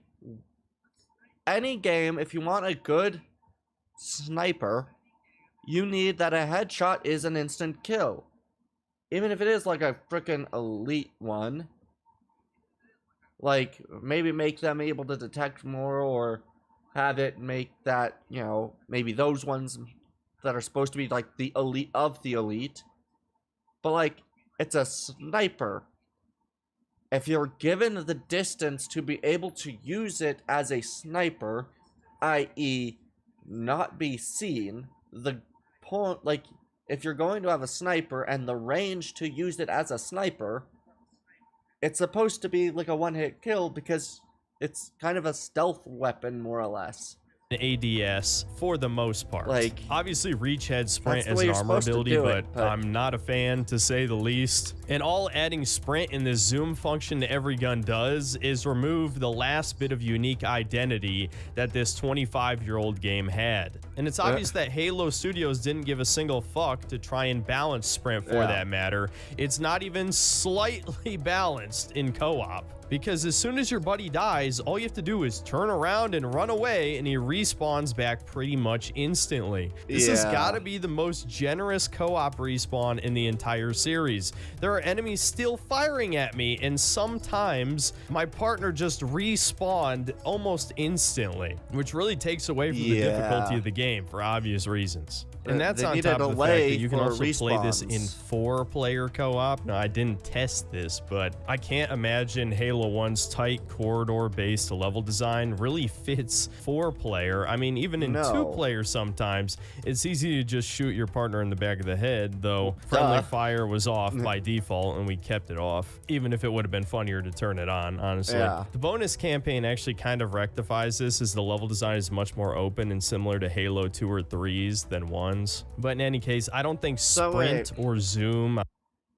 [SPEAKER 1] game, if you want a good sniper, you need that a headshot is an instant kill. Even if it is like a frickin' elite one. Like, maybe make them able to detect more, or have it make that, you know, maybe those ones that are supposed to be like the elite of the elite. But like, it's a sniper. If you're given the distance to be able to use it as a sniper, i.e. not be seen, the point, like, if you're going to have a sniper and the range to use it as a sniper, it's supposed to be like a one-hit kill because it's kind of a stealth weapon, more or less.
[SPEAKER 13] ADS for the most part.
[SPEAKER 1] Like,
[SPEAKER 13] obviously Reach had sprint as an armor ability, but I'm not a fan, to say the least. And all adding sprint in this zoom function to every gun does is remove the last bit of unique identity that this 25-year-old game had. And it's obvious that Halo Studios didn't give a single fuck to try and balance sprint for that matter. It's not even slightly balanced in co-op. because as soon as your buddy dies, all you have to do is turn around and run away, and he respawns back pretty much instantly. This has got to be the most generous co-op respawn in the entire series. There are enemies still firing at me, and sometimes my partner just respawned almost instantly, which really takes away from the difficulty of the game for obvious reasons. And that's on top of the fact that you can also play this in 4-player co-op. Now, I didn't test this, but I can't imagine Halo 1's tight corridor-based level design really fits 4-player. I mean, even in 2-player sometimes, it's easy to just shoot your partner in the back of the head, though friendly fire was off by default, and we kept it off, even if it would have been funnier to turn it on, honestly. The bonus campaign actually kind of rectifies this, as the level design is much more open and similar to Halo 2 or 3's than 1. But in any case, I don't think sprint or zoom.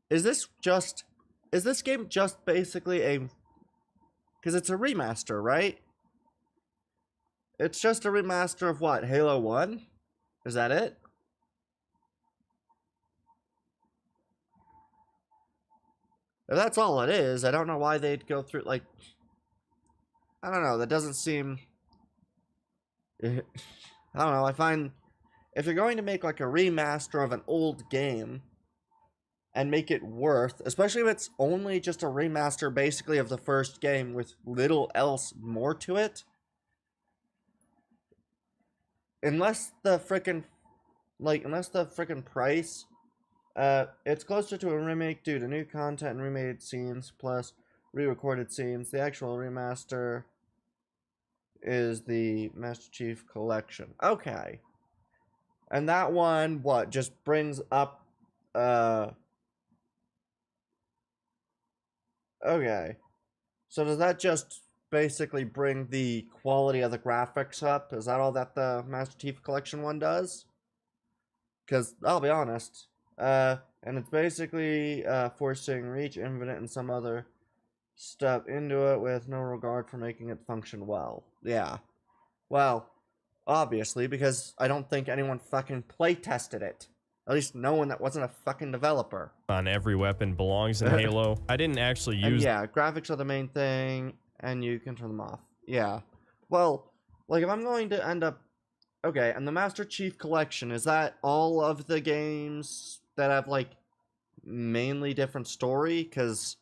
[SPEAKER 1] Is this game just basically a... Because it's a remaster, right? It's just a remaster of what? Halo 1? Is that it? If that's all it is, I don't know why they'd go through, like... I don't know, that doesn't seem... I don't know, I find... If you're going to make like a remaster of an old game and make it worth, especially if it's only just a remaster basically of the first game with little else more to it, unless the frickin' price, it's closer to a remake due to new content and remade scenes plus re-recorded scenes. The actual remaster is the Master Chief Collection. Okay. And that one, what, just brings up, okay. So does that just basically bring the quality of the graphics up? Is that all that the Master Chief Collection one does? Because, I'll be honest, and it's basically, forcing Reach, Infinite, and some other stuff into it with no regard for making it function well. Yeah. Well... Obviously, because I don't think anyone fucking play-tested it. At least no one that wasn't a fucking developer.
[SPEAKER 13] On every weapon belongs in Halo. I didn't actually use...
[SPEAKER 1] And yeah, graphics are the main thing, and you can turn them off. Yeah. Well, like, if I'm going to end up... Okay, and the Master Chief Collection, is that all of the games that have, like, mainly different story? Because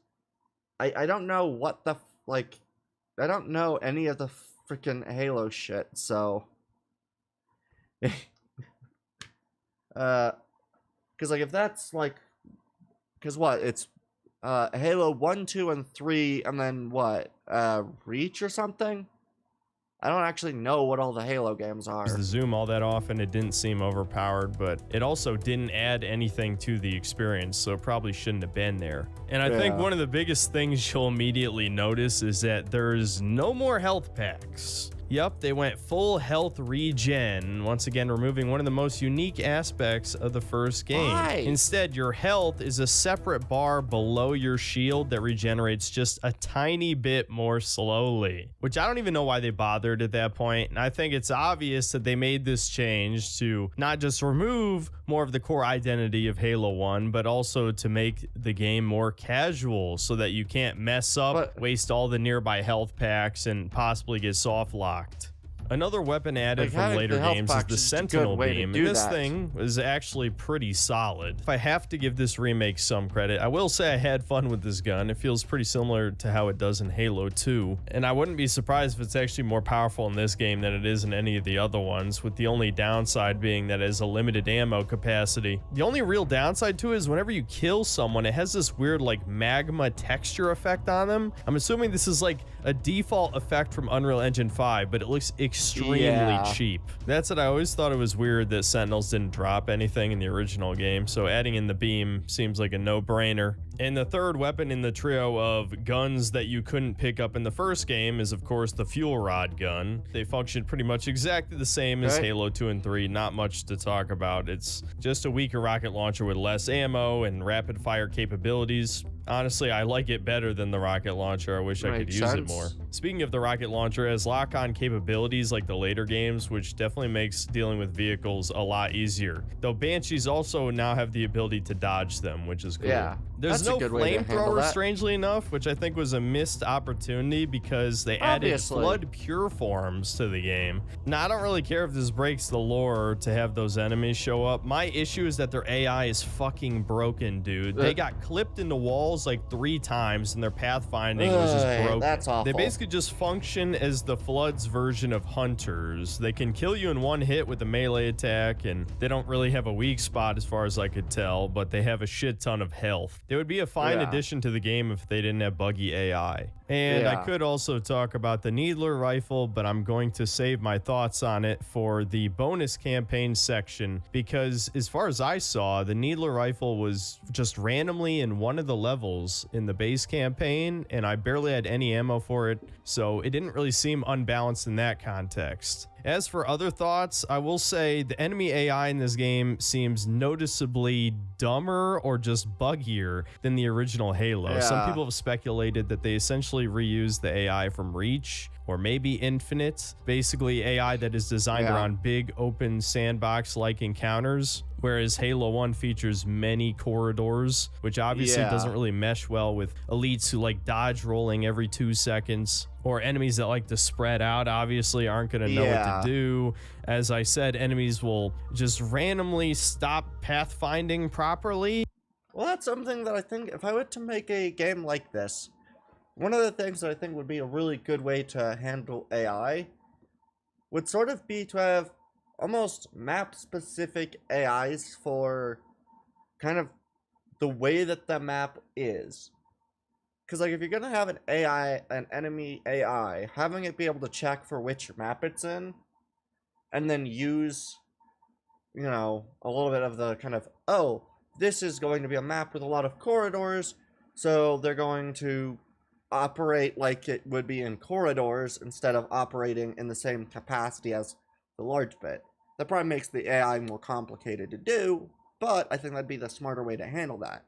[SPEAKER 1] I don't know what the... Like, I don't know any of the freaking Halo shit, so... Because, like, if that's, like... Because, what, it's, Halo 1, 2, and 3, and then, what, Reach or something? I don't actually know what all the Halo games are.
[SPEAKER 13] The zoom all that often, it didn't seem overpowered, but it also didn't add anything to the experience, so it probably shouldn't have been there. And I think one of the biggest things you'll immediately notice is that there's no more health packs. Yup, they went full health regen, once again removing one of the most unique aspects of the first game.
[SPEAKER 1] Why?
[SPEAKER 13] Instead, your health is a separate bar below your shield that regenerates just a tiny bit more slowly, which I don't even know why they bothered at that point. And I think it's obvious that they made this change to not just remove more of the core identity of Halo 1, but also to make the game more casual so that you can't mess up, waste all the nearby health packs, and possibly get soft locked. Another weapon added from later games is the Sentinel Beam, and this thing is actually pretty solid. If I have to give this remake some credit, I will say I had fun with this gun. It feels pretty similar to how it does in Halo 2, and I wouldn't be surprised if it's actually more powerful in this game than it is in any of the other ones, with the only downside being that it has a limited ammo capacity. The only real downside to it is whenever you kill someone, it has this weird, like, magma texture effect on them. I'm assuming this is like a default effect from Unreal Engine 5, but it looks extremely cheap. That's it. I always thought it was weird that Sentinels didn't drop anything in the original game, so adding in the beam seems like a no-brainer. And the third weapon in the trio of guns that you couldn't pick up in the first game is, of course, the fuel rod gun. They function pretty much exactly the same as Halo 2 and 3, not much to talk about. It's just a weaker rocket launcher with less ammo and rapid fire capabilities. Honestly, I like it better than the rocket launcher. I wish I could use it more. Speaking of the rocket launcher, it has lock-on capabilities BMPs like the later games, which definitely makes dealing with vehicles a lot easier. Though Banshees also now have the ability to dodge them, which is cool.
[SPEAKER 1] Yeah,
[SPEAKER 13] there's
[SPEAKER 1] that's a
[SPEAKER 13] no
[SPEAKER 1] good way to handle
[SPEAKER 13] flamethrower,
[SPEAKER 1] that.
[SPEAKER 13] strangely enough, which I think was a missed opportunity because they added
[SPEAKER 1] Obviously.
[SPEAKER 13] flood pure forms to the game. Now, I don't really care if this breaks the lore to have those enemies show up. My issue is that their AI is fucking broken, dude. They got clipped into walls like 3 times and their pathfinding was just broken.
[SPEAKER 1] That's awful.
[SPEAKER 13] They basically just function as the Flood's version of hunters. They can kill you in one hit with a melee attack, and they don't really have a weak spot as far as I could tell, but they have a shit ton of health. They would be a fine addition to the game if they didn't have buggy AI. And I could also talk about the Needler rifle, but I'm going to save my thoughts on it for the bonus campaign section, because as far as I saw, the Needler rifle was just randomly in one of the levels in the base campaign, and I barely had any ammo for it, so it didn't really seem unbalanced in that context. As for other thoughts, I will say the enemy AI in this game seems noticeably dumber or just buggier than the original Halo. Some people have speculated that they essentially reused the AI from Reach or maybe Infinite, basically AI that is designed around big open sandbox-like encounters, whereas Halo 1 features many corridors, which obviously doesn't really mesh well with elites who like dodge rolling every 2 seconds, or enemies that like to spread out obviously aren't going to know what to do. As I said, enemies will just randomly stop pathfinding properly.
[SPEAKER 1] Well, that's something that I think if I were to make a game like this, one of the things that I think would be a really good way to handle AI would sort of be to have almost map-specific AIs for kind of the way that the map is. Because, like, if you're going to have an enemy AI, having it be able to check for which map it's in, and then use, you know, a little bit of the kind of, oh, this is going to be a map with a lot of corridors, so they're going to operate like it would be in corridors instead of operating in the same capacity as the large bit. That probably makes the AI more complicated to do, but I think that'd be the smarter way to handle that.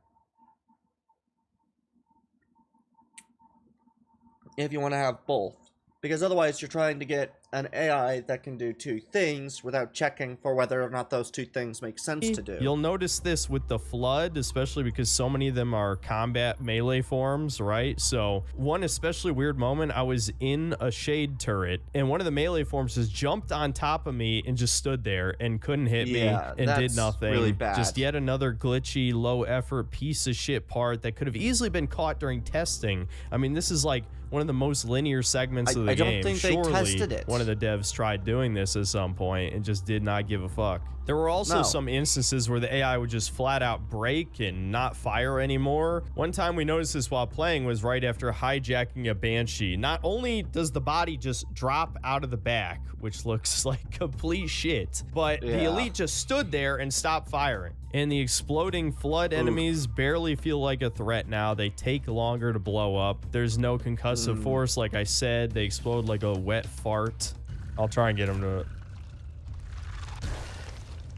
[SPEAKER 1] If you want to have both. Because otherwise you're trying to get an AI that can do 2 things without checking for whether or not those 2 things make sense to do.
[SPEAKER 13] You'll notice this with the Flood, especially because so many of them are combat melee forms, right? So one especially weird moment, I was in a shade turret and one of the melee forms just jumped on top of me and just stood there and couldn't hit me and did nothing.
[SPEAKER 1] Really bad.
[SPEAKER 13] Just yet another glitchy, low effort piece of shit part that could have easily been caught during testing. I mean, this is like one of the most linear segments of the game.
[SPEAKER 1] I don't think they tested it.
[SPEAKER 13] One of the devs tried doing this at some point and just did not give a fuck. There were also some instances where the AI would just flat out break and not fire anymore. One time we noticed this while playing was right after hijacking a Banshee. Not only does the body just drop out of the back, which looks like complete shit, but the elite just stood there and stopped firing. And the exploding Flood enemies barely feel like a threat now. They take longer to blow up. There's no concussive force, like I said. They explode like a wet fart. I'll try and get them to...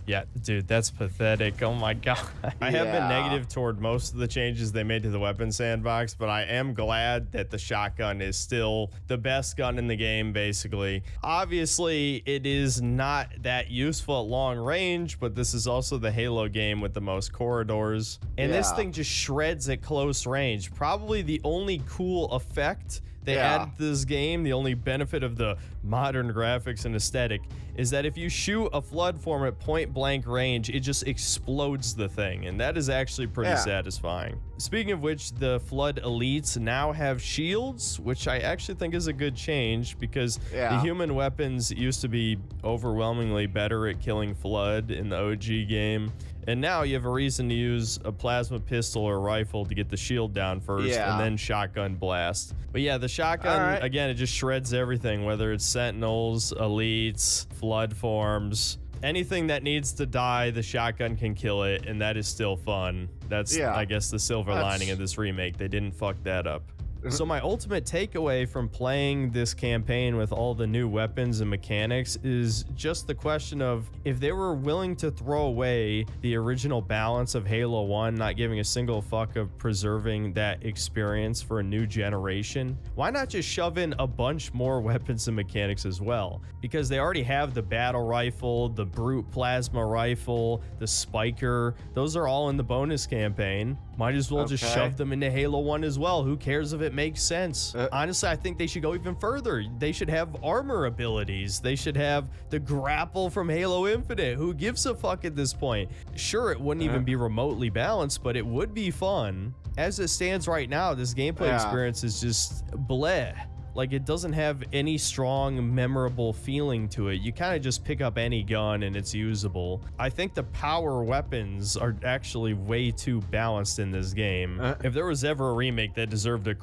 [SPEAKER 13] Yeah, dude, that's pathetic. Oh my god. I have been negative toward most of the changes they made to the weapon sandbox, but I am glad that the shotgun is still the best gun in the game, basically. Obviously, it is not that useful at long range, but this is also the Halo game with the most corridors. And this thing just shreds at close range. Probably the only cool effect they added to this game, the only benefit of the modern graphics and aesthetic, is that if you shoot a Flood form at point blank range, it just explodes the thing, and that is actually pretty satisfying. Speaking of which, the Flood elites now have shields, which I actually think is a good change, because the human weapons used to be overwhelmingly better at killing Flood in the OG game. And now you have a reason to use a plasma pistol or rifle to get the shield down first, and then shotgun blast. But yeah, the shotgun, again, it just shreds everything, whether it's sentinels, elites, Flood forms. Anything that needs to die, the shotgun can kill it, and that is still fun. That's, I guess, the silver lining of this remake. They didn't fuck that up. So my ultimate takeaway from playing this campaign with all the new weapons and mechanics is just the question of if they were willing to throw away the original balance of Halo 1, not giving a single fuck of preserving that experience for a new generation, why not just shove in a bunch more weapons and mechanics as well? Because they already have the battle rifle, the brute plasma rifle, the spiker. Those are all in the bonus campaign. Might as well just shove them into Halo 1 as well. Who cares if it makes sense? Honestly, I think they should go even further. They should have armor abilities. They should have the grapple from Halo Infinite. Who gives a fuck at this point? Sure, it wouldn't even be remotely balanced, but it would be fun. As it stands right now, this gameplay experience is just bleh. Like, it doesn't have any strong, memorable feeling to it. You kind of just pick up any gun and it's usable. I think the power weapons are actually way too balanced in this game. If there was ever a remake that deserved a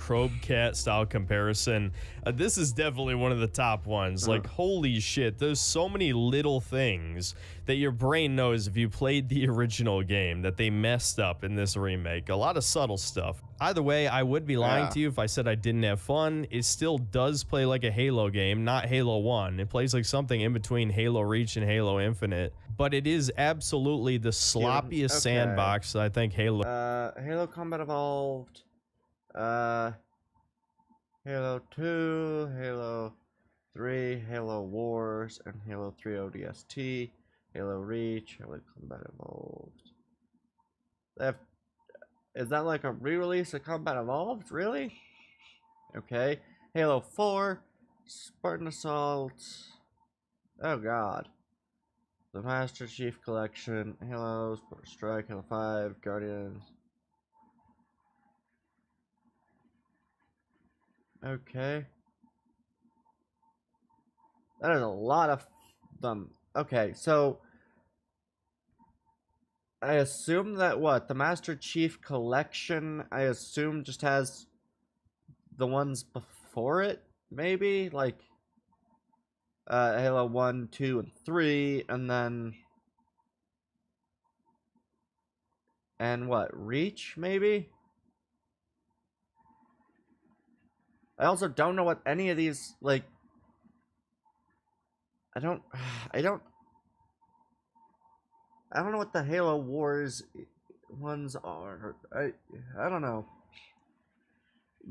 [SPEAKER 13] Cat style comparison, this is definitely one of the top ones. Like, holy shit, there's so many little things that your brain knows if you played the original game that they messed up in this remake. A lot of subtle stuff. Either way, I would be lying to you if I said I didn't have fun. It still does play like a Halo game, not Halo 1. It plays like something in between Halo Reach and Halo Infinite. But it is absolutely the sloppiest sandbox I think Halo...
[SPEAKER 1] Halo Combat Evolved, Halo 2, Halo 3, Halo Wars, and Halo 3 ODST, Halo Reach, Halo Combat Evolved. Is that like a re-release of Combat Evolved? Really? Okay. Halo 4, Spartan Assault. Oh god. The Master Chief Collection, Halo, Strike, Halo 5, Guardians. Okay. That is a lot of them. Okay, so I assume that the Master Chief Collection, I assume just has the ones before it, maybe? Like, Halo 1, 2, and 3, and then... And Reach, maybe? I also don't know what any of these, like... I don't know what the Halo Wars ones are. I don't know.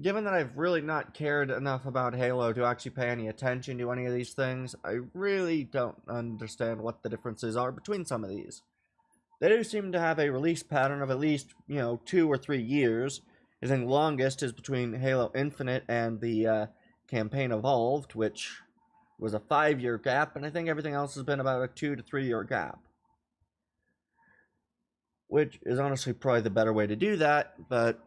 [SPEAKER 1] Given that I've really not cared enough about Halo to actually pay any attention to any of these things, I really don't understand what the differences are between some of these. They do seem to have a release pattern of at least, 2 or 3 years. I think the longest is between Halo Infinite and the campaign Evolved, which was a 5-year gap, and I think everything else has been about a 2 to 3 year gap. Which is honestly probably the better way to do that, but...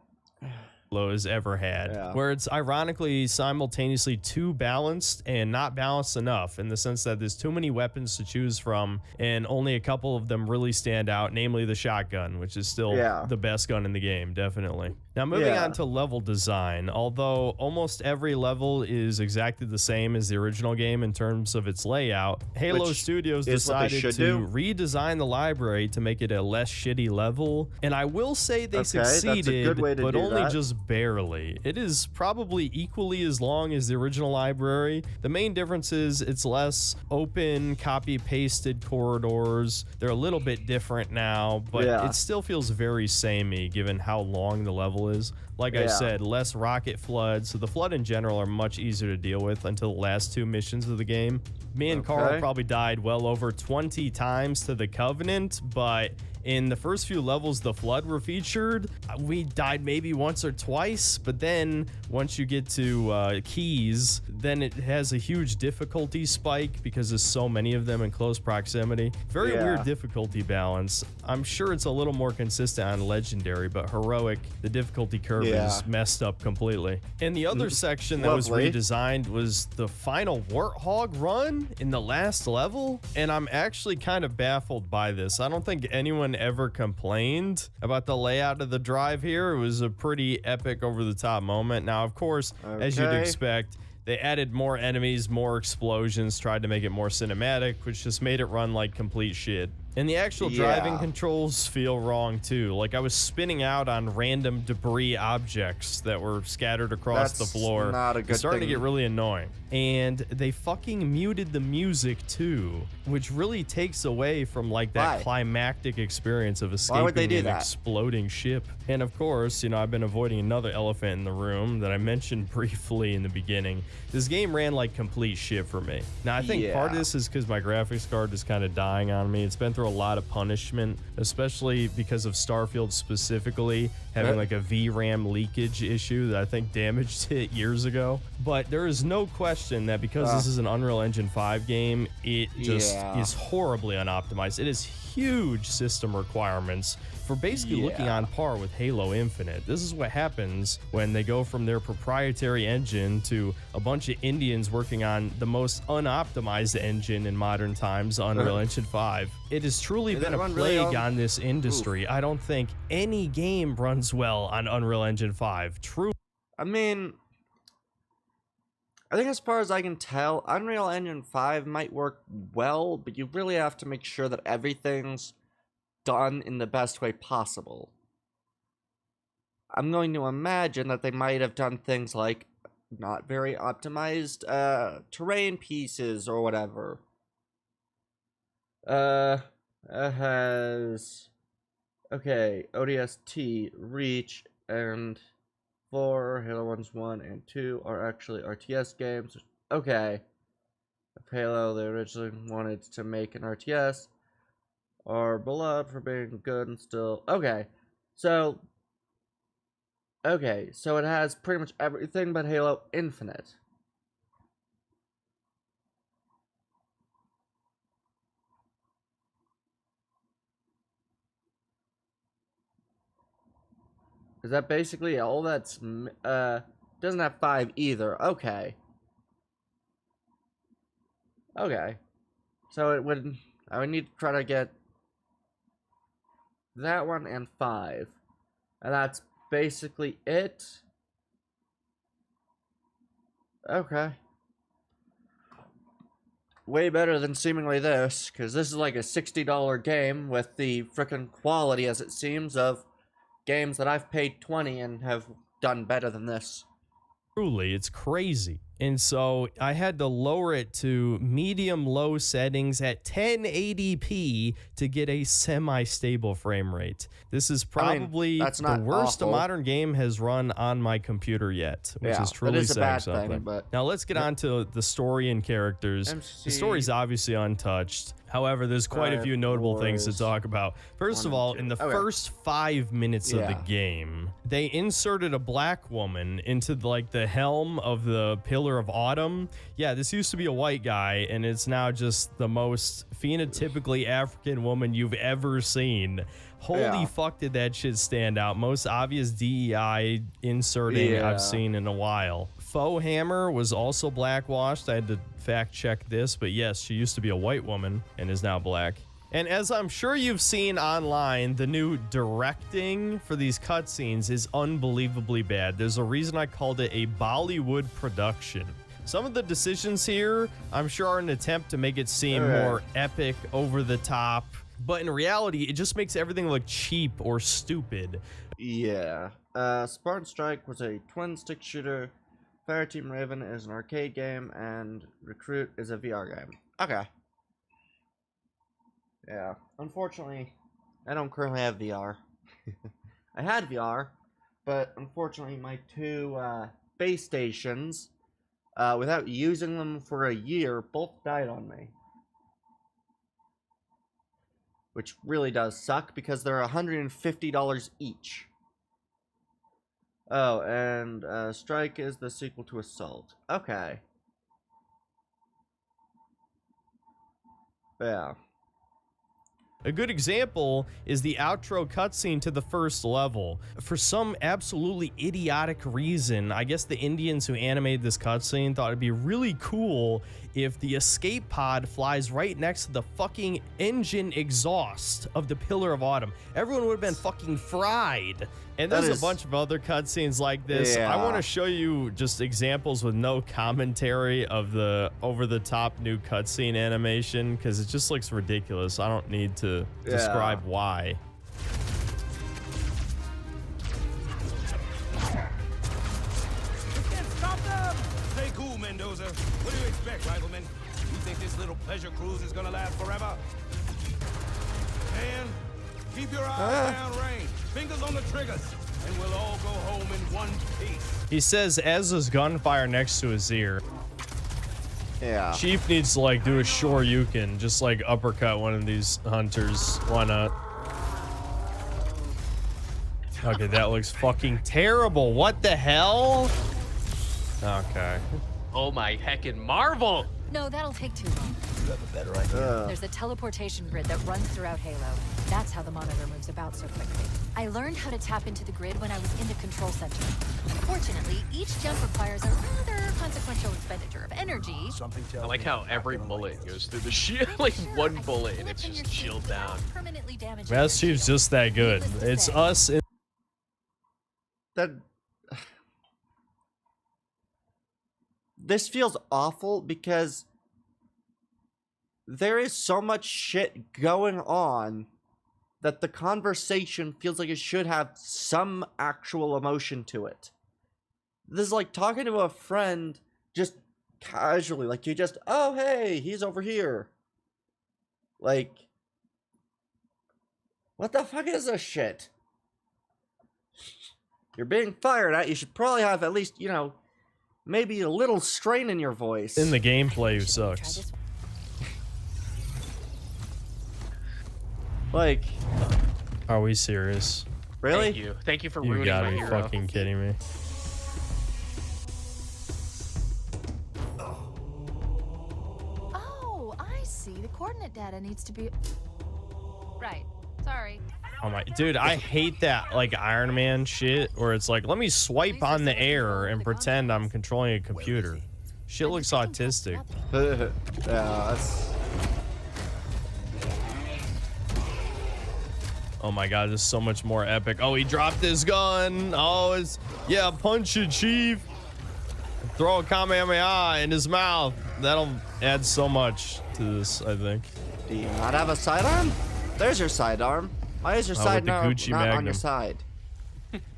[SPEAKER 13] has ever had, where it's ironically simultaneously too balanced and not balanced enough, in the sense that there's too many weapons to choose from and only a couple of them really stand out, namely the shotgun, which is still the best gun in the game, definitely. Now moving on to level design, although almost every level is exactly the same as the original game in terms of its layout, Halo Studios decided to redesign the library to make it a less shitty level, and I will say they succeeded, but only just barely. It is probably equally as long as the original library. The main difference is it's less open, copy-pasted corridors. They're a little bit different now, but it still feels very samey given how long the level is. Like I said, less rocket floods, so the flood in general are much easier to deal with until the last 2 missions of the game. Me and Carl probably died well over 20 times to the Covenant, but in the first few levels the flood were featured, we died maybe once or twice, but then once you get to Keys, then it has a huge difficulty spike because there's so many of them in close proximity. Very weird difficulty balance. I'm sure it's a little more consistent on Legendary, but Heroic, the difficulty curve is messed up completely. And the other section that was redesigned was the final Warthog run in the last level, and I'm actually kind of baffled by this. I don't think anyone ever complained about the layout of the drive here. It was a pretty epic, over-the-top moment. Now, of course, as you'd expect, they added more enemies, more explosions, tried to make it more cinematic, which just made it run like complete shit. And the actual driving controls feel wrong too. Like I was spinning out on random debris objects that were scattered across the floor.
[SPEAKER 1] Not a good
[SPEAKER 13] it's starting
[SPEAKER 1] thing.
[SPEAKER 13] to get really annoying. And they fucking muted the music too, which really takes away from like that climactic experience of escaping an exploding ship. And of course, you know, I've been avoiding another elephant in the room that I mentioned briefly in the beginning. This game ran like complete shit for me. Now I think part of this is because my graphics card is kind of dying on me. It's been through a lot of punishment, especially because of Starfield specifically having like a VRAM leakage issue that I think damaged it years ago. But there is no question that because this is an Unreal Engine 5 game, it just is horribly unoptimized. It has huge system requirements for basically looking on par with Halo Infinite. This is what happens when they go from their proprietary engine to a bunch of Indians working on the most unoptimized engine in modern times, Unreal Engine 5. It has truly been a plague on this industry. I don't think any game runs well on Unreal Engine 5. True.
[SPEAKER 1] I mean, I think as far as I can tell, Unreal Engine 5 might work well, but you really have to make sure that everything's done in the best way possible. I'm going to imagine that they might have done things like not very optimized terrain pieces or whatever. It has ODST, Reach, and 4 Halo 1 and 2 are actually RTS games. Okay. Halo, they originally wanted to make an RTS. Are beloved for being good and still... Okay, so it has pretty much everything but Halo Infinite. Is that basically all that's... doesn't have 5 either. Okay. So it would... I would need to try to get that one and 5. And that's basically it. Okay. Way better than seemingly this, because this is like a $60 game with the frickin' quality, as it seems, of games that I've paid $20 and have done better than this.
[SPEAKER 13] Truly, it's crazy. And so I had to lower it to medium-low settings at 1080p to get a semi-stable frame rate. This is probably the worst a modern game has run on my computer yet, which is truly saying something. Now let's get on to the story and characters. The story's obviously untouched. However, there's quite a few notable things to talk about. First of all, in the first 5 minutes of the game, they inserted a black woman into like the helm of the Pillar of Autumn. Yeah, this used to be a white guy, and it's now just the most phenotypically African woman you've ever seen. Holy fuck, did that shit stand out. Most obvious DEI inserting I've seen in a while. Faux Hammer was also blackwashed. I had to fact check this, but yes, she used to be a white woman and is now black. And as I'm sure you've seen online, the new directing for these cutscenes is unbelievably bad. There's a reason I called it a Bollywood production. Some of the decisions here, I'm sure, are an attempt to make it seem more epic, over the top, but in reality, it just makes everything look cheap or stupid.
[SPEAKER 1] Yeah. Spartan Strike was a twin-stick shooter. Fireteam Raven is an arcade game, and Recruit is a VR game. Okay. Yeah. Unfortunately, I don't currently have VR. I had VR, but unfortunately my 2 base stations, without using them for a year, both died on me. Which really does suck, because they're $150 each. Oh, and Strike is the sequel to Assault. Okay. Yeah.
[SPEAKER 13] A good example is the outro cutscene to the first level. For some absolutely idiotic reason, I guess the Indians who animated this cutscene thought it'd be really cool if the escape pod flies right next to the fucking engine exhaust of the Pillar of Autumn. Everyone would have been fucking fried. And there's a bunch of other cutscenes like this. I want to show you just examples with no commentary of the over-the-top new cutscene animation, because it just looks ridiculous. I don't need to to describe why.
[SPEAKER 12] Stop them! Stay cool, Mendoza. What do you expect, rifleman? You think this little pleasure cruise is gonna last forever? Man, keep your eyes downrange, fingers on the triggers, and we'll all go home in one piece.
[SPEAKER 13] He says as there's gunfire next to his ear.
[SPEAKER 1] Yeah.
[SPEAKER 13] Chief needs to like do a shoryuken, just like uppercut one of these hunters. Why not? Okay, that looks fucking terrible. What the hell? Okay.
[SPEAKER 14] Oh my heckin' marvel!
[SPEAKER 11] No, that'll take too long.
[SPEAKER 10] You have a better idea.
[SPEAKER 11] There's a teleportation grid that runs throughout Halo. That's how the monitor moves about so quickly. I learned how to tap into the grid when I was in the control center. Fortunately, each jump requires a rather consequential expenditure of energy.
[SPEAKER 10] Something
[SPEAKER 14] I
[SPEAKER 10] tells
[SPEAKER 14] like
[SPEAKER 10] me
[SPEAKER 14] how
[SPEAKER 10] I'm
[SPEAKER 14] every
[SPEAKER 10] not gonna
[SPEAKER 14] bullet
[SPEAKER 10] like
[SPEAKER 14] goes
[SPEAKER 10] this.
[SPEAKER 14] through the shield, like one bullet, and it's just chilled down.
[SPEAKER 11] Permanently damaged.
[SPEAKER 13] Master Chief's just that good. It's us in
[SPEAKER 1] That this feels awful because there is so much shit going on that the conversation feels like it should have some actual emotion to it. This is like talking to a friend just casually, like you just, oh hey, he's over here. Like, what the fuck is this shit? You're being fired at, you should probably have at least, you know, maybe a little strain in your voice.
[SPEAKER 13] in the gameplay sucks.
[SPEAKER 1] Like,
[SPEAKER 13] Are we serious?
[SPEAKER 1] really?
[SPEAKER 14] Thank you for
[SPEAKER 13] You
[SPEAKER 14] ruining
[SPEAKER 13] gotta
[SPEAKER 14] my
[SPEAKER 13] be
[SPEAKER 14] hero.
[SPEAKER 13] fucking kidding me.
[SPEAKER 16] Oh, I see. The coordinate data needs to be... Right. Sorry.
[SPEAKER 13] Oh my, dude, I hate that like Iron Man shit where it's like, let me swipe on the air and pretend I'm controlling a computer. Shit looks autistic.
[SPEAKER 1] Yeah, that's...
[SPEAKER 13] Oh my god, this is so much more epic. Oh, he dropped his gun. Oh, it's, yeah, punch it, Chief. Throw a Kamehameha in his mouth. That'll add so much to this, I think.
[SPEAKER 1] Do you not have a sidearm? There's your sidearm. Why is your
[SPEAKER 13] With
[SPEAKER 1] side
[SPEAKER 13] the
[SPEAKER 1] not
[SPEAKER 13] Gucci
[SPEAKER 1] on your
[SPEAKER 13] Magnum.
[SPEAKER 1] side?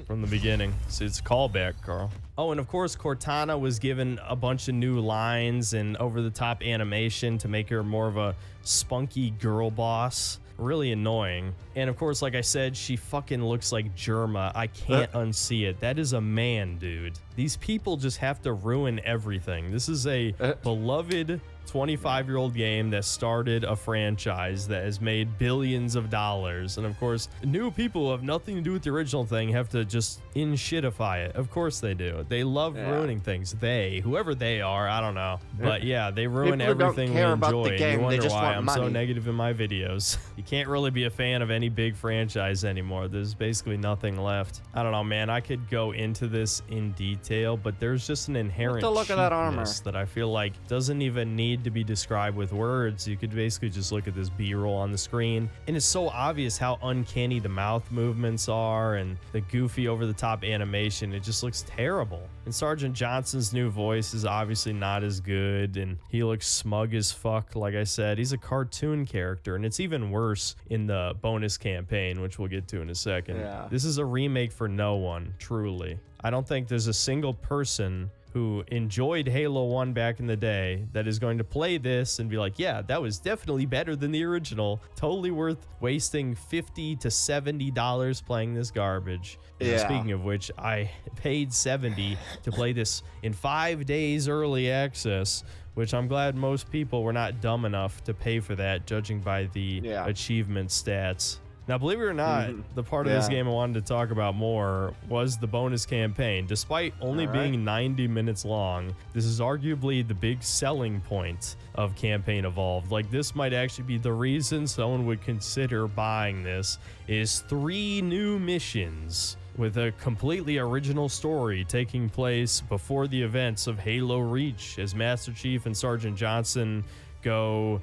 [SPEAKER 13] From the beginning. See, it's a callback, Carl. Oh, and of course, Cortana was given a bunch of new lines and over-the-top animation to make her more of a spunky girl boss. Really annoying. And of course, like I said, she fucking looks like Germa. I can't unsee it. That is a man, dude. These people just have to ruin everything. This is a beloved 25-year-old game that started a franchise that has made billions of dollars. And of course, new people who have nothing to do with the original thing have to just in-shitify it. Of course they do. They love ruining things. They, whoever they are, I don't know. But yeah, they ruin
[SPEAKER 1] People who don't
[SPEAKER 13] everything we
[SPEAKER 1] care about the
[SPEAKER 13] enjoy.
[SPEAKER 1] game,
[SPEAKER 13] You
[SPEAKER 1] they
[SPEAKER 13] wonder
[SPEAKER 1] just
[SPEAKER 13] why
[SPEAKER 1] want
[SPEAKER 13] I'm so
[SPEAKER 1] money.
[SPEAKER 13] negative in my videos. You can't really be a fan of any big franchise anymore. There's basically nothing left. I don't know, man. I could go into this in detail, but there's just an inherent
[SPEAKER 1] look at that armor.
[SPEAKER 13] cheapness that I feel like doesn't even need to be described with words. You could basically just look at this B-roll on the screen, and it's so obvious how uncanny the mouth movements are and the goofy over-the-top animation. It just looks terrible. And Sergeant Johnson's new voice is obviously not as good, and he looks smug as fuck. Like I said, he's a cartoon character, and it's even worse in the bonus campaign, which we'll get to in a second.
[SPEAKER 1] Yeah.
[SPEAKER 13] This is a remake for no one, truly. I don't think there's a single person who enjoyed Halo 1 back in the day that is going to play this and be like, yeah, that was definitely better than the original. Totally worth wasting $50 to $70 playing this garbage. You know,
[SPEAKER 1] Yeah.
[SPEAKER 13] speaking of which, I paid $70 to play this in 5 days early access, which I'm glad most people were not dumb enough to pay for that, judging by the achievement stats. Now, believe it or not, the part of this game I wanted to talk about more was the bonus campaign. Despite only being 90 minutes long, this is arguably the big selling point of Campaign Evolved. Like, this might actually be the reason someone would consider buying this, is 3 new missions with a completely original story taking place before the events of Halo Reach, as Master Chief and Sergeant Johnson go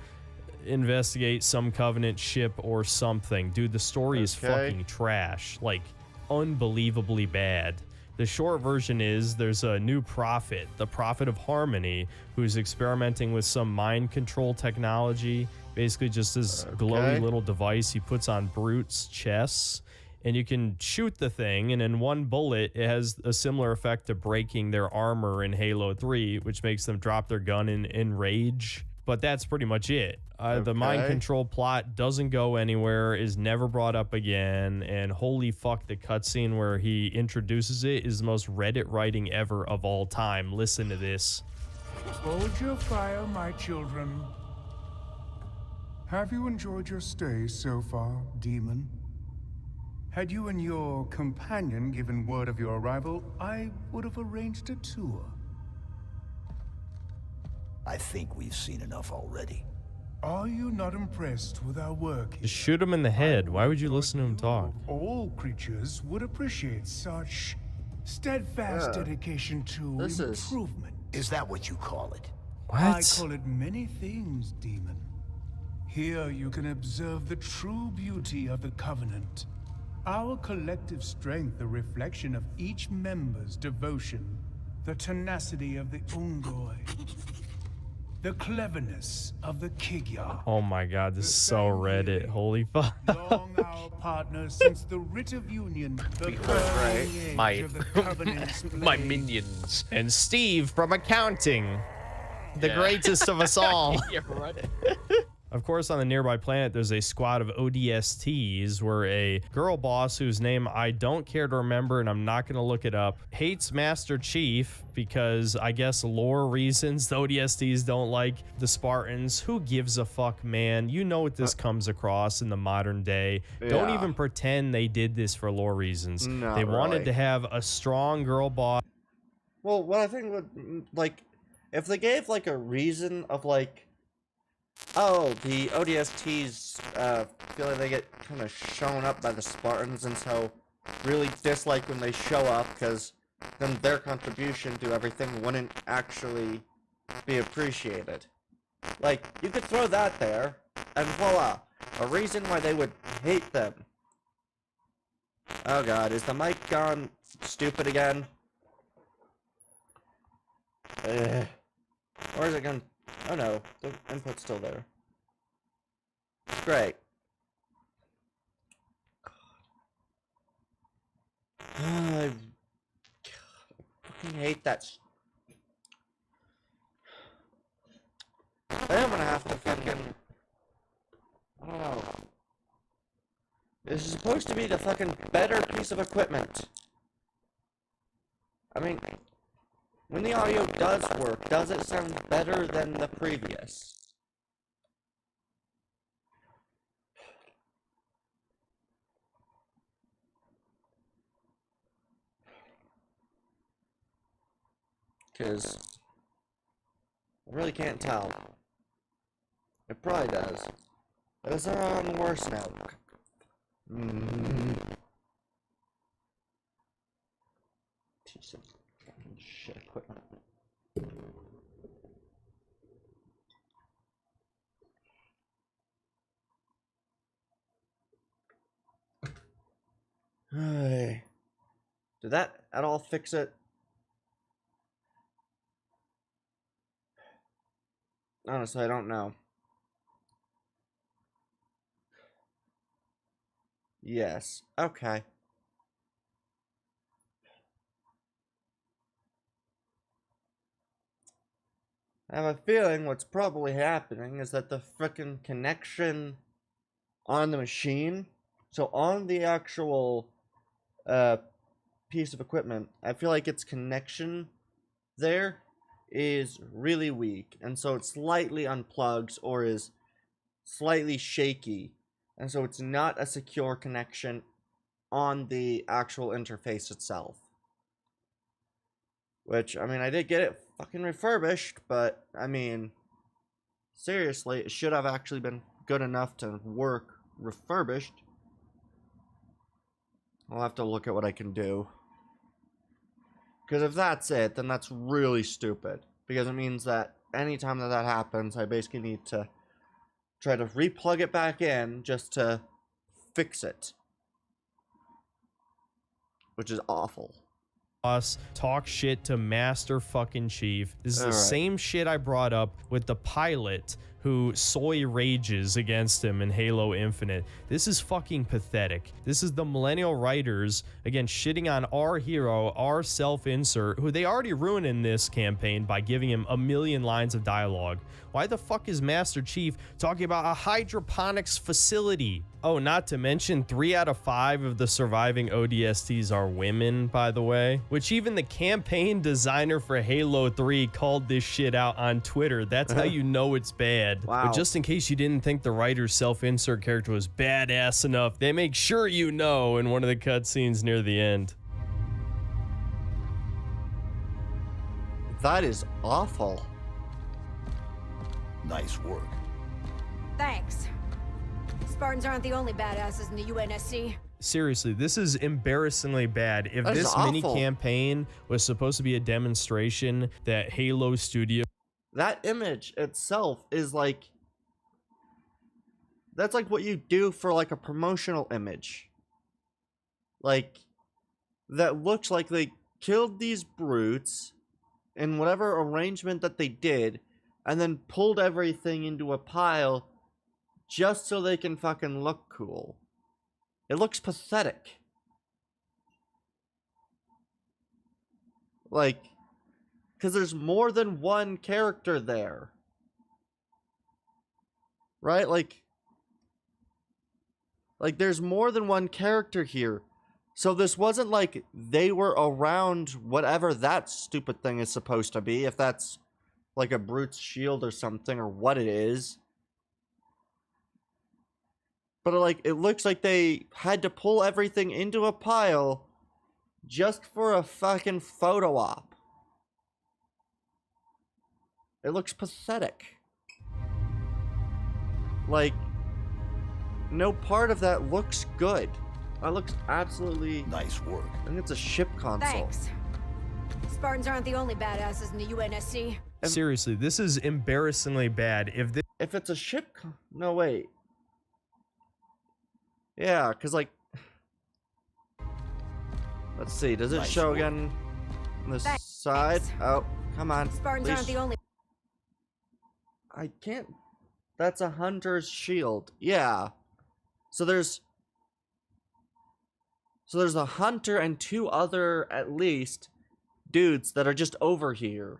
[SPEAKER 13] investigate some Covenant ship or something. Dude, the story is fucking trash. Like, unbelievably bad. The short version is there's a new prophet, the Prophet of Harmony, who's experimenting with some mind control technology, Basically just this glowy little device he puts on brutes' chests, and you can shoot the thing, and in one bullet, it has a similar effect to breaking their armor in Halo 3, which makes them drop their gun in rage. But that's pretty much it. The mind control plot doesn't go anywhere, is never brought up again, and holy fuck, the cutscene where he introduces it is the most Reddit writing ever of all time. Listen to this.
[SPEAKER 17] Hold your fire, my children. Have you enjoyed your stay so far, Demon? Had you and your companion given word of your arrival, I would have arranged a tour.
[SPEAKER 18] I think we've seen enough already.
[SPEAKER 17] Are you not impressed with our work here?
[SPEAKER 13] Just shoot him in the head. Why would you listen to him talk?
[SPEAKER 17] All creatures would appreciate such steadfast dedication to improvement.
[SPEAKER 18] Is that what you call it?
[SPEAKER 13] What?
[SPEAKER 17] I call it many things, Demon. Here you can observe the true beauty of the Covenant. Our collective strength, a reflection of each member's devotion, the tenacity of the Ungoi, the cleverness of the Kigyar.
[SPEAKER 13] Oh my god, this is so Reddit. Holy fuck.
[SPEAKER 17] Long our partners since the writ of union, the burning edge of the Covenant's
[SPEAKER 14] My
[SPEAKER 17] blade.
[SPEAKER 14] minions.
[SPEAKER 13] And Steve from accounting. The greatest of us all.
[SPEAKER 14] Yeah, right.
[SPEAKER 13] Of course, on the nearby planet, there's a squad of ODSTs where a girl boss whose name I don't care to remember, and I'm not going to look it up, hates Master Chief because I guess lore reasons. The ODSTs don't like the Spartans. Who gives a fuck, man? You know what this comes across in the modern day. Don't even pretend they did this for lore reasons. They wanted to have a strong girl boss.
[SPEAKER 1] Well, what I think would, like, if they gave, like, a reason of, like, oh, the ODSTs feel like they get kind of shown up by the Spartans, and so really dislike when they show up, because then their contribution to everything wouldn't actually be appreciated. Like, you could throw that there, and voila, a reason why they would hate them. Oh god, is the mic gone stupid again? Or is it gone? Oh no, the input's still there. Great. I fucking hate that. I'm gonna have to fucking... I don't know. This is supposed to be the fucking better piece of equipment. I mean, when the audio does work, does it sound better than the previous? Because I really can't tell. It probably does. But is there on worse now? Piece of fucking shit equipment. Did that at all fix it? Honestly, I don't know. Yes. Okay. I have a feeling what's probably happening is that the frickin' connection on the machine, so on the actual piece of equipment, I feel like its connection there is really weak, and so it slightly unplugs or is slightly shaky, and so it's not a secure connection on the actual interface itself. Which, I mean, I did get it fucking refurbished, but, I mean, seriously, it should have actually been good enough to work refurbished. I'll have to look at what I can do. Because if that's it, then that's really stupid. Because it means that anytime that happens, I basically need to try to replug it back in just to fix it. Which is awful.
[SPEAKER 13] Talk shit to Master fucking Chief. This is the same shit I brought up with the pilot who soy rages against him in Halo Infinite. This is fucking pathetic. This is the millennial writers, again, shitting on our hero, our self-insert, who they already ruined in this campaign by giving him a million lines of dialogue. Why the fuck is Master Chief talking about a hydroponics facility? Oh, not to mention 3 out of 5 of the surviving ODSTs are women, by the way, which even the campaign designer for Halo 3 called this shit out on Twitter. That's how you know it's bad.
[SPEAKER 1] Wow.
[SPEAKER 13] But just in case you didn't think the writer's self-insert character was badass enough, they make sure you know in one of the cutscenes near the end.
[SPEAKER 1] That is awful.
[SPEAKER 18] Nice work.
[SPEAKER 3] Thanks. Spartans aren't the only badasses in the UNSC.
[SPEAKER 13] Seriously, this is embarrassingly bad. If this mini campaign was supposed to be a demonstration that Halo Studio...
[SPEAKER 1] That image itself is like... That's like what you do for like a promotional image. Like, that looks like they killed these brutes in whatever arrangement that they did, and then pulled everything into a pile just so they can fucking look cool. It looks pathetic. Like, because there's more than one character there. Right? Like, there's more than one character here. So this wasn't like they were around whatever that stupid thing is supposed to be, if that's like a brute's shield or something, or what it is. But like, it looks like they had to pull everything into a pile just for a fucking photo op. It looks pathetic. Like, no part of that looks good. That looks absolutely...
[SPEAKER 18] Nice work.
[SPEAKER 1] I think it's a ship console.
[SPEAKER 3] Thanks. Spartans aren't the only badasses in the UNSC.
[SPEAKER 13] Seriously, this is embarrassingly bad.
[SPEAKER 1] If it's a ship no, wait. Yeah, because, like... Let's see, does it show again on the side? Oh, come on.
[SPEAKER 3] Spartans aren't the only...
[SPEAKER 1] I can't... That's a hunter's shield. Yeah. So there's a hunter and 2 other, at least, dudes that are just over here.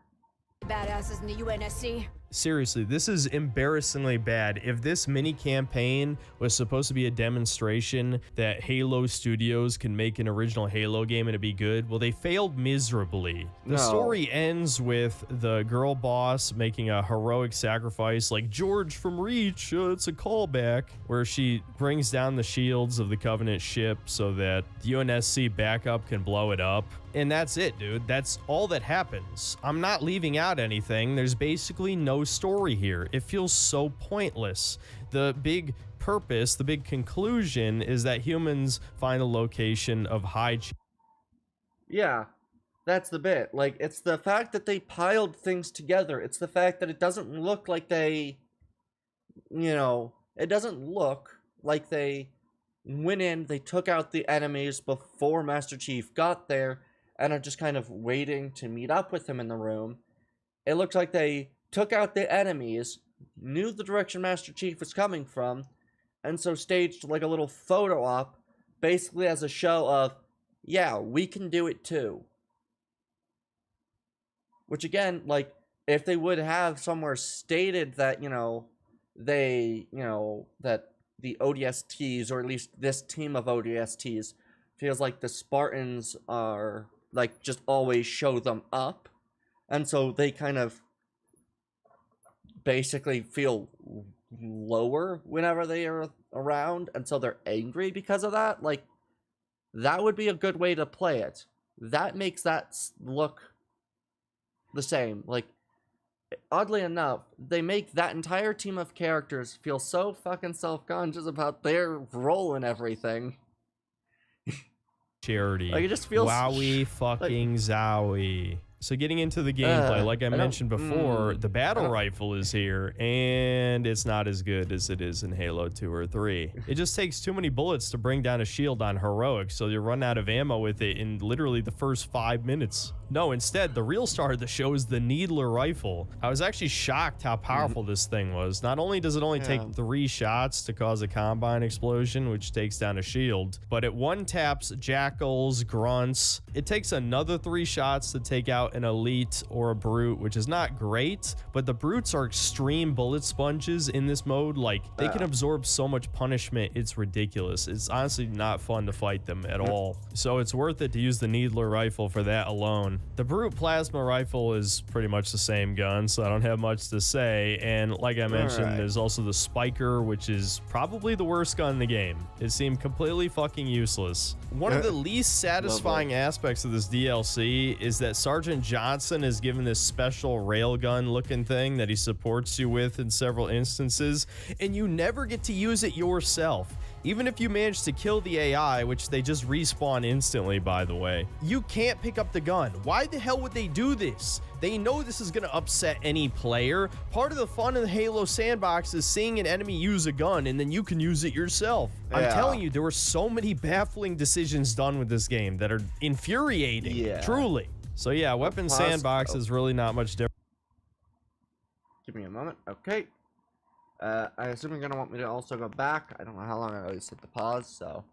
[SPEAKER 3] Badasses in the UNSC.
[SPEAKER 13] Seriously, this is embarrassingly bad. If this mini campaign was supposed to be a demonstration that Halo Studios can make an original Halo game and it'd be good, well, they failed miserably. The story ends with the girl boss making a heroic sacrifice like George from Reach, it's a callback, where she brings down the shields of the Covenant ship so that the UNSC backup can blow it up. And that's it, dude. That's all that happens. I'm not leaving out anything. There's basically no story here. It feels so pointless. The big purpose, the big conclusion is that humans find a location of high...
[SPEAKER 1] Yeah, that's the bit. Like, it's the fact that they piled things together. It's the fact that it doesn't look like they... You know, it doesn't look like they went in, they took out the enemies before Master Chief got there, and are just kind of waiting to meet up with him in the room. It looks like they took out the enemies, knew the direction Master Chief was coming from, and so staged like a little photo op, basically as a show of, yeah, we can do it too. Which again, like, if they would have somewhere stated that, you know, they, you know, that the ODSTs, or at least this team of ODSTs, feels like the Spartans are... like, just always show them up. And so they kind of basically feel lower whenever they are around. And so they're angry because of that. Like, that would be a good way to play it. That makes that look the same. Like, oddly enough, they make that entire team of characters feel so fucking self-conscious about their role in everything.
[SPEAKER 13] Charity.
[SPEAKER 1] Like, it just feels...
[SPEAKER 13] Wowie fucking zowie. So getting into the gameplay, like I mentioned before, the battle rifle is here, and it's not as good as it is in Halo 2 or 3. It just takes too many bullets to bring down a shield on heroic, so you run out of ammo with it in literally the first 5 minutes. No, instead, the real star of the show is the Needler rifle. I was actually shocked how powerful this thing was. Not only does it only take 3 shots to cause a combine explosion, which takes down a shield, but it one-taps jackals, grunts. It takes another 3 shots to take out an elite or a brute, which is not great, but the brutes are extreme bullet sponges in this mode. Like, they can absorb so much punishment, it's ridiculous. It's honestly not fun to fight them at all. So it's worth it to use the Needler rifle for that alone. The brute plasma rifle is pretty much the same gun, so I don't have much to say. And like I mentioned, there's also the Spiker, which is probably the worst gun in the game. It seemed completely fucking useless. One of the least satisfying aspects of this DLC is that Sergeant Johnson is given this special railgun looking thing that he supports you with in several instances, and you never get to use it yourself. Even if you manage to kill the AI, which they just respawn instantly, by the way, you can't pick up the gun. Why the hell would they do this? They know this is going to upset any player. Part of the fun of the Halo sandbox is seeing an enemy use a gun, and then you can use it yourself. I'm telling you, there were so many baffling decisions done with this game that are infuriating, truly. So yeah, weapon sandbox is really not much different.
[SPEAKER 1] Give me a moment. Okay. I assume you're gonna want me to also go back. I don't know how long I always hit the pause, so.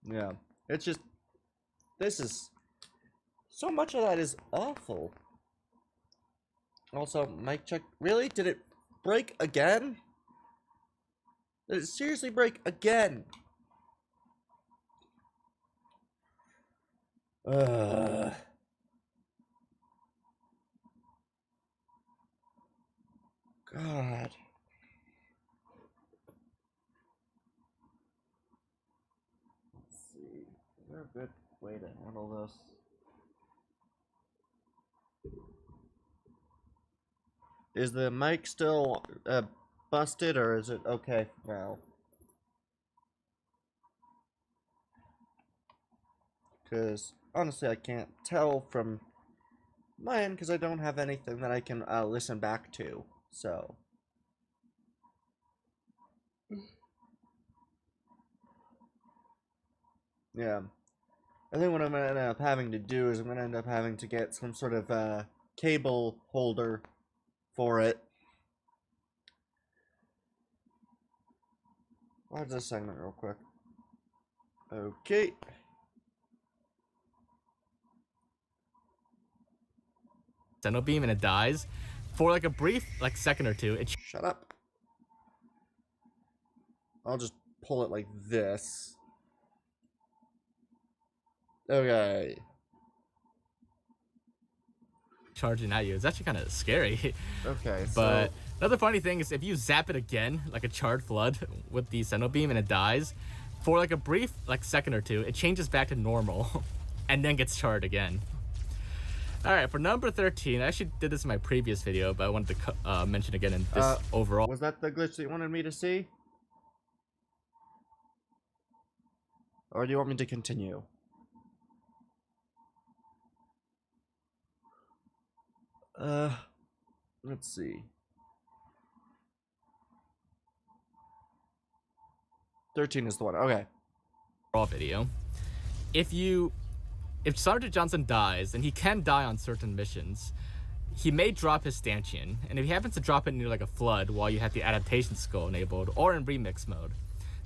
[SPEAKER 1] Yeah, it's just, this is, so much of that is awful. Also, mic check. Really? Did it break again? Did it seriously break again? God. Let's see. Is there a good way to handle this? Is the mic still busted, or is it okay now? Because honestly, I can't tell from my end because I don't have anything that I can listen back to. So. Yeah. I think what I'm going to end up having to do is I'm going to end up having to get some sort of cable holder for it. Watch this segment real quick. Okay.
[SPEAKER 19] Sentinel beam and it dies. For like a brief second or two, it
[SPEAKER 1] shut up. I'll just pull it like this. Okay.
[SPEAKER 19] Charging at you. It's actually kind of scary.
[SPEAKER 1] Okay.
[SPEAKER 19] But another funny thing is if you zap it again, like a charred flood with the Sentinel beam and it dies, for like a brief second or two, it changes back to normal and then gets charred again. Alright, for number 13, I actually did this in my previous video, but I wanted to mention again in this overall.
[SPEAKER 1] Was that the glitch that you wanted me to see? Or do you want me to continue? Let's see. 13 is the one, okay.
[SPEAKER 19] Raw video. If Sergeant Johnson dies, and he can die on certain missions, he may drop his stanchion, and if he happens to drop it near like a flood while you have the adaptation skill enabled, or in remix mode,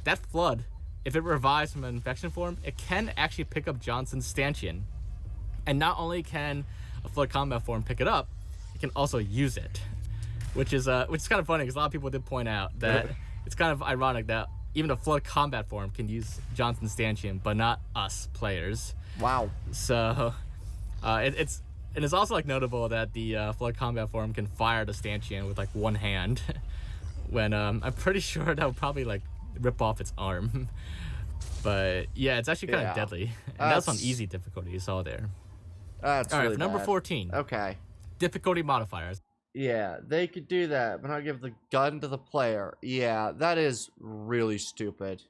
[SPEAKER 19] that flood, if it revives from an infection form, it can actually pick up Johnson's stanchion. And not only can a flood combat form pick it up, it can also use it, which is kind of funny because a lot of people did point out that it's kind of ironic that even a flood combat form can use Johnson's stanchion, but not us players.
[SPEAKER 1] Wow.
[SPEAKER 19] So, it's also notable that the flood combat form can fire the stanchion with one hand, when I'm pretty sure that would probably rip off its arm. But yeah, it's actually kind of deadly, and that's on easy difficulty. You saw there.
[SPEAKER 1] That's
[SPEAKER 19] all right.
[SPEAKER 1] Really
[SPEAKER 19] For number
[SPEAKER 1] bad.
[SPEAKER 19] 14.
[SPEAKER 1] Okay.
[SPEAKER 19] Difficulty modifiers.
[SPEAKER 1] Yeah, they could do that, but not give the gun to the player. Yeah, that is really stupid.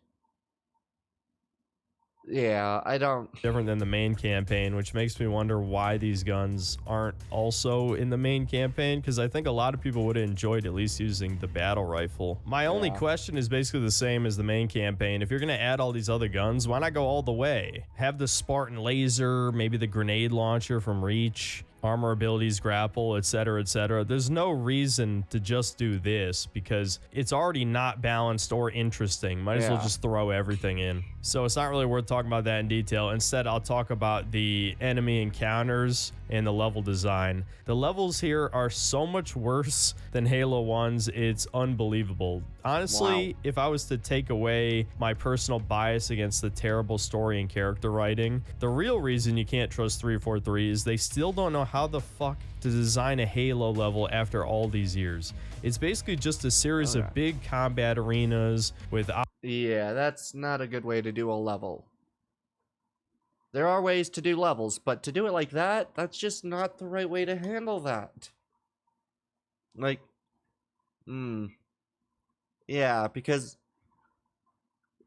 [SPEAKER 1] Yeah, I don't.
[SPEAKER 13] Different than the main campaign, which makes me wonder why these guns aren't also in the main campaign, because I think a lot of people would have enjoyed at least using the battle rifle. My only question is basically the same as the main campaign. If you're going to add all these other guns, why not go all the way? Have the Spartan laser, maybe the grenade launcher from Reach, armor abilities, grapple, etc., etc. There's no reason to just do this because it's already not balanced or interesting. Might as well just throw everything in. So it's not really worth talking about that in detail. Instead, I'll talk about the enemy encounters and the level design. The levels here are so much worse than Halo 1's. It's unbelievable. Honestly, if I was to take away my personal bias against the terrible story and character writing, the real reason you can't trust 343 is they still don't know how the fuck to design a Halo level after all these years. It's basically just a series of big combat arenas with...
[SPEAKER 1] Yeah, that's not a good way to do a level. There are ways to do levels, but to do it like that, that's just not the right way to handle that. Like, yeah, because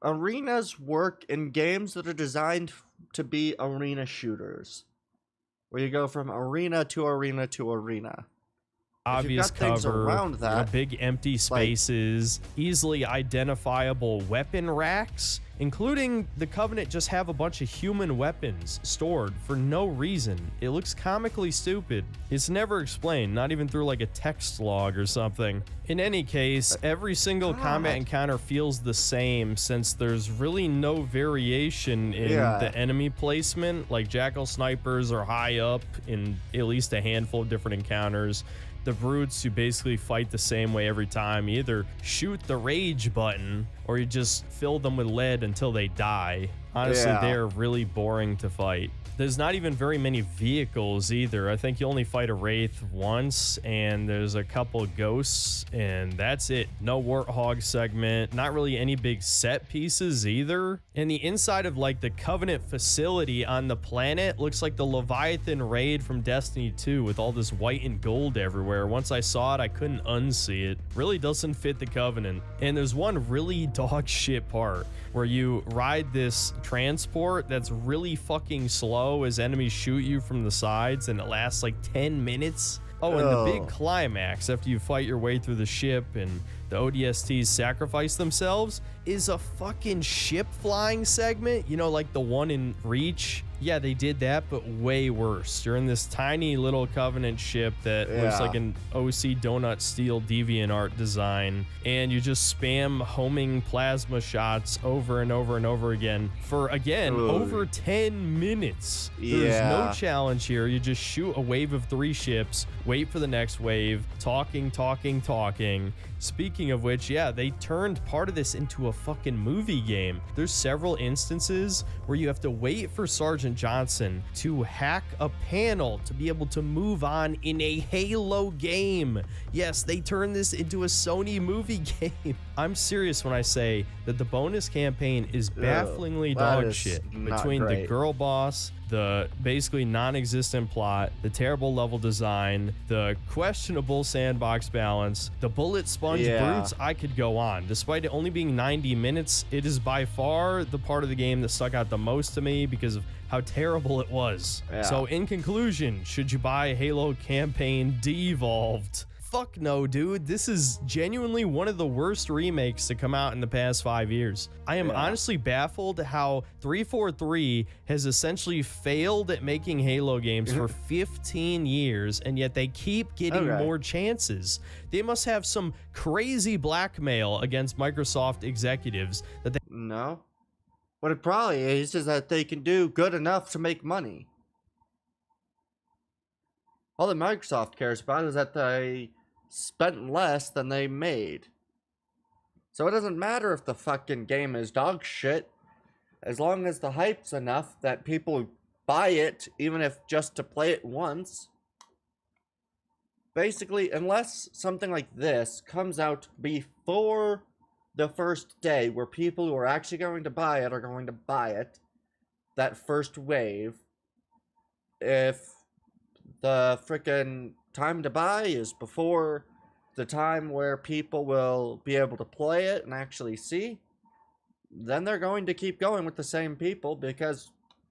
[SPEAKER 1] arenas work in games that are designed to be arena shooters, where you go from arena to arena to arena.
[SPEAKER 13] Obvious cover,
[SPEAKER 1] around that,
[SPEAKER 13] big empty spaces, easily identifiable weapon racks, including the Covenant just have a bunch of human weapons stored for no reason. It looks comically stupid. It's never explained, not even through like a text log or something. In any case, every single combat encounter feels the same since there's really no variation in the enemy placement. Like Jackal snipers are high up in at least a handful of different encounters. The brutes, you basically fight the same way every time. You either shoot the rage button or you just fill them with lead until they die. Honestly, they're really boring to fight. There's not even very many vehicles either. I think you only fight a Wraith once, and there's a couple ghosts, and that's it. No Warthog segment, not really any big set pieces either. And the inside of like the Covenant facility on the planet looks like the Leviathan raid from Destiny 2 with all this white and gold everywhere. Once I saw it, I couldn't unsee it. Really doesn't fit the Covenant. And there's one really dog shit part where you ride this transport that's really fucking slow as enemies shoot you from the sides, and it lasts like 10 minutes. Oh, and the big climax after you fight your way through the ship and the ODSTs sacrifice themselves is a fucking ship flying segment, you know, like the one in Reach. Yeah, they did that, but way worse. You're in this tiny little Covenant ship that looks like an OC Donut Steel DeviantArt design, and you just spam homing plasma shots over and over and over again for, again, over 10 minutes. There's no challenge here. You just shoot a wave of 3 ships, wait for the next wave, talking. Speaking of which, they turned part of this into a fucking movie game. There's several instances where you have to wait for Sergeant Johnson to hack a panel to be able to move on in a Halo game. Yes, they turned this into a Sony movie game. I'm serious when I say that the bonus campaign is bafflingly dog shit. Between the girl boss, the basically non-existent plot, the terrible level design, the questionable sandbox balance, the bullet sponge brutes, I could go on. Despite it only being 90 minutes, it is by far the part of the game that stuck out the most to me because of how terrible it was. So in conclusion, should you buy Halo Campaign Devolved? Fuck no, dude. This is genuinely one of the worst remakes to come out in the past 5 years. I am honestly baffled how 343 has essentially failed at making Halo games for 15 years, and yet they keep getting more chances. They must have some crazy blackmail against Microsoft executives that they...
[SPEAKER 1] No. What it probably is that they can do good enough to make money. All that Microsoft cares about is that they spent less than they made. So it doesn't matter if the fucking game is dog shit, as long as the hype's enough that people buy it, even if just to play it once. Basically, unless something like this comes out before the first day where people who are actually going to buy it are going to buy it, that first wave, if the frickin' time to buy is before the time where people will be able to play it and actually see, then they're going to keep going with the same people because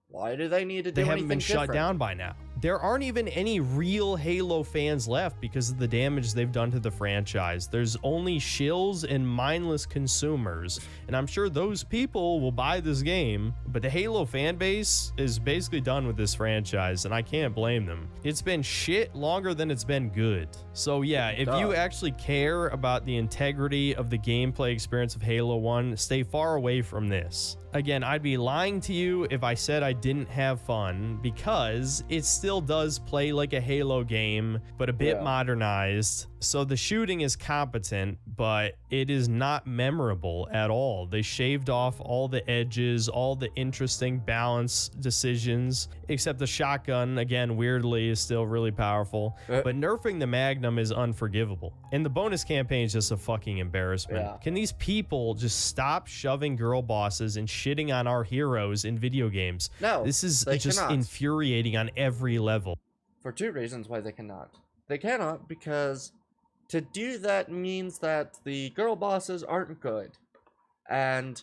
[SPEAKER 1] why do they need to do
[SPEAKER 13] They haven't
[SPEAKER 1] anything
[SPEAKER 13] been shut
[SPEAKER 1] different?
[SPEAKER 13] down by now. There aren't even any real Halo fans left because of the damage they've done to the franchise. There's only shills and mindless consumers, and I'm sure those people will buy this game, but the Halo fan base is basically done with this franchise, and I can't blame them. It's been shit longer than it's been good. So yeah, if you actually care about the integrity of the gameplay experience of Halo 1, stay far away from this. Again, I'd be lying to you if I said I didn't have fun, because it still does play like a Halo game, but a bit modernized. So the shooting is competent, but it is not memorable at all. They shaved off all the edges, all the interesting balance decisions, except the shotgun, again, weirdly, is still really powerful. But nerfing the Magnum is unforgivable. And the bonus campaign is just a fucking embarrassment.
[SPEAKER 1] Yeah.
[SPEAKER 13] Can these people just stop shoving girl bosses and shitting on our heroes in video games?
[SPEAKER 1] No,
[SPEAKER 13] this is
[SPEAKER 1] they
[SPEAKER 13] just
[SPEAKER 1] cannot.
[SPEAKER 13] infuriating on every level.
[SPEAKER 1] For two reasons why they cannot. They cannot because to do that means that the girl bosses aren't good. And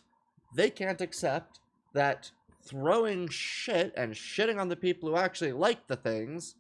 [SPEAKER 1] they can't accept that throwing shit and shitting on the people who actually like the things